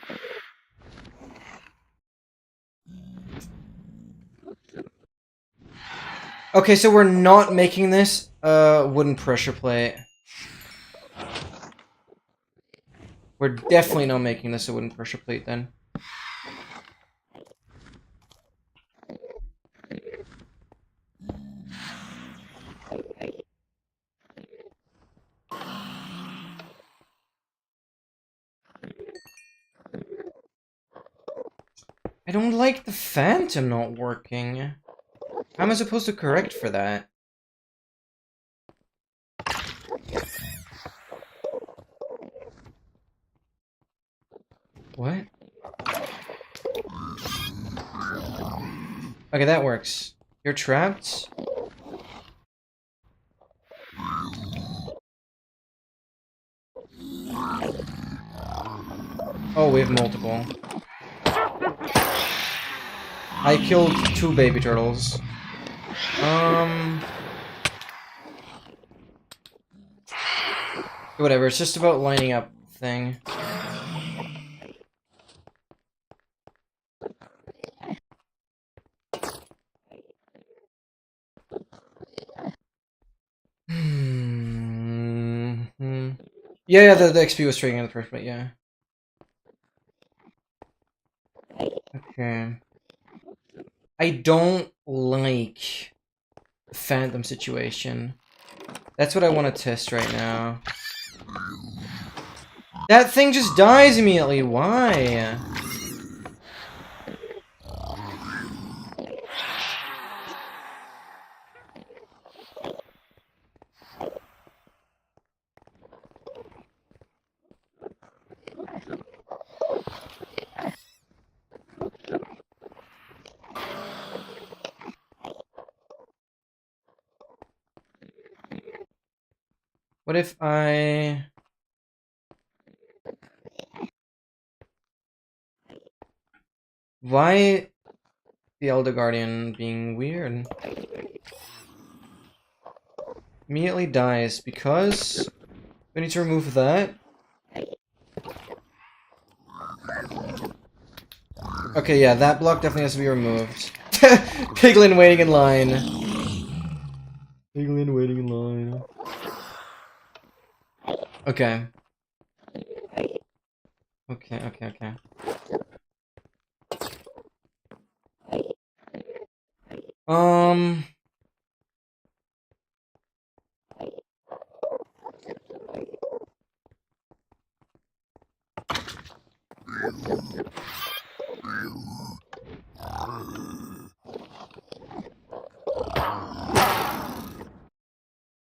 Okay, so we're not making this wooden pressure plate. We're definitely not making this a wooden pressure plate then. I don't like the phantom not working. How am I supposed to correct for that? What? Okay, that works. You're trapped? Oh, we have multiple. I killed 2 baby turtles. Whatever, it's just about lining up thing. Yeah, the XP was trading in the first place, yeah. Okay. I don't like the phantom situation. That's what I want to test right now. That thing just dies immediately, why? What if I... Why the Elder Guardian being weird? Immediately dies because we need to remove that. Okay, yeah, that block definitely has to be removed. Piglin waiting in line. Piglin waiting in line. Okay. Okay.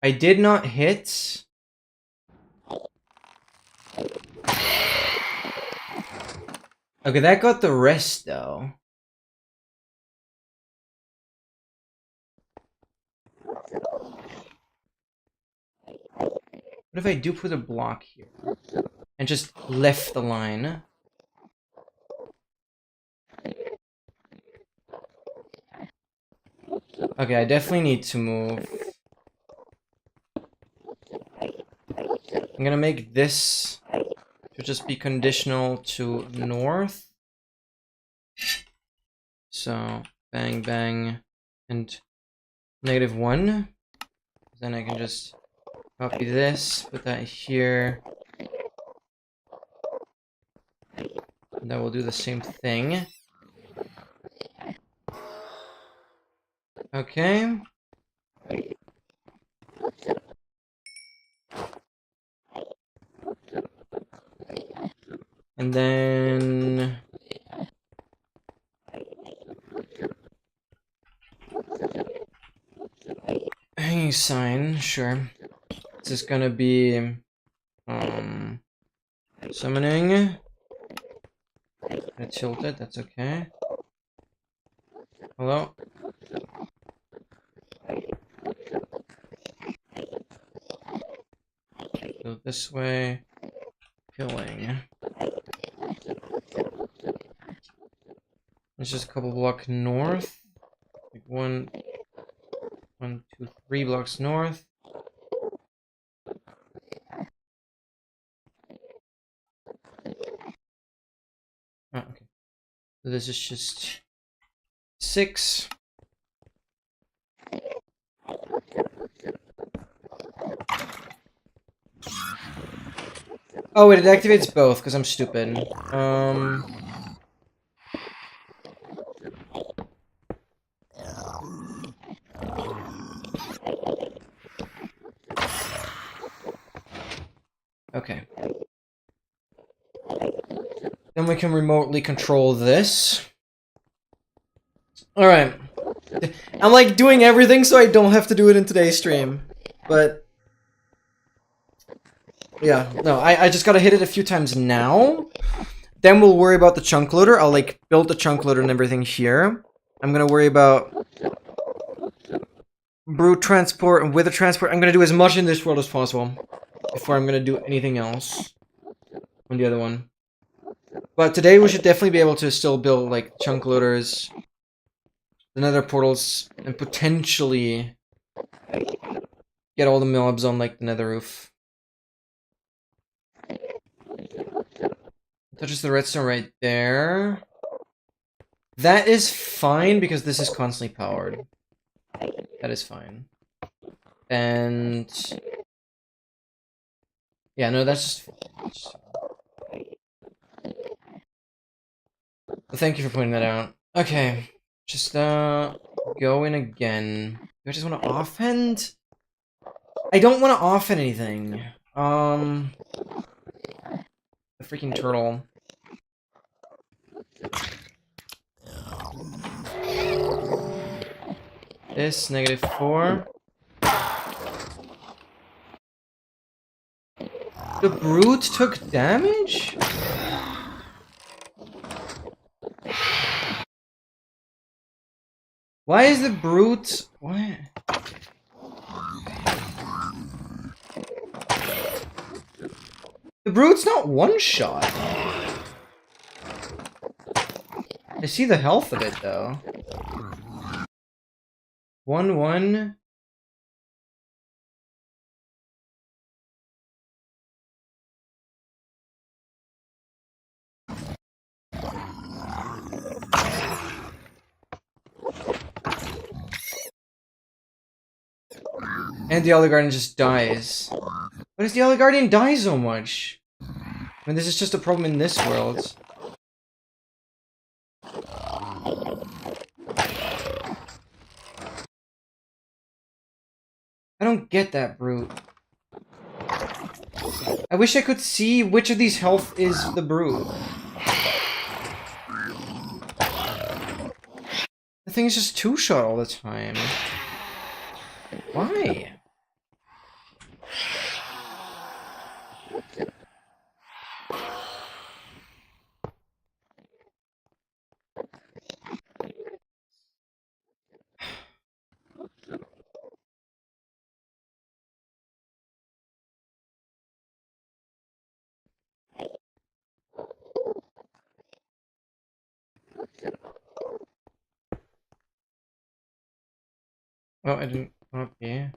I did not hit. Okay, that got the rest though. What if I do put a block here and just left the line? Okay, I definitely need to move. I'm gonna make this to just be conditional to north. So, bang, bang, and -1. Then I can just copy this, put that here. And that will do the same thing. Okay. And then... hanging sign, sure. This is gonna be... summoning. I tilted, that's okay. Hello? Go this way. Killing. It's just a couple blocks north. Like one, 2, 3 blocks north. Oh, okay. So this is just 6. Oh wait, it activates both because I'm stupid. Okay. Then we can remotely control this. Alright. I'm like doing everything so I don't have to do it in today's stream. But yeah, no, I just gotta hit it a few times now. Then we'll worry about the chunk loader. I'll like build the chunk loader and everything here. I'm gonna worry about brute transport and wither transport. I'm gonna do as much in this world as possible before I'm gonna do anything else on the other one. But today we should definitely be able to still build like chunk loaders, the nether portals, and potentially get all the mobs on like the nether roof. Touches the redstone right there. That is fine because this is constantly powered. That is fine. And yeah, no, that's just well, thank you for pointing that out. Okay. Just go in again. Do I just want to offhand? I don't want to offhand anything. The freaking turtle. This -4. The brute took damage? Why is the brute... What? The brute's not one-shot. I see the health of it, though. 1-1. And the Elder Guardian just dies. Why does the Elder Guardian die so much? I mean, this is just a problem in this world. I don't get that, brute. I wish I could see which of these health is the brute. The thing is just two-shot all the time. Why? Oh, I didn't... Okay.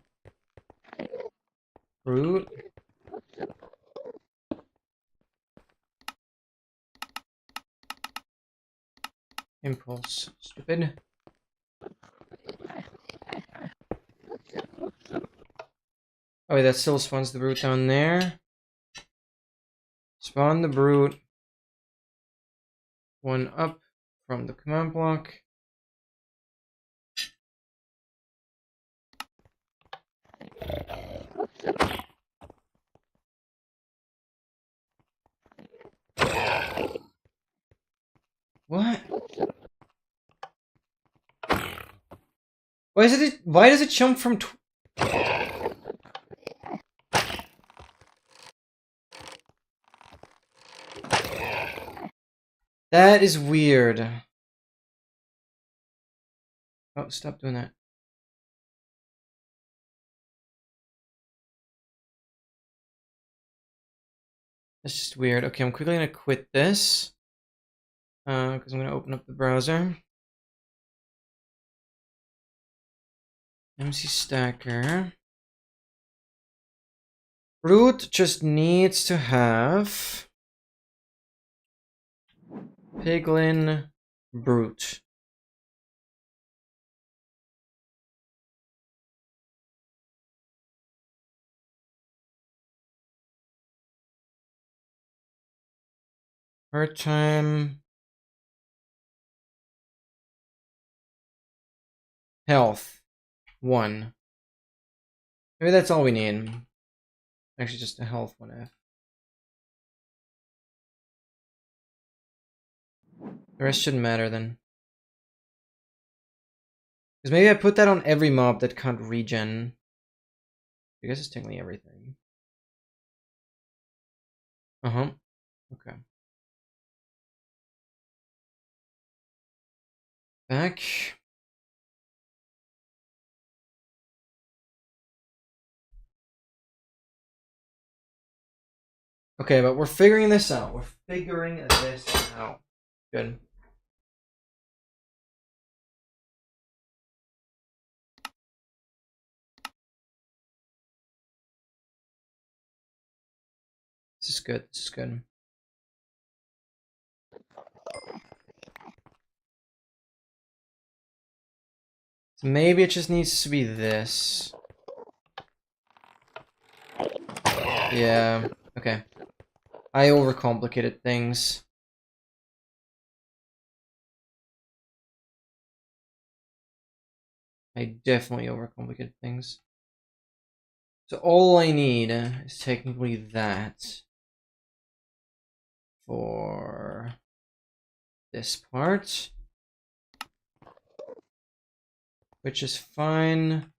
Brute. Impulse. Stupid. Oh wait, that still spawns the brute down there. Spawn the brute. One up from the command block. What? Why does it jump from That is weird. Oh, stop doing that. That's just weird. Okay, I'm quickly gonna quit this. Because I'm gonna open up the browser. MC Stacker. Root just needs to have Piglin Brute. Part time. Health. 1. Maybe that's all we need. Actually, just a health 1F. The rest shouldn't matter then. Because maybe I put that on every mob that can't regen. I guess it's technically everything. Uh-huh. Okay. Back. Okay, but we're figuring this out. We're figuring this out. Good. This is good. This is good. So maybe it just needs to be this. Yeah. Okay. I overcomplicated things. I definitely overcomplicated things. So all I need is technically that for this part, which is fine.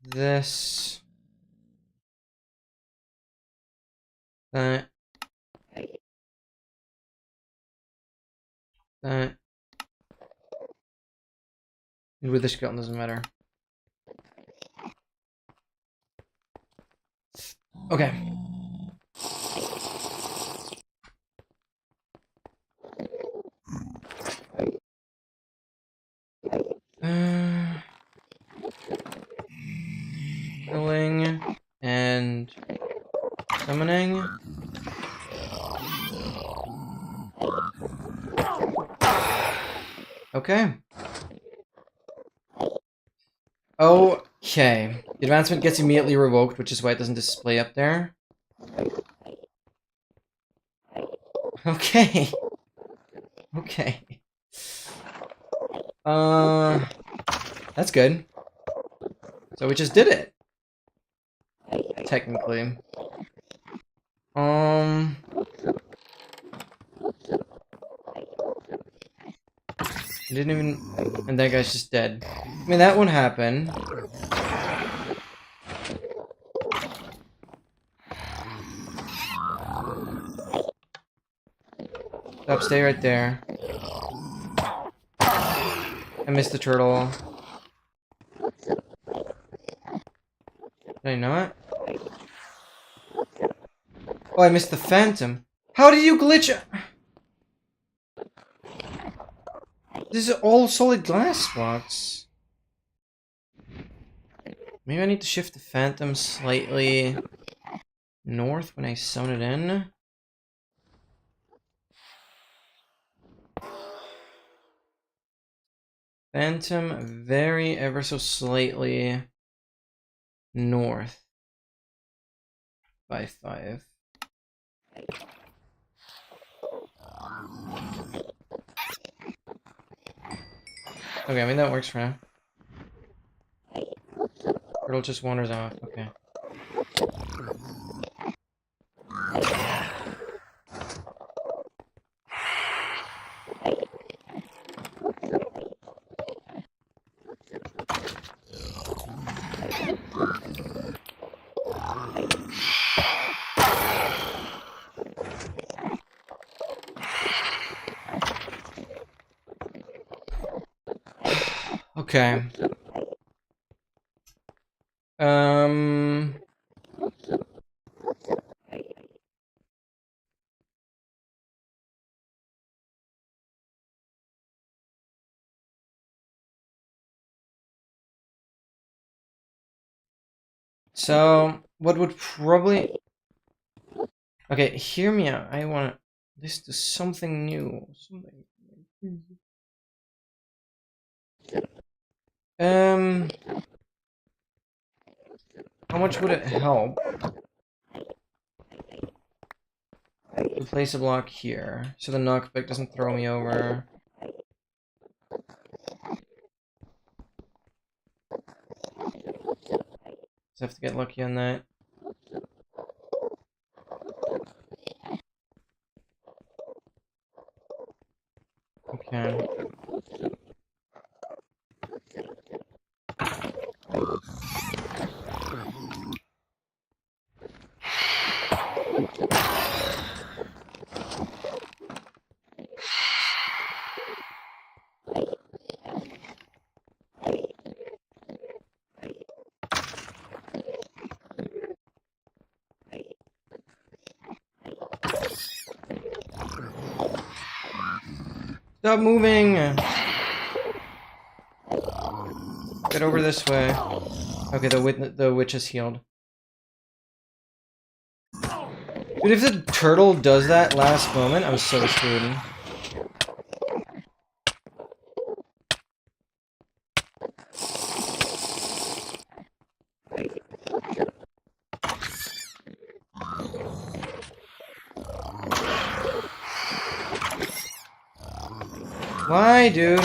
This, that, that, and with the skeleton doesn't matter. Okay. Killing and summoning. Okay. Okay. The advancement gets immediately revoked, which is why it doesn't display up there. Okay. Okay. That's good. So we just did it. Technically. I didn't even... And that guy's just dead. I mean, that won't happen. Stop, stay right there. I missed the turtle. Did I not? Oh, I missed the phantom. How did you glitch? This is all solid glass blocks. Maybe I need to shift the phantom slightly north when I sewn it in. Phantom very ever so slightly north by 5. Okay, I mean that works for now. Turtle just wanders off, okay. Okay. So, what would probably... Okay, hear me out. I want this to something new. Something... How much would it help to place a block here so the knockback doesn't throw me over? Just have to get lucky on that. Okay. Stop moving! Get over this way. Okay, the witch is healed. Dude, if the turtle does that last moment, I'm so screwed. Why, dude?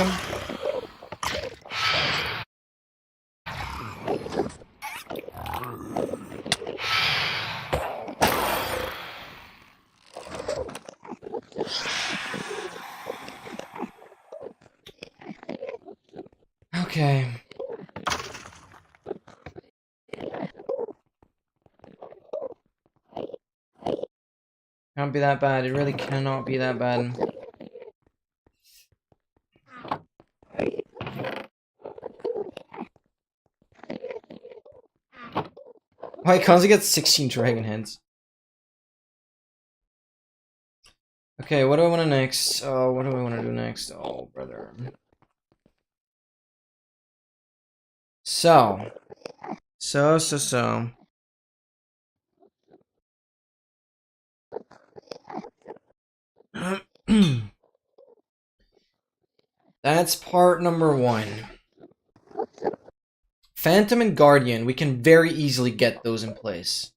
Okay. Can't be that bad. It really cannot be that bad. Why can't he get 16 dragon heads? Okay, what do I want to next? Oh, what do I want to do next? Oh, brother. So. That's part number 1. Phantom and Guardian, we can very easily get those in place.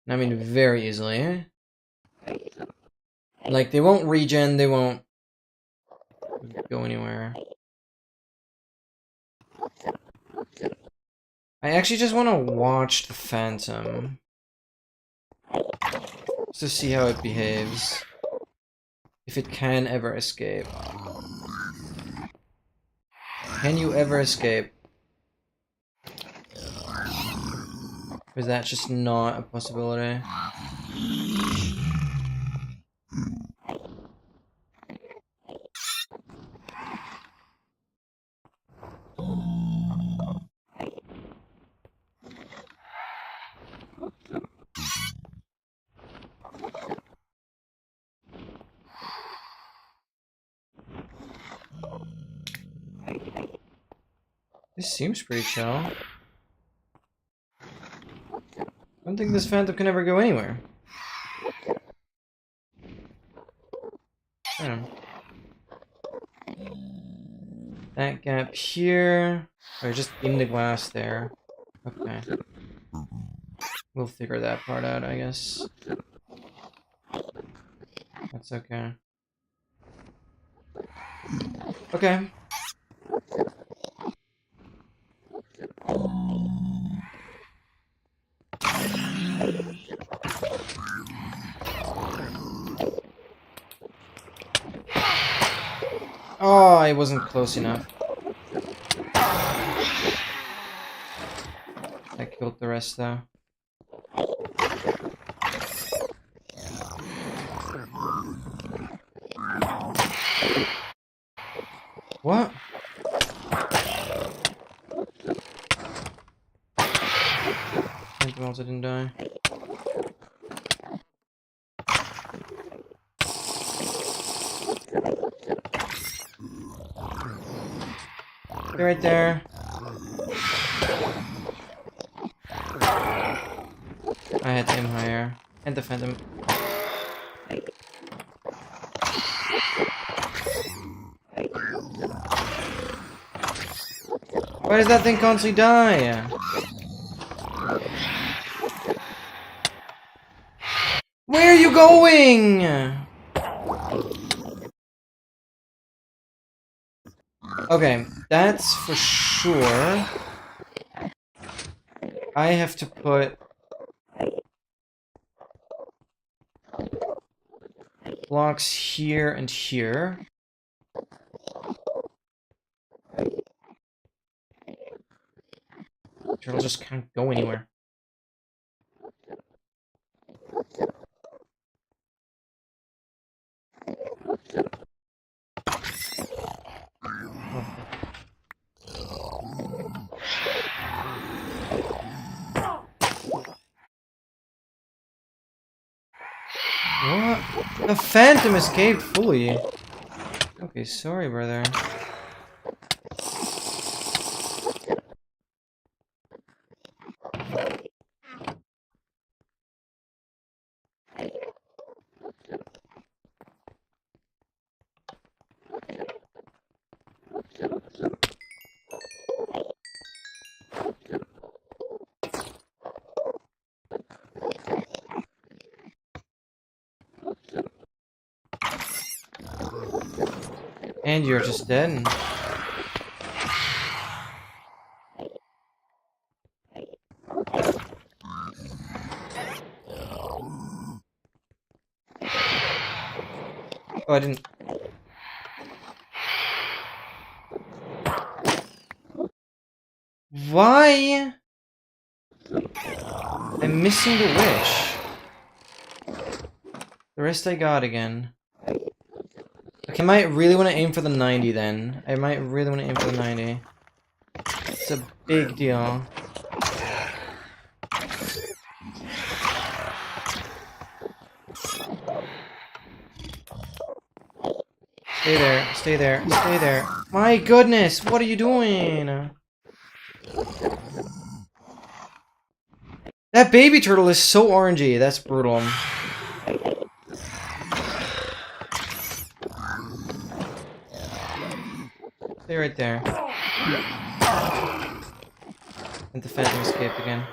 I mean, very easily. Like, they won't regen, they won't go anywhere. I actually just want to watch the Phantom. Just to see how it behaves. If it can ever escape. Can you ever escape? Or is that just not a possibility? This seems pretty chill. I don't think this Phantom can ever go anywhere. That gap here. Or just in the glass there. Okay. We'll figure that part out, I guess. That's okay. Okay. Oh, I wasn't close enough. I killed the rest though. What? also didn't die. They're right there. I had to aim higher and defend him. Why does that thing constantly die? Where are you going? Okay, that's for sure. I have to put blocks here and here. Turtle just can't go anywhere. What? The phantom escaped fully. Okay, sorry, brother. And you're just dead. Oh, I didn't. Why? I'm missing the wish. The rest I got again. Okay, I might really want to aim for the 90 then. I might really want to aim for the 90. It's a big deal. Stay there, stay there, stay there. My goodness, what are you doing? That baby turtle is so orangey, that's brutal. Stay right there. And the phantom escaped again.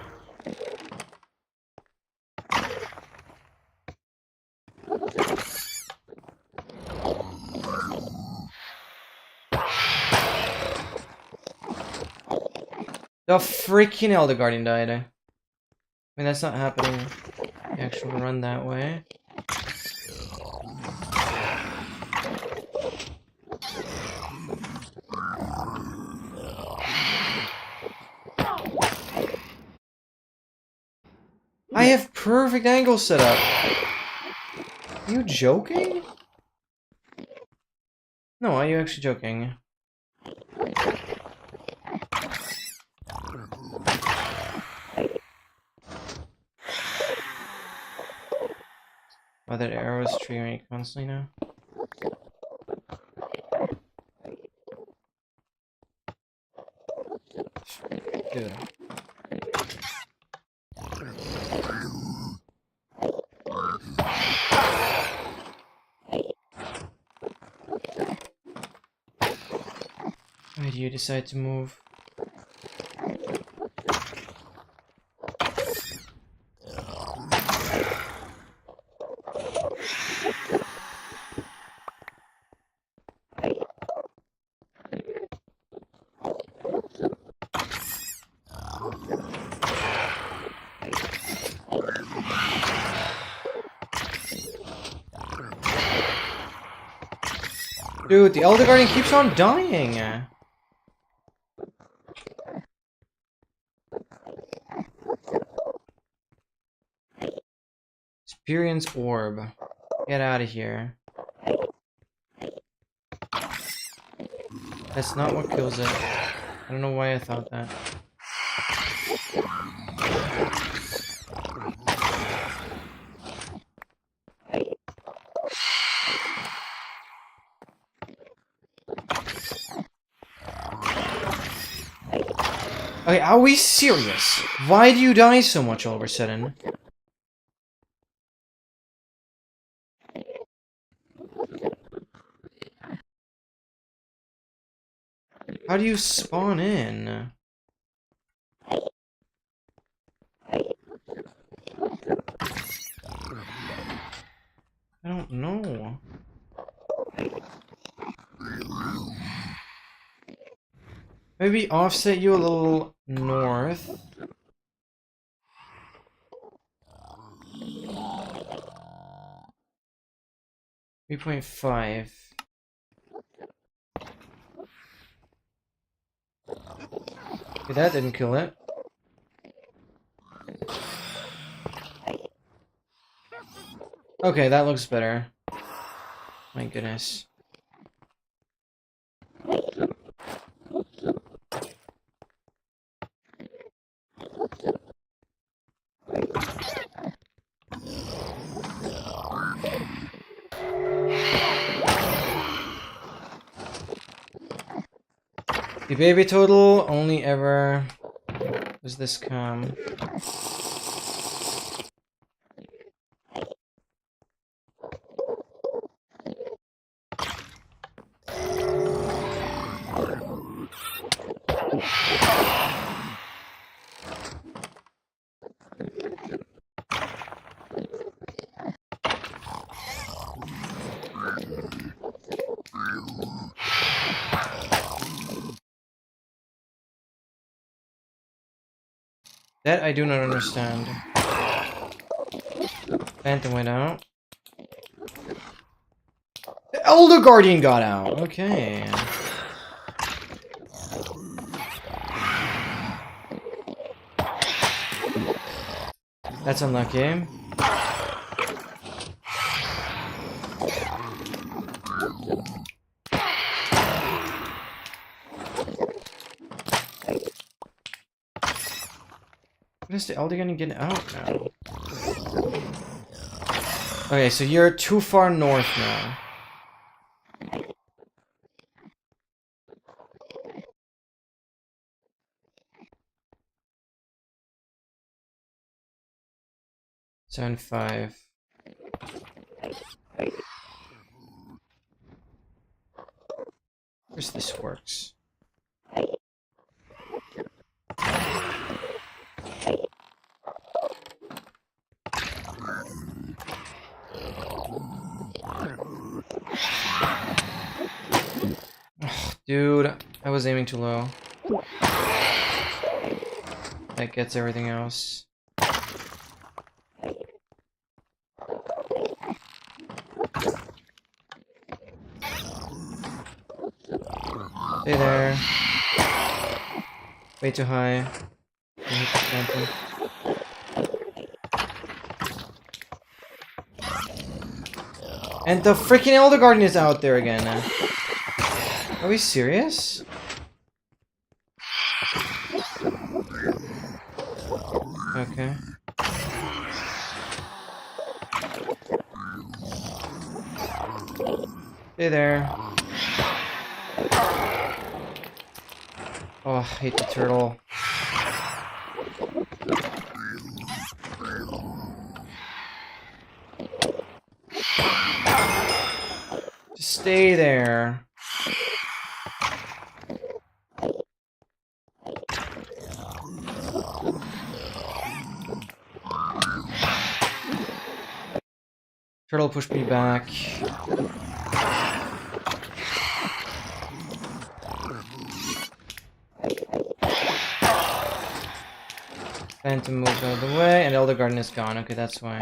The freaking Elder Guardian died. I mean, that's not happening. The actual run that way. I have perfect angle set up. Are you joking? No, are you actually joking? Oh, that arrow is triggering constantly now. Dude. Why do you decide to move? Dude, the Elder Guardian keeps on dying! Experience Orb. Get out of here. That's not what kills it. I don't know why I thought that. Okay, are we serious? Why do you die so much all of a sudden? How do you spawn in? I don't know. Maybe offset you a little north. .5. Okay, that didn't kill it. Okay, that looks better. My goodness. The baby total only ever does this come. That I do not understand. Phantom went out. The Elder Guardian got out. Okay. That's unlucky. What is the Elder gonna get out now? Okay, so you're too far north now. Zone 5. Where's this works? Dude, I was aiming too low. That gets everything else. Stay there. Way too high. And the freaking Elder Guardian is out there again. Are we serious? Okay. Stay there. Oh, I hate the turtle. Just stay there. Turtle pushed me back. Phantom moved out of the way, and Elder Garden is gone. Okay, that's why.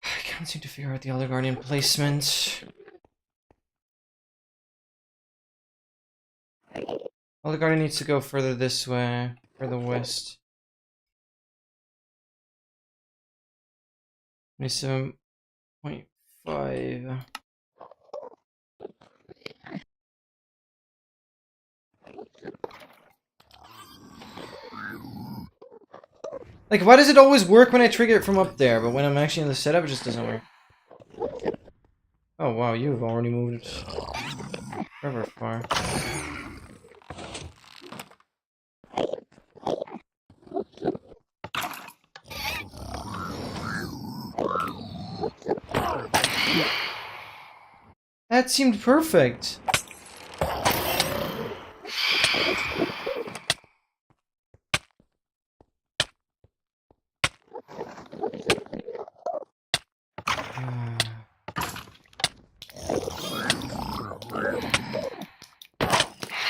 I can't seem to figure out the Elder Guardian placement. Elder Guardian needs to go further this way, further west. 27.5. Like, why does it always work when I trigger it from up there, but when I'm actually in the setup, it just doesn't work? Oh wow, you've already moved forever far. That seemed perfect.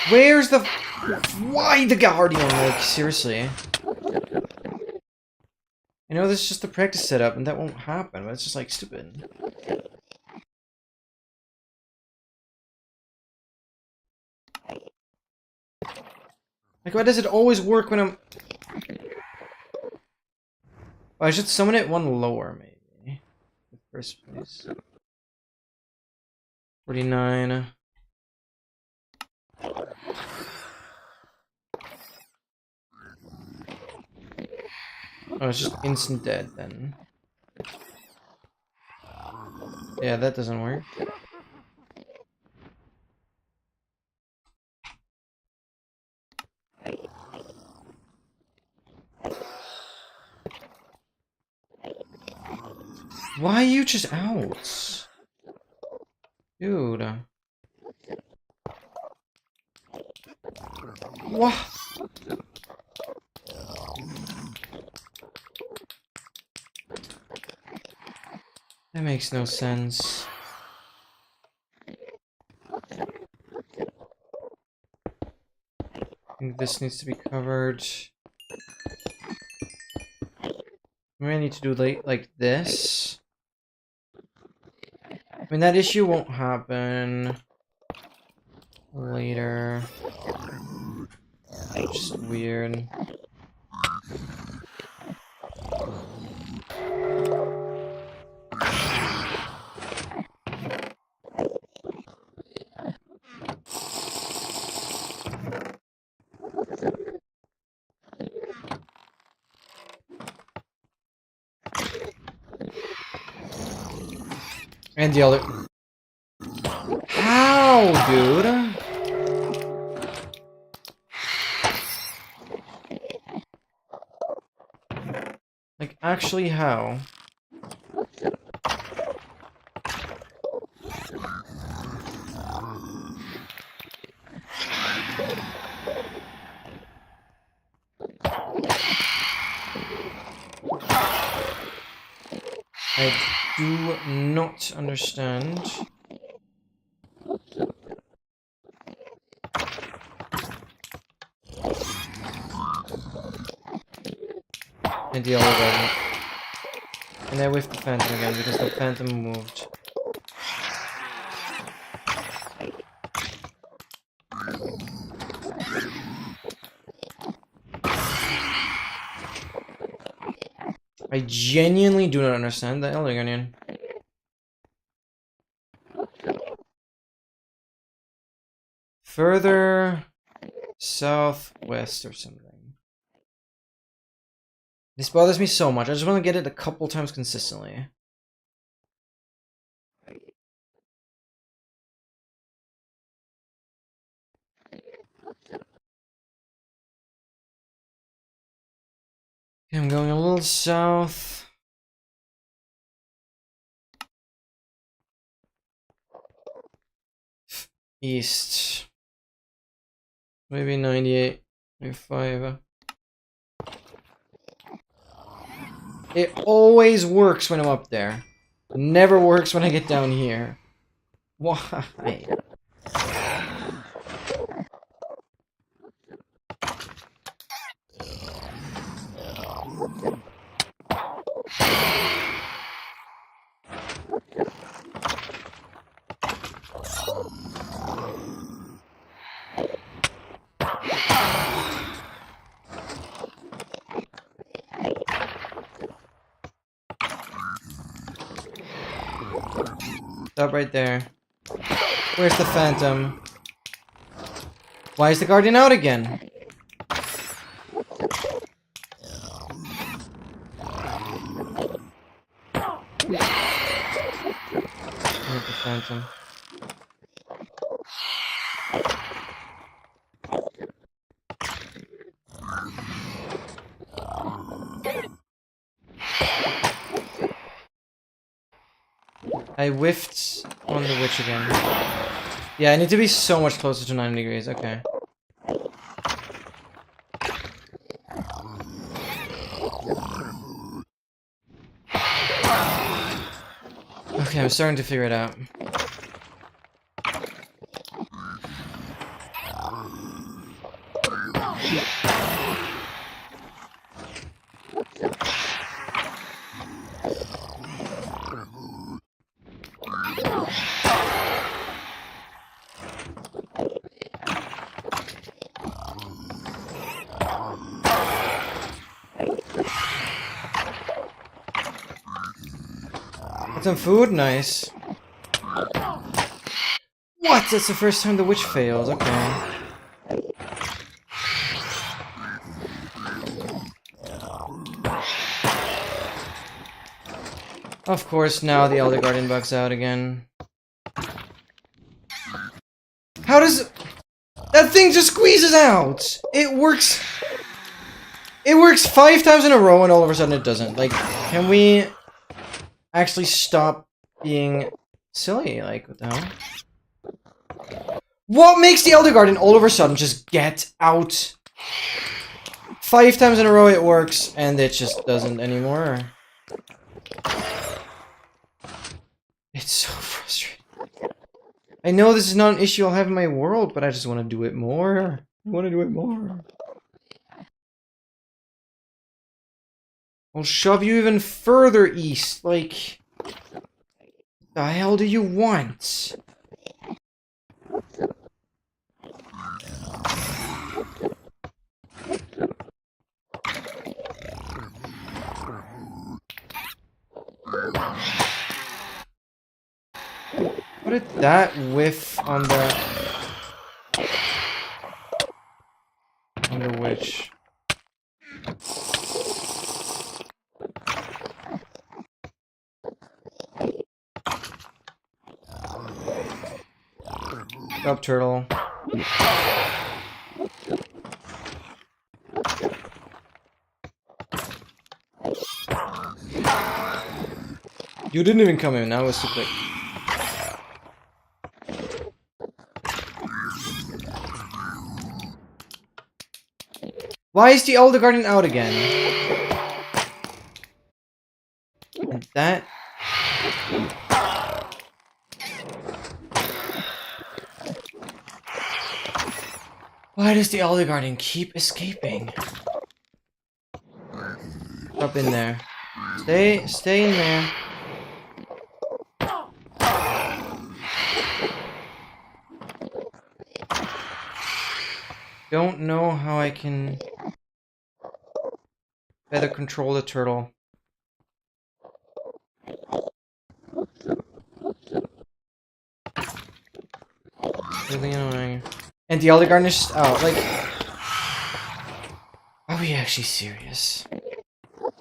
Where's the... Why the Guardian? Like, seriously. I know this is just the practice setup, and that won't happen, but it's just, like, stupid. Like, why does it always work when I'm... Oh, I should summon it one lower, maybe. In first place. 49... Oh, it's just instant dead then. Yeah, that doesn't work. Why are you just out? Dude. What? That makes no sense. I think this needs to be covered. Maybe I need to do like this. I mean, that issue won't happen later. Just weird. And the other... How, dude? Like, actually, how? I do not understand. And the other button. And I whiffed the Phantom again because the Phantom moved. I genuinely do not understand the Elder Guardian. Further southwest or something. This bothers me so much. I just want to get it a couple times consistently. Okay, I'm going a little south. East. Maybe 98, 95. It always works when I'm up there. It never works when I get down here. Why? Stop right there. Where's the Phantom? Why is the Guardian out again? Where's the Phantom? I whiffed on the witch again. Yeah, I need to be so much closer to 90 degrees. Okay. Okay, I'm starting to figure it out. Got some food? Nice. What? That's the first time the witch fails. Okay. Of course, now the Elder Guardian bugs out again. How does... That thing just squeezes out! It works... It works 5 times in a row and all of a sudden it doesn't. Like, can we actually stop being silly? Like, what the hell? What makes the Elder Guardian all of a sudden just get out? 5 times in a row it works and it just doesn't anymore. It's so frustrating. I know this is not an issue I'll have in my world, but I just want to do it more. I want to do it more. I'll shove you even further east. Like, what the hell do you want? What did that whiff on the witch? Up, turtle. You didn't even come in, that was too quick. Why is the Elder Guardian out again? And that... Why does the Elder Guardian keep escaping? Up in there. Stay in there. Don't know how I can better control the turtle. Really annoying. And the Elder Guardian is just out. Like, are we actually serious?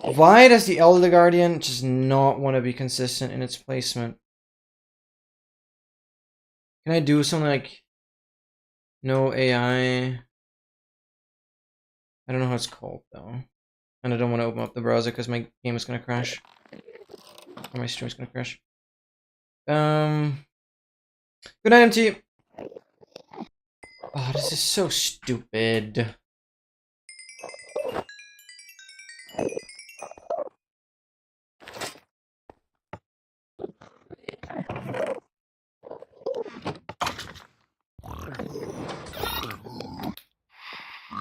Why does the Elder Guardian just not want to be consistent in its placement? Can I do something like no AI? I don't know how it's called though. And I don't want to open up the browser because my game is gonna crash. Or my stream is gonna crash. Good night, MT. Oh, this is so stupid.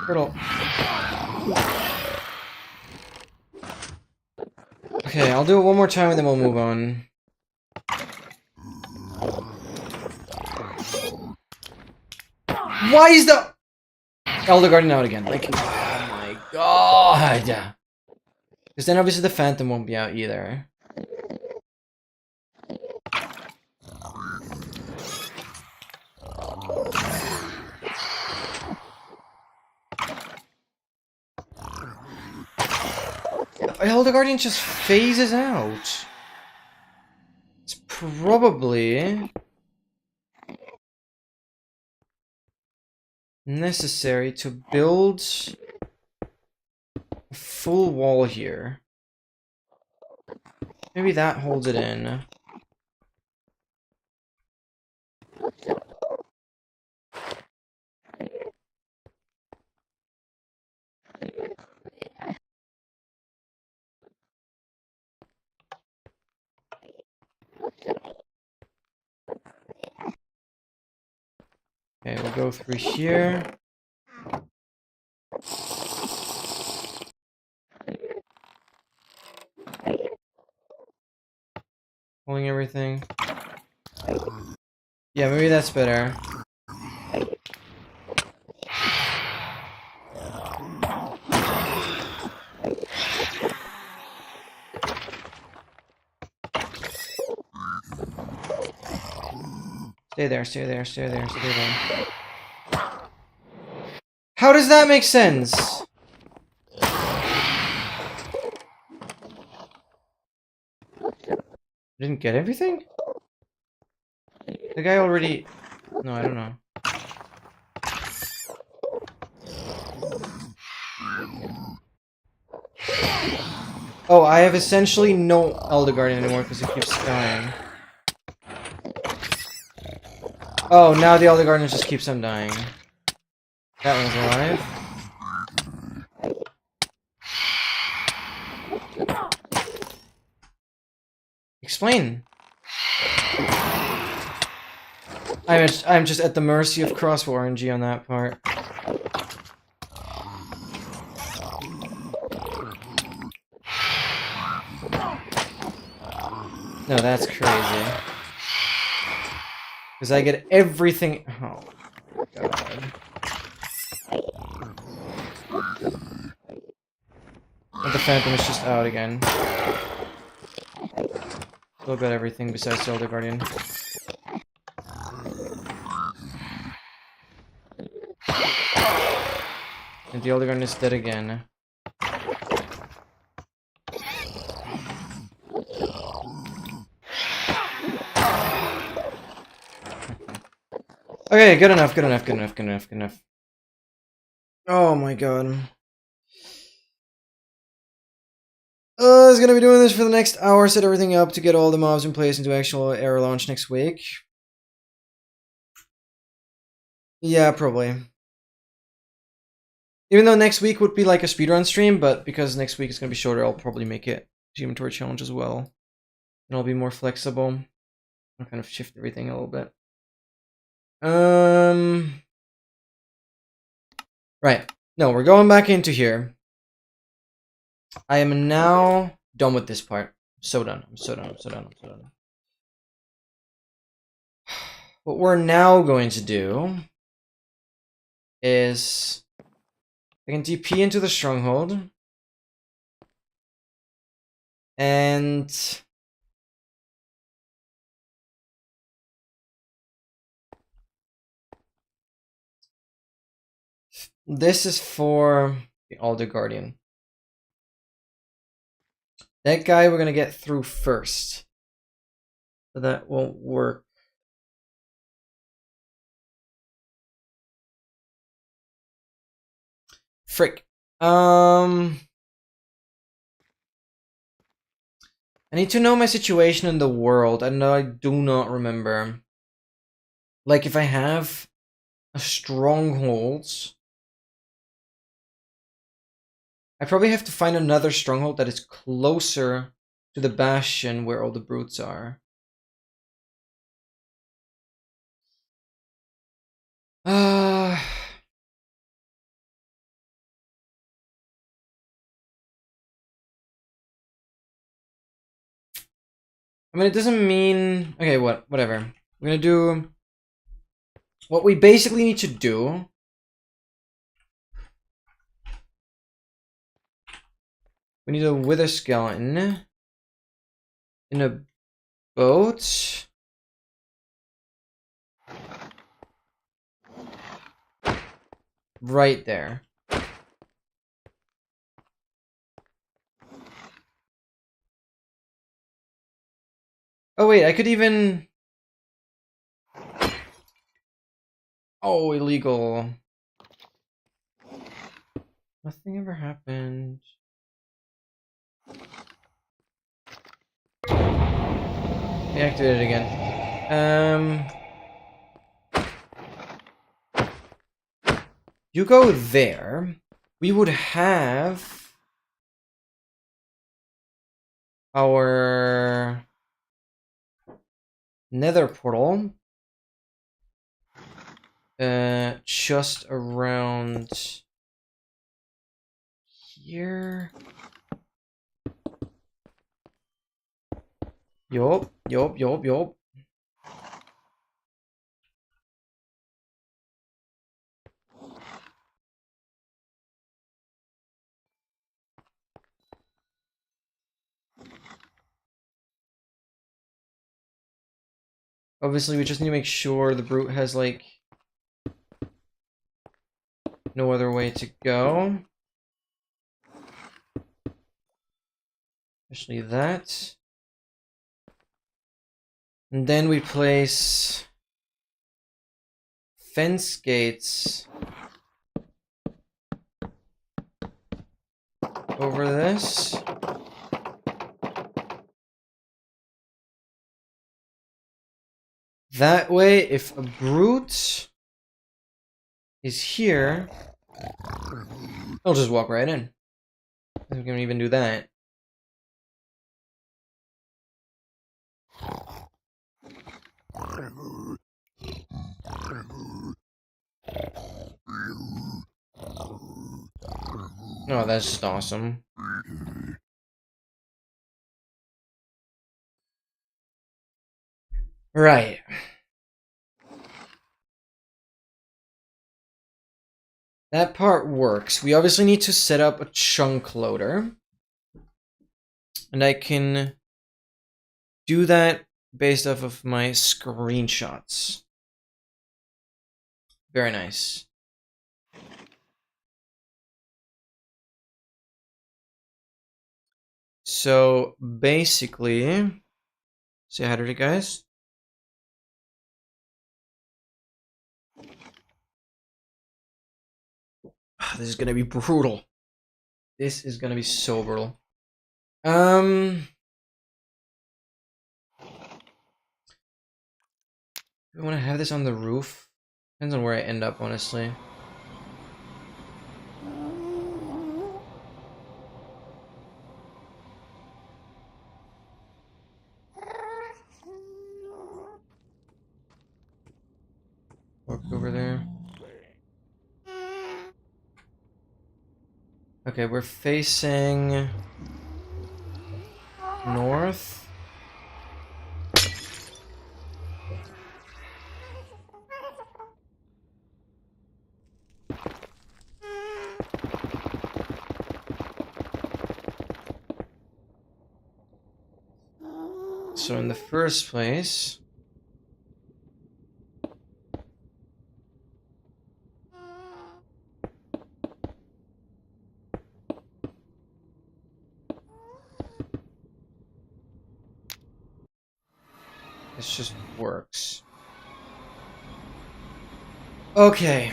Turtle. Okay, I'll do it one more time and then we'll move on. Why is the Elder Guardian out again? Like, oh my god! Because then obviously the Phantom won't be out either. Elder Guardian just phases out. It's probably necessary to build a full wall here. Maybe that holds it in. Okay, we'll go through here. Pulling everything. Yeah, maybe that's better. Stay there, stay there, stay there, stay there. How does that make sense? Didn't get everything? The guy already... No, I don't know. Oh, I have essentially no Elder Guardian anymore because it keeps dying. Oh, now the Elder Guardian just keeps on dying. That one's alive. Explain. I'm just at the mercy of crossbow RNG on that part. No, that's crazy. Because I get everything. Oh my god. And the Phantom is just out again. Still got everything besides the Elder Guardian. And the Elder Guardian is dead again. Okay, good enough, good enough, good enough, good enough, good enough. Oh my god. I was gonna be doing this for the next hour, set everything up to get all the mobs in place into actual air launch next week. Yeah, probably. Even though next week would be like a speedrun stream, but because next week is gonna be shorter, I'll probably make it inventory challenge as well. And I'll be more flexible. I'll kind of shift everything a little bit. Right. No, we're going back into here. I am now done with this part. I'm so done. I'm so done. I'm so done. I'm so done. What we're now going to do is I can TP into the stronghold. And this is for the Elder Guardian. That guy we're gonna get through first. But that won't work. Frick. I need to know my situation in the world. I know I do not remember. Like if I have a stronghold, I probably have to find another stronghold that is closer to the bastion where all the brutes are. I mean, it doesn't mean... Okay, whatever. We're gonna do... What we basically need to do... We need a wither skeleton... in a boat... right there. Oh wait, I could even... Oh, illegal. Nothing ever happened. Deactivate it again. You go there. We would have... our... nether portal. Just around here. Yup. Obviously, we just need to make sure the brute has, like, no other way to go. Especially that. And then we place fence gates over this. That way, if a brute is here, I'll just walk right in. We can even do that. Oh, that's just awesome. Right. That part works. We obviously need to set up a chunk loader. And I can do that based off of my screenshots. Very nice. So basically, say hi to the guys. This is gonna be brutal. This is gonna be so brutal. Do I want to have this on the roof? Depends on where I end up, honestly. Walk over there. Okay, we're facing north. So in the first place, this just works. Okay.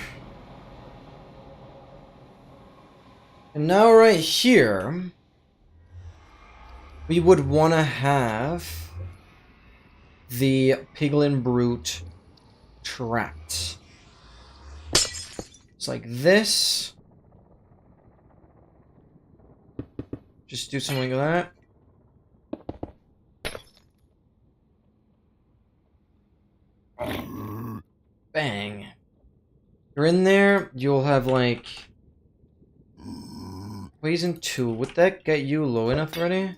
And now right here, we would want to have the piglin brute trapped. It's like this. Just do something like that. Bang. You're in there, you'll have like poison 2. Would that get you low enough already?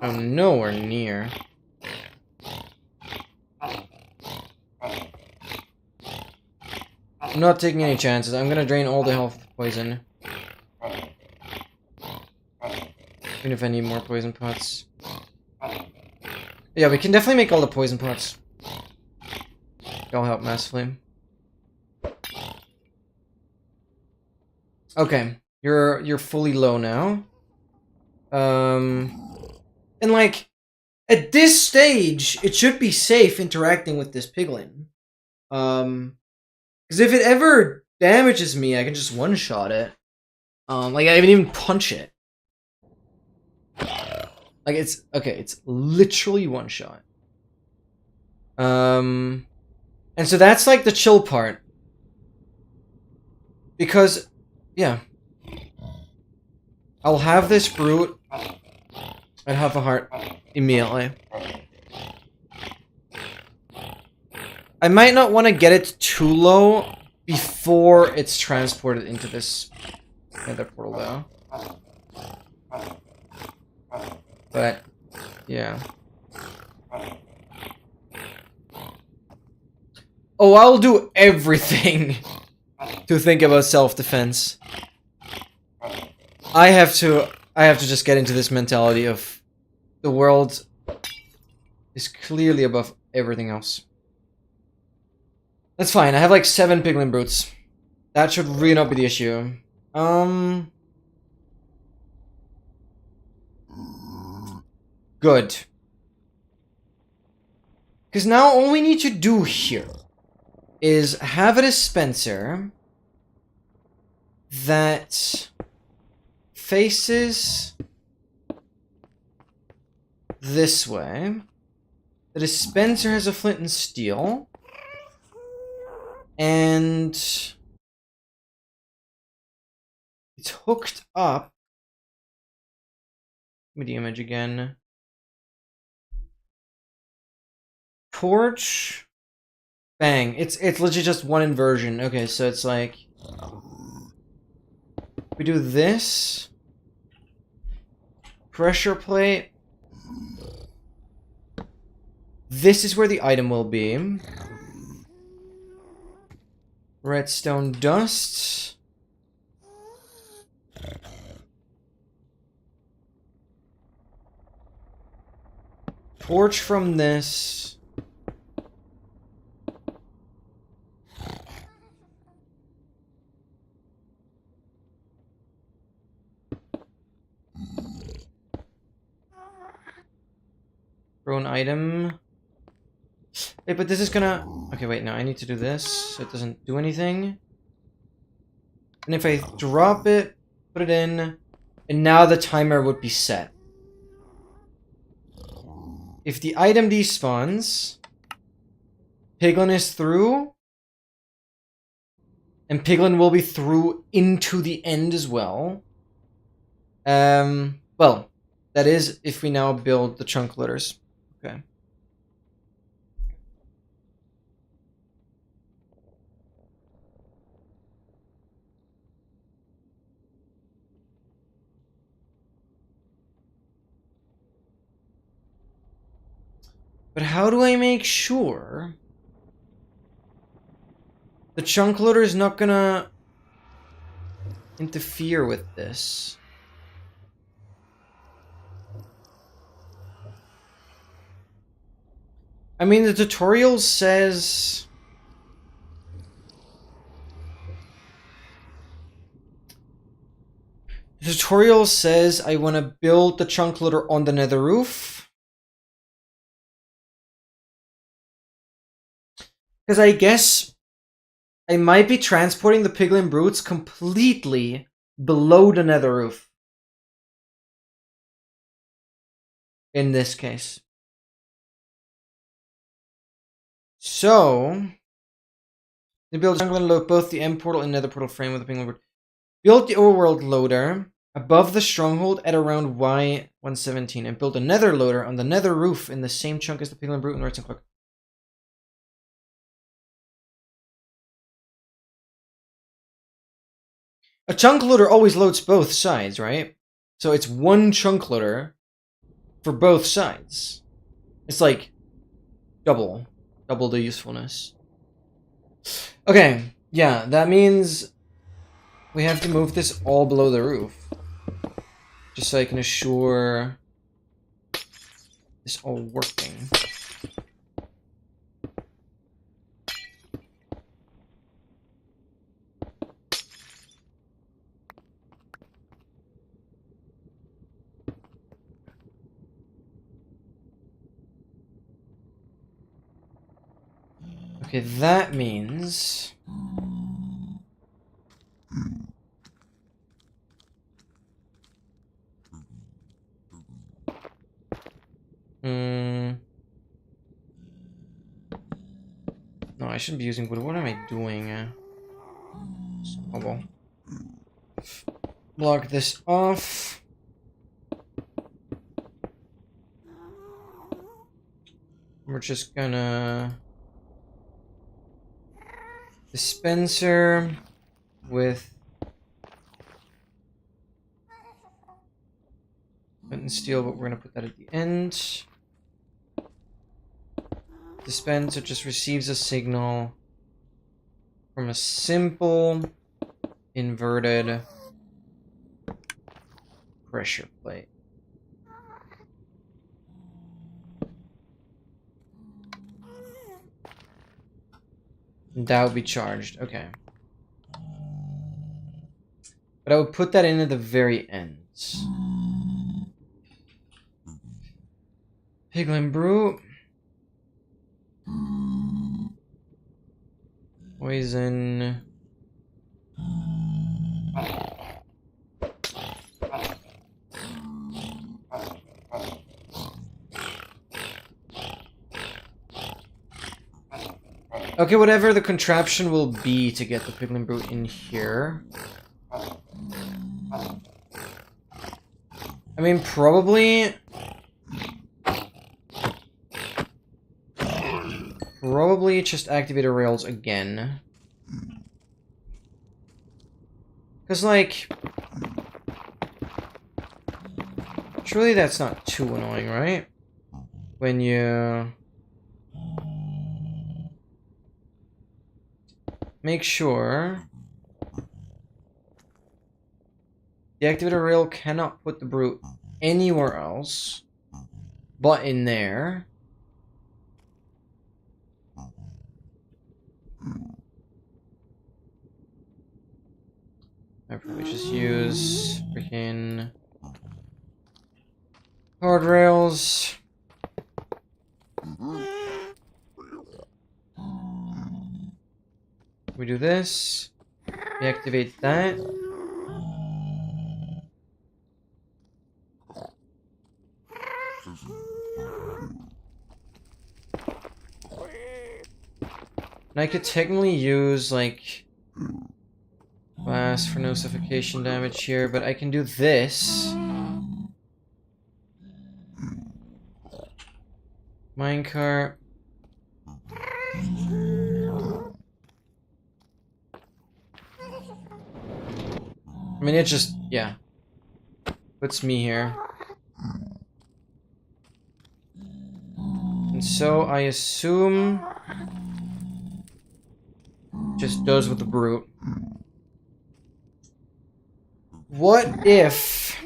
I'm nowhere near. I'm not taking any chances. I'm gonna drain all the health poison. Even if I need more poison pots. Yeah, we can definitely make all the poison pots. That'll help massively. Okay, you're fully low now. And like at this stage, it should be safe interacting with this piglin. Because if it ever damages me, I can just one-shot it. Like I can even punch it. Like it's okay, it's literally one shot. And so that's like the chill part. Because yeah, I'll have this brute at half a heart immediately. I might not want to get it too low before it's transported into this nether portal, though. But, yeah. Oh, I'll do everything to think about self-defense. I have to just get into this mentality of the world is clearly above everything else. That's fine. I have like 7 piglin brutes. That should really not be the issue. Good. Because now all we need to do here is have a dispenser that faces this way. The dispenser has a flint and steel. And it's hooked up. Give me the image again. Torch. Bang. It's legit just one inversion. Okay, so it's like we do this. Pressure plate. This is where the item will be. Redstone dust. Torch from this. Throw an item. Wait, but this is gonna... Okay, wait, no, I need to do this so it doesn't do anything. And if I drop it, put it in, and now the timer would be set. If the item despawns, Piglin is through, and Piglin will be through into the end as well. Well, that is if we now build the chunk loaders. Okay. But how do I make sure the chunk loader is not gonna interfere with this? I mean, the tutorial says... The tutorial says I want to build the chunk loader on the nether roof. Because I guess I might be transporting the piglin brutes completely below the nether roof. In this case. So, to build, I'm going to load both the end portal and nether portal frame with the piglin brute. Build the overworld loader above the stronghold at around Y117 and build a nether loader on the nether roof in the same chunk as the piglin brute and redstone cloak. A chunk loader always loads both sides, right? So it's one chunk loader for both sides. It's like double the usefulness. Okay, yeah, that means we have to move this all below the roof. Just so I can assure this all working. Okay, that means... No, I shouldn't be using wood. What am I doing? Oh well. block this off. We're just gonna dispenser with flint and steel, but we're gonna put that at the end. Dispenser just receives a signal from a simple inverted pressure plate. That would be charged, okay. But I would put that in at the very end. Piglin Brute. Poison. Okay, whatever the contraption will be to get the Piglin Brute in here. I mean, probably just activator rails again. Because, like, surely that's not too annoying, right? When you make sure the activator rail cannot put the brute anywhere else but in there. I probably just use freaking hard rails. We do this. We activate that. And I could technically use, like, glass for no suffocation damage here, but I can do this. Minecart. I mean, it just, yeah, puts me here. And so I assume just does with the brute. What if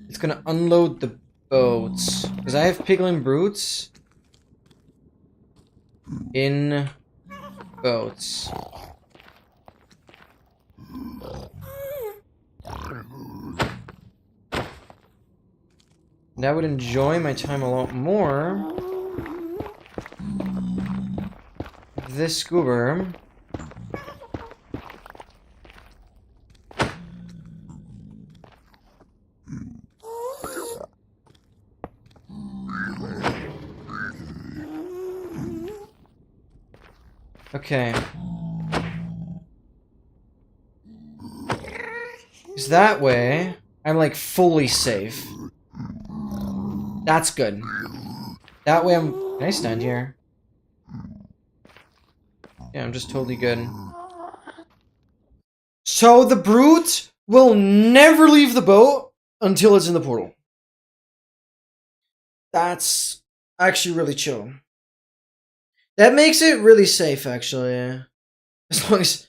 it's gonna unload the boats? Because I have Piglin Brutes in boats. And I would enjoy my time a lot more if this scuba okay. Because that way, I'm like fully safe. That's good. That way can I stand here? Yeah, I'm just totally good. So the brute will never leave the boat until it's in the portal. That's actually really chill. That makes it really safe, actually. As long as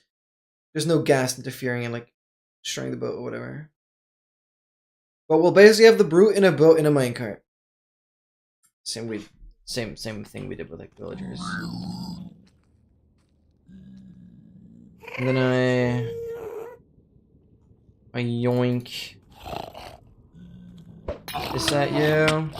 there's no gas interfering and, like, destroying the boat or whatever. But we'll basically have the brute in a boat in a minecart. Same thing we did with, like, villagers. And then I yoink this at you.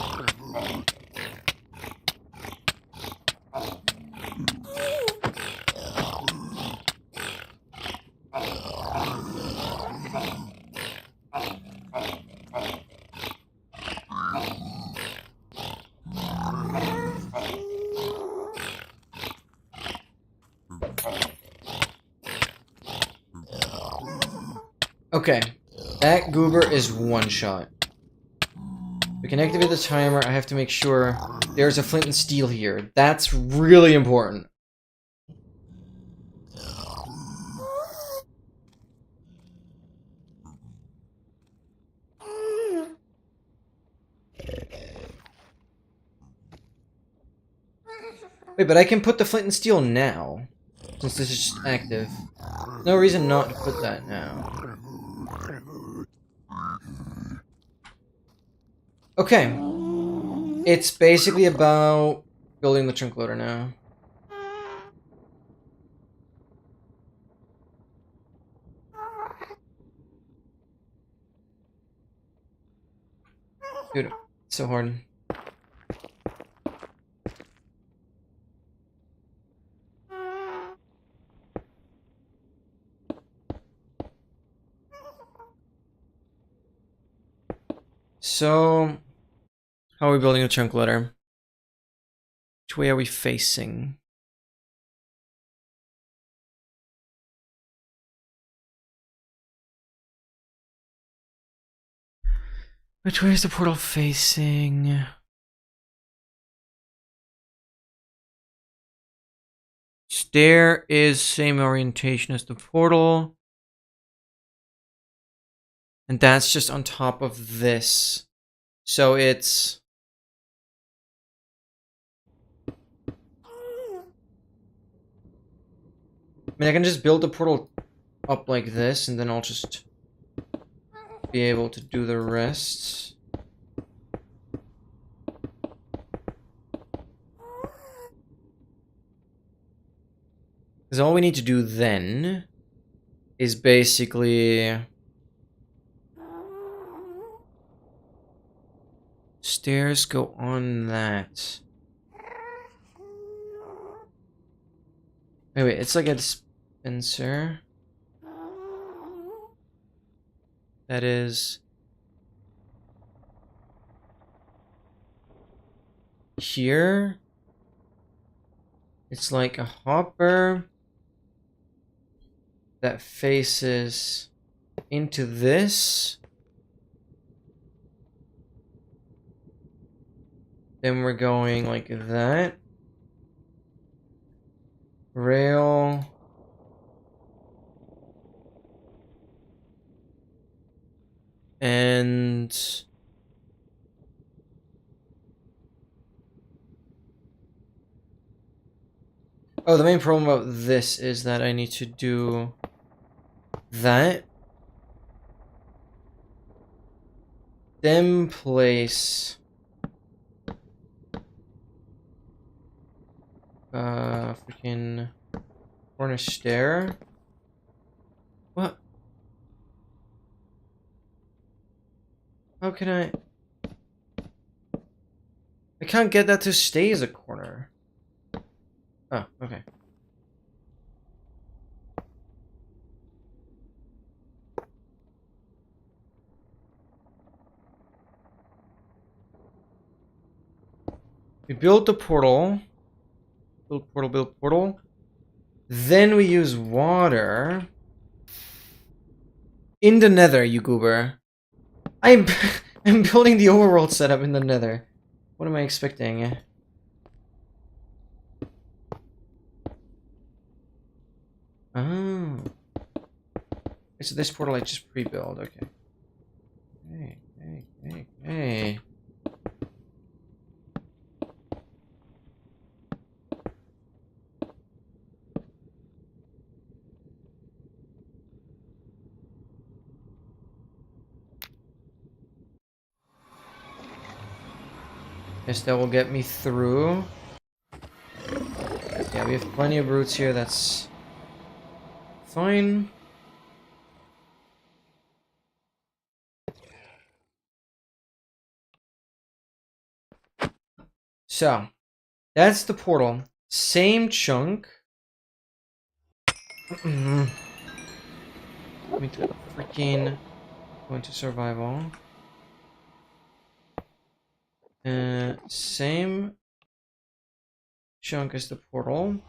Okay, that goober is one shot. We can activate the timer. I have to make sure there's a flint and steel here. That's really important. Wait, but I can put the flint and steel now, since this is just active. No reason not to put that now. Okay. It's basically about building the chunk loader now. Dude, it's so hard. So, how are we building a chunk loader? Which way are we facing? Which way is the portal facing? Stair is same orientation as the portal. And that's just on top of this. So it's... I mean, I can just build the portal up like this, and then I'll just be able to do the rest. Because all we need to do then is basically... Stairs go on that. Wait, it's like a dispenser. That is... here. It's like a hopper that faces into this. Then we're going like that. Rail. And... oh, the main problem about this is that I need to do that. Then place... freaking corner stair. What? How can I can't get that to stay as a corner. Oh, okay. We built the portal. Build portal, build portal. Then we use water. In the nether, you goober. I'm building the overworld setup in the nether. What am I expecting? Oh. So this portal I just pre-built, okay. Hey. Guess that will get me through. Yeah, we have plenty of roots here, that's fine. So, that's the portal. Same chunk. Let me do freaking go into survival. Same chunk as the portal.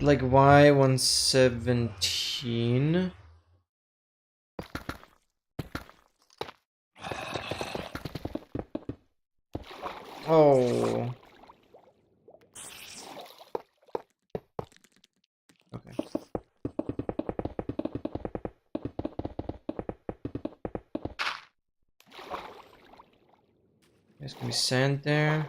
like Y117. Oh. Okay. There's gonna be sand there.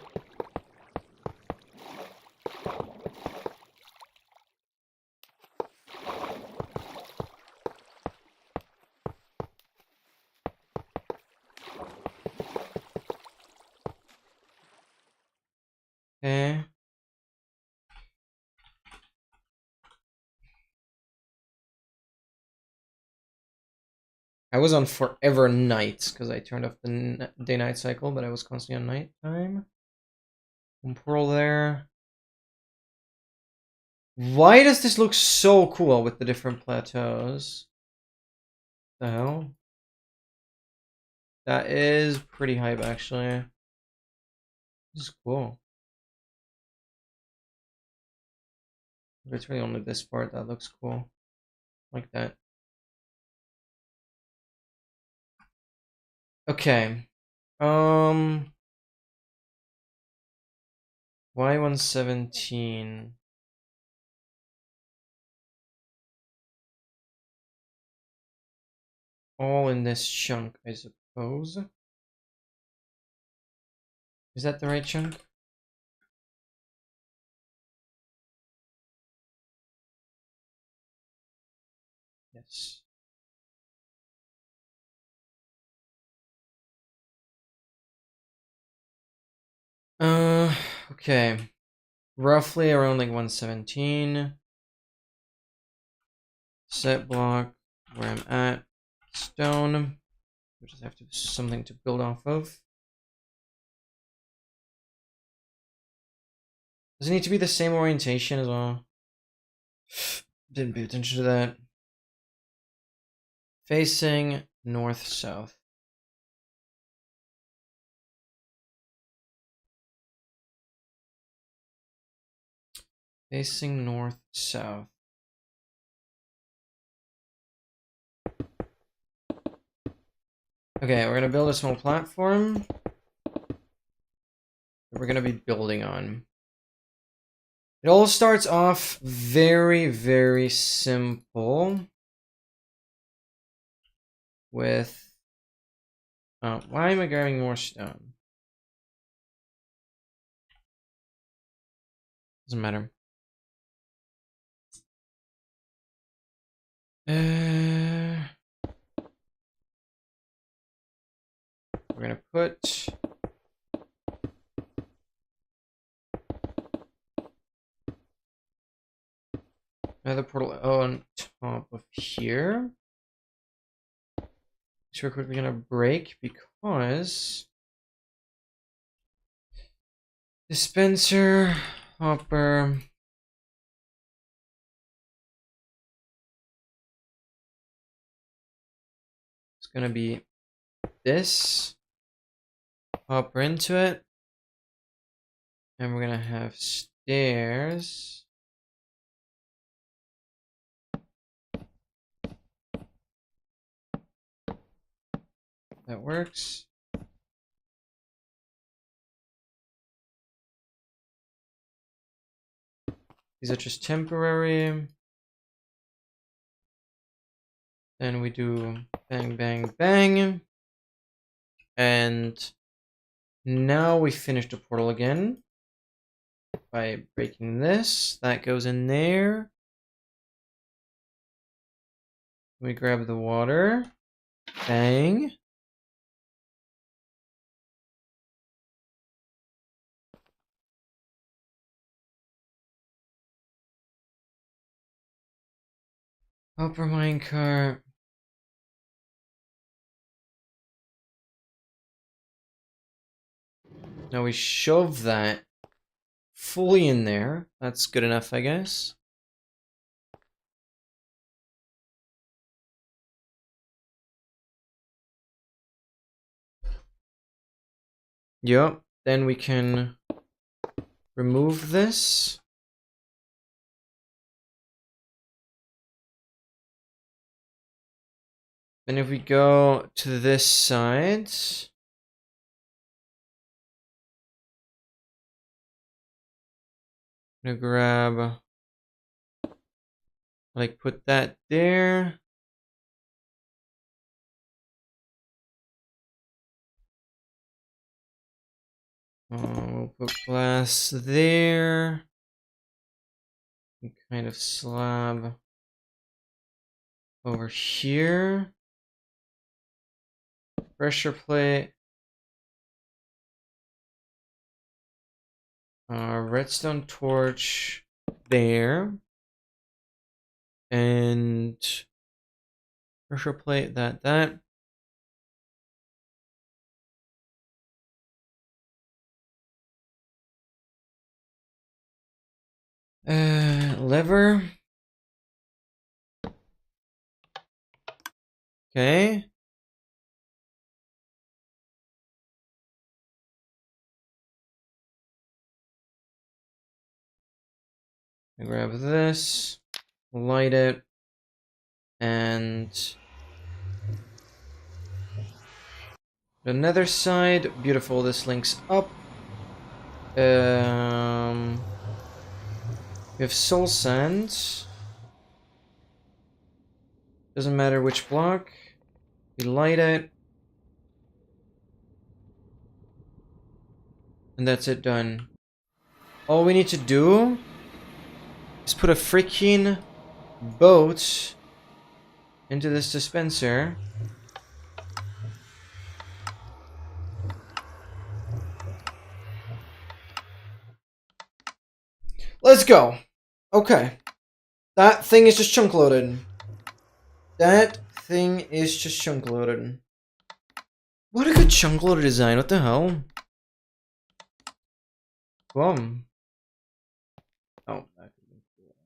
Okay. I was on forever nights because I turned off the day-night cycle, but I was constantly on nighttime. One portal there. Why does this look so cool with the different plateaus? The hell? That is pretty hype, actually. This is cool. It's really only this part that looks cool. Like that. Okay. Y117. All in this chunk, I suppose. Is that the right chunk? Yes. Okay. Roughly around like 117. Set block, where I'm at. Stone. We just have to something to build off of. Does it need to be the same orientation as well? Didn't pay attention to that. Facing north-south. Facing north-south. Okay, we're gonna build a small platform that we're gonna be building on. It all starts off very, very simple with... why am I grabbing more stone? Doesn't matter. We're gonna put another portal on top of here. Which we're quickly gonna break because dispenser, hopper. It's gonna be this. Hopper into it. And we're gonna have stairs. That works. These are just temporary. Then we do bang, bang, bang. And now we finish the portal again by breaking this. That goes in there. We grab the water. Bang. Upper minecart. Now we shove that fully in there. That's good enough, I guess. Yep. Then we can remove this. Then if we go to this side, I'm gonna grab, like, put that there. We'll put glass there. And kind of slab over here. Pressure plate. Redstone torch there. And pressure plate, that. Lever. Okay. I grab this, light it, and the nether side. Beautiful. This links up. We have soul sand. Doesn't matter which block. We light it. And that's it, done. All we need to do is put a freaking boat into this dispenser. Let's go. Okay. That thing is just chunk loaded. That thing is just chunk loaded. What a good chunk loader design. What the hell? Boom. Oh, that could be cool.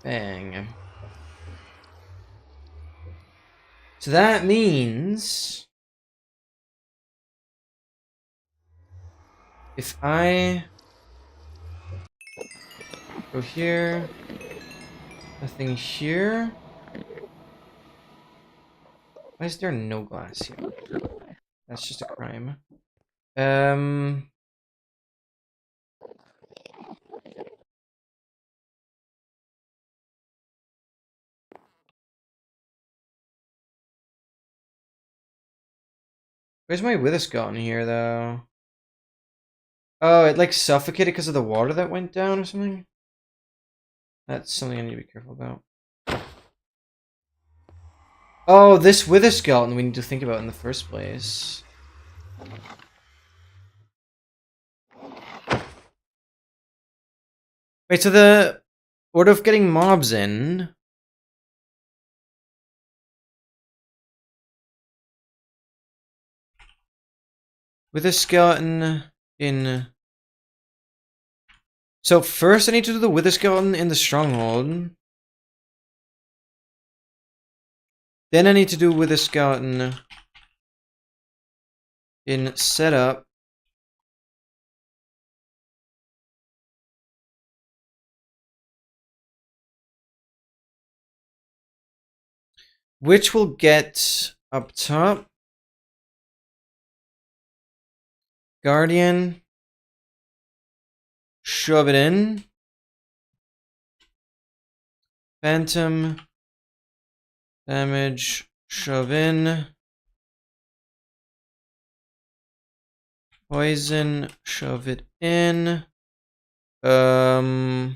Bang. So that means if I go here, nothing here. Why is there no glass here? That's just a crime. Where's my Witherscot in here, though? Oh, it like suffocated because of the water that went down or something? That's something I need to be careful about. Oh, this wither skeleton we need to think about in the first place. Wait, so the order of getting mobs in... Wither skeleton in... So first I need to do the wither skeleton in the stronghold. Then I need to do wither skeleton in setup. Which will get up top. Guardian. Shove it in. Phantom. Damage. Shove in. Poison. Shove it in. Turtle.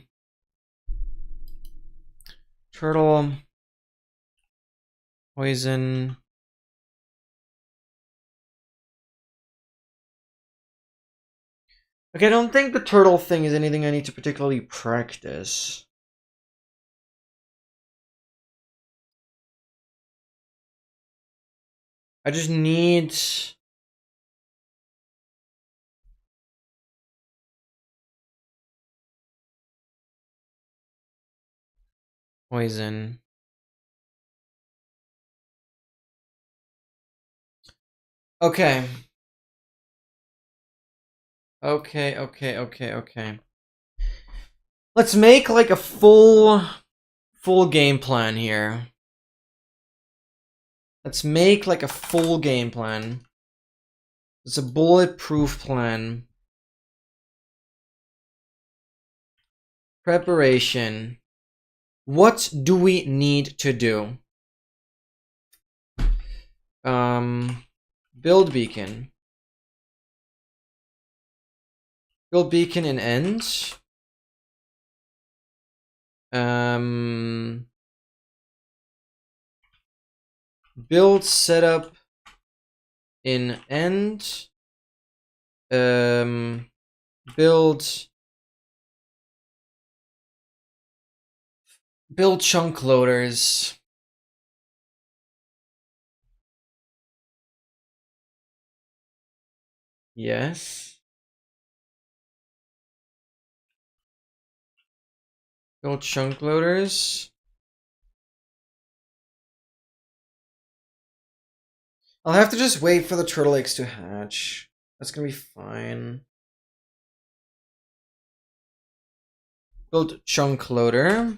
Poison. Okay, I don't think the turtle thing is anything I need to particularly practice. I just need... Poison. Okay. Okay. Let's make like a full game plan here. Let's make like a full game plan. It's a bulletproof plan. Preparation. What do we need to do? Build beacon. Build beacon in end. Build setup in end. Build chunk loaders. Yes. Build chunk loaders. I'll have to just wait for the turtle eggs to hatch. That's gonna be fine. Build chunk loader.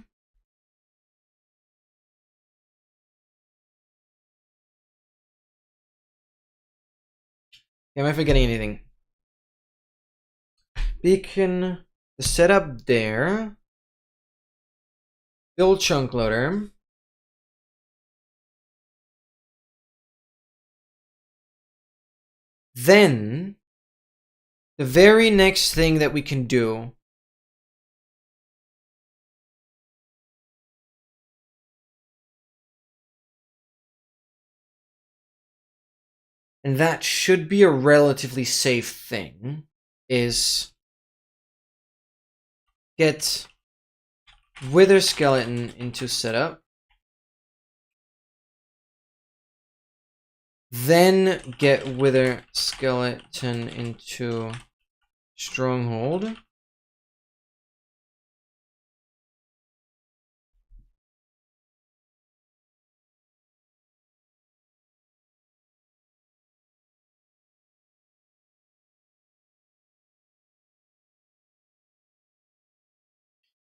Am I forgetting anything? Beacon, the setup there. Build chunk loader. Then, the very next thing that we can do and that should be a relatively safe thing, is get Wither Skeleton into setup. Then get Wither Skeleton into Stronghold.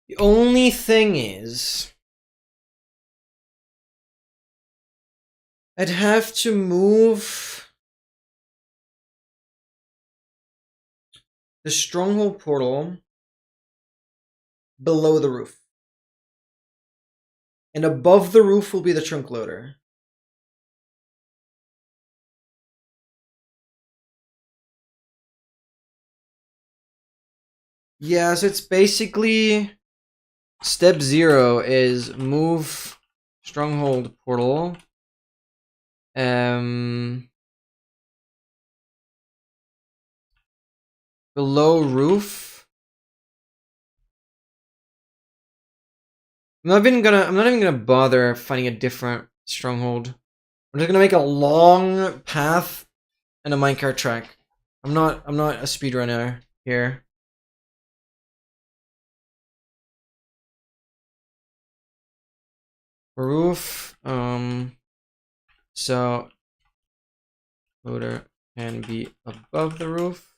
The only thing is, I'd have to move the Stronghold portal below the roof. And above the roof will be the trunk loader. Yeah, so it's basically step 0 is move Stronghold portal. Below roof. I'm not even gonna bother finding a different stronghold. I'm just gonna make a long path and a minecart track. I'm not a speedrunner here. Roof, so loader can be above the roof.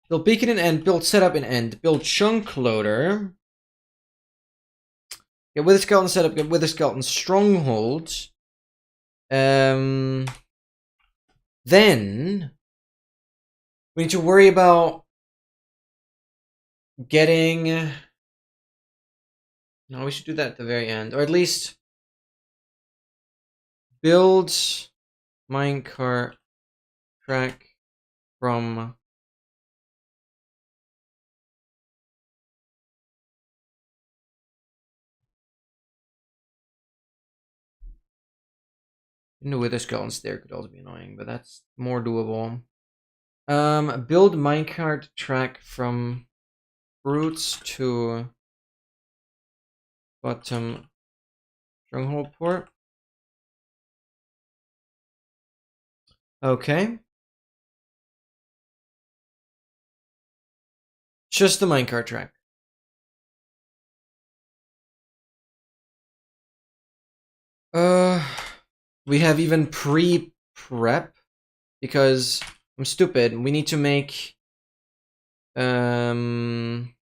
Build beacon in end, build setup in end, build chunk loader. Get wither skeleton setup, get wither skeleton stronghold. Then we need to worry about getting. No, we should do that at the very end, or at least build minecart track from the wither skeletons there could also be annoying, but that's more doable. Build minecart track from fruits to bottom stronghold port. Okay. Just the minecart track. We have even pre-prep because I'm stupid. We need to make Get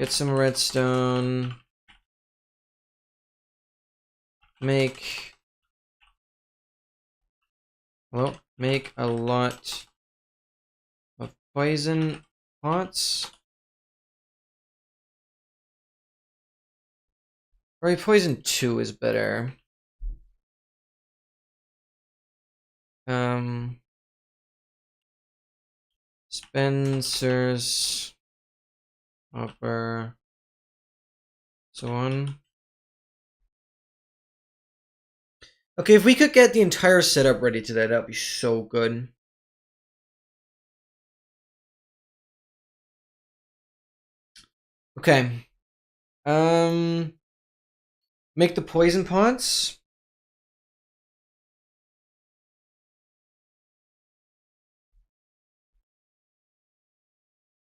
some redstone. Make a lot of poison pots. Probably poison 2 is better. Spencer's upper, so on. Okay, if we could get the entire setup ready today, that'd be so good. Okay. Make the poison pots.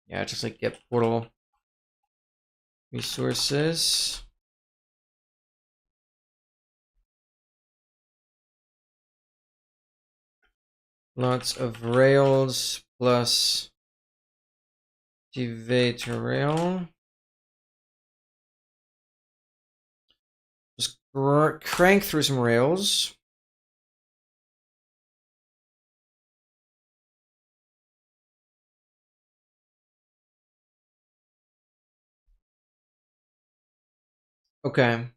Yeah, just like get portal resources. Lots of rails plus elevator rail. Just crank through some rails. Okay.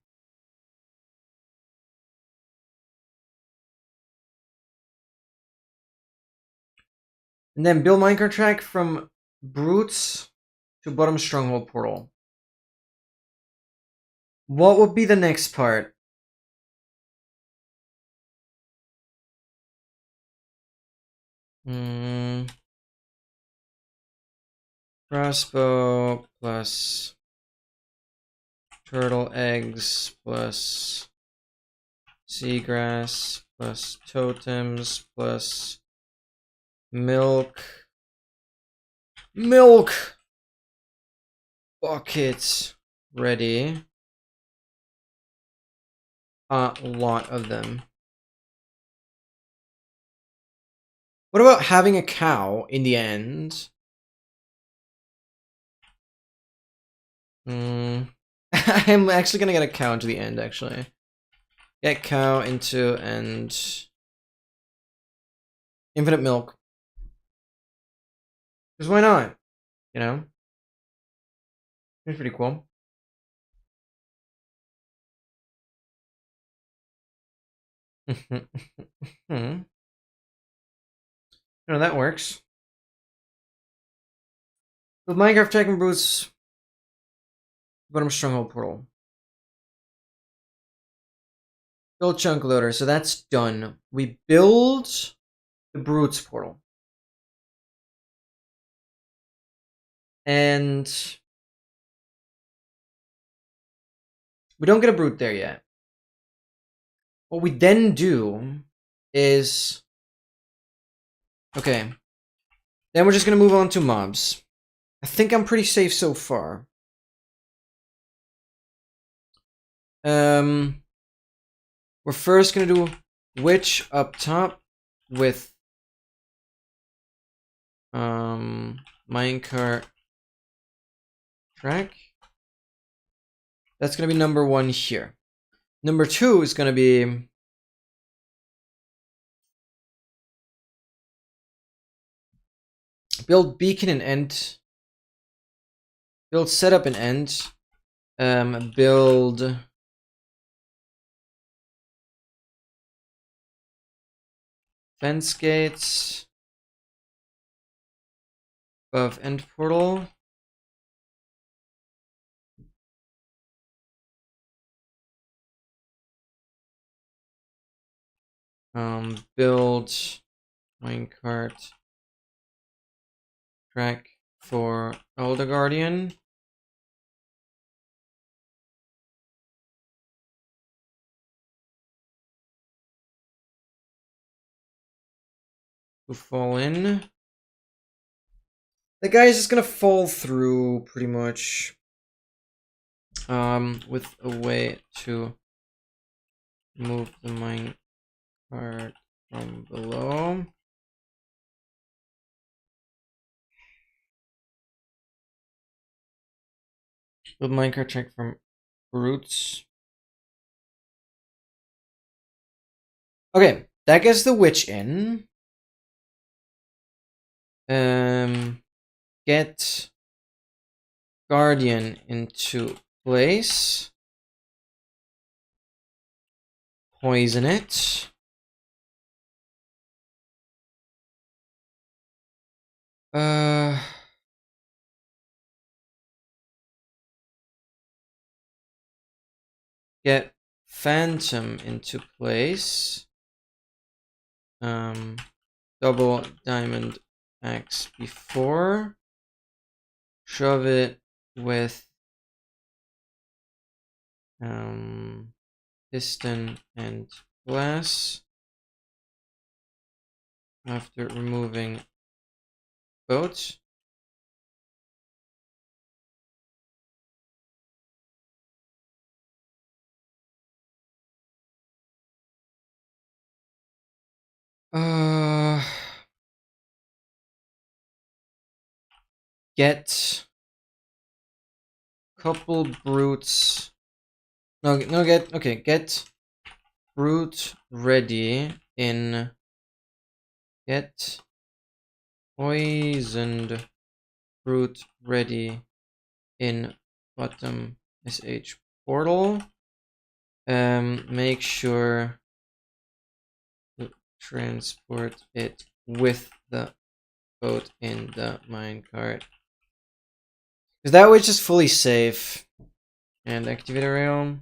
And then build minecart track from brutes to bottom stronghold portal. What would be the next part? Crossbow plus turtle eggs plus seagrass plus totems plus milk buckets ready. A lot of them. What about having a cow in the end? I'm actually gonna get a cow into the end, actually. Get cow into and infinite milk. Because why not? You know? It's pretty cool. No, that works. With Minecraft Tech and Bruce, bottom stronghold portal. Build chunk loader, so that's done. We build the brutes portal. And we don't get a brute there yet. What we then do is, okay, then we're just gonna move on to mobs. I think I'm pretty safe so far. We're first gonna do witch up top with minecart track. That's gonna be number 1 here. Number 2 is gonna be build beacon and end. Build setup and end. Build fence gates above end portal. Build minecart track for Elder Guardian. To fall in. The guy is just gonna fall through pretty much. With a way to move the minecart from below. Build minecart check from roots. Okay, that gets the witch in. Get guardian into place. Poison it. Get phantom into place. Double diamond axe before. Shove it with piston and glass. After removing boat. Get couple brutes. Get brute ready in. Get poisoned brute ready in bottom SH portal. Make sure to transport it with the boat in the minecart. Because that way it's just fully safe. And activate a rail.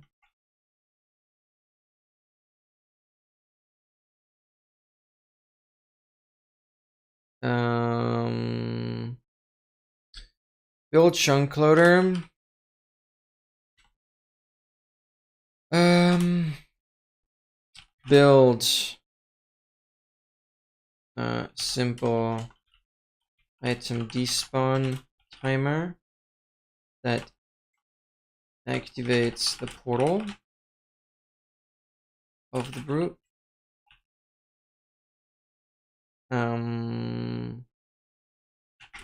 Build chunk loader. Build simple item despawn timer that activates the portal of the brute.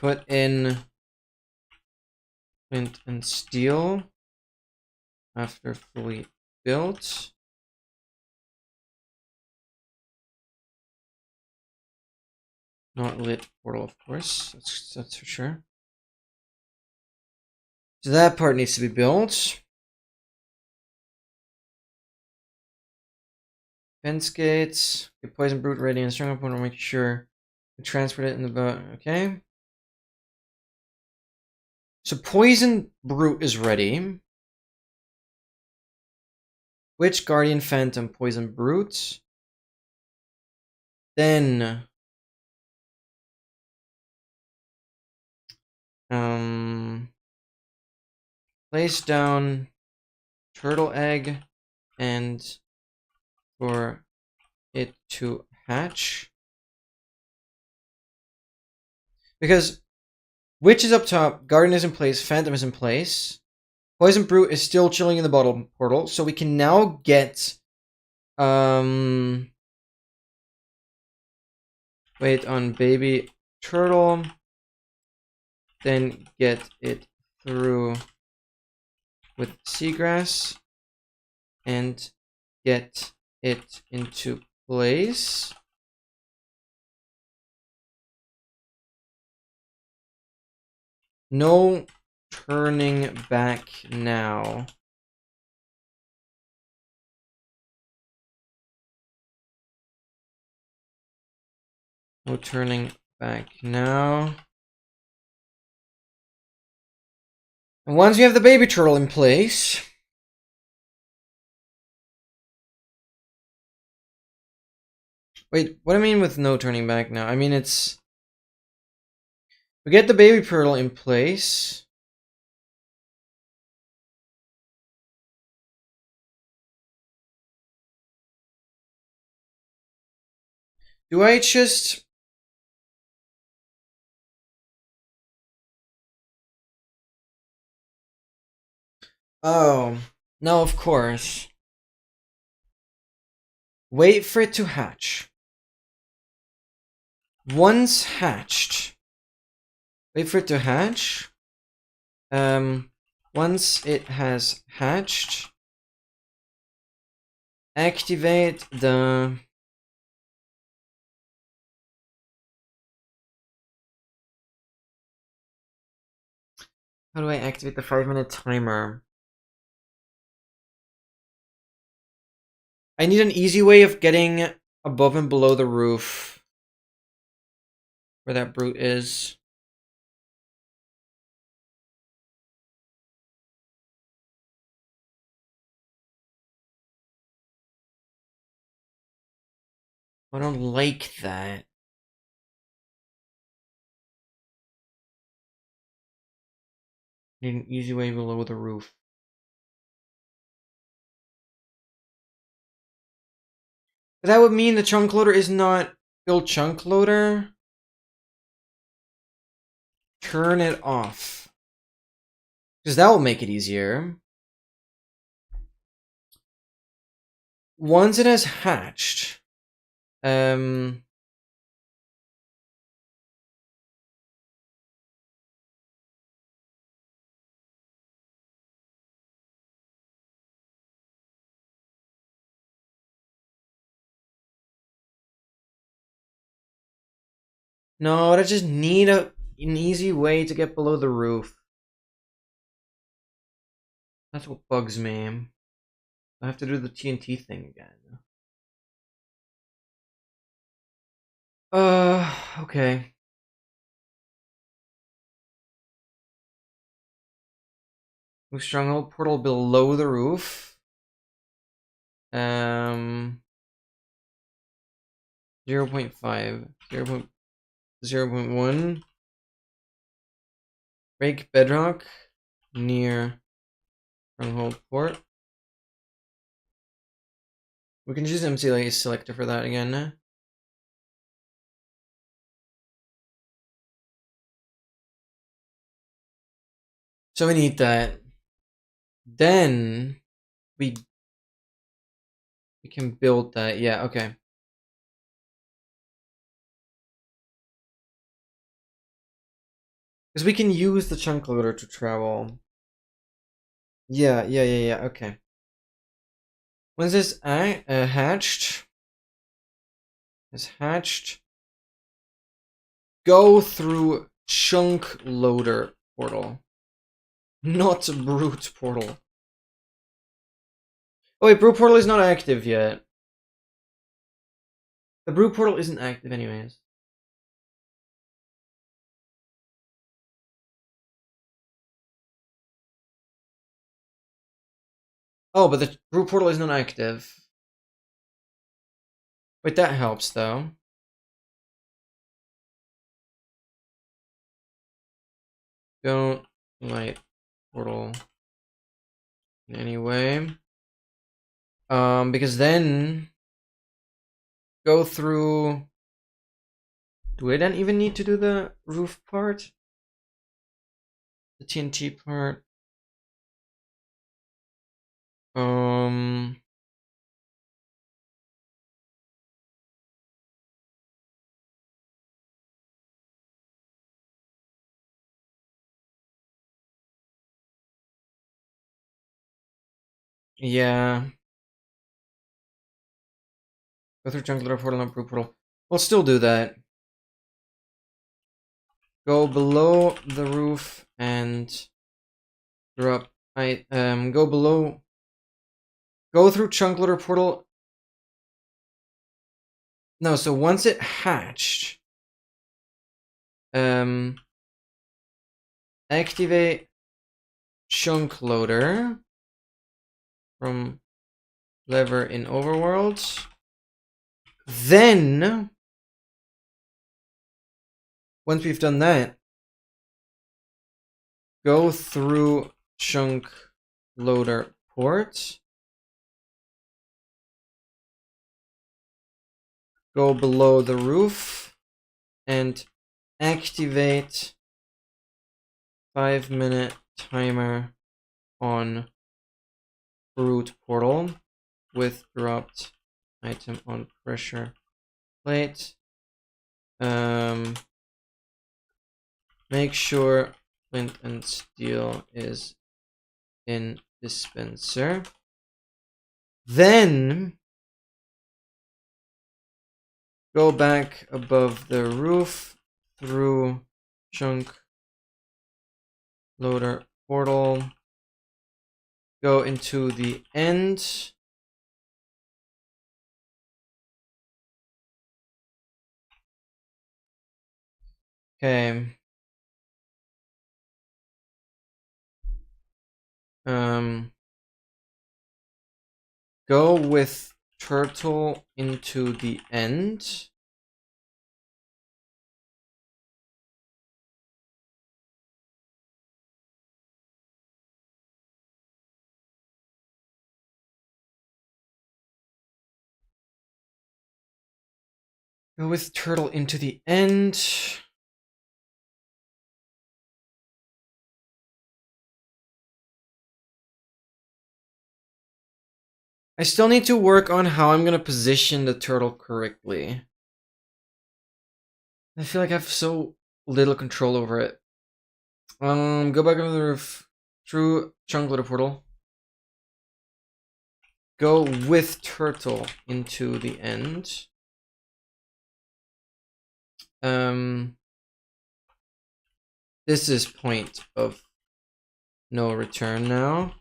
Put in flint and steel after fully built. Not lit portal, of course. That's for sure. So that part needs to be built. Fence gates. Get poison brute ready and strong opponent. Make sure to transport it in the boat. Okay. So poison brute is ready. Witch guardian phantom poison brute. Then place down turtle egg and for it to hatch. Because witch is up top, guardian is in place, phantom is in place. Poison brute is still chilling in the bottom portal, so we can now get wait on baby turtle, then get it through with seagrass and get it into place. No turning back now. No turning back now. And once we have the baby turtle in place, wait, what do I mean with no turning back now? I mean it's we get the baby turtle in place. Do I just Oh, no, of course. Wait for it to hatch. Once hatched, wait for it to hatch. Once it has hatched, activate the how do I activate the 5-minute timer? I need an easy way of getting above and below the roof where that brute is. I don't like that. Need an easy way below the roof. But that would mean the chunk loader is not build chunk loader. Turn it off. Because that will make it easier. Once it has hatched, no, I just need an easy way to get below the roof. That's what bugs me. I have to do the TNT thing again. Okay. Move stronghold portal below the roof. 0.5, 0.1. Break bedrock near stronghold port. We can use MC selector for that again. So we need that. Then we can build that. Yeah, okay. Because we can use the chunk loader to travel. Yeah, okay. Once this hatched, go through chunk loader portal, not brute portal. Oh wait, brute portal is not active yet. The brute portal isn't active anyways. Oh, but the brute portal is not active. Wait, that helps though. Don't light portal in any way. Because then go through. Do we then even need to do the roof part? The TNT part. Yeah. Go through chunk loader portal, not brute portal. We'll still do that. Go below the roof and drop. Go below. Go through chunk loader portal. No, so once it hatched, activate chunk loader from lever in overworld. Then, once we've done that, go through chunk loader port. Go below the roof and activate 5-minute timer on brute portal with dropped item on pressure plate. Make sure flint and steel is in dispenser. Then go back above the roof through chunk loader portal. Go into the end. Okay. Go with turtle into the end. Go with turtle into the end. I still need to work on how I'm gonna position the turtle correctly. I feel like I have so little control over it. Go back over the roof through chunk loader portal. Go with turtle into the end. This is point of no return now.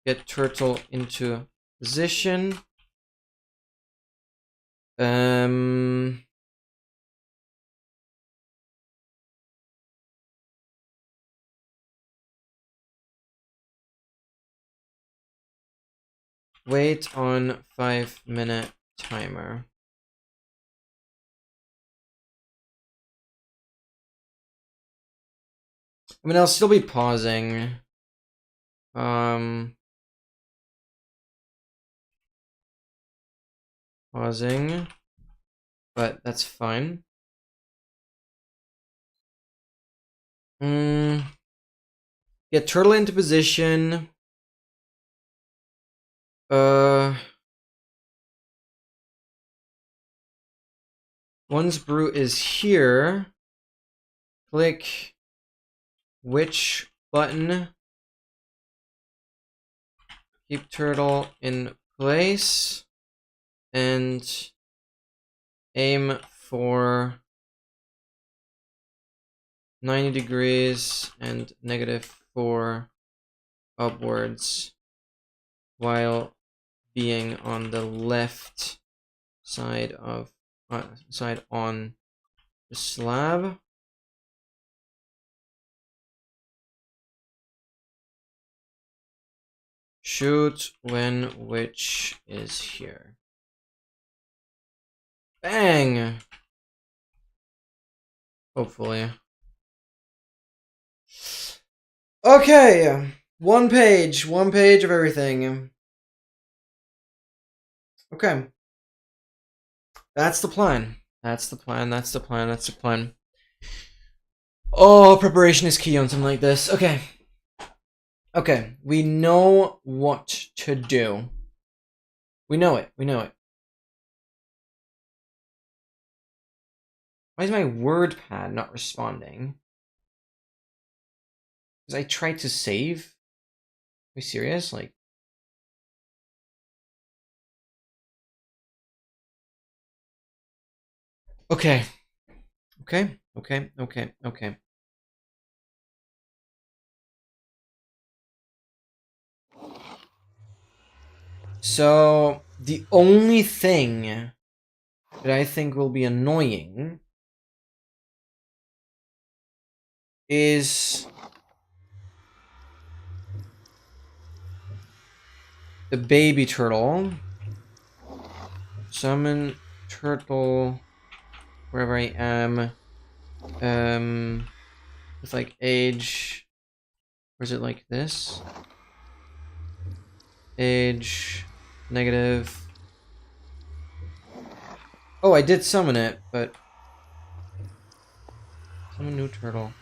Get turtle into position. Wait on 5-minute timer. I mean, I'll still be pausing. Pausing, but that's fine. Get turtle into position. Once brew is here, click which button. Keep turtle in place and aim for 90 degrees and -4 upwards while being on the left side of side on the slab. Shoot when which is here. Bang! Hopefully. Okay, one page of everything. Okay. That's the plan. That's the plan. That's the plan. That's the plan. Oh, preparation is key on something like this. Okay. Okay, we know what to do. We know it. We know it. Why is my word pad not responding? Because I tried to save. Are we serious? Like. Okay. Okay. Okay. Okay. Okay. So the only thing that I think will be annoying is the baby turtle. Summon turtle wherever I am. With like age. Or is it like this? Age negative. Oh, I did summon it, but summon new turtle.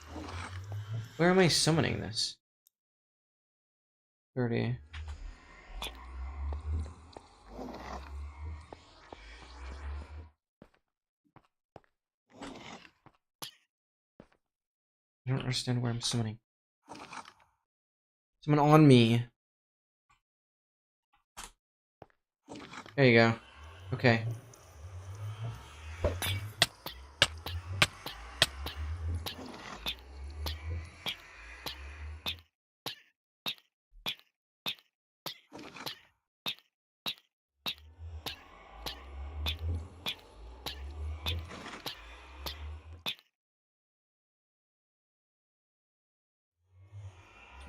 Where am I summoning this? 30. I don't understand where I'm summoning. Someone on me. There you go. Okay.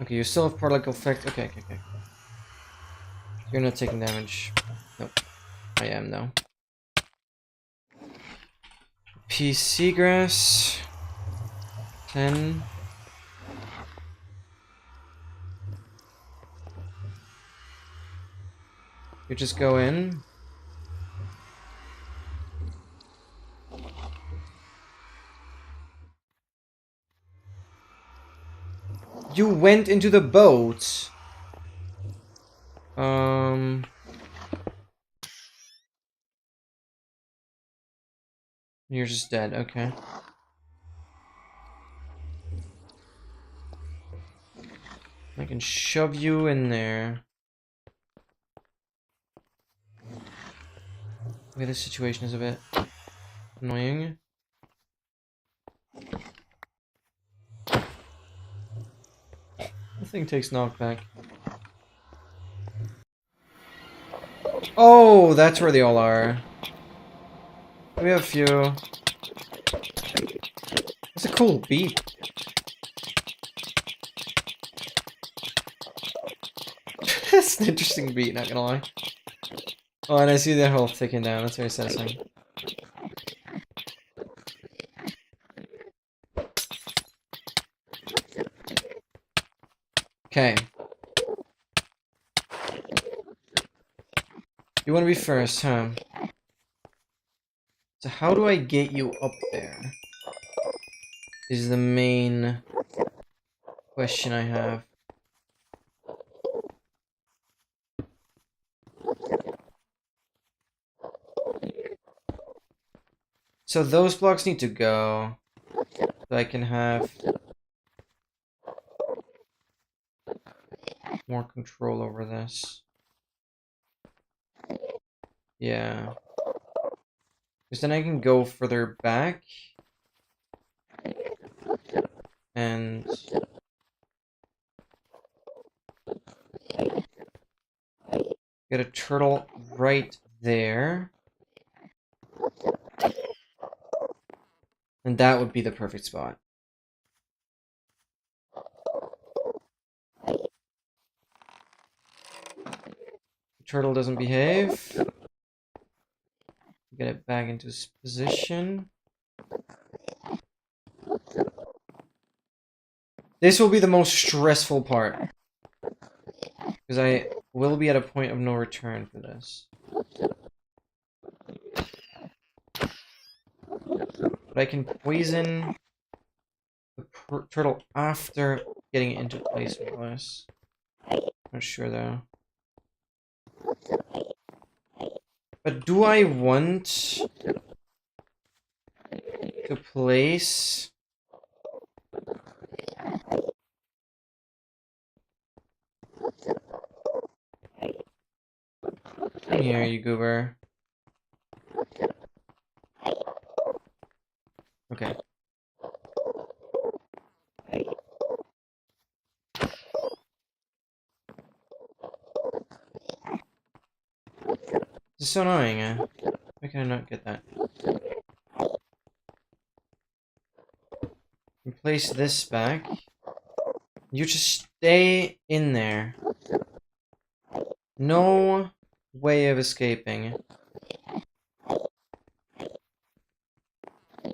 Okay, you still have particle effect. Okay, okay, okay. You're not taking damage. Nope. I am, though. PC grass. 10. You just go in. You went into the boat. You're just dead. Okay. I can shove you in there. Okay, this situation is a bit annoying. The thing takes knockback. Oh, that's where they all are. We have a few. That's a cool beat. That's an interesting beat, not gonna lie. Oh, and I see their health ticking down. That's very satisfying. Okay. You want to be first, huh? So how do I get you up there? Is the main question I have. So those blocks need to go. So I can have more control over this. Yeah. Because then I can go further back. And get a turtle right there. And that would be the perfect spot. The turtle doesn't behave. Get it back into its position. This will be the most stressful part. Because I will be at a point of no return for this. But I can poison the turtle after getting it into place with this. Not sure though. But do I want to place come here, you goober. Okay. This is so annoying, why can I not get that? And place this back. You just stay in there. No way of escaping.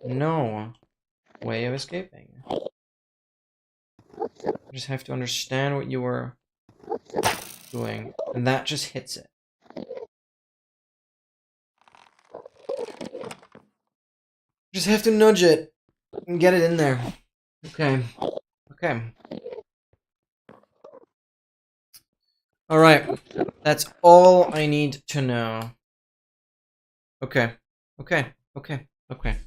No way of escaping. You just have to understand what you were doing, and that just hits it. Just have to nudge it and get it in there. Okay. Okay. Alright. That's all I need to know. Okay. Okay. Okay. Okay.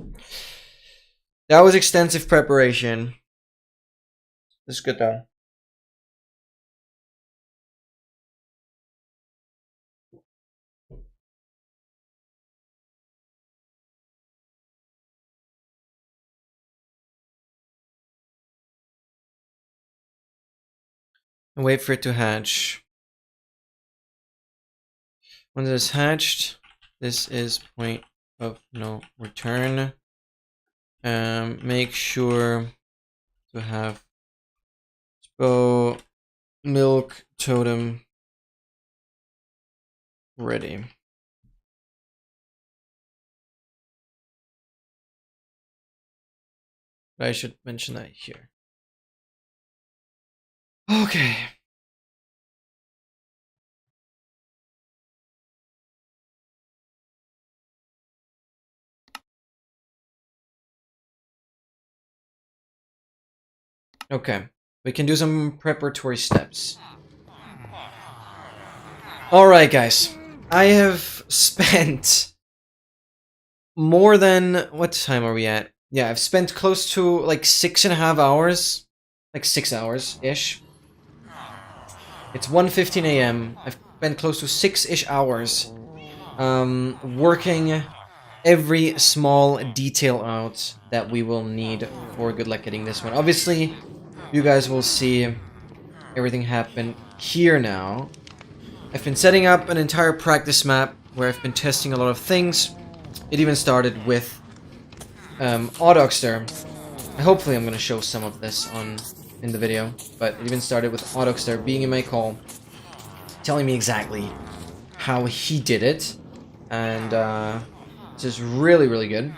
That was extensive preparation. This is good though. and wait for it to hatch. Once it is hatched, this is point of no return. Make sure to have milk totem ready. I should mention that here. Okay. Okay. We can do some preparatory steps. Alright, guys. I have spent more than... What time are we at? Yeah, I've spent close to like 6.5 hours. Like 6 hours-ish. It's 1:15 a.m. I've spent close to 6-ish hours working every small detail out that we will need for good luck getting this one. Obviously, you guys will see everything happen here now. I've been setting up an entire practice map where I've been testing a lot of things. It even started with Autoxter. Hopefully I'm going to show some of this in the video, but it even started with Autoxter being in my call, telling me exactly how he did it, and it's just really, really good.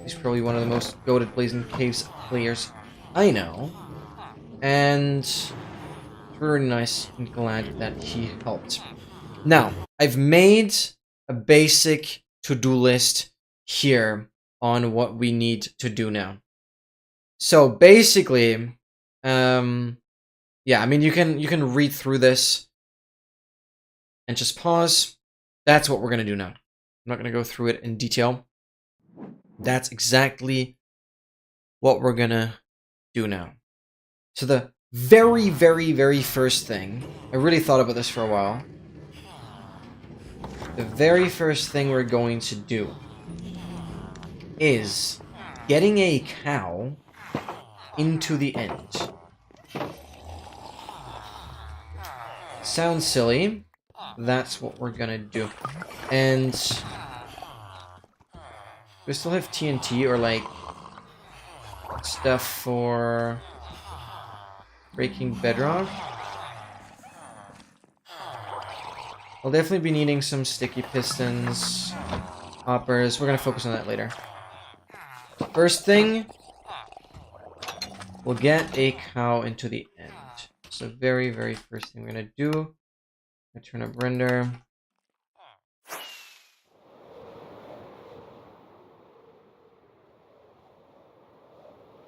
He's probably one of the most goated Blazing Caves players I know, and very nice and glad that he helped. Now, I've made a basic to-do list here on what we need to do now. So basically, yeah, I mean, you can read through this and just pause. That's what we're gonna do now. I'm not gonna go through it in detail. That's exactly what we're gonna do now. So the very, very, very first thing, I really thought about this for a while. The very first thing we're going to do is getting a cow into the end. Sounds silly. That's what we're gonna do. And we still have TNT or like stuff for breaking bedrock. I'll definitely be needing some sticky pistons, hoppers. We're gonna focus on that later. First thing, we'll get a cow into the end. So very, very first thing we're gonna do, I turn up render.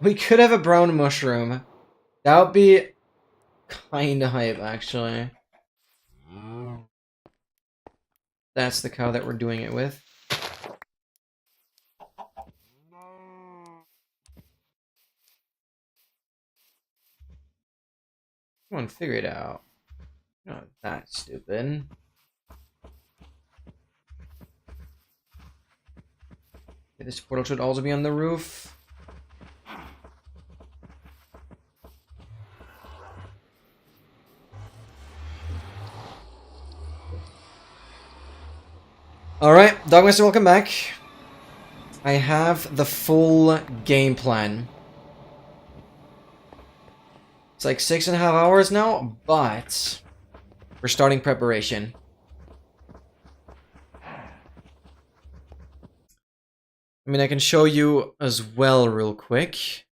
We could have a brown mushroom. That would be kinda hype, actually. That's the cow that we're doing it with. Come on, figure it out. Not that stupid. Okay, this portal should also be on the roof. Alright, Dogmaster, welcome back. I have the full game plan. It's like 6.5 hours now, but we're starting preparation. I mean, I can show you as well real quick.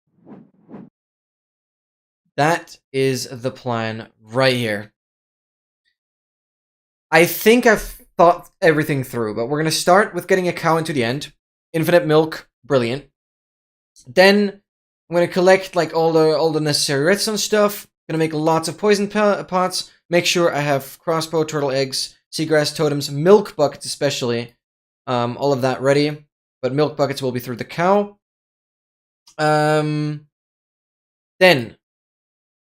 That is the plan right here. I think I've thought everything through, but we're going to start with getting a cow into the end. Infinite milk, brilliant. Then I'm going to collect like all the necessary redstone stuff. Going to make lots of poison pots. Make sure I have crossbow, turtle eggs, seagrass totems, milk buckets especially. All of that ready. But milk buckets will be through the cow. Then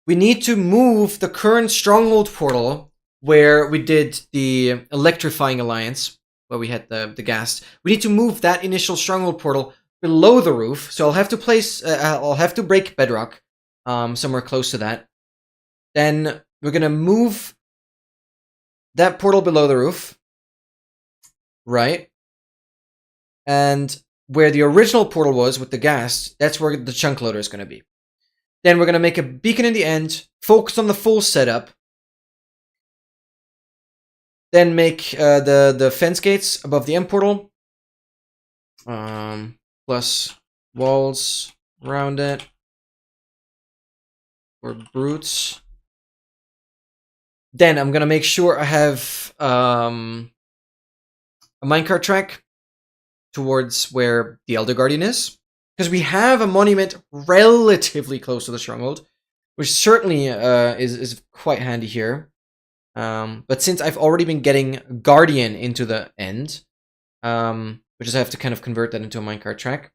we need to move the current stronghold portal where we did the electrifying alliance, where we had the gas. We need to move that initial stronghold portal below the roof. So I'll have to place, I'll have to break bedrock somewhere close to that. Then we're gonna move that portal below the roof. Right. And where the original portal was with the gas, that's where the chunk loader is gonna be. Then we're gonna make a beacon in the end, focus on the full setup. Then make the fence gates above the end portal. Plus walls around it. For brutes. Then I'm gonna make sure I have a minecart track towards where the Elder Guardian is. Because we have a monument relatively close to the stronghold, which certainly is quite handy here. But since I've already been getting Guardian into the end, which is I have to kind of convert that into a minecart track,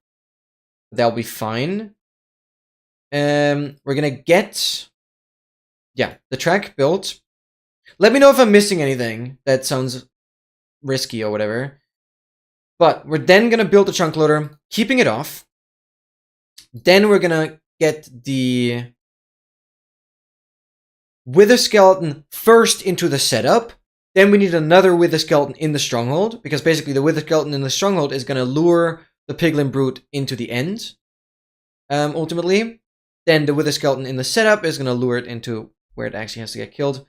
that'll be fine. We're gonna get, the track built. Let me know if I'm missing anything that sounds risky or whatever. But we're then gonna build the chunk loader, keeping it off. Then we're gonna get the Wither Skeleton first into the setup. Then we need another Wither Skeleton in the stronghold, because basically the Wither Skeleton in the stronghold is gonna lure the Piglin Brute into the end. Ultimately. Then the Wither Skeleton in the setup is gonna lure it into where it actually has to get killed.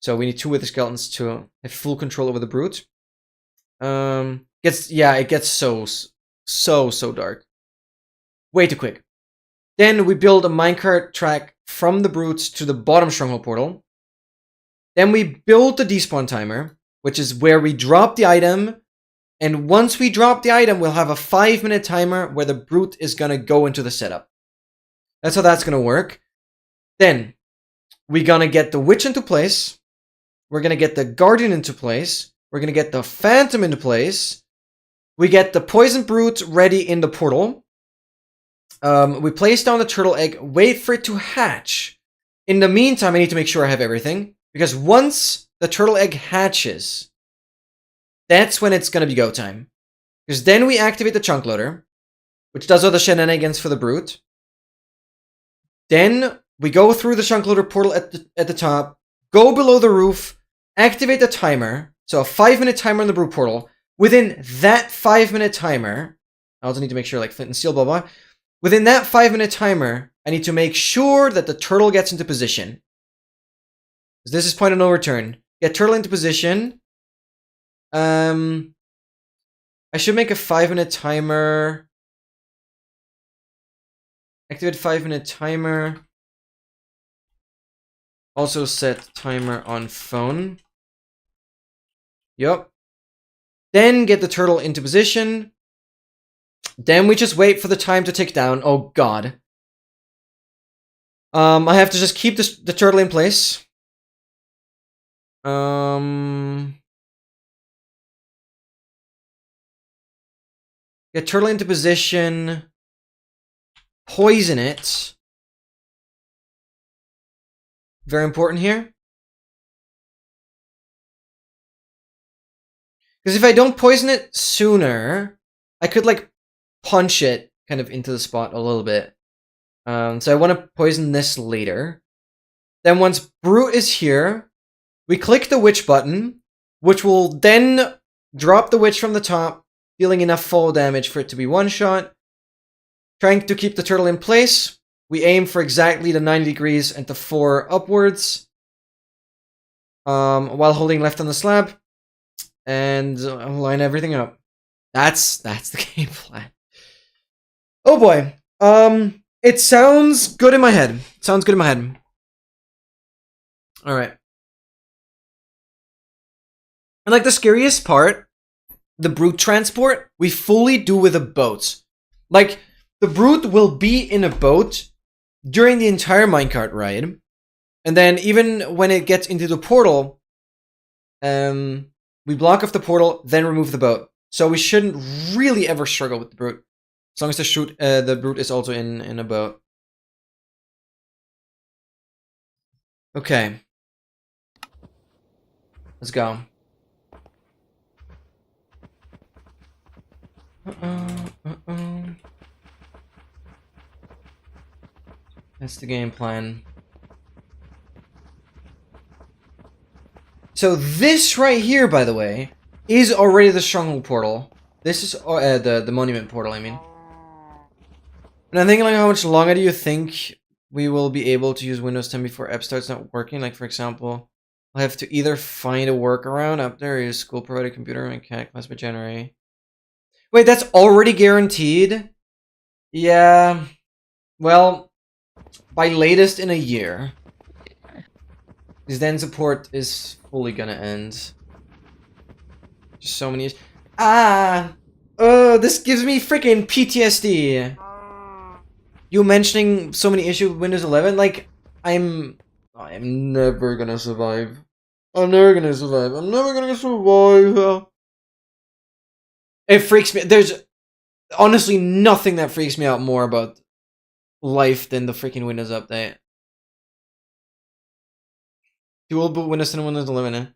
So we need 2 Wither Skeletons to have full control over the Brute. It gets so dark. Way too quick. Then we build a minecart track from the Brutes to the bottom stronghold portal. Then we build the despawn timer, which is where we drop the item. And once we drop the item, we'll have a 5-minute timer where the Brute is gonna go into the setup. That's how that's gonna work. Then we're gonna get the Witch into place. We're gonna get the Guardian into place. We're gonna get the Phantom into place. We get the Poison Brute ready in the portal. We place down the turtle egg, wait for it to hatch. In the meantime, I need to make sure I have everything. Because once the turtle egg hatches, that's when it's gonna be go time. Because then we activate the chunk loader, which does all the shenanigans for the Brute. Then we go through the chunk loader portal at the top, go below the roof, activate the timer. So a 5-minute timer on the Brute portal. Within that 5-minute timer, I also need to make sure, like, flint and steel, blah, blah. Within that 5-minute timer, I need to make sure that the turtle gets into position. This is point of no return. Get turtle into position. I should make a 5-minute timer. Activate 5-minute timer. Also set timer on phone. Yup. Then get the turtle into position. Then we just wait for the time to tick down. Oh god. I have to just keep the turtle in place. Get turtle into position. Poison it. Very important here. Because if I don't poison it sooner, I could, like, punch it kind of into the spot a little bit. So I want to poison this later. Then once Brute is here, we click the Witch button, which will then drop the Witch from the top, dealing enough fall damage for it to be one-shot. Trying to keep the turtle in place, we aim for exactly the 90 degrees and the 4 upwards. While holding left on the slab. And line everything up. That's the game plan. Oh boy. It sounds good in my head. Alright. And like the scariest part, the Brute transport, we fully do with a boat. Like, the Brute will be in a boat during the entire minecart ride. And then even when it gets into the portal, we block off the portal, then remove the boat. So we shouldn't really ever struggle with the Brute. As long as the Brute is also in a boat. Okay. Let's go. That's the game plan. So this right here, by the way, is already the Stronghold portal. This is the Monument portal, I mean. And I'm thinking, like, how much longer do you think we will be able to use Windows 10 before app starts not working? Like, for example, I'll have to either find a workaround up there, use school provided computer mechanic class by January. Wait, that's already guaranteed? Yeah. Well, by latest in a year. Because then support is fully gonna end. Just so many. This gives me freaking PTSD. You mentioning so many issues with Windows 11, like I'm never gonna survive. I'm never gonna survive. I'm never gonna survive. It freaks me. There's honestly nothing that freaks me out more about life than the freaking Windows update. Dual boot Windows 10 and Windows 11.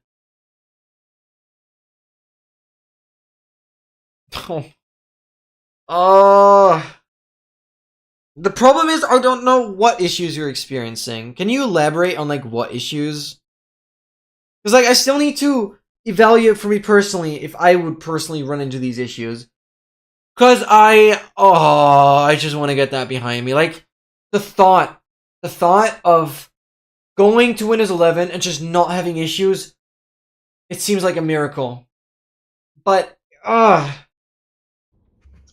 The problem is I don't know what issues you're experiencing. Can you elaborate on like what issues? Because like I still need to evaluate for me personally if I would personally run into these issues. Because I just want to get that behind me. Like the thought of going to Windows 11 and just not having issues, it seems like a miracle. But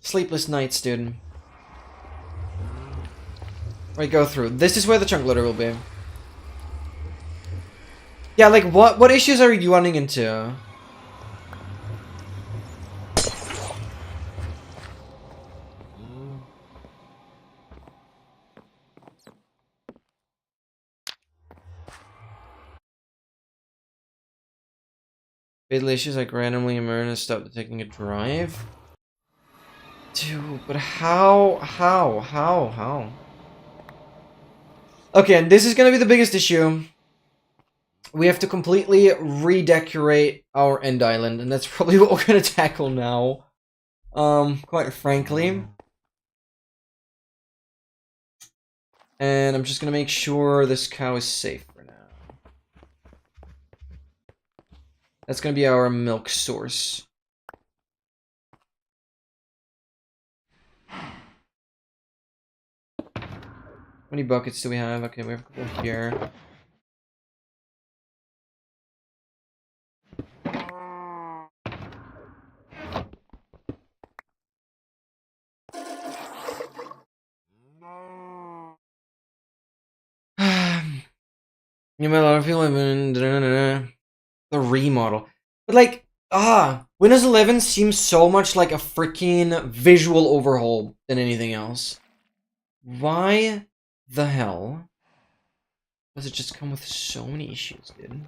sleepless nights, dude. Right, go through. This is where the chunk loader will be. Yeah, like what issues are you running into? Fatal issues like randomly emerge and stop taking a drive? Dude, but how? Okay, and this is gonna be the biggest issue. We have to completely redecorate our end island, and that's probably what we're gonna tackle now. Quite frankly. And I'm just gonna make sure this cow is safe for now. That's gonna be our milk source. How many buckets do we have? Okay, we have a couple here. You know, a lot of people have been the remodel, but like Windows 11 seems so much like a freaking visual overhaul than anything else. Why the hell does it just come with so many issues, dude?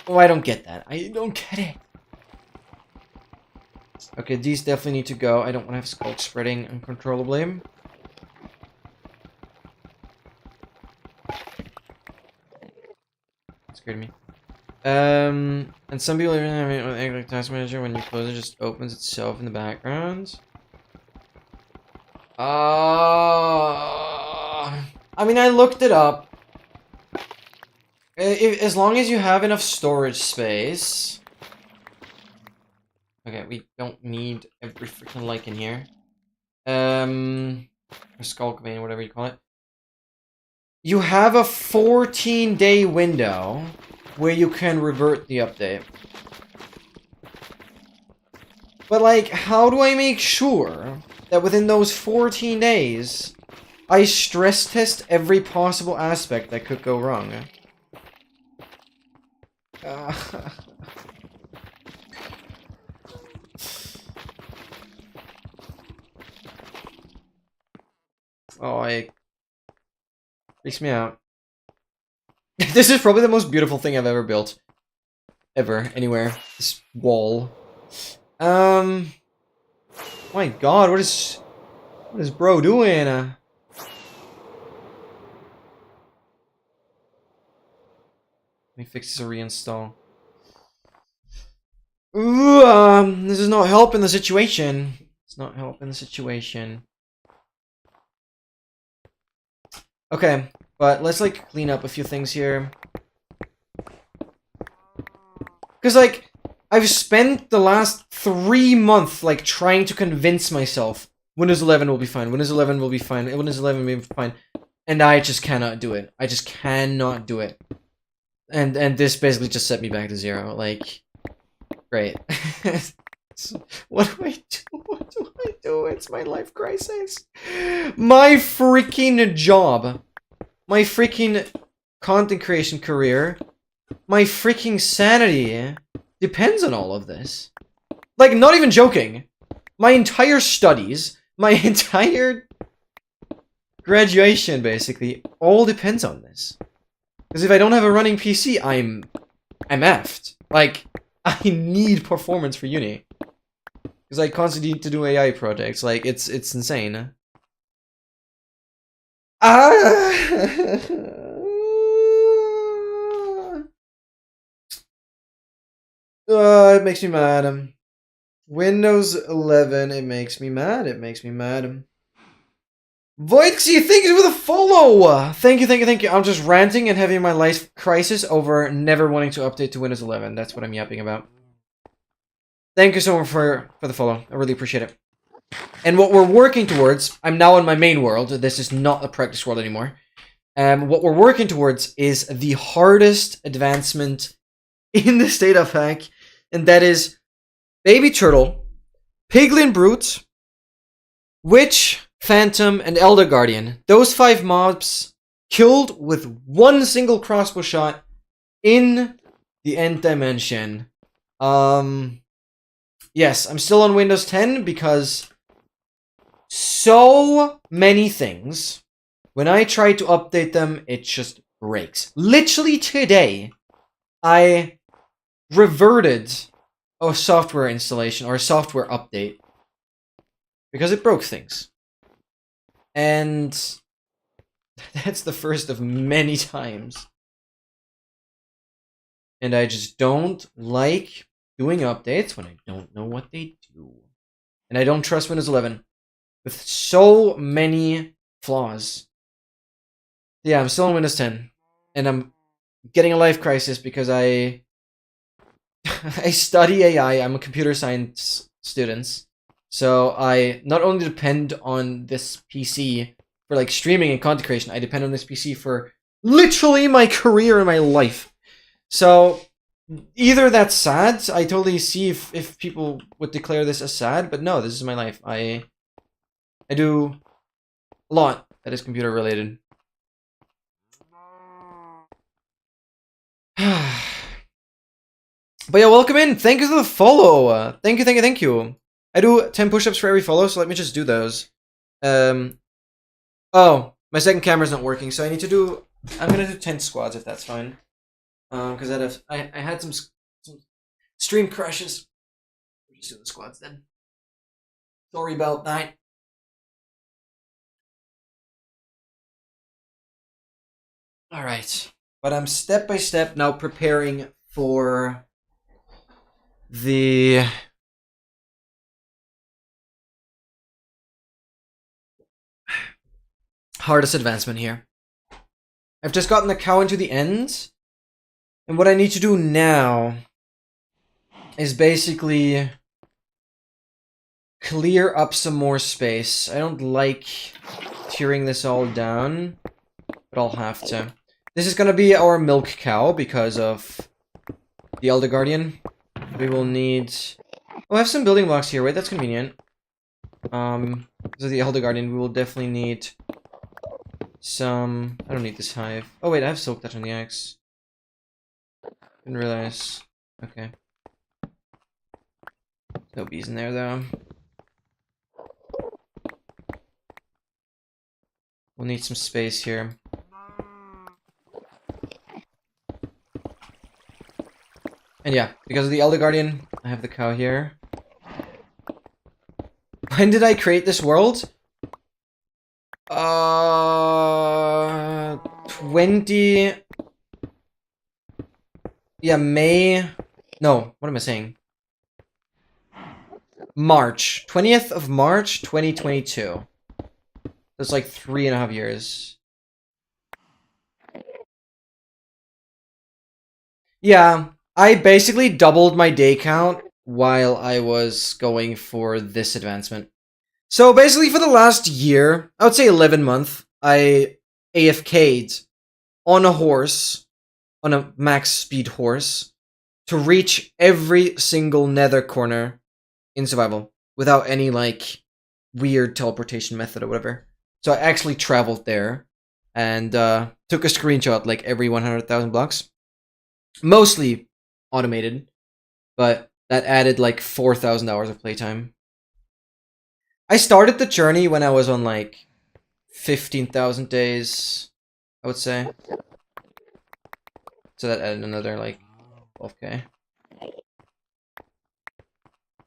Oh, I don't get that. I don't get it. Okay, these definitely need to go. I don't want to have skulk spreading uncontrollably. Scared me. And some people even have it like task manager when you close it just opens itself in the background. I mean, I looked it up. As long as you have enough storage space. Okay, we don't need every freaking like in here. Or skulk vein, whatever you call it. You have a 14-day window where you can revert the update. But like, how do I make sure that within those 14 days, I stress test every possible aspect that could go wrong? Freaks me out. This is probably the most beautiful thing I've ever built. Ever, anywhere. This wall. My god, what is bro doing? Let me fix this or reinstall. Ooh, this is not helping the situation. It's not helping the situation. Okay, but let's like clean up a few things here. Because, like, I've spent the last 3 months, like, trying to convince myself Windows 11 will be fine, Windows 11 will be fine, Windows 11 will be fine, and I just cannot do it. I just cannot do it. And this basically just set me back to 0. Like, great. What do I do? What do I do? It's my life crisis. My freaking job. My freaking content creation career. My freaking sanity depends on all of this. Like, not even joking. My entire studies, my entire graduation, basically, all depends on this. Because if I don't have a running PC, I'm effed. Like, I need performance for uni. Because I constantly need to do AI projects. Like, it's insane. It makes me mad. Windows 11, it makes me mad. It makes me mad. Voixy, thank you for the follow! Thank you. I'm just ranting and having my life crisis over never wanting to update to Windows 11. That's what I'm yapping about. Thank you so much for the follow. I really appreciate it. And what we're working towards, I'm now in my main world. This is not a practice world anymore. What we're working towards is the hardest advancement in the state of hack, and that is Baby Turtle, Piglin Brute, Witch, Phantom, and Elder Guardian. Those 5 mobs killed with one single crossbow shot in the end dimension. Yes, I'm still on Windows 10 because so many things, when I try to update them, it just breaks. Literally today, I reverted a software installation or a software update because it broke things. And that's the first of many times. And I just don't like doing updates when I don't know what they do. And I don't trust Windows 11 with so many flaws. Yeah, I'm still on Windows 10. And I'm getting a life crisis because I study AI. I'm a computer science student. So I not only depend on this PC for like streaming and content creation, I depend on this PC for literally my career and my life. So either that's sad. I totally see if people would declare this as sad, but no, this is my life. I do a lot that is computer related. But yeah, welcome in. Thank you for the follow. Thank you. I do 10 push-ups for every follow, so let me just do those. Oh, my second camera's not working, so I need to do... I'm gonna do 10 squats if that's fine. Because I had some stream crashes. We'll just do the squats then. Sorry about that. Alright. But I'm step by step now preparing for the hardest advancement here. I've just gotten the cow into the end, and what I need to do now is basically clear up some more space. I don't like tearing this all down, but I'll have to. This is gonna be our milk cow because of the Elder Guardian. We will need... Oh, I have some building blocks here. Wait, that's convenient. Because of the Elder Guardian, we will definitely need some... I don't need this hive. Oh, wait, I have silk touch on the axe. Didn't realize. Okay. No bees in there, though. We'll need some space here. And yeah, because of the Elder Guardian, I have the cow here. When did I create this world? 20... Yeah, May... No, what am I saying? March. 20th of March, 2022. That's like 3.5 years. Yeah, I basically doubled my day count while I was going for this advancement. So basically for the last year, I would say 11 months, I AFK'd on a horse, on a max speed horse, to reach every single nether corner in survival without any like weird teleportation method or whatever. So I actually traveled there and took a screenshot like every 100,000 blocks. Mostly automated, but that added like 4,000 hours of playtime. I started the journey when I was on like 15,000 days, I would say. So that added another like 12k.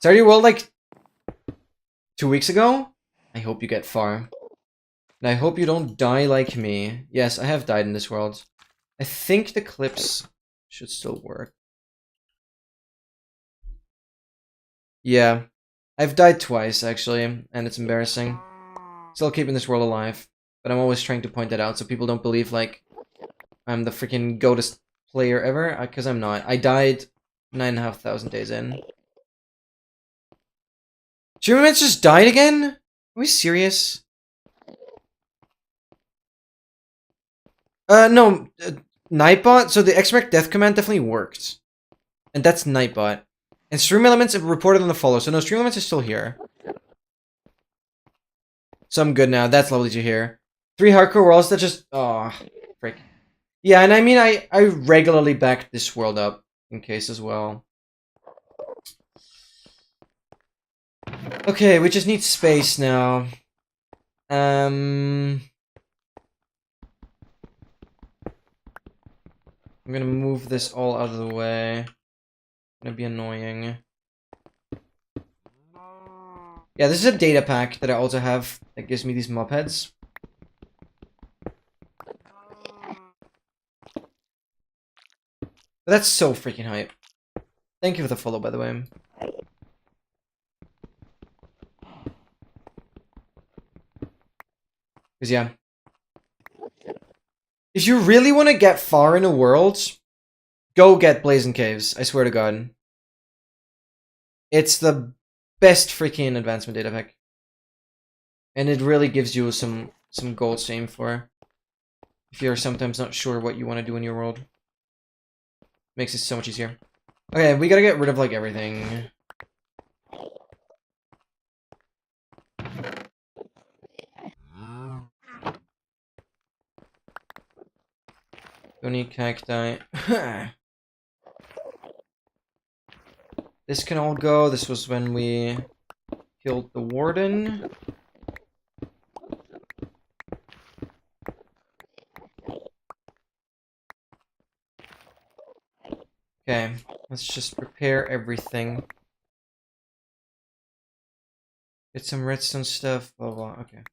Started your world like 2 weeks ago? I hope you get far. And I hope you don't die like me. Yes, I have died in this world. I think the clips should still work. Yeah. I've died twice, actually, and it's embarrassing. Still keeping this world alive. But I'm always trying to point that out so people don't believe, like, I'm the freaking goatest player ever, because I'm not. I died 9,500 days in. Humans just died again? Are we serious? No. Nightbot? So the extract death command definitely worked. And that's Nightbot. And stream elements have reported on the follow, so no, stream elements are still here. So I'm good now. That's lovely to hear. 3 hardcore worlds that just... Oh, frick. Yeah, and I mean, I regularly back this world up in case as well. Okay, we just need space now. I'm gonna move this all out of the way. Gonna be annoying. Yeah, this is a data pack that I also have that gives me these mob heads. But that's so freaking hype. Thank you for the follow, by the way. Because, yeah. If you really want to get far in a world, go get Blazing Caves, I swear to God. It's the best freaking advancement data pack. And it really gives you some goals to aim for. If you're sometimes not sure what you want to do in your world. Makes it so much easier. Okay, we gotta get rid of, like, everything. Don't need cacti. This can all go. This was when we killed the warden. Okay, let's just prepare everything. Get some redstone stuff, blah blah, okay.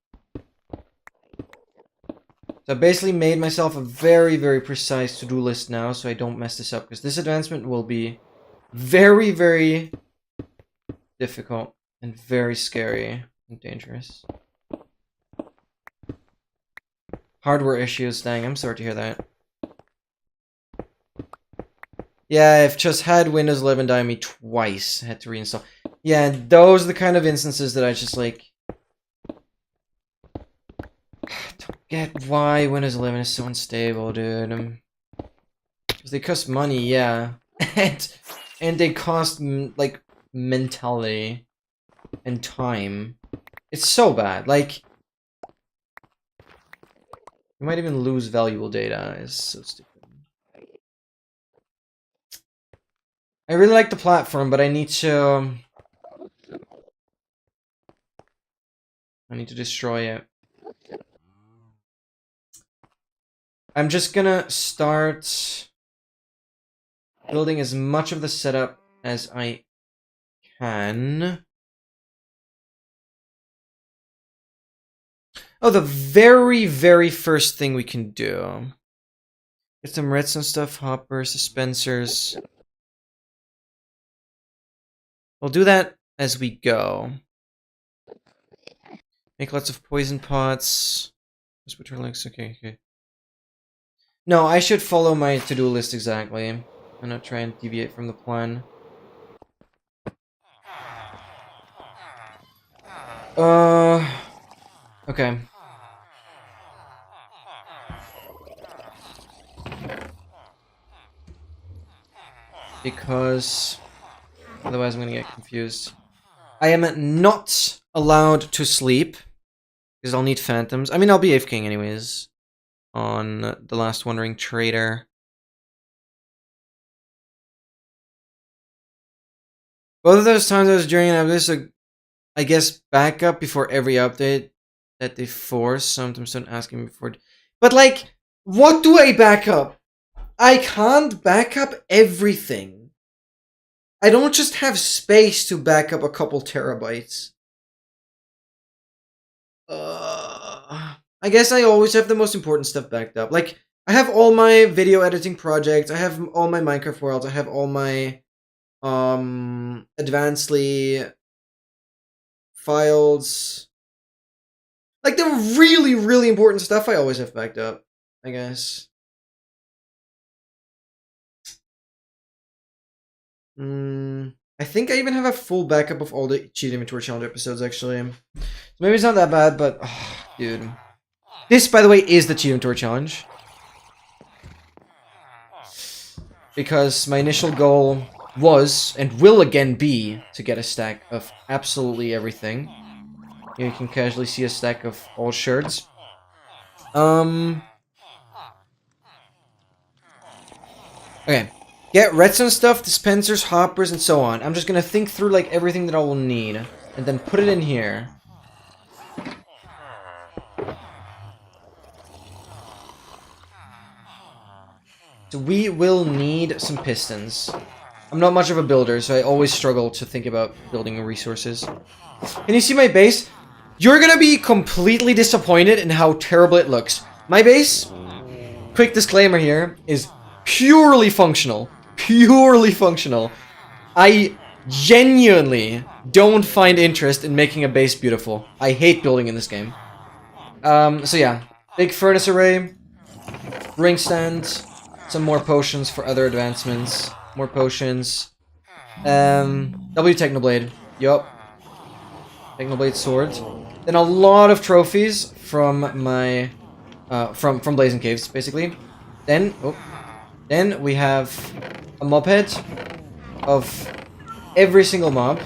So I basically made myself a very, very precise to-do list now so I don't mess this up, because this advancement will be very, very difficult and very scary and dangerous. Hardware issues, dang, I'm sorry to hear that. Yeah, I've just had Windows 11 die on me twice. I had to reinstall. Yeah, those are the kind of instances that I just like... don't get why Windows 11 is so unstable, dude. Because they cost money, yeah. and they cost, like, mentality and time. It's so bad. Like, you might even lose valuable data. It's so stupid. I really like the platform, but I need to destroy it. I'm just gonna start building as much of the setup as I can. Oh, the very, very first thing we can do. Get some redstone stuff, hoppers, dispensers. We'll do that as we go. Make lots of poison pots. Okay, okay. No, I should follow my to-do list exactly. I'm not trying to deviate from the plan. Okay. Because otherwise I'm gonna get confused. I am not allowed to sleep because I'll need phantoms. I mean, I'll be AFKing anyways on the last wandering trader. Both of those times I was during this, I guess, backup before every update that they force. Sometimes don't ask me before. But like, what do I back up? I can't back up everything. I don't just have space to back up a couple terabytes. I guess I always have the most important stuff backed up. Like, I have all my video editing projects, I have all my Minecraft worlds, I have all my advancedly files. Like, the really, really important stuff I always have backed up, I guess. I think I even have a full backup of all the Cheat Inventory Challenge episodes, actually. So maybe it's not that bad, but... Oh, dude. This, by the way, is the Cheat Inventory Challenge. Because my initial goal was, and will again be, to get a stack of absolutely everything. Here you can casually see a stack of all shards. Okay. Get redstone stuff, dispensers, hoppers, and so on. I'm just gonna think through, like, everything that I will need. And then put it in here. So we will need some pistons. I'm not much of a builder, so I always struggle to think about building resources. Can you see my base? You're gonna be completely disappointed in how terrible it looks. My base, quick disclaimer here, is purely functional. Purely functional. I genuinely don't find interest in making a base beautiful. I hate building in this game. So yeah. Big furnace array. Ring stand. Some more potions for other advancements. More potions. W Technoblade. Yup. Technoblade sword. Then a lot of trophies from my... from Blazing Caves, basically. Then... Oh. Then we have a mob head of every single mob.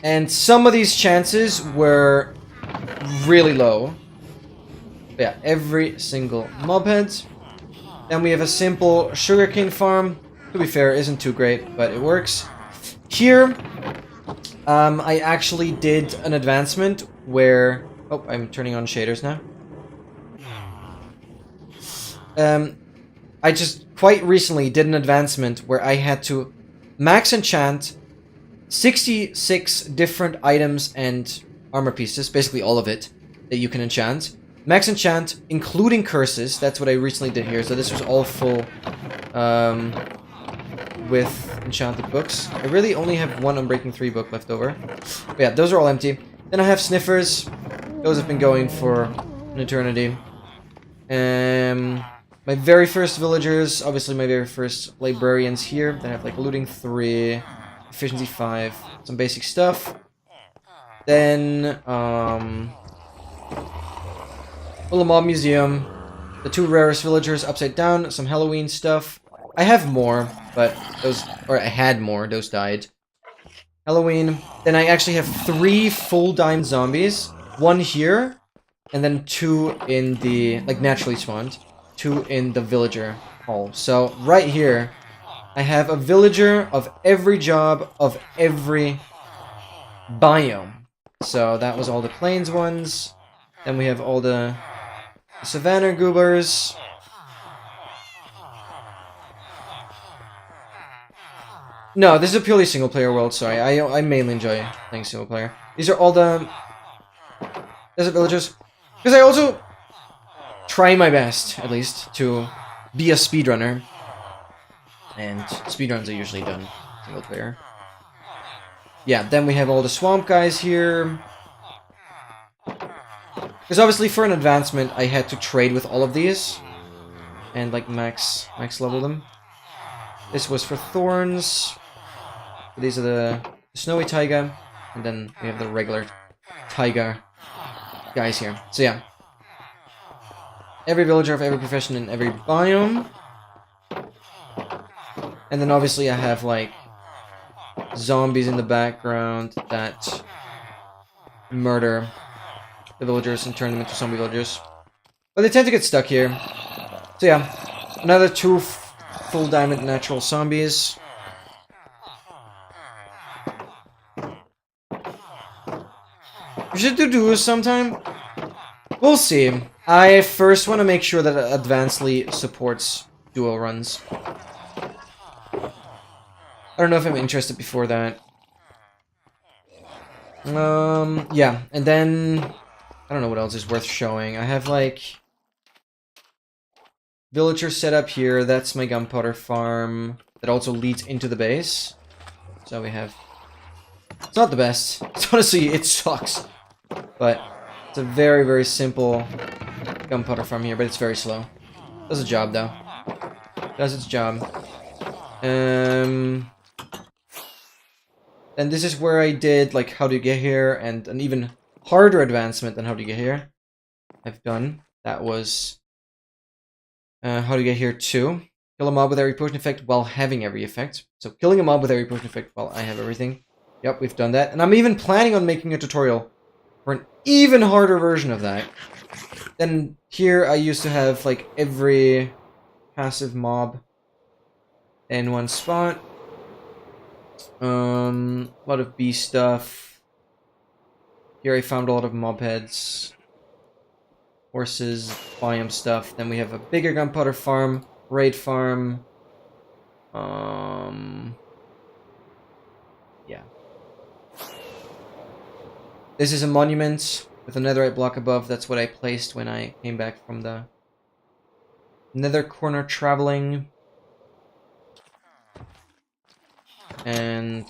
And some of these chances were really low. But yeah, every single mob head. Then we have a simple sugarcane farm. To be fair, isn't too great, but it works. Here, I actually did an advancement where... Oh, I'm turning on shaders now. I just quite recently did an advancement where I had to max enchant 66 different items and armor pieces, basically all of it, that you can enchant. Max enchant, including curses, that's what I recently did here, so this was all full, with enchanted books. I really only have one Unbreaking 3 book left over. But yeah, those are all empty. Then I have sniffers. Those have been going for an eternity. My very first villagers, obviously my very first librarians here. They have like looting 3, efficiency 5, some basic stuff. Then, little mob museum, the 2 rarest villagers upside down, some Halloween stuff. I have more, but those, or I had more, those died. Halloween. Then I actually have 3 full diamond zombies. 1 here, and then 2 in the, like, naturally spawned. 2 in the villager hall. So, right here, I have a villager of every job of every biome. So, that was all the plains ones. Then we have all the savannah goobers. No, this is a purely single player world, sorry. I mainly enjoy playing single player. These are all the desert villagers. Because I also try my best, at least, to be a speedrunner. And speedruns are usually done single player. Yeah, then we have all the swamp guys here. Because obviously for an advancement, I had to trade with all of these. and like max level them. This was for thorns. These are the snowy taiga, and then we have the regular taiga guys here. So yeah, every villager of every profession in every biome. And then obviously I have like zombies in the background that murder the villagers and turn them into zombie villagers. But they tend to get stuck here. So yeah, another 2 full diamond natural zombies. We should do duos sometime. We'll see. I first want to make sure that Advancedly supports duo runs. I don't know if I'm interested before that. Yeah, and then I don't know what else is worth showing. I have like villager set up here. That's my gunpowder farm that also leads into the base. So we have. It's not the best. It's honestly, it sucks, but it's a very, very simple gunpowder farm here. But it's very slow. Does the job though. Does its job. And this is where I did like how to get here, and an even harder advancement than how to get here I've done. That was how to get here too. Kill a mob with every potion effect while having every effect. So killing a mob with every potion effect while I have everything. Yep, we've done that. And I'm even planning on making a tutorial for an even harder version of that. Then here I used to have like every passive mob in one spot. A lot of bee stuff. Here I found a lot of mob heads. Horses, biome stuff. Then we have a bigger gunpowder farm, raid farm. Yeah. This is a monument with a netherite block above. That's what I placed when I came back from the nether corner traveling. And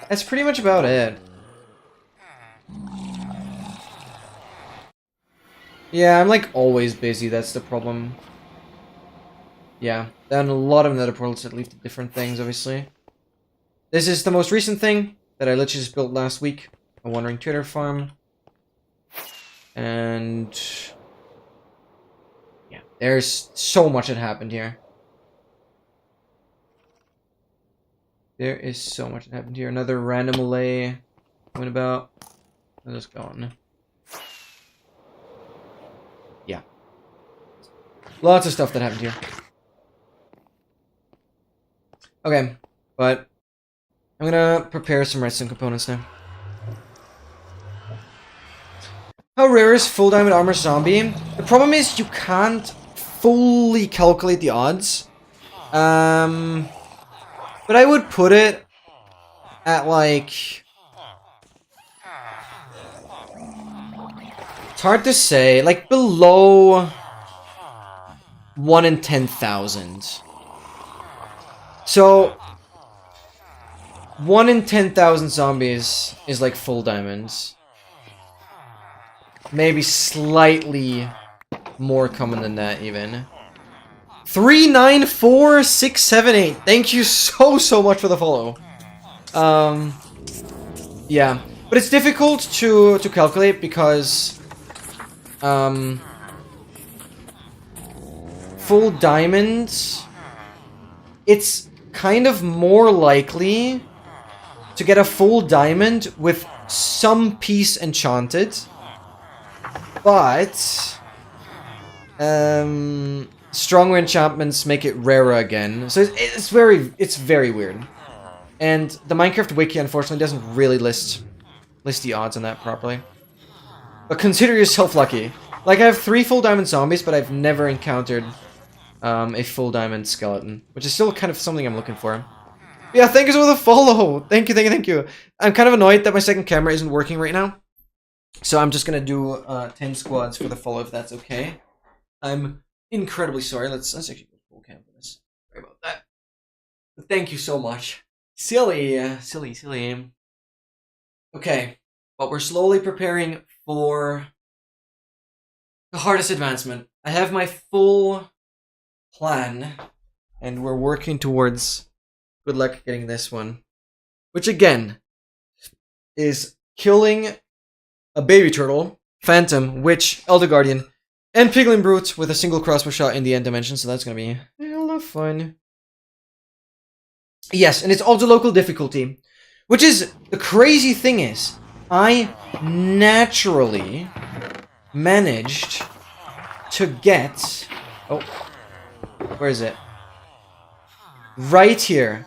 that's pretty much about it. Yeah, I'm like always busy, that's the problem. Yeah, and a lot of nether portals that lead to different things, obviously. This is the most recent thing that I literally just built last week. A wandering trader farm. And yeah, there's so much that happened here. There is so much that happened here. Another random allay coming about. Let's go on. Yeah. Lots of stuff that happened here. Okay, but I'm gonna prepare some redstone components now. How rare is full diamond armor zombie? The problem is you can't fully calculate the odds. But I would put it at like... It's hard to say. Like below 1 in 10,000. So 1 in 10,000 zombies is like full diamonds. Maybe slightly more common than that even. 394678. Thank you so much for the follow. Yeah, but it's difficult to calculate because full diamonds, it's kind of more likely to get a full diamond with some piece enchanted, but stronger enchantments make it rarer again. So it's very weird. And the Minecraft wiki unfortunately doesn't really list the odds on that properly. But consider yourself lucky. Like I have 3 full diamond zombies, but I've never encountered a full diamond skeleton, which is still kind of something I'm looking for. Yeah, thank you for the follow. Thank you. I'm kind of annoyed that my second camera isn't working right now. So I'm just gonna do 10 squads for the follow if that's okay. I'm incredibly sorry. Let's actually go full cam for this. Sorry about that. But thank you so much. Silly. Okay, but we're slowly preparing for the hardest advancement. I have my full plan, and we're working towards good luck getting this one. Which again is killing a baby turtle, Phantom, Witch, Elder Guardian, and Piglin Brute with a single crossbow shot in the end dimension, so that's gonna be hella fun. Yes, and it's also local difficulty. Which is, the crazy thing is, I naturally managed to get... Oh, where is it? Right here.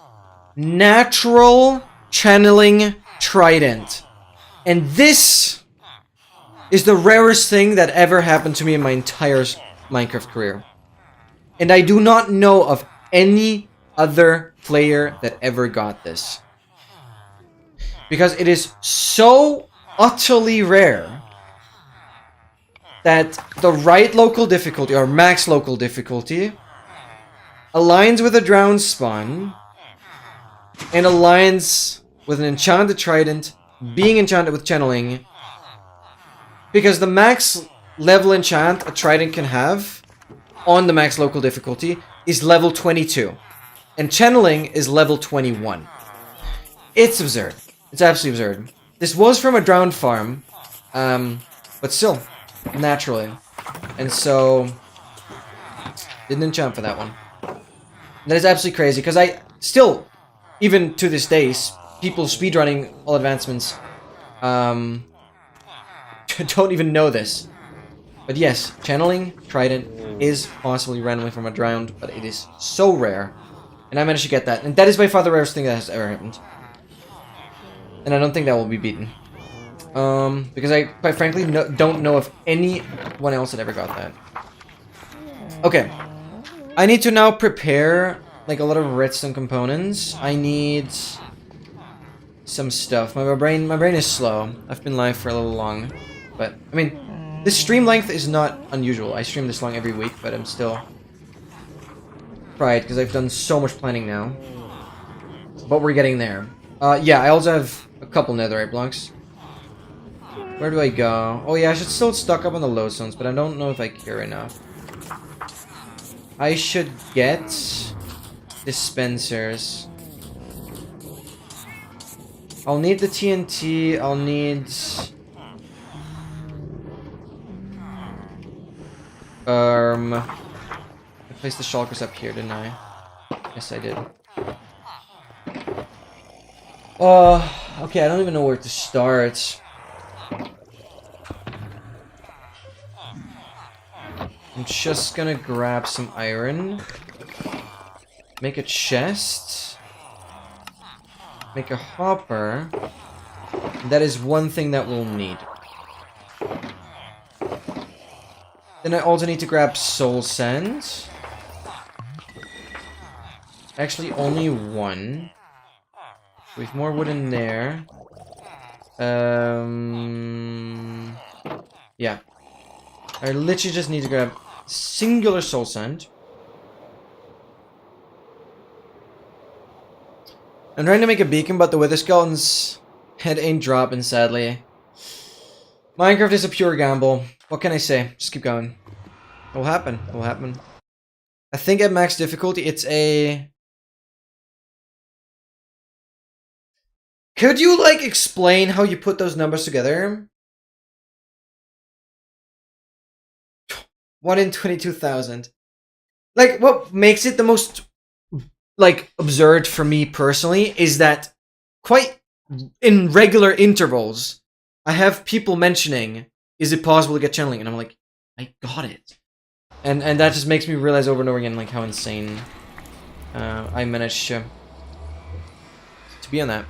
Natural Channeling Trident. And this is the rarest thing that ever happened to me in my entire Minecraft career. And I do not know of any other player that ever got this. Because it is so utterly rare that the right local difficulty, or max local difficulty, aligns with a drowned spawn, and aligns with an enchanted trident being enchanted with channeling, because the max level enchant a trident can have on the max local difficulty is level 22, and channeling is level 21. It's absurd. It's absolutely absurd. This was from a drowned farm, but still, naturally. And so, didn't enchant for that one. That is absolutely crazy, because I still, even to this day, people speedrunning all advancements, don't even know this. But yes, channeling Trident is possibly randomly from a drowned, but it is so rare. And I managed to get that, and that is by far the rarest thing that has ever happened. And I don't think that will be beaten. Because I, quite frankly, don't know of anyone else that ever got that. Okay. I need to now prepare, like, a lot of redstone components. I need some stuff. My brain is slow. I've been live for a little long. But, I mean, this stream length is not unusual. I stream this long every week, but I'm still fried, because I've done so much planning now. But we're getting there. Yeah, I also have a couple netherite blocks. Where do I go? Oh yeah, I should still stock up on the lodestones, but I don't know if I care enough. I should get dispensers. I'll need the TNT, I'll need... I placed the shulkers up here, didn't I? Yes, I did. Okay, I don't even know where to start. I'm just gonna grab some iron. Make a chest. Make a hopper. That is one thing that we'll need. Then I also need to grab soul sand. Actually, only one. We have more wood in there. Yeah. I literally just need to grab singular soul sand. I'm trying to make a beacon, but the wither skeleton's head ain't dropping, sadly. Minecraft is a pure gamble. What can I say? Just keep going. It will happen. It will happen. I think at max difficulty, it's a... Could you, like, explain how you put those numbers together? 1 in 22,000. Like, what makes it the most, like, absurd for me personally is that quite in regular intervals, I have people mentioning, is it possible to get channeling? And I'm like, I got it. And that just makes me realize over and over again, like, how insane I managed to be on that.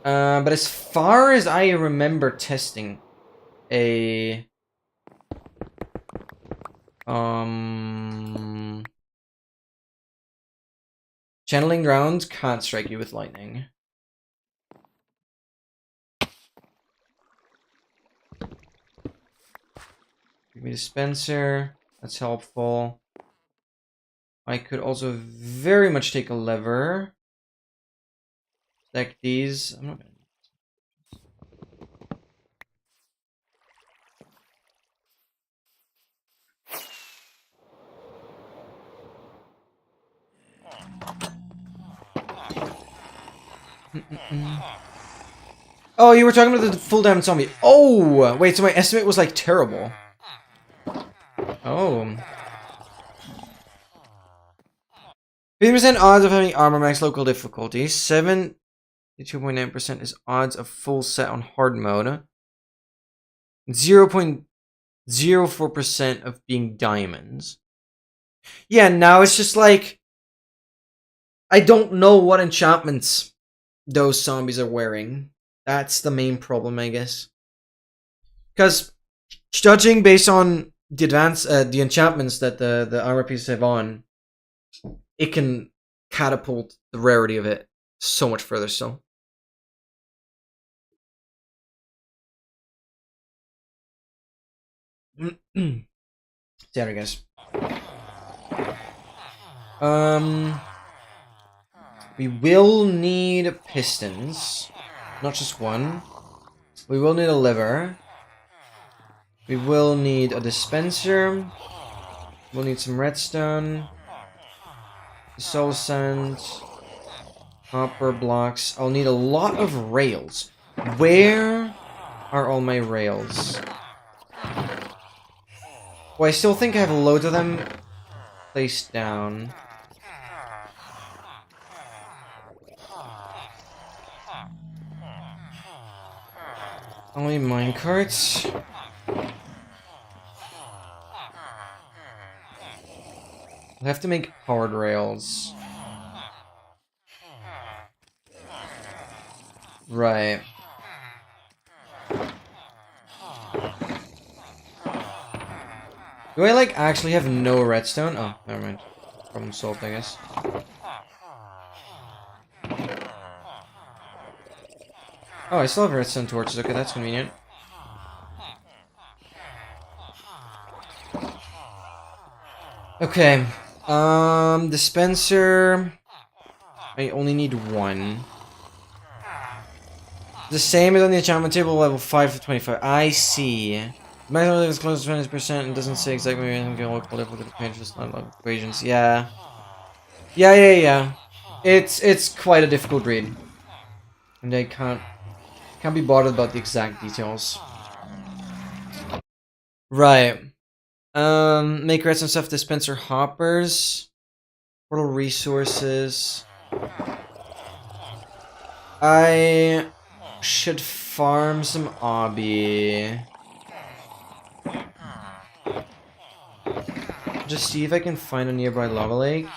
But as far as I remember testing a channeling rounds can't strike you with lightning. Give me a dispenser, that's helpful. I could also very much take a lever. Stack these. I'm not gonna... Oh, you were talking about the full diamond zombie. Oh, wait, so my estimate was like terrible. Oh. 50% odds of having armor max local difficulty. 72.9% is odds of full set on hard mode. 0.04% of being diamonds. Yeah, now it's just like... I don't know what enchantments those zombies are wearing. That's the main problem, I guess. Because judging based on the enchantments that the armor pieces have on, it can catapult the rarity of it so much further still. Sorry, guys. We will need pistons, not just one. We will need a lever. We will need a dispenser. We'll need some redstone, soul sand, copper blocks. I'll need a lot of rails. Where are all my rails? Well, I still think I have loads of them placed down. Only minecarts. I'll have to make powered rails. Right. Do I, like, actually have no redstone? Oh, never mind. Problem solved, I guess. Oh, I still have redstone torches. Okay, that's convenient. Okay. Dispenser. I only need one. The same as on the enchantment table, level 5 to 25. I see. Maximum is close to 20% and doesn't say exactly where you can look whatever the page just not love equations. Yeah. Yeah. It's quite a difficult read. And I can't be bothered about the exact details. Right. Make redstone stuff, dispenser hoppers. Portal resources. I should farm some obby. Just see if I can find a nearby lava lake.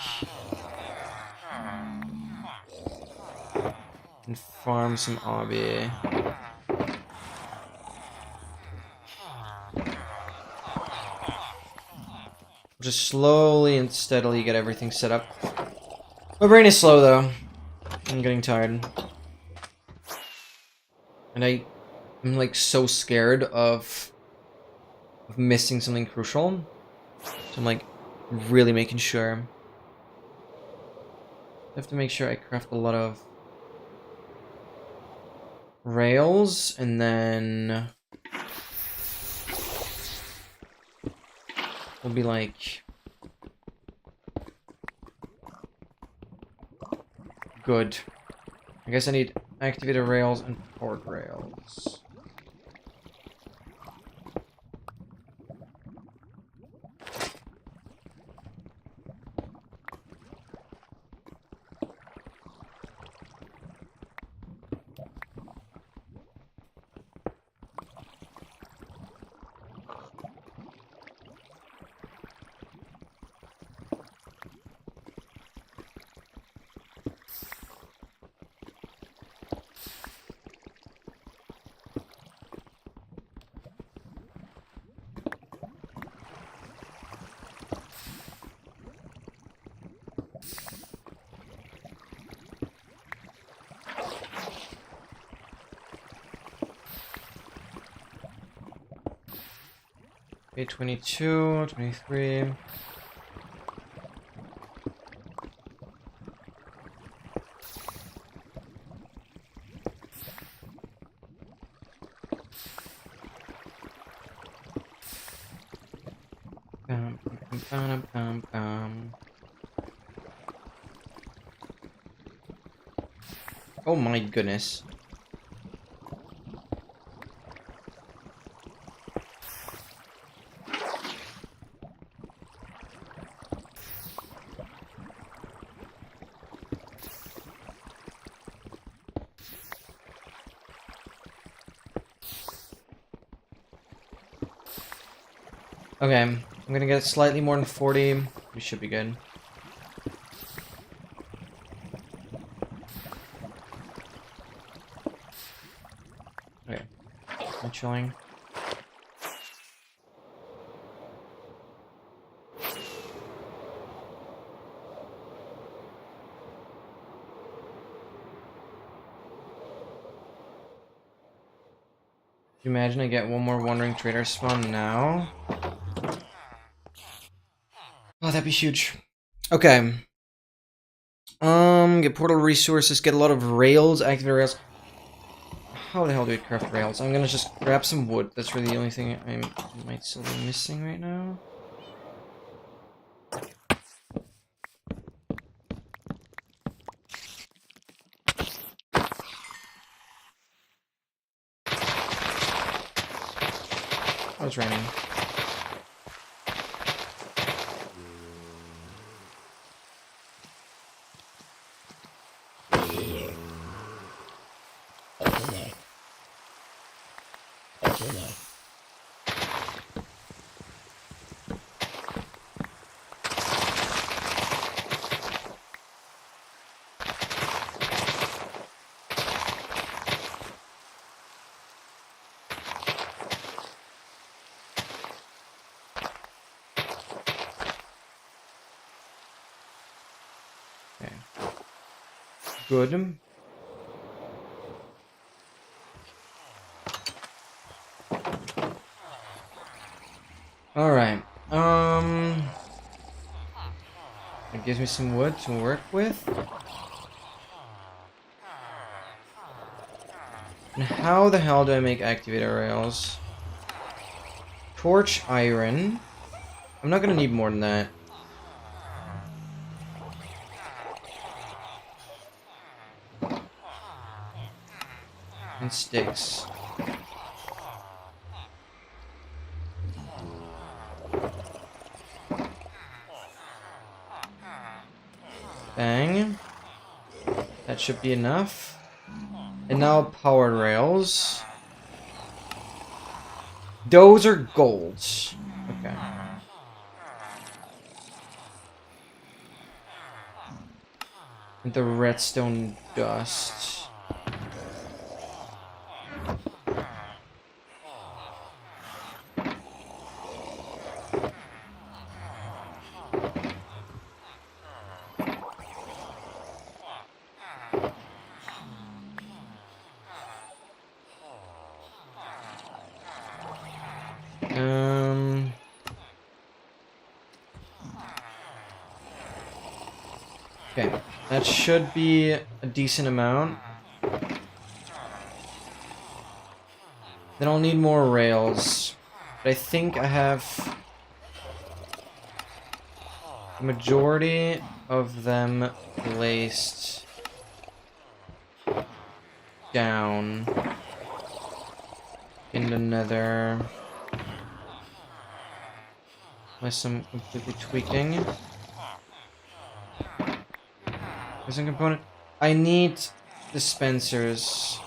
And farm some obby. Just slowly and steadily get everything set up. My brain is slow though. I'm getting tired. And I'm like so scared of missing something crucial. So I'm like really making sure. I have to make sure I craft a lot of rails and then we'll be like good. I guess I need activated rails and port rails. Okay, 22, 23. Oh my goodness. Okay, I'm gonna get slightly more than 40. We should be good. Okay, I'm chilling. Can you imagine I get one more Wandering Trader spawn now? Oh, that'd be huge. Okay. Get portal resources, get a lot of rails, activate rails. How the hell do we craft rails? I'm gonna just grab some wood. That's really the only thing I might still be missing right now. Oh, it's raining. Okay. Good. Alright. It gives me some wood to work with. And how the hell do I make activator rails? Torch iron. I'm not gonna need more than that. And sticks. Bang. That should be enough. And now power rails. Those are golds. Okay. And the redstone dust. Okay, that should be a decent amount. Then I'll need more rails. But I think I have the majority of them placed down in the nether. With some completely tweaking. Missing component. I need dispensers.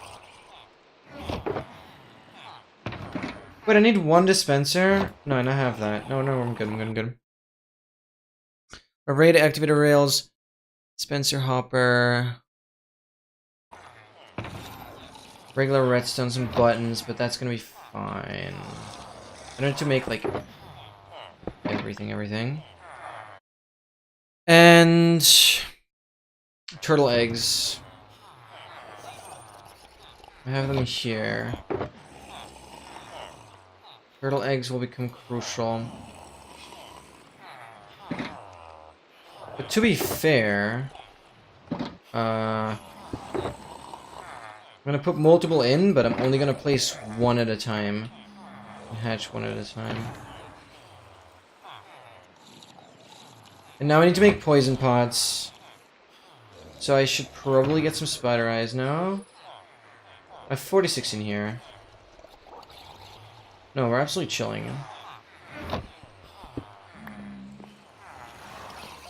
Wait, I need one dispenser? No, I don't have that. No, I'm good, I'm good. Array to activator rails. Dispenser hopper. Regular redstones and buttons, but that's gonna be fine. I don't need to make, like, everything. And turtle eggs. I have them here. Turtle eggs will become crucial. But to be fair, I'm gonna put multiple in, but I'm only gonna place one at a time. And hatch one at a time. And now I need to make poison pots. So I should probably get some spider eyes now. I have 46 in here. No, we're absolutely chilling.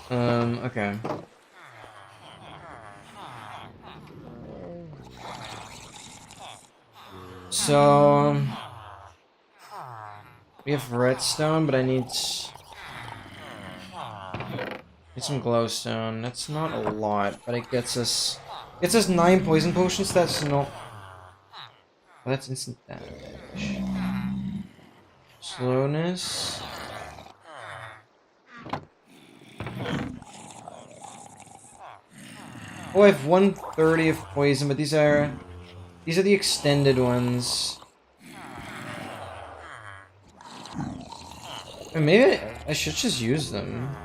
Okay. So we have redstone, but I need some glowstone. That's not a lot, but it gets us 9 poison potions. That's not. Oh, that's instant damage. Slowness. Oh, I have 130 of poison, but these are the extended ones. And maybe I should just use them.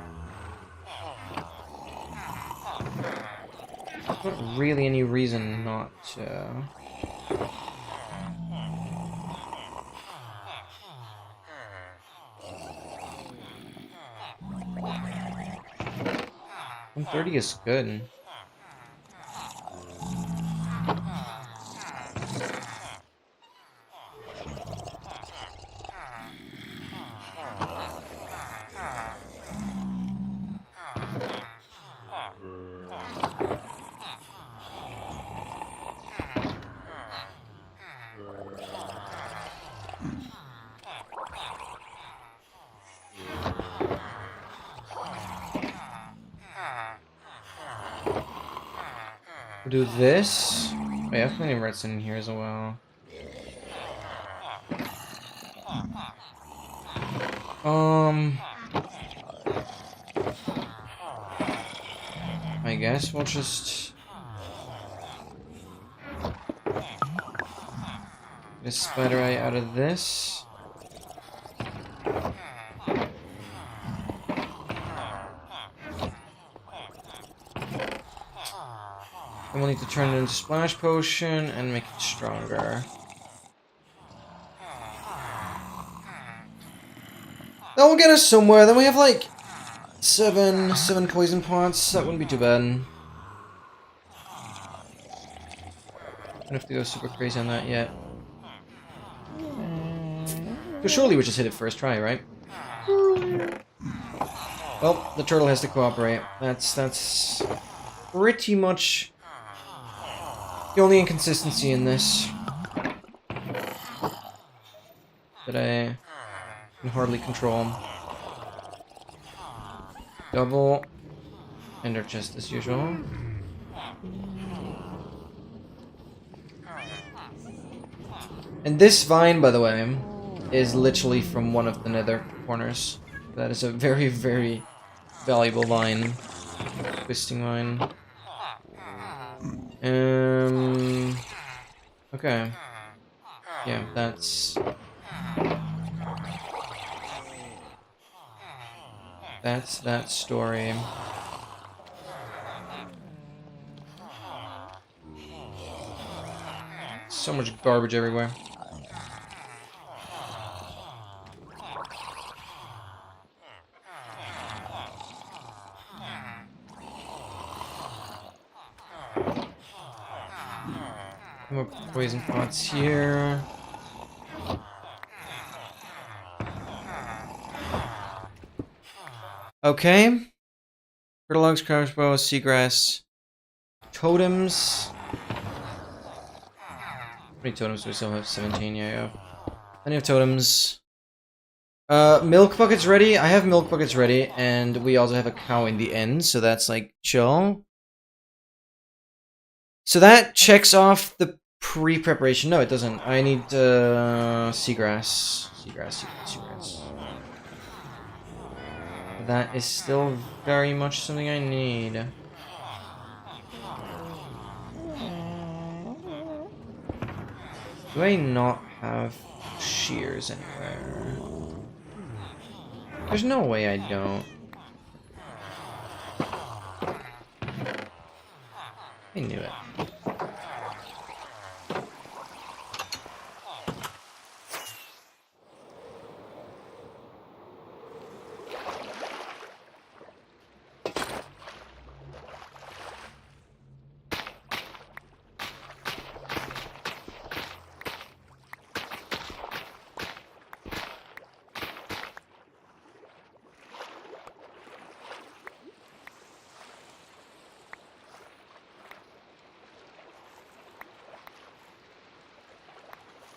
Not really any reason not to. $130 is good. We'll do this. Wait, I have plenty of redstone in here as well. I guess we'll just get a spider eye out of this. And we'll need to turn it into splash potion and make it stronger. That will get us somewhere. Then we have like seven poison pots. That wouldn't be too bad. Don't have to go super crazy on that yet. So surely we just hit it first try, right? Well, the turtle has to cooperate. That's pretty much the only inconsistency in this that I can hardly control. Double ender chest as usual. And this vine, by the way, is literally from one of the nether corners. That is a very, very valuable vine. Twisting vine. Okay. Yeah, that's that story. So much garbage everywhere. More poison pots here. Okay. Turtle crossbow, seagrass, totems. How many totems do we still have? 17, yeah. Plenty of totems. Milk buckets ready. I have milk buckets ready, and we also have a cow in the end, so that's like chill. So that checks off the pre-preparation. No, it doesn't. I need seagrass. Seagrass. That is still very much something I need. Do I not have shears anywhere? There's no way I don't. I knew it.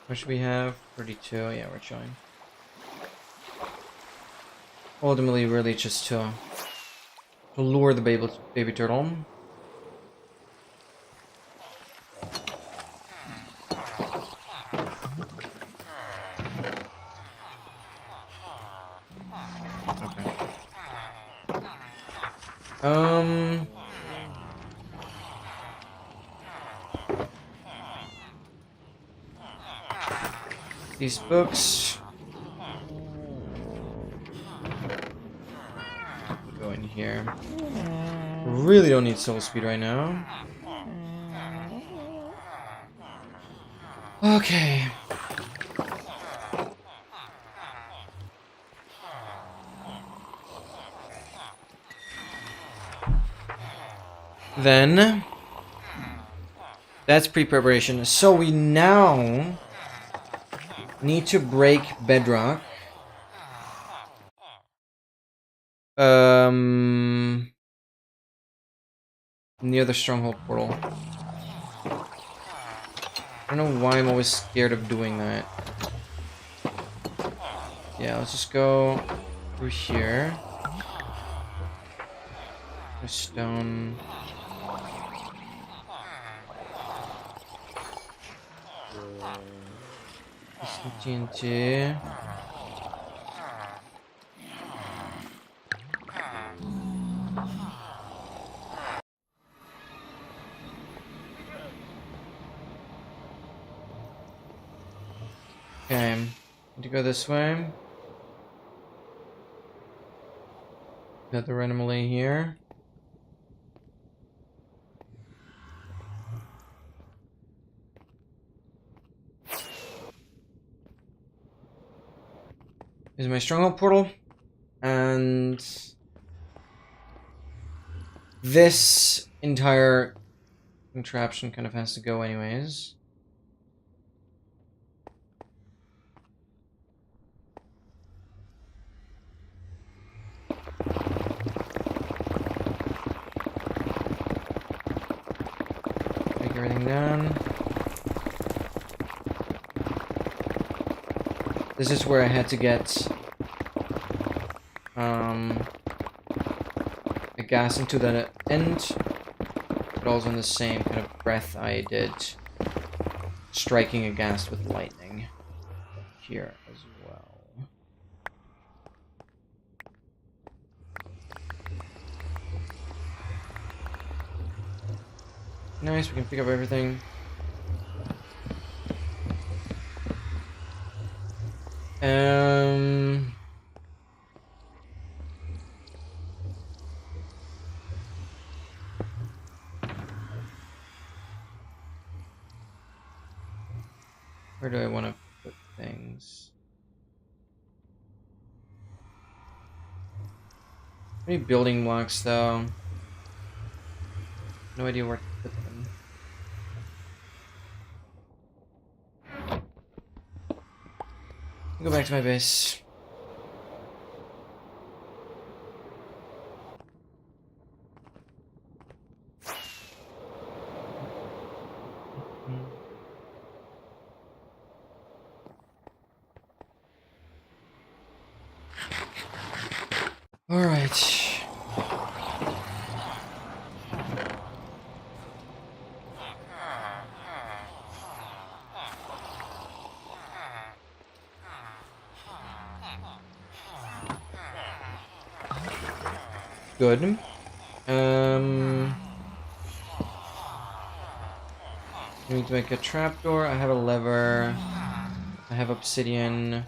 What should we have? 32. Yeah, we're chilling. Ultimately, really just to lure the baby turtle. Okay. These books go in here. Really don't need soul speed right now. Okay. Then that's pre-preparation. So we now need to break bedrock. Near the stronghold portal. I don't know why I'm always scared of doing that. Yeah, let's just go through here. There's stone. Some TNT. Okay, need to go this way. Got the randomly here. Here's my stronghold portal. And this entire contraption kind of has to go anyways. Take everything down. This is where I had to get the gas into the end, but also in the same kind of breath I did striking a gas with lightning here as well. Nice, we can pick up everything. Where do I want to put things? Any building blocks though? No idea where to put them. Go back to my base. All right. Good. I need to make a trapdoor. I have a lever. I have obsidian.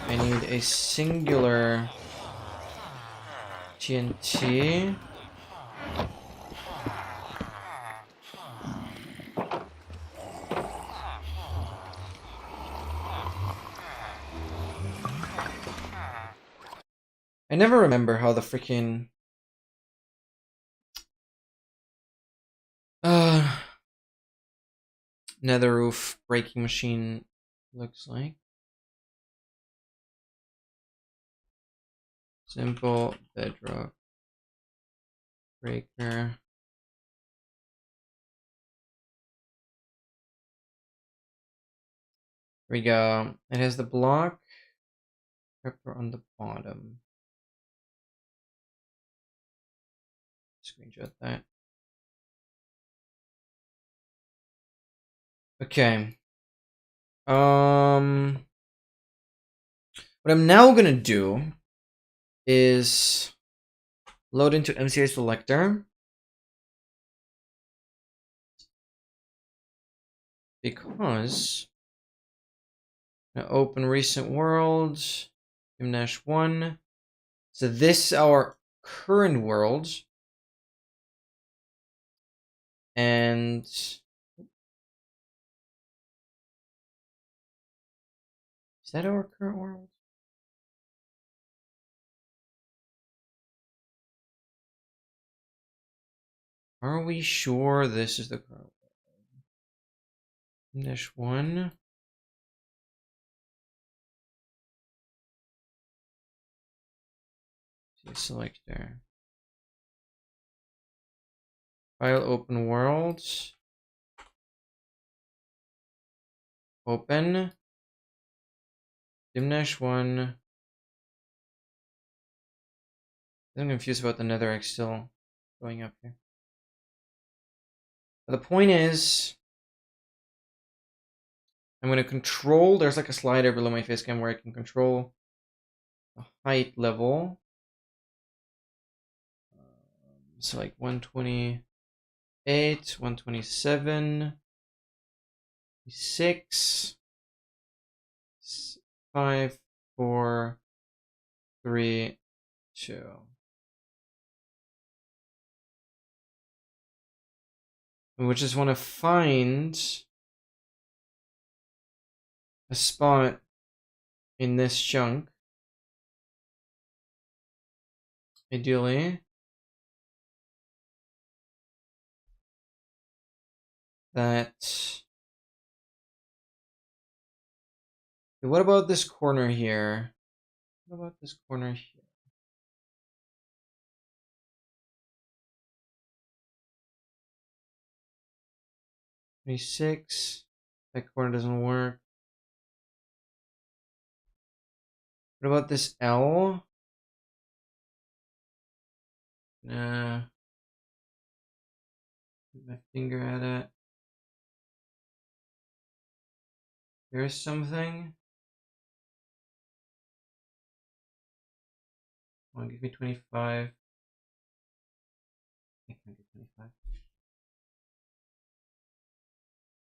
I need a singular TNT. I never remember how the freaking nether roof breaking machine looks like. Simple bedrock breaker. we go. It has the block pepper on the bottom. Screenshot that. Okay. What I'm now gonna do is load into MCA selector because I'm gonna open recent worlds, Gymnash1. So this is our current world, and is that our current world? Are we sure this is the current world? Gymnash1. Selector. File open worlds. Open. Gymnash1. I'm confused about the netherrack still going up here. But the point is, I'm going to control, there's like a slider below my face cam where I can control the height level. So like 128, 127, 6, 5, 4, 3, 2. We just want to find a spot in this chunk, ideally, that. What about this corner here? What about this corner here? $26. That corner doesn't work. What about this L? Put my finger at it. Here's something. Come on, give me 25. I can't get 25.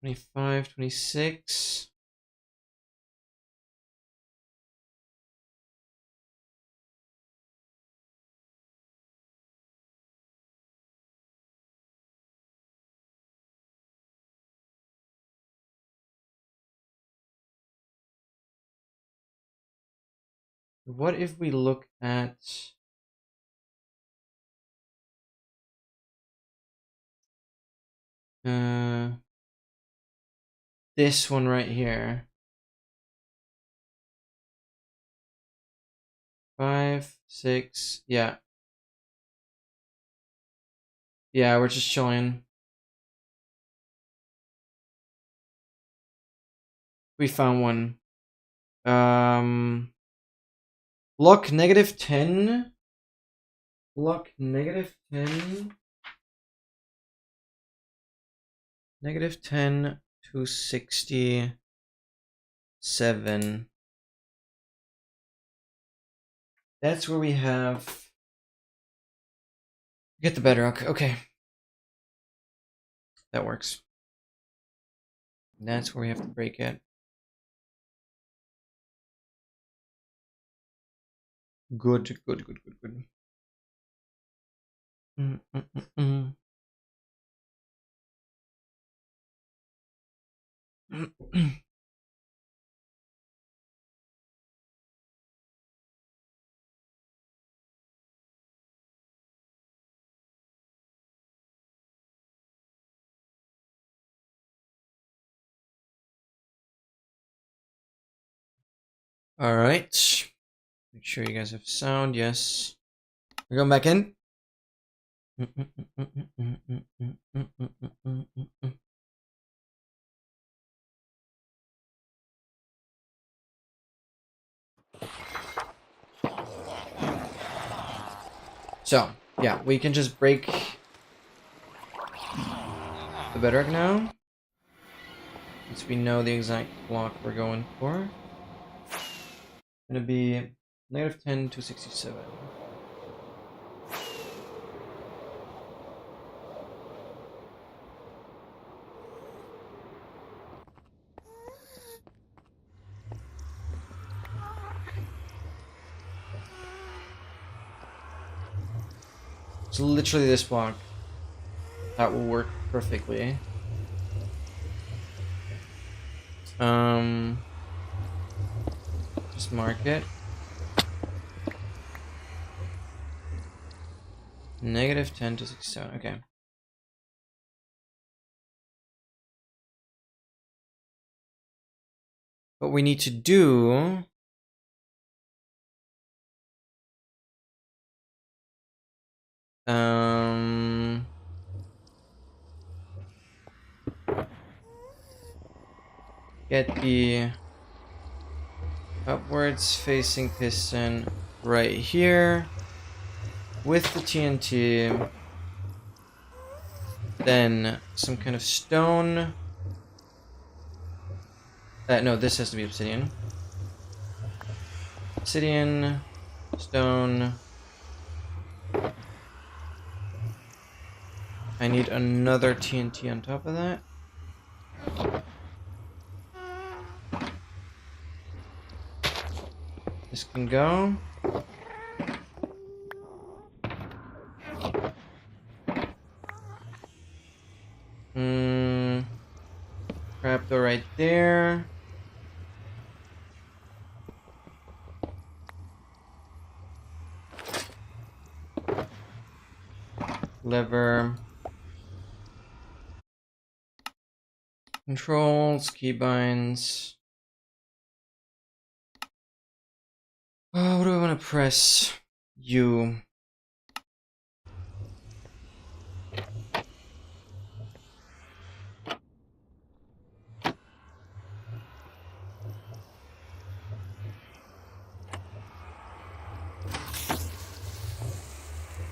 25, 26. What if we look at this one right here? 5, 6, yeah. Yeah, we're just chilling. We found one. Block -10. Block -10. -10 to 67. That's where we have. Get the bedrock. Okay. That works. That's where we have to break it. Good, good, good, good, good. All right. Make sure you guys have sound. Yes. We're going back in. So, yeah, we can just break the bedrock now. Since we know the exact block we're going for. It's gonna be -10 to 67. So literally this block. That will work perfectly. Just mark it. -10 to 67, okay. What we need to do get the upwards facing piston right here with the TNT, then some kind of stone. No, this has to be obsidian. Obsidian, stone. I need another TNT on top of that. This can go. Trapdoor right there. Lever. Controls, keybinds. What do I want to press? U.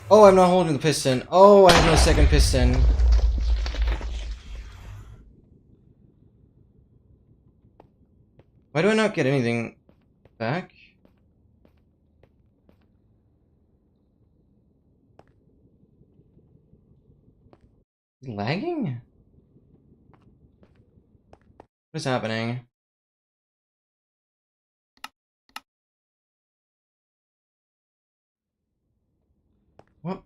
Oh, I'm not holding the piston. Oh, I have no second piston. Why do I not get anything back? Lagging? What is happening? What?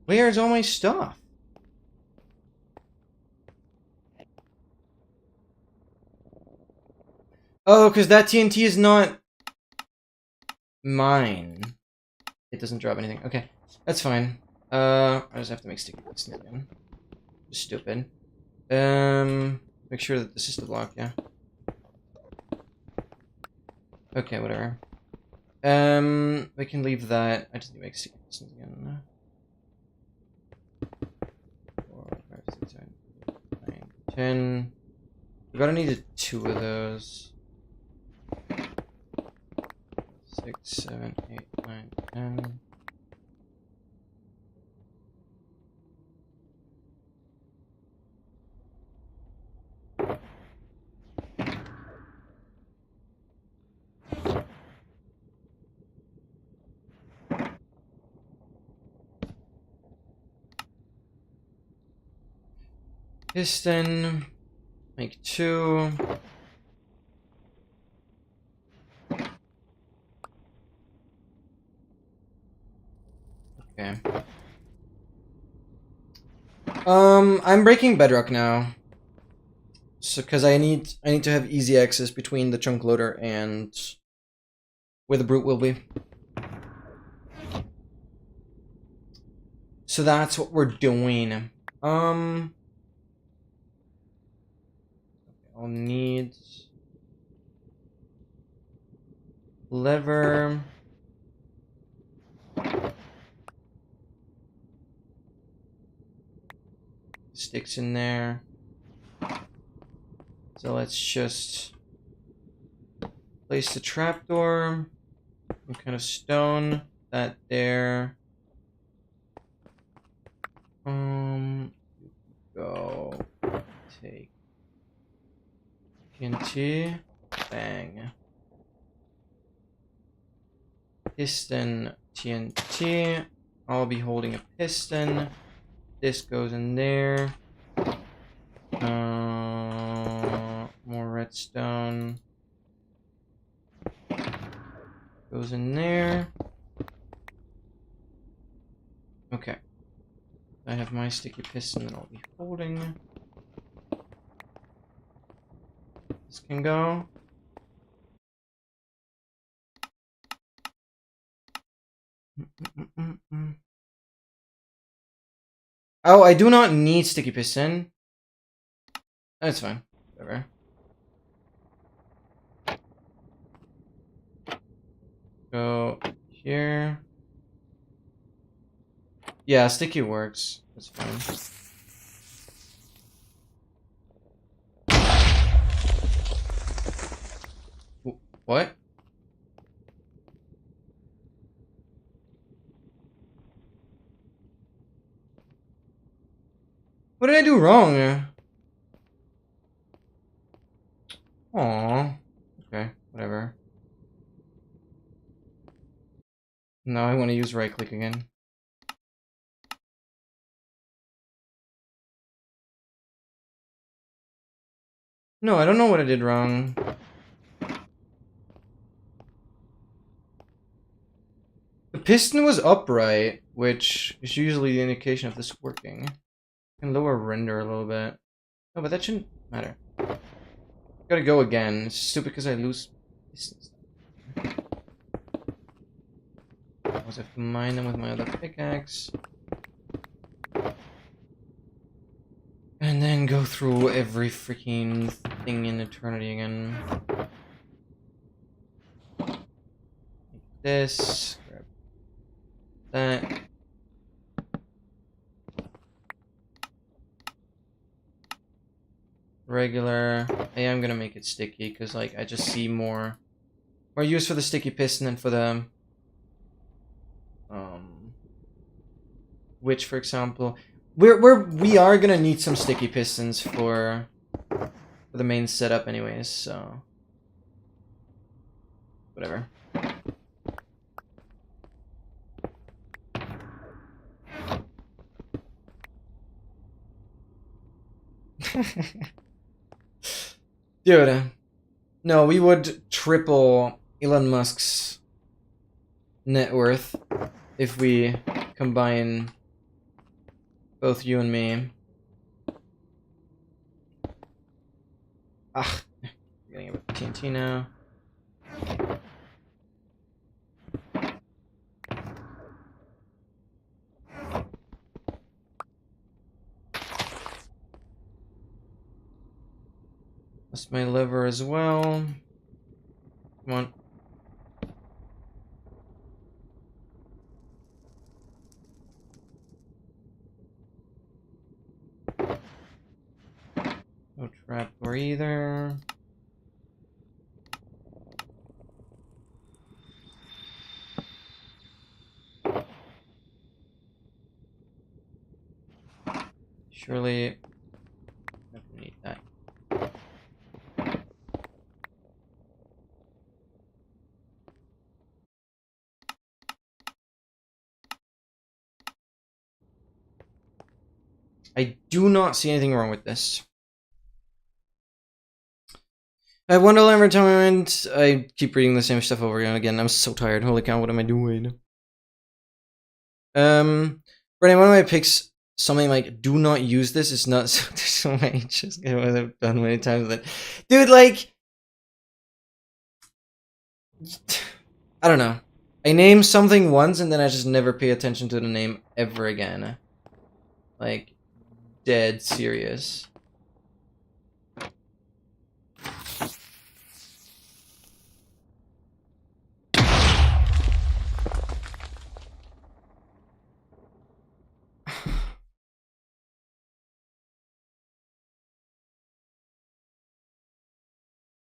Where's all my stuff? Oh, because that TNT is not mine. It doesn't drop anything. Okay, that's fine. I just have to make sticky piston again. Stupid. Make sure that this is the block, yeah. Okay, whatever. We can leave that. I just need to make sticky pistons again. 4, 5, 6, 7, 8, 9, 10. We're gonna need 2 of those. 6, 7, 8, 9, 10. Piston, make 2. Okay. I'm breaking bedrock now. So, because I need to have easy access between the chunk loader and where the brute will be. So that's what we're doing. I'll need lever. Sticks in there. So let's just place the trapdoor. Some kind of stone. That there. Go. Take. TNT. Bang. Piston. TNT. I'll be holding a piston. This goes in there. More redstone. Goes in there. Okay. I have my sticky piston that I'll be holding. This can go. Oh, I do not need sticky piston. That's fine. Whatever. Go here. Yeah, sticky works. That's fine. What? What did I do wrong? Aww. Okay, whatever. No, I want to use right click again. No, I don't know what I did wrong. The piston was upright, which is usually the indication of this working. I can lower render a little bit. No, but that shouldn't matter. Gotta go again. It's stupid because I lose pistons. I also have to mine them with my other pickaxe. And then go through every freaking thing in eternity again. Like this. Grab that. Regular. I am gonna make it sticky because, like, I just see more use for the sticky piston than for the which, for example, we are gonna need some sticky pistons for the main setup, anyways. So whatever. Dude, no, we would triple Elon Musk's net worth if we combine both you and me. Ah, I'm getting it with TNT now. That's my lever as well. Come on. No trapdoor either. Surely I don't need that. I do not see anything wrong with this. I wonder every time I keep reading the same stuff over and again. I'm so tired. Holy cow, what am I doing? Brennan, one of my picks, something like, do not use this. It's not so many just I've done many times that. Dude, like, I don't know. I name something once and then I just never pay attention to the name ever again. Like, dead serious.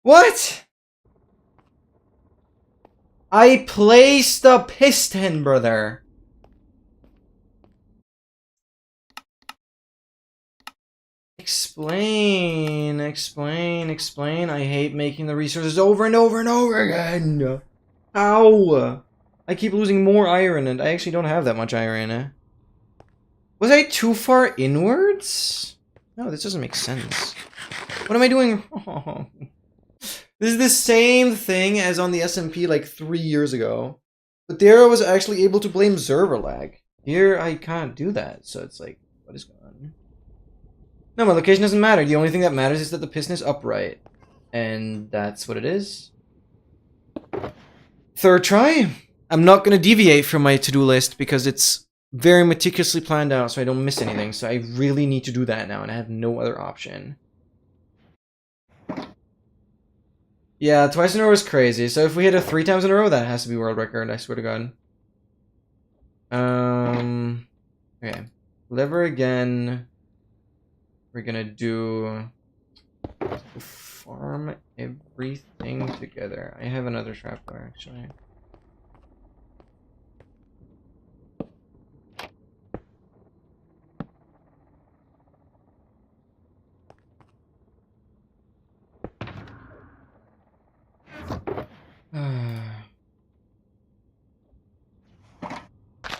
What? I placed the piston, brother. Explain. I hate making the resources over and over and over again. Ow. I keep losing more iron, and I actually don't have that much iron. Was I too far inwards? No, this doesn't make sense. What am I doing wrong? This is the same thing as on the SMP like 3 years ago. But there I was actually able to blame server lag. Here I can't do that, so it's like, what is going on? No, my location doesn't matter. The only thing that matters is that the piston is upright. And that's what it is. Third try. I'm not going to deviate from my to-do list because it's very meticulously planned out so I don't miss anything. So I really need to do that now and I have no other option. Yeah, twice in a row is crazy. So if we hit it 3 times in a row, that has to be world record, I swear to God. Okay. Lever again. We're gonna do farm everything together. I have another trapdoor actually.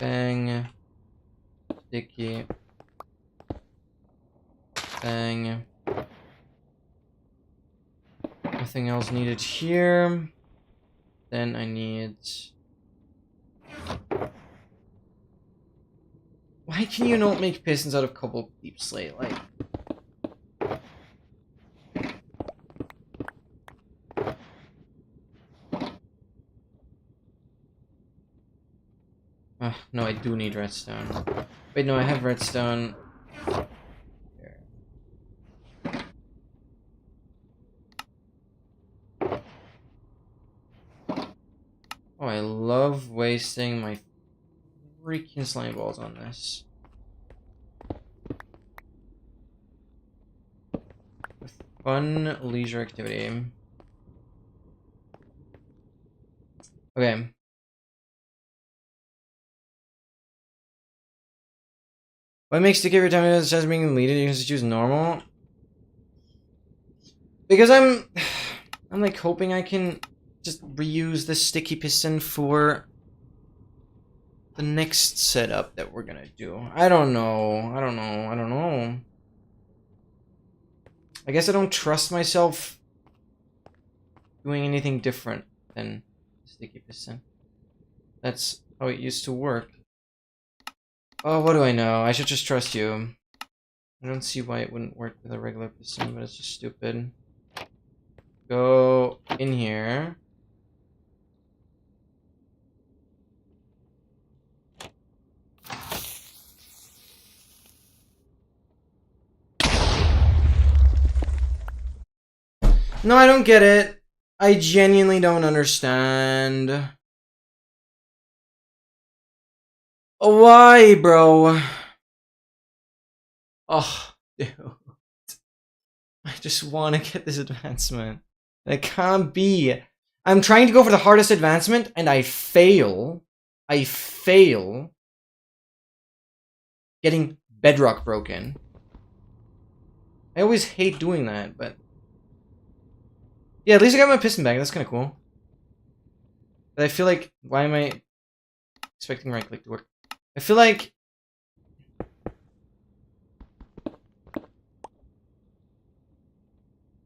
Bang. Sticky. Bang. Nothing else needed here. Then I need... Why can you not make pistons out of cobalt deep slate? Like... no, I do need redstone. Wait, no, I have redstone. Here. Oh, I love wasting my freaking slime balls on this. Fun leisure activity. Okay. What makes sticky every time it says being deleted? You can just choose normal. Because I'm like hoping I can just reuse the sticky piston for the next setup that we're gonna do. I don't know. I guess I don't trust myself doing anything different than sticky piston. That's how it used to work. Oh, what do I know? I should just trust you. I don't see why it wouldn't work with a regular piston, but it's just stupid. Go in here. No, I don't get it. I genuinely don't understand. Why, bro? Oh, dude. I just want to get this advancement. It can't be. I'm trying to go for the hardest advancement, and I fail. I fail. Getting bedrock broken. I always hate doing that, but... Yeah, at least I got my piston back. That's kind of cool. But I feel like... Why am I expecting right click to work? I feel like...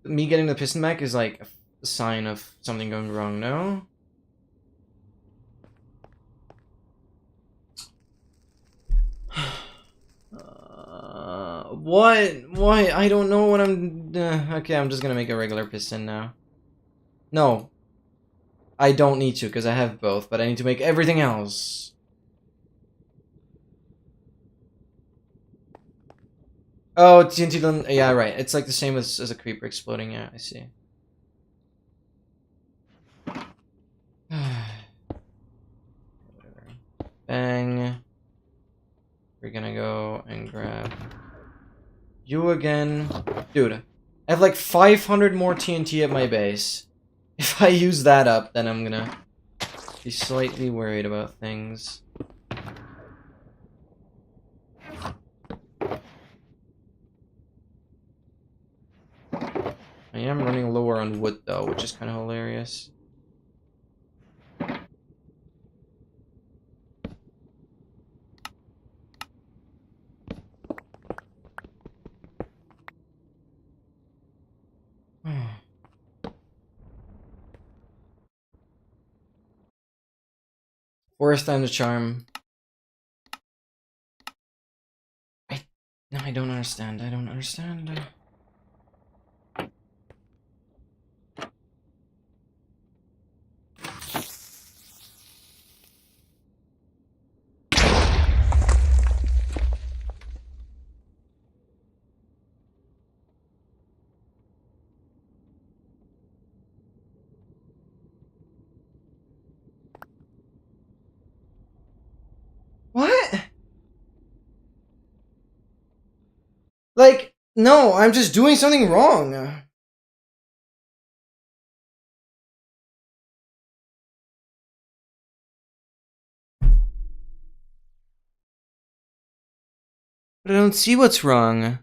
Me getting the piston back is like a sign of something going wrong, no? What? Why? I don't know what I'm... okay, I'm just gonna make a regular piston now. No. I don't need to, because I have both, but I need to make everything else. Oh, TNT don't... Yeah, right. It's like the same as a creeper exploding. Yeah, I see. Bang. We're gonna go and grab you again. Dude, I have like 500 more TNT at my base. If I use that up, then I'm gonna be slightly worried about things. I am running lower on wood though, which is kind of hilarious. Forest time to charm. No, I don't understand. I don't understand. What? Like, no, I'm just doing something wrong. But I don't see what's wrong.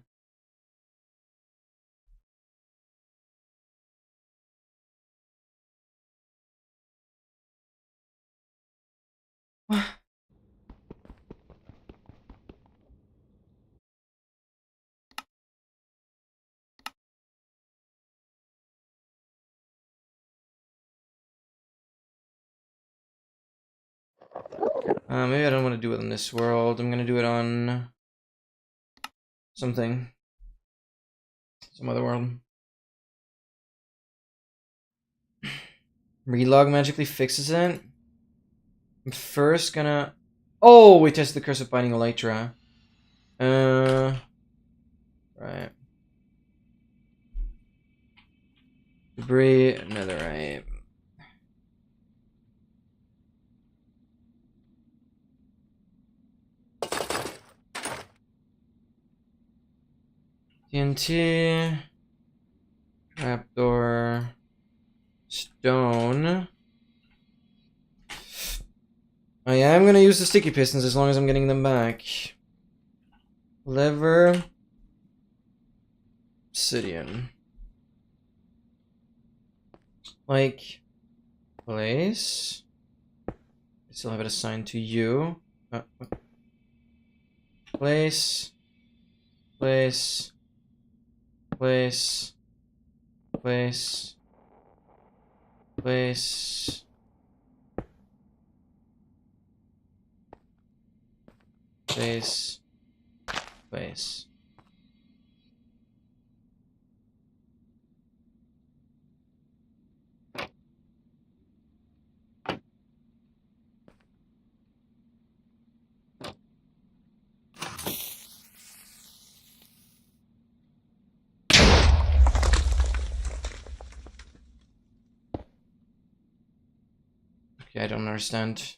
Maybe I don't want to do it in this world. I'm gonna do it on something. Some other world. Relog magically fixes it. I'm first gonna... Oh, we tested the curse of binding Elytra. Right. Debris, netherite. TNT. Trapdoor. Stone. I am gonna use the sticky pistons as long as I'm getting them back. Lever. Obsidian. Like, place. I still have it assigned to you. Place. Place. Place. Place. Place. Place. Place. Okay, I don't understand.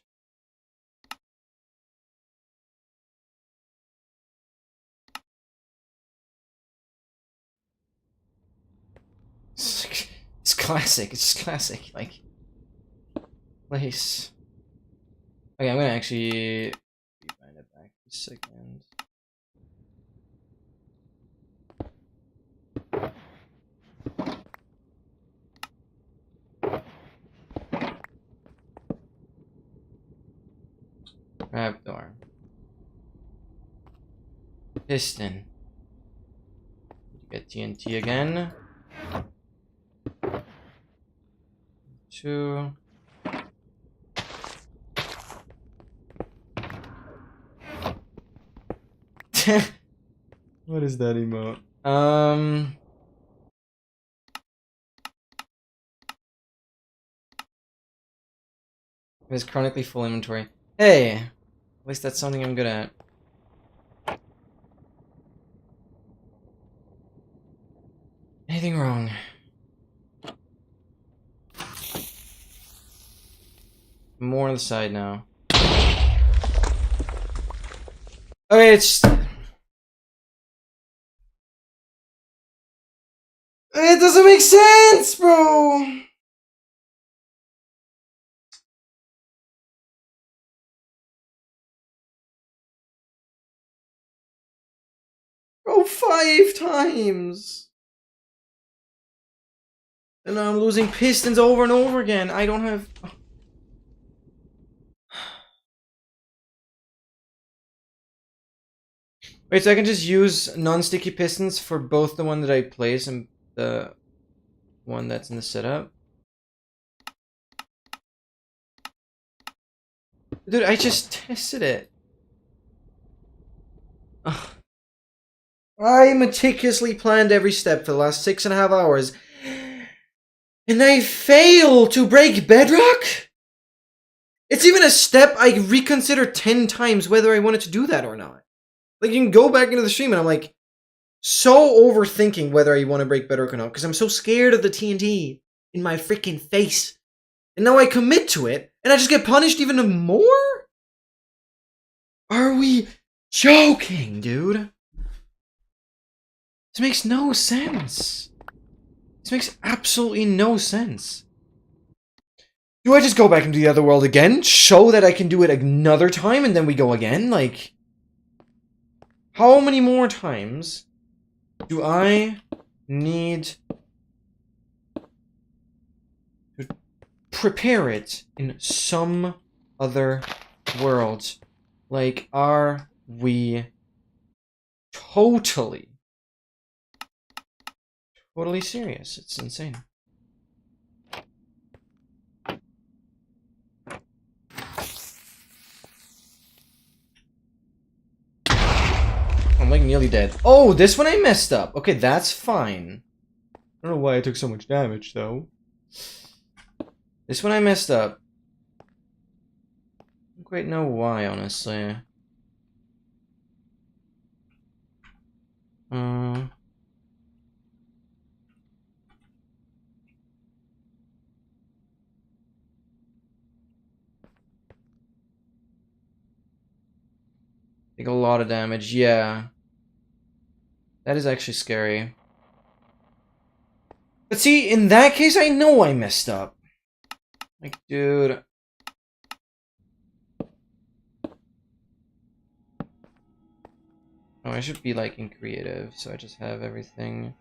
It's classic. It's just classic. Like, place. Okay, I'm gonna actually rebind it back for a second. Trapdoor. Piston. Get TNT again. 2. What is that emote? It's chronically full inventory. Hey! At least that's something I'm good at. Anything wrong? More on the side now. Okay, it's... It doesn't make sense, bro! Bro, 5 times! And now I'm losing pistons over and over again. I don't have... Wait, so I can just use non-sticky pistons for both the one that I place and the one that's in the setup? Dude, I just tested it. Ugh. I meticulously planned every step for the last 6.5 hours. And I fail to break bedrock? It's even a step I reconsider 10 times whether I wanted to do that or not. Like, you can go back into the stream and I'm like, so overthinking whether I want to break bedrock or not, because I'm so scared of the TNT in my freaking face. And now I commit to it, and I just get punished even more? Are we joking, dude? This makes no sense. This makes absolutely no sense. Do I just go back into the other world again? Show that I can do it another time and then we go again? Like, how many more times do I need to prepare it in some other world? Like, are we totally serious? It's insane. I'm like nearly dead. Oh, this one I messed up. Okay, that's fine. I don't know why I took so much damage, though. This one I messed up. I don't quite know why, honestly. Take a lot of damage, yeah. That is actually scary. But see, in that case, I know I messed up. Like, dude. Oh, I should be, like, in creative, so I just have everything.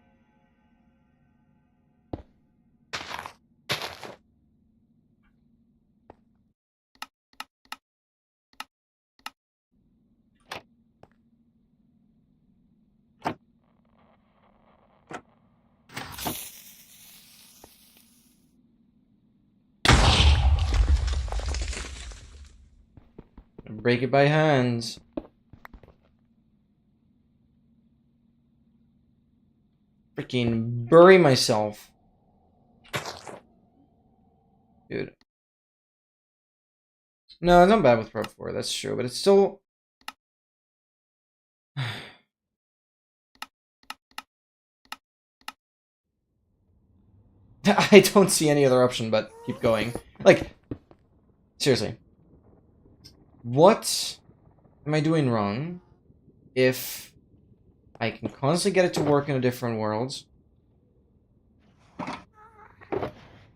Break it by hand. Freaking bury myself. Dude. No, it's not bad with Prep 4, that's true, but it's still... I don't see any other option but keep going. Like, seriously. What am I doing wrong if I can constantly get it to work in a different world? No,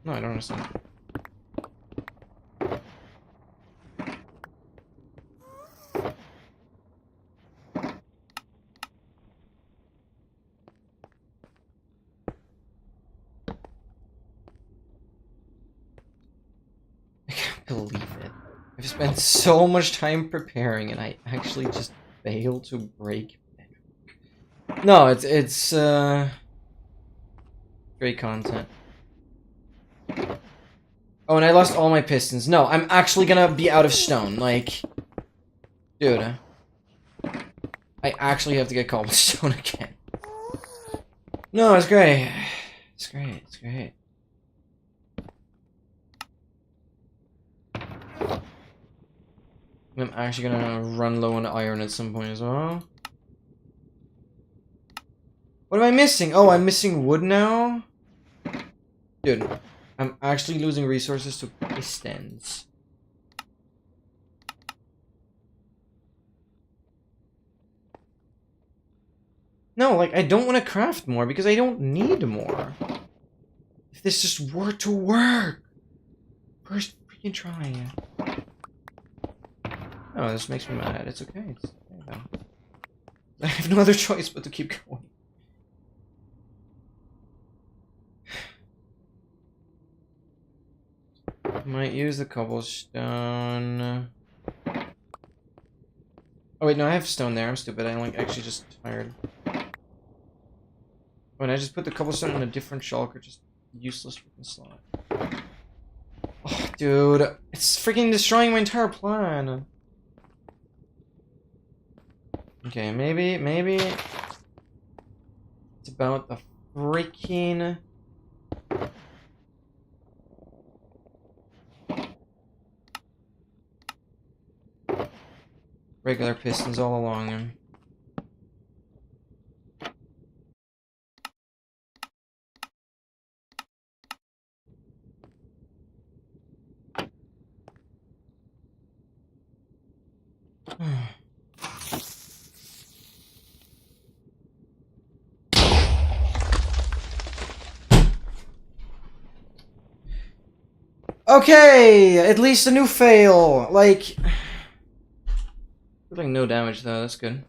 I don't understand. I can't believe it. I've spent so much time preparing and I actually just failed to break it. No, it's great content. Oh, and I lost all my pistons. No, I'm actually gonna be out of stone. Like, dude. I actually have to get cobblestone again. No, it's great. It's great, it's great. I'm actually gonna run low on iron at some point as well. What am I missing? Oh, I'm missing wood now? Dude, I'm actually losing resources to pistons. No, like, I don't want to craft more because I don't need more. If this just were to work. First freaking try. Oh, this makes me mad. It's okay. It's okay, though. I have no other choice but to keep going. Might use the cobblestone. Oh wait, no, I have stone there. I'm stupid. I'm like actually just tired. When I just put the cobblestone in a different shulker, just useless freaking slot. Oh, dude, it's freaking destroying my entire plan. Okay, maybe it's about the freaking regular pistons all along them. Okay, at least a new fail. Like, no damage though. That's good.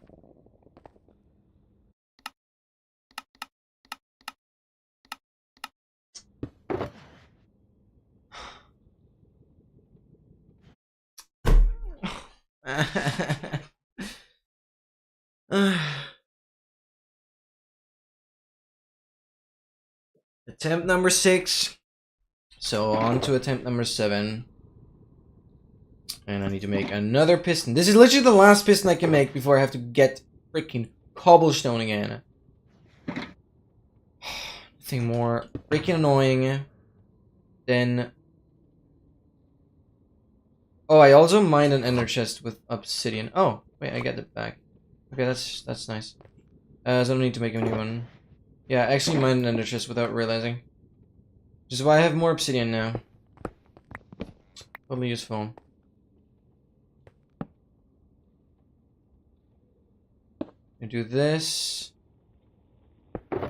Attempt number 6. So on to attempt number 7. And I need to make another piston. This is literally the last piston I can make before I have to get freaking cobblestone again. Nothing more freaking annoying than... Oh, I also mined an ender chest with obsidian. Oh, wait, I get it back. Okay, that's nice. So I don't need to make a new one. Yeah, I actually mined an ender chest without realizing. Which is why I have more obsidian now. Totally useful. I do this. Oh,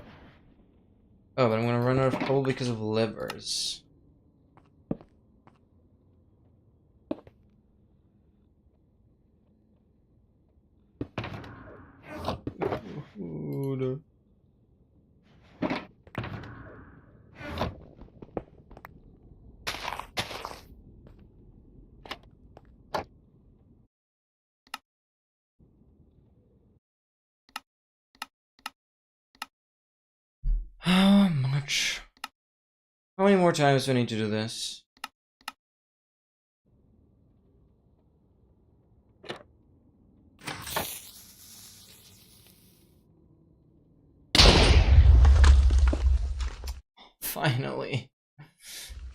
but I'm gonna run out of coal because of livers. How much? How many more times do I need to do this? Finally.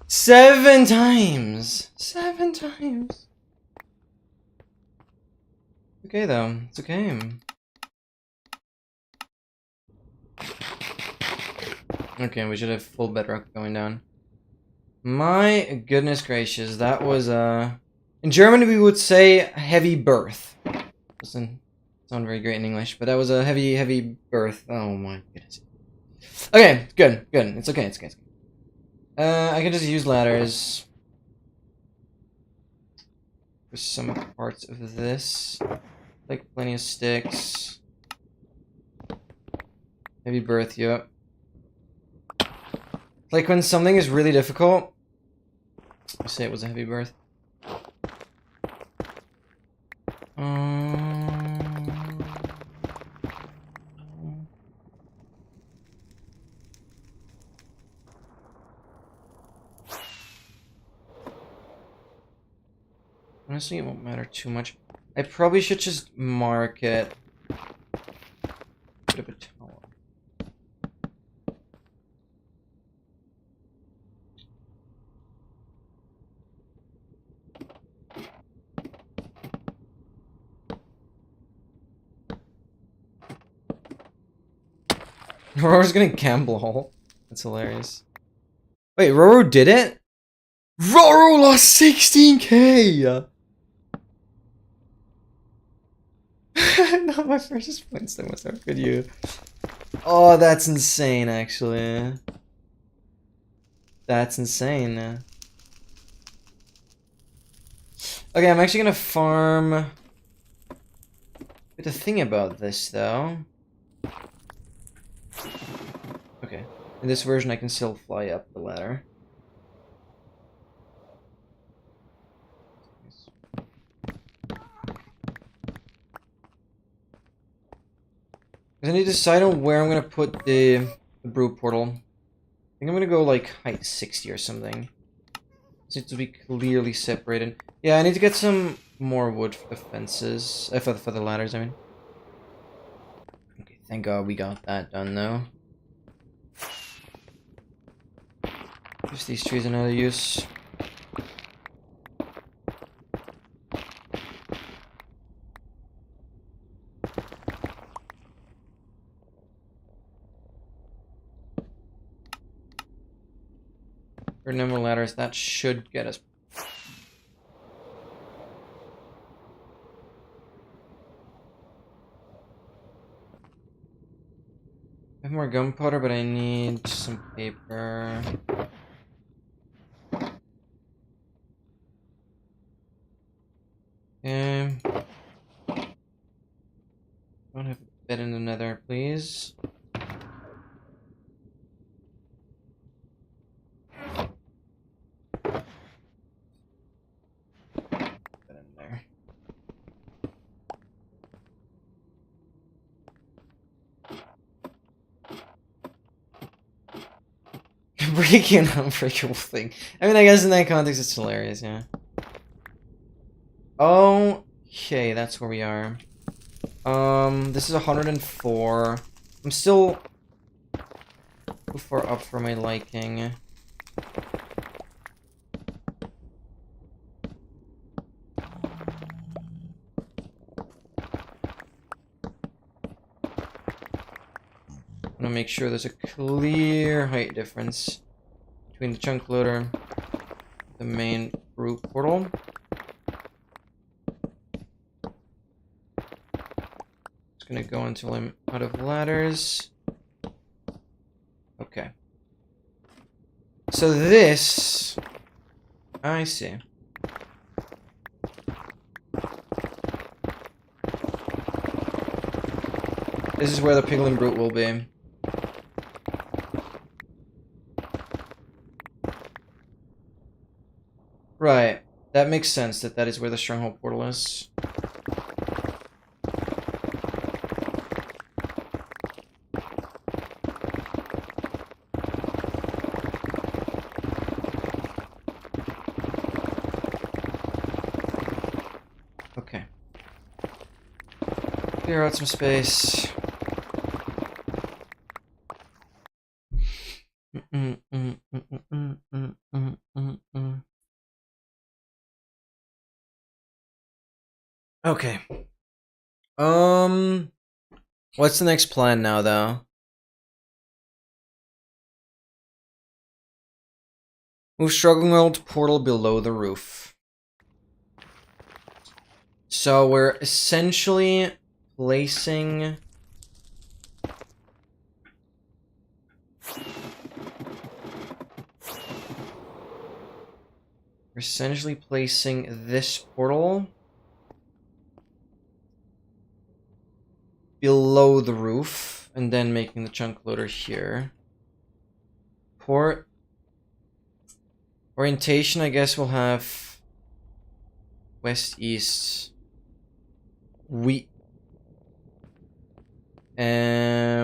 7 times! 7 times! Okay though, it's okay. Okay, we should have full bedrock going down. My goodness gracious, that was in German we would say heavy birth. Doesn't sound very great in English, but that was a heavy birth. Oh my goodness. Okay, good. It's okay, it's okay. I can just use ladders for some parts of this. Like plenty of sticks. Heavy birth, yep. Like when something is really difficult, I say it was a heavy birth. Honestly, it won't matter too much. I probably should just mark it. Bit of a tower. Roro's gonna gamble. That's hilarious. Wait, Roro did it? Roro lost 16k! Not my precious points, that was how good you. Oh, that's insane, actually. That's insane. Okay, I'm actually gonna farm... But the thing about this, though... Okay. In this version, I can still fly up the ladder. I need to decide on where I'm gonna put the brew portal. I think I'm gonna go like height 60 or something. It needs to be clearly separated. Yeah, I need to get some more wood for the fences. For the ladders, I mean. Okay, thank God we got that done though. Use these trees another use. For number ladders, that should get us. I have more gunpowder, but I need some paper. Okay. Don't have a bed in the nether, please. Breaking an unbreakable thing. I mean, I guess in that context, it's hilarious, yeah. Okay, that's where we are. This is 104. I'm still too far up for my liking. I'm gonna make sure there's a clear height difference between the chunk loader, the main brew portal. Just gonna go until I'm out of ladders. Okay. So this... I see. This is where the piglin brute will be. Right. That makes sense that that is where the stronghold portal is. Okay. Clear out some space. Okay. What's the next plan now, though? Move stronghold portal below the roof. So we're essentially placing... We're essentially placing this portal below the roof, and then making the chunk loader here. Port orientation, I guess we'll have west, east. We I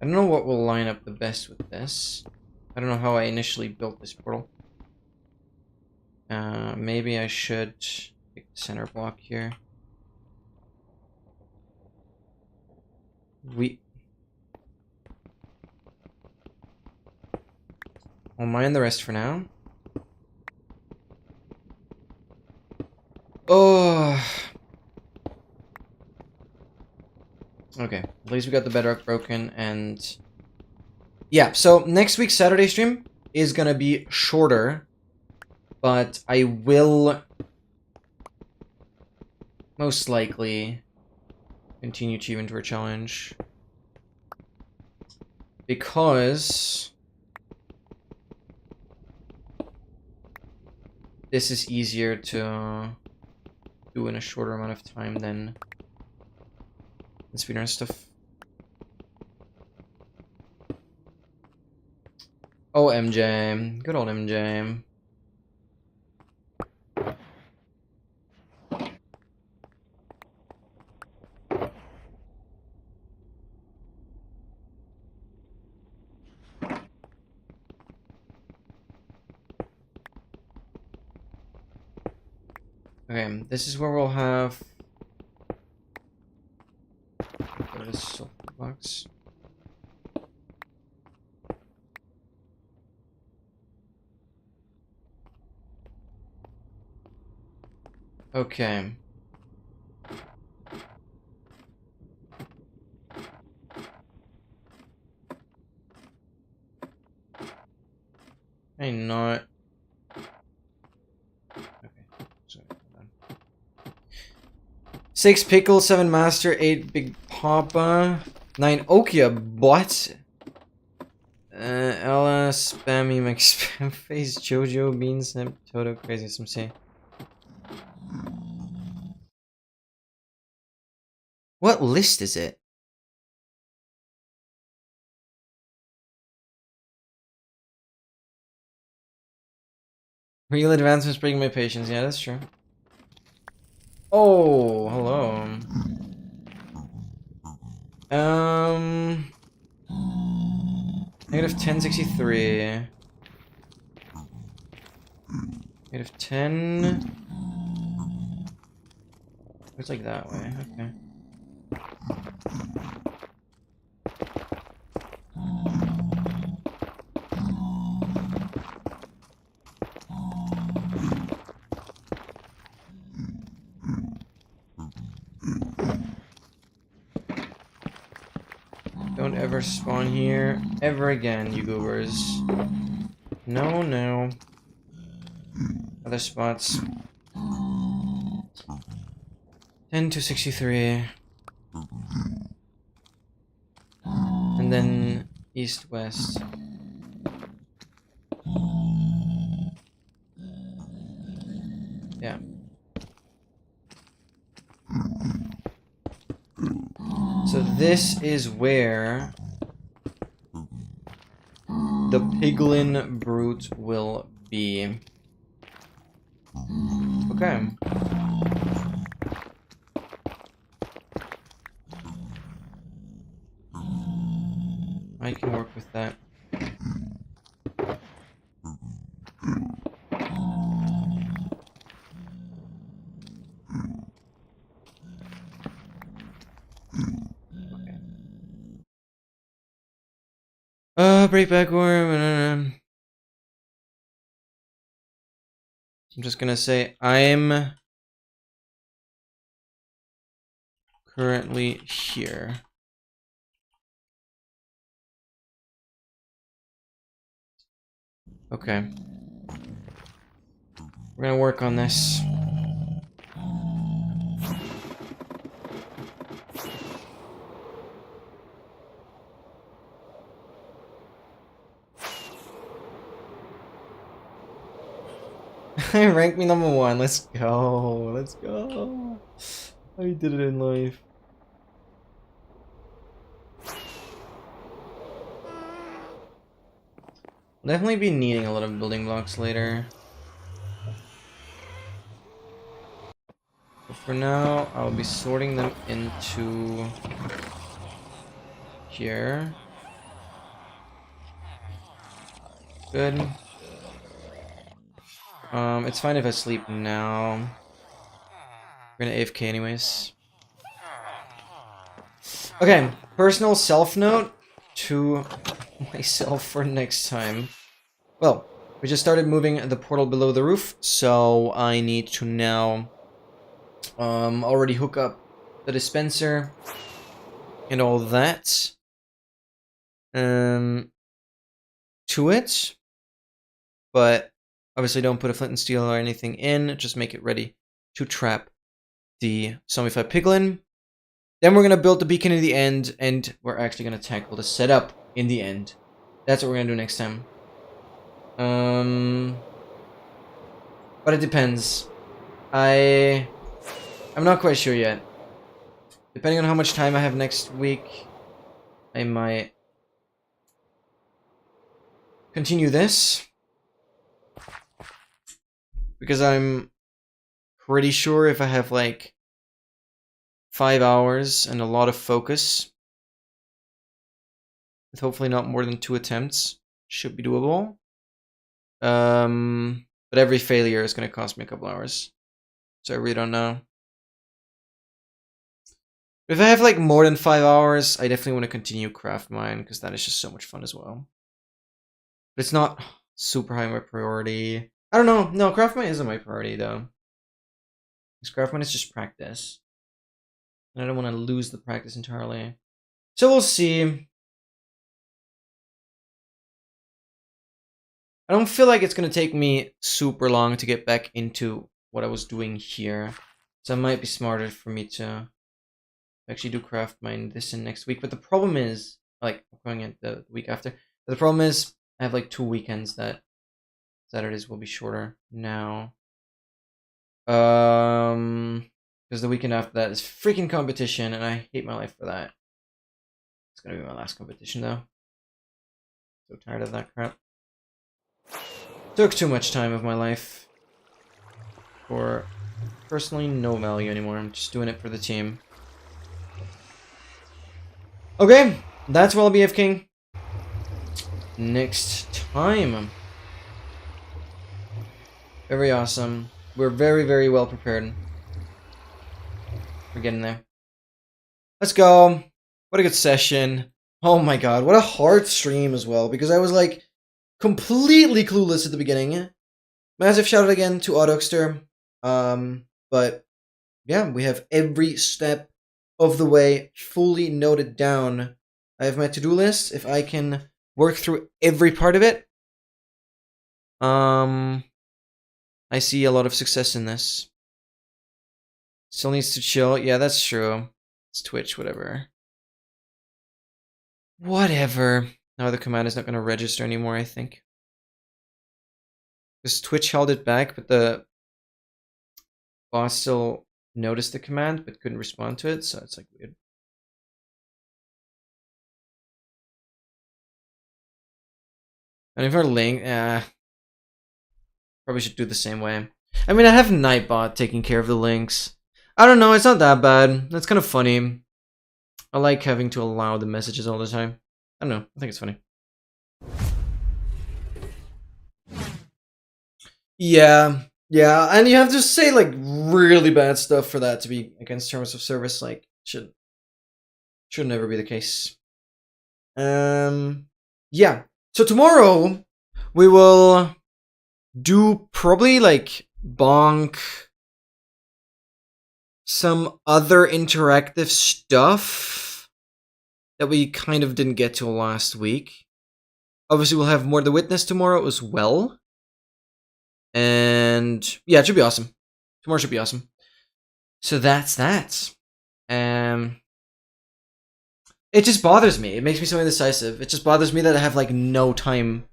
don't know what will line up the best with this. I don't know how I initially built this portal. Maybe I should pick the center block here. I'll mine the rest for now. Oh. Okay, at least we got the bedrock broken, and yeah, so next week's Saturday stream is gonna be shorter but I will most likely continue to inventory challenge because this is easier to do in a shorter amount of time than speedrun stuff. Oh, MJ. Good old MJ. Okay, this is where we'll have... Go to the software box. Okay. Hey, not... Okay, sorry, hold on. 6 Pickle, 7 Master, 8 Big Papa, 9 Okia, what? Ella, Spammy, Max Spam Face, Jojo, Bean Snap, Toto, Crazy SMC. What list is it? Real advancements breaking my patience. Yeah, that's true. Oh, hello. Negative 1063. Negative 10. It's like that way. Okay. Don't ever spawn here ever again, you goobers. No, no. Other spots. 10 to 63. And then east west. Yeah. So this is where the piglin brute will be. Okay. I can work with that. Breakback worm. I'm just gonna say I'm currently here. Okay. We're gonna work on this. Rank me number 1. Let's go. Let's go. I did it in life. I'll definitely be needing a lot of building blocks later. But for now, I'll be sorting them into here. Good. It's fine if I sleep now. We're gonna AFK anyways. Okay, personal self-note to myself for next time. Well, we just started moving the portal below the roof, so I need to now already hook up the dispenser and all that to it. But Obviously, don't put a flint and steel or anything in. Just make it ready to trap the zombified piglin. Then we're going to build the beacon in the end, and we're actually going to tackle the setup in the end. That's what we're going to do next time. But it depends. I'm not quite sure yet. Depending on how much time I have next week, I might continue this. Because I'm pretty sure if I have like 5 hours and a lot of focus, with hopefully not more than 2 attempts, should be doable. But every failure is going to cost me a couple hours. So I really don't know. If I have like more than 5 hours, I definitely want to continue Craft Mine, because that is just so much fun as well. But it's not super high on my priority. I don't know. No, Craft Mine isn't my priority though. Because Craft Mine is just practice. And I don't want to lose the practice entirely. So we'll see. I don't feel like it's going to take me super long to get back into what I was doing here. So it might be smarter for me to actually do Craft Mine this and next week. But the problem is, like, I'm going in the week after. But the problem is, I have like 2 weekends that Saturdays will be shorter now. Because the weekend after that is freaking competition, and I hate my life for that. It's going to be my last competition, though. So tired of that crap. Took too much time of my life for personally no value anymore. I'm just doing it for the team. Okay, that's where I'll be AFKing next time. Very awesome. We're very, very well prepared. We're getting there. Let's go. What a good session. Oh my god, what a hard stream as well, because I was like completely clueless at the beginning. Massive shout out again to Autoxter. But yeah, we have every step of the way fully noted down. I have my to-do list. If I can work through every part of it, I see a lot of success in this. Still needs to chill. Yeah, that's true. It's Twitch, whatever. Whatever. Now the command is not going to register anymore, I think. Because Twitch held it back, but the boss still noticed the command, but couldn't respond to it, so it's like weird. And if our link, probably should do the same way. I mean, I have Nightbot taking care of the links. I don't know, it's not that bad. That's kind of funny. I like having to allow the messages all the time. I don't know, I think it's funny. Yeah, and you have to say like really bad stuff for that to be against terms of service. Like, should never be the case. Yeah. So tomorrow we will do probably like bonk some other interactive stuff that we kind of didn't get to last week. Obviously, we'll have more The Witness tomorrow as well. And yeah, it should be awesome. Tomorrow should be awesome. So that's that. It just bothers me. It makes me so indecisive. It just bothers me that I have like no time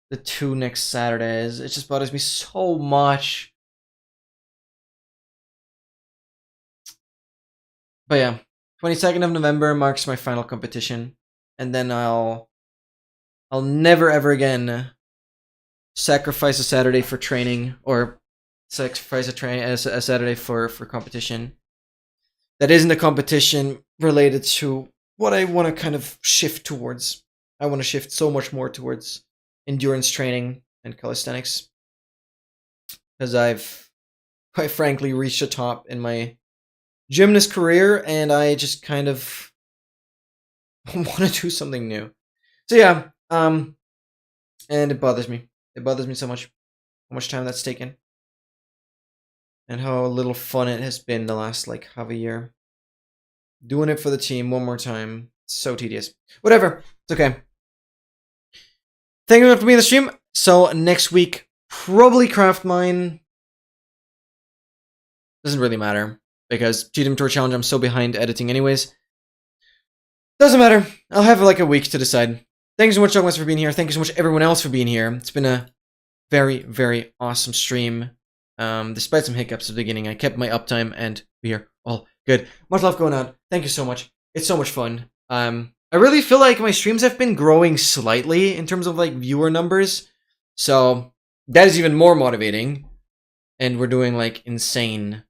the 2 next Saturdays. It just bothers me so much. But yeah, 22nd of November marks my final competition, and then I'll never ever again sacrifice a Saturday for training, or sacrifice a Saturday for competition. That isn't a competition related to what I want to kind of shift towards. I want to shift so much more towards endurance training and calisthenics, because I've quite frankly reached a top in my gymnast career, and I just kind of want to do something new. So yeah, and it bothers me. It bothers me so much how much time that's taken, and how little fun it has been the last like half a year. Doing it for the team one more time, it's so tedious. Whatever, it's okay. Thank you for being in the stream. So next week probably craft mine. Doesn't really matter, because Cheat Inventory Challenge, I'm so behind editing anyways. Doesn't matter. I'll have like a week to decide. Thank you so much, Douglas, for being here. Thank you so much, everyone else, for being here. It's been a very, very awesome stream. Despite some hiccups at the beginning, I kept my uptime, and we are all good. Much love going on. Thank you so much. It's so much fun. I really feel like my streams have been growing slightly in terms of like viewer numbers, so that is even more motivating. And we're doing like insane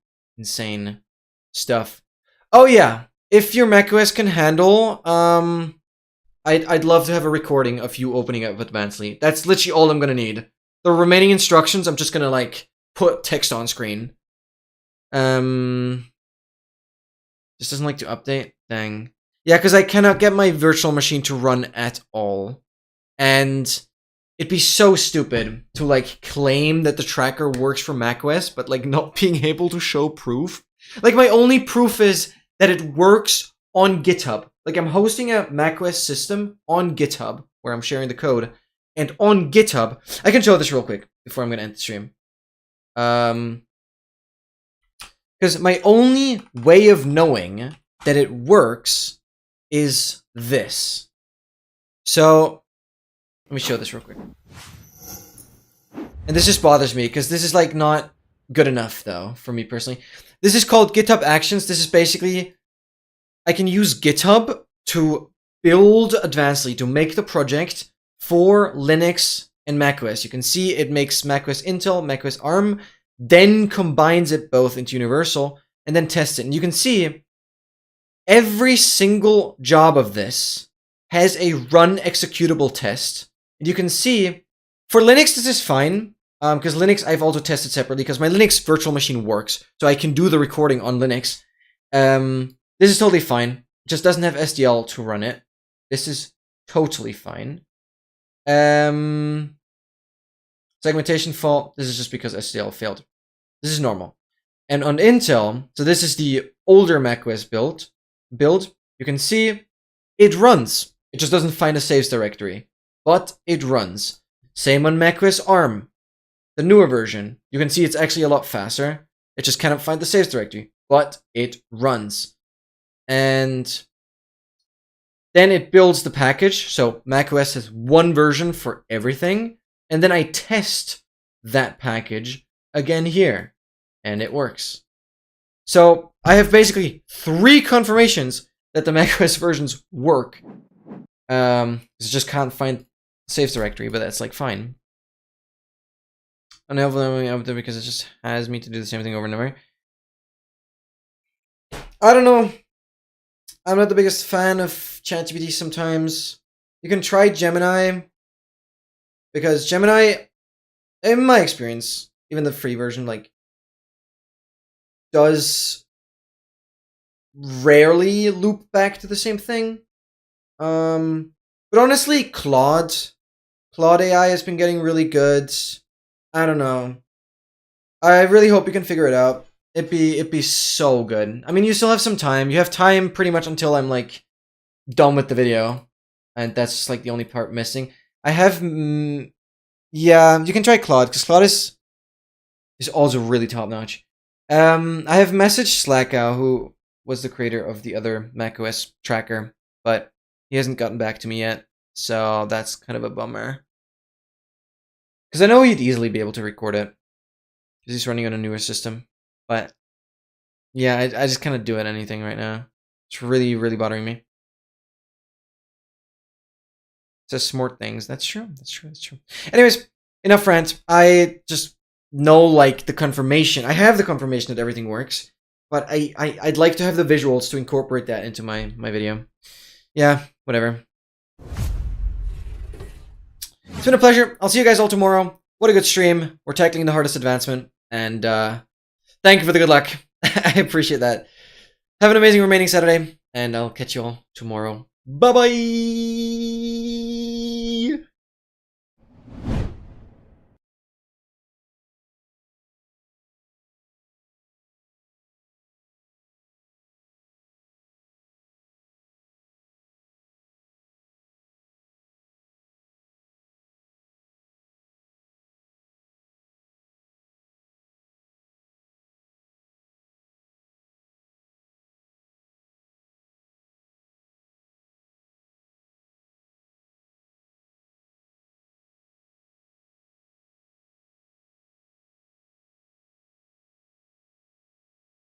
stuff. Oh yeah, if your macOS can handle, I'd love to have a recording of you opening up Advancedly. That's literally all I'm gonna need. The remaining instructions, I'm just gonna like put text on screen. This doesn't like to update. Dang. Yeah, because I cannot get my virtual machine to run at all. And it'd be so stupid to like claim that the tracker works for macOS, but like not being able to show proof. Like my only proof is that it works on GitHub. Like I'm hosting a macOS system on GitHub where I'm sharing the code. And on GitHub, I can show this real quick before I'm going to end the stream. Because my only way of knowing that it works is this. So, let me show this real quick. And this just bothers me because this is like not good enough though for me personally. This is called GitHub Actions. This is basically, I can use GitHub to build Advancedly, to make the project for Linux and macOS. You can see it makes macOS Intel, macOS ARM, then combines it both into Universal, and then tests it. And you can see every single job of this has a run executable test. And you can see, for Linux this is fine, because Linux I've also tested separately, because my Linux virtual machine works, so I can do the recording on Linux. This is totally fine. It just doesn't have SDL to run it. This is totally fine. Segmentation fault, this is just because SDL failed. This is normal. And on Intel, so this is the older macOS build, you can see it runs. It just doesn't find a saves directory, but it runs. Same on macOS ARM, the newer version. You can see it's actually a lot faster. It just cannot find the saves directory, but it runs. And then it builds the package. So macOS has one version for everything. And then I test that package again here. And it works. So I have basically 3 confirmations that the macOS versions work. It just can't find saves directory, but that's like fine. I'm not up there because it just has me to do the same thing over and over. I don't know. I'm not the biggest fan of ChatGPT sometimes. You can try Gemini, because Gemini, in my experience, even the free version, like, does rarely loop back to the same thing. But honestly, Claude AI has been getting really good. I don't know. I really hope you can figure it out. It'd be so good. I mean, you still have some time. You have time pretty much until I'm like done with the video, and that's just like the only part missing. I have, yeah, you can try Claude, because Claude is also really top notch. I have messaged Slackow, who was the creator of the other macOS tracker, but he hasn't gotten back to me yet, so that's kind of a bummer. Because I know he'd easily be able to record it, because he's running on a newer system. But yeah, I just cannot do it anything right now. It's really, really bothering me. It says smart things. That's true. That's true. That's true. Anyways, enough rant. I just know like the confirmation. I have the confirmation that everything works, but I'd like to have the visuals to incorporate that into my video. Yeah, whatever. It's been a pleasure. I'll see you guys all tomorrow. What a good stream. We're tackling the hardest advancement, and thank you for the good luck. I appreciate that. Have an amazing remaining Saturday, and I'll catch you all tomorrow. Bye-bye!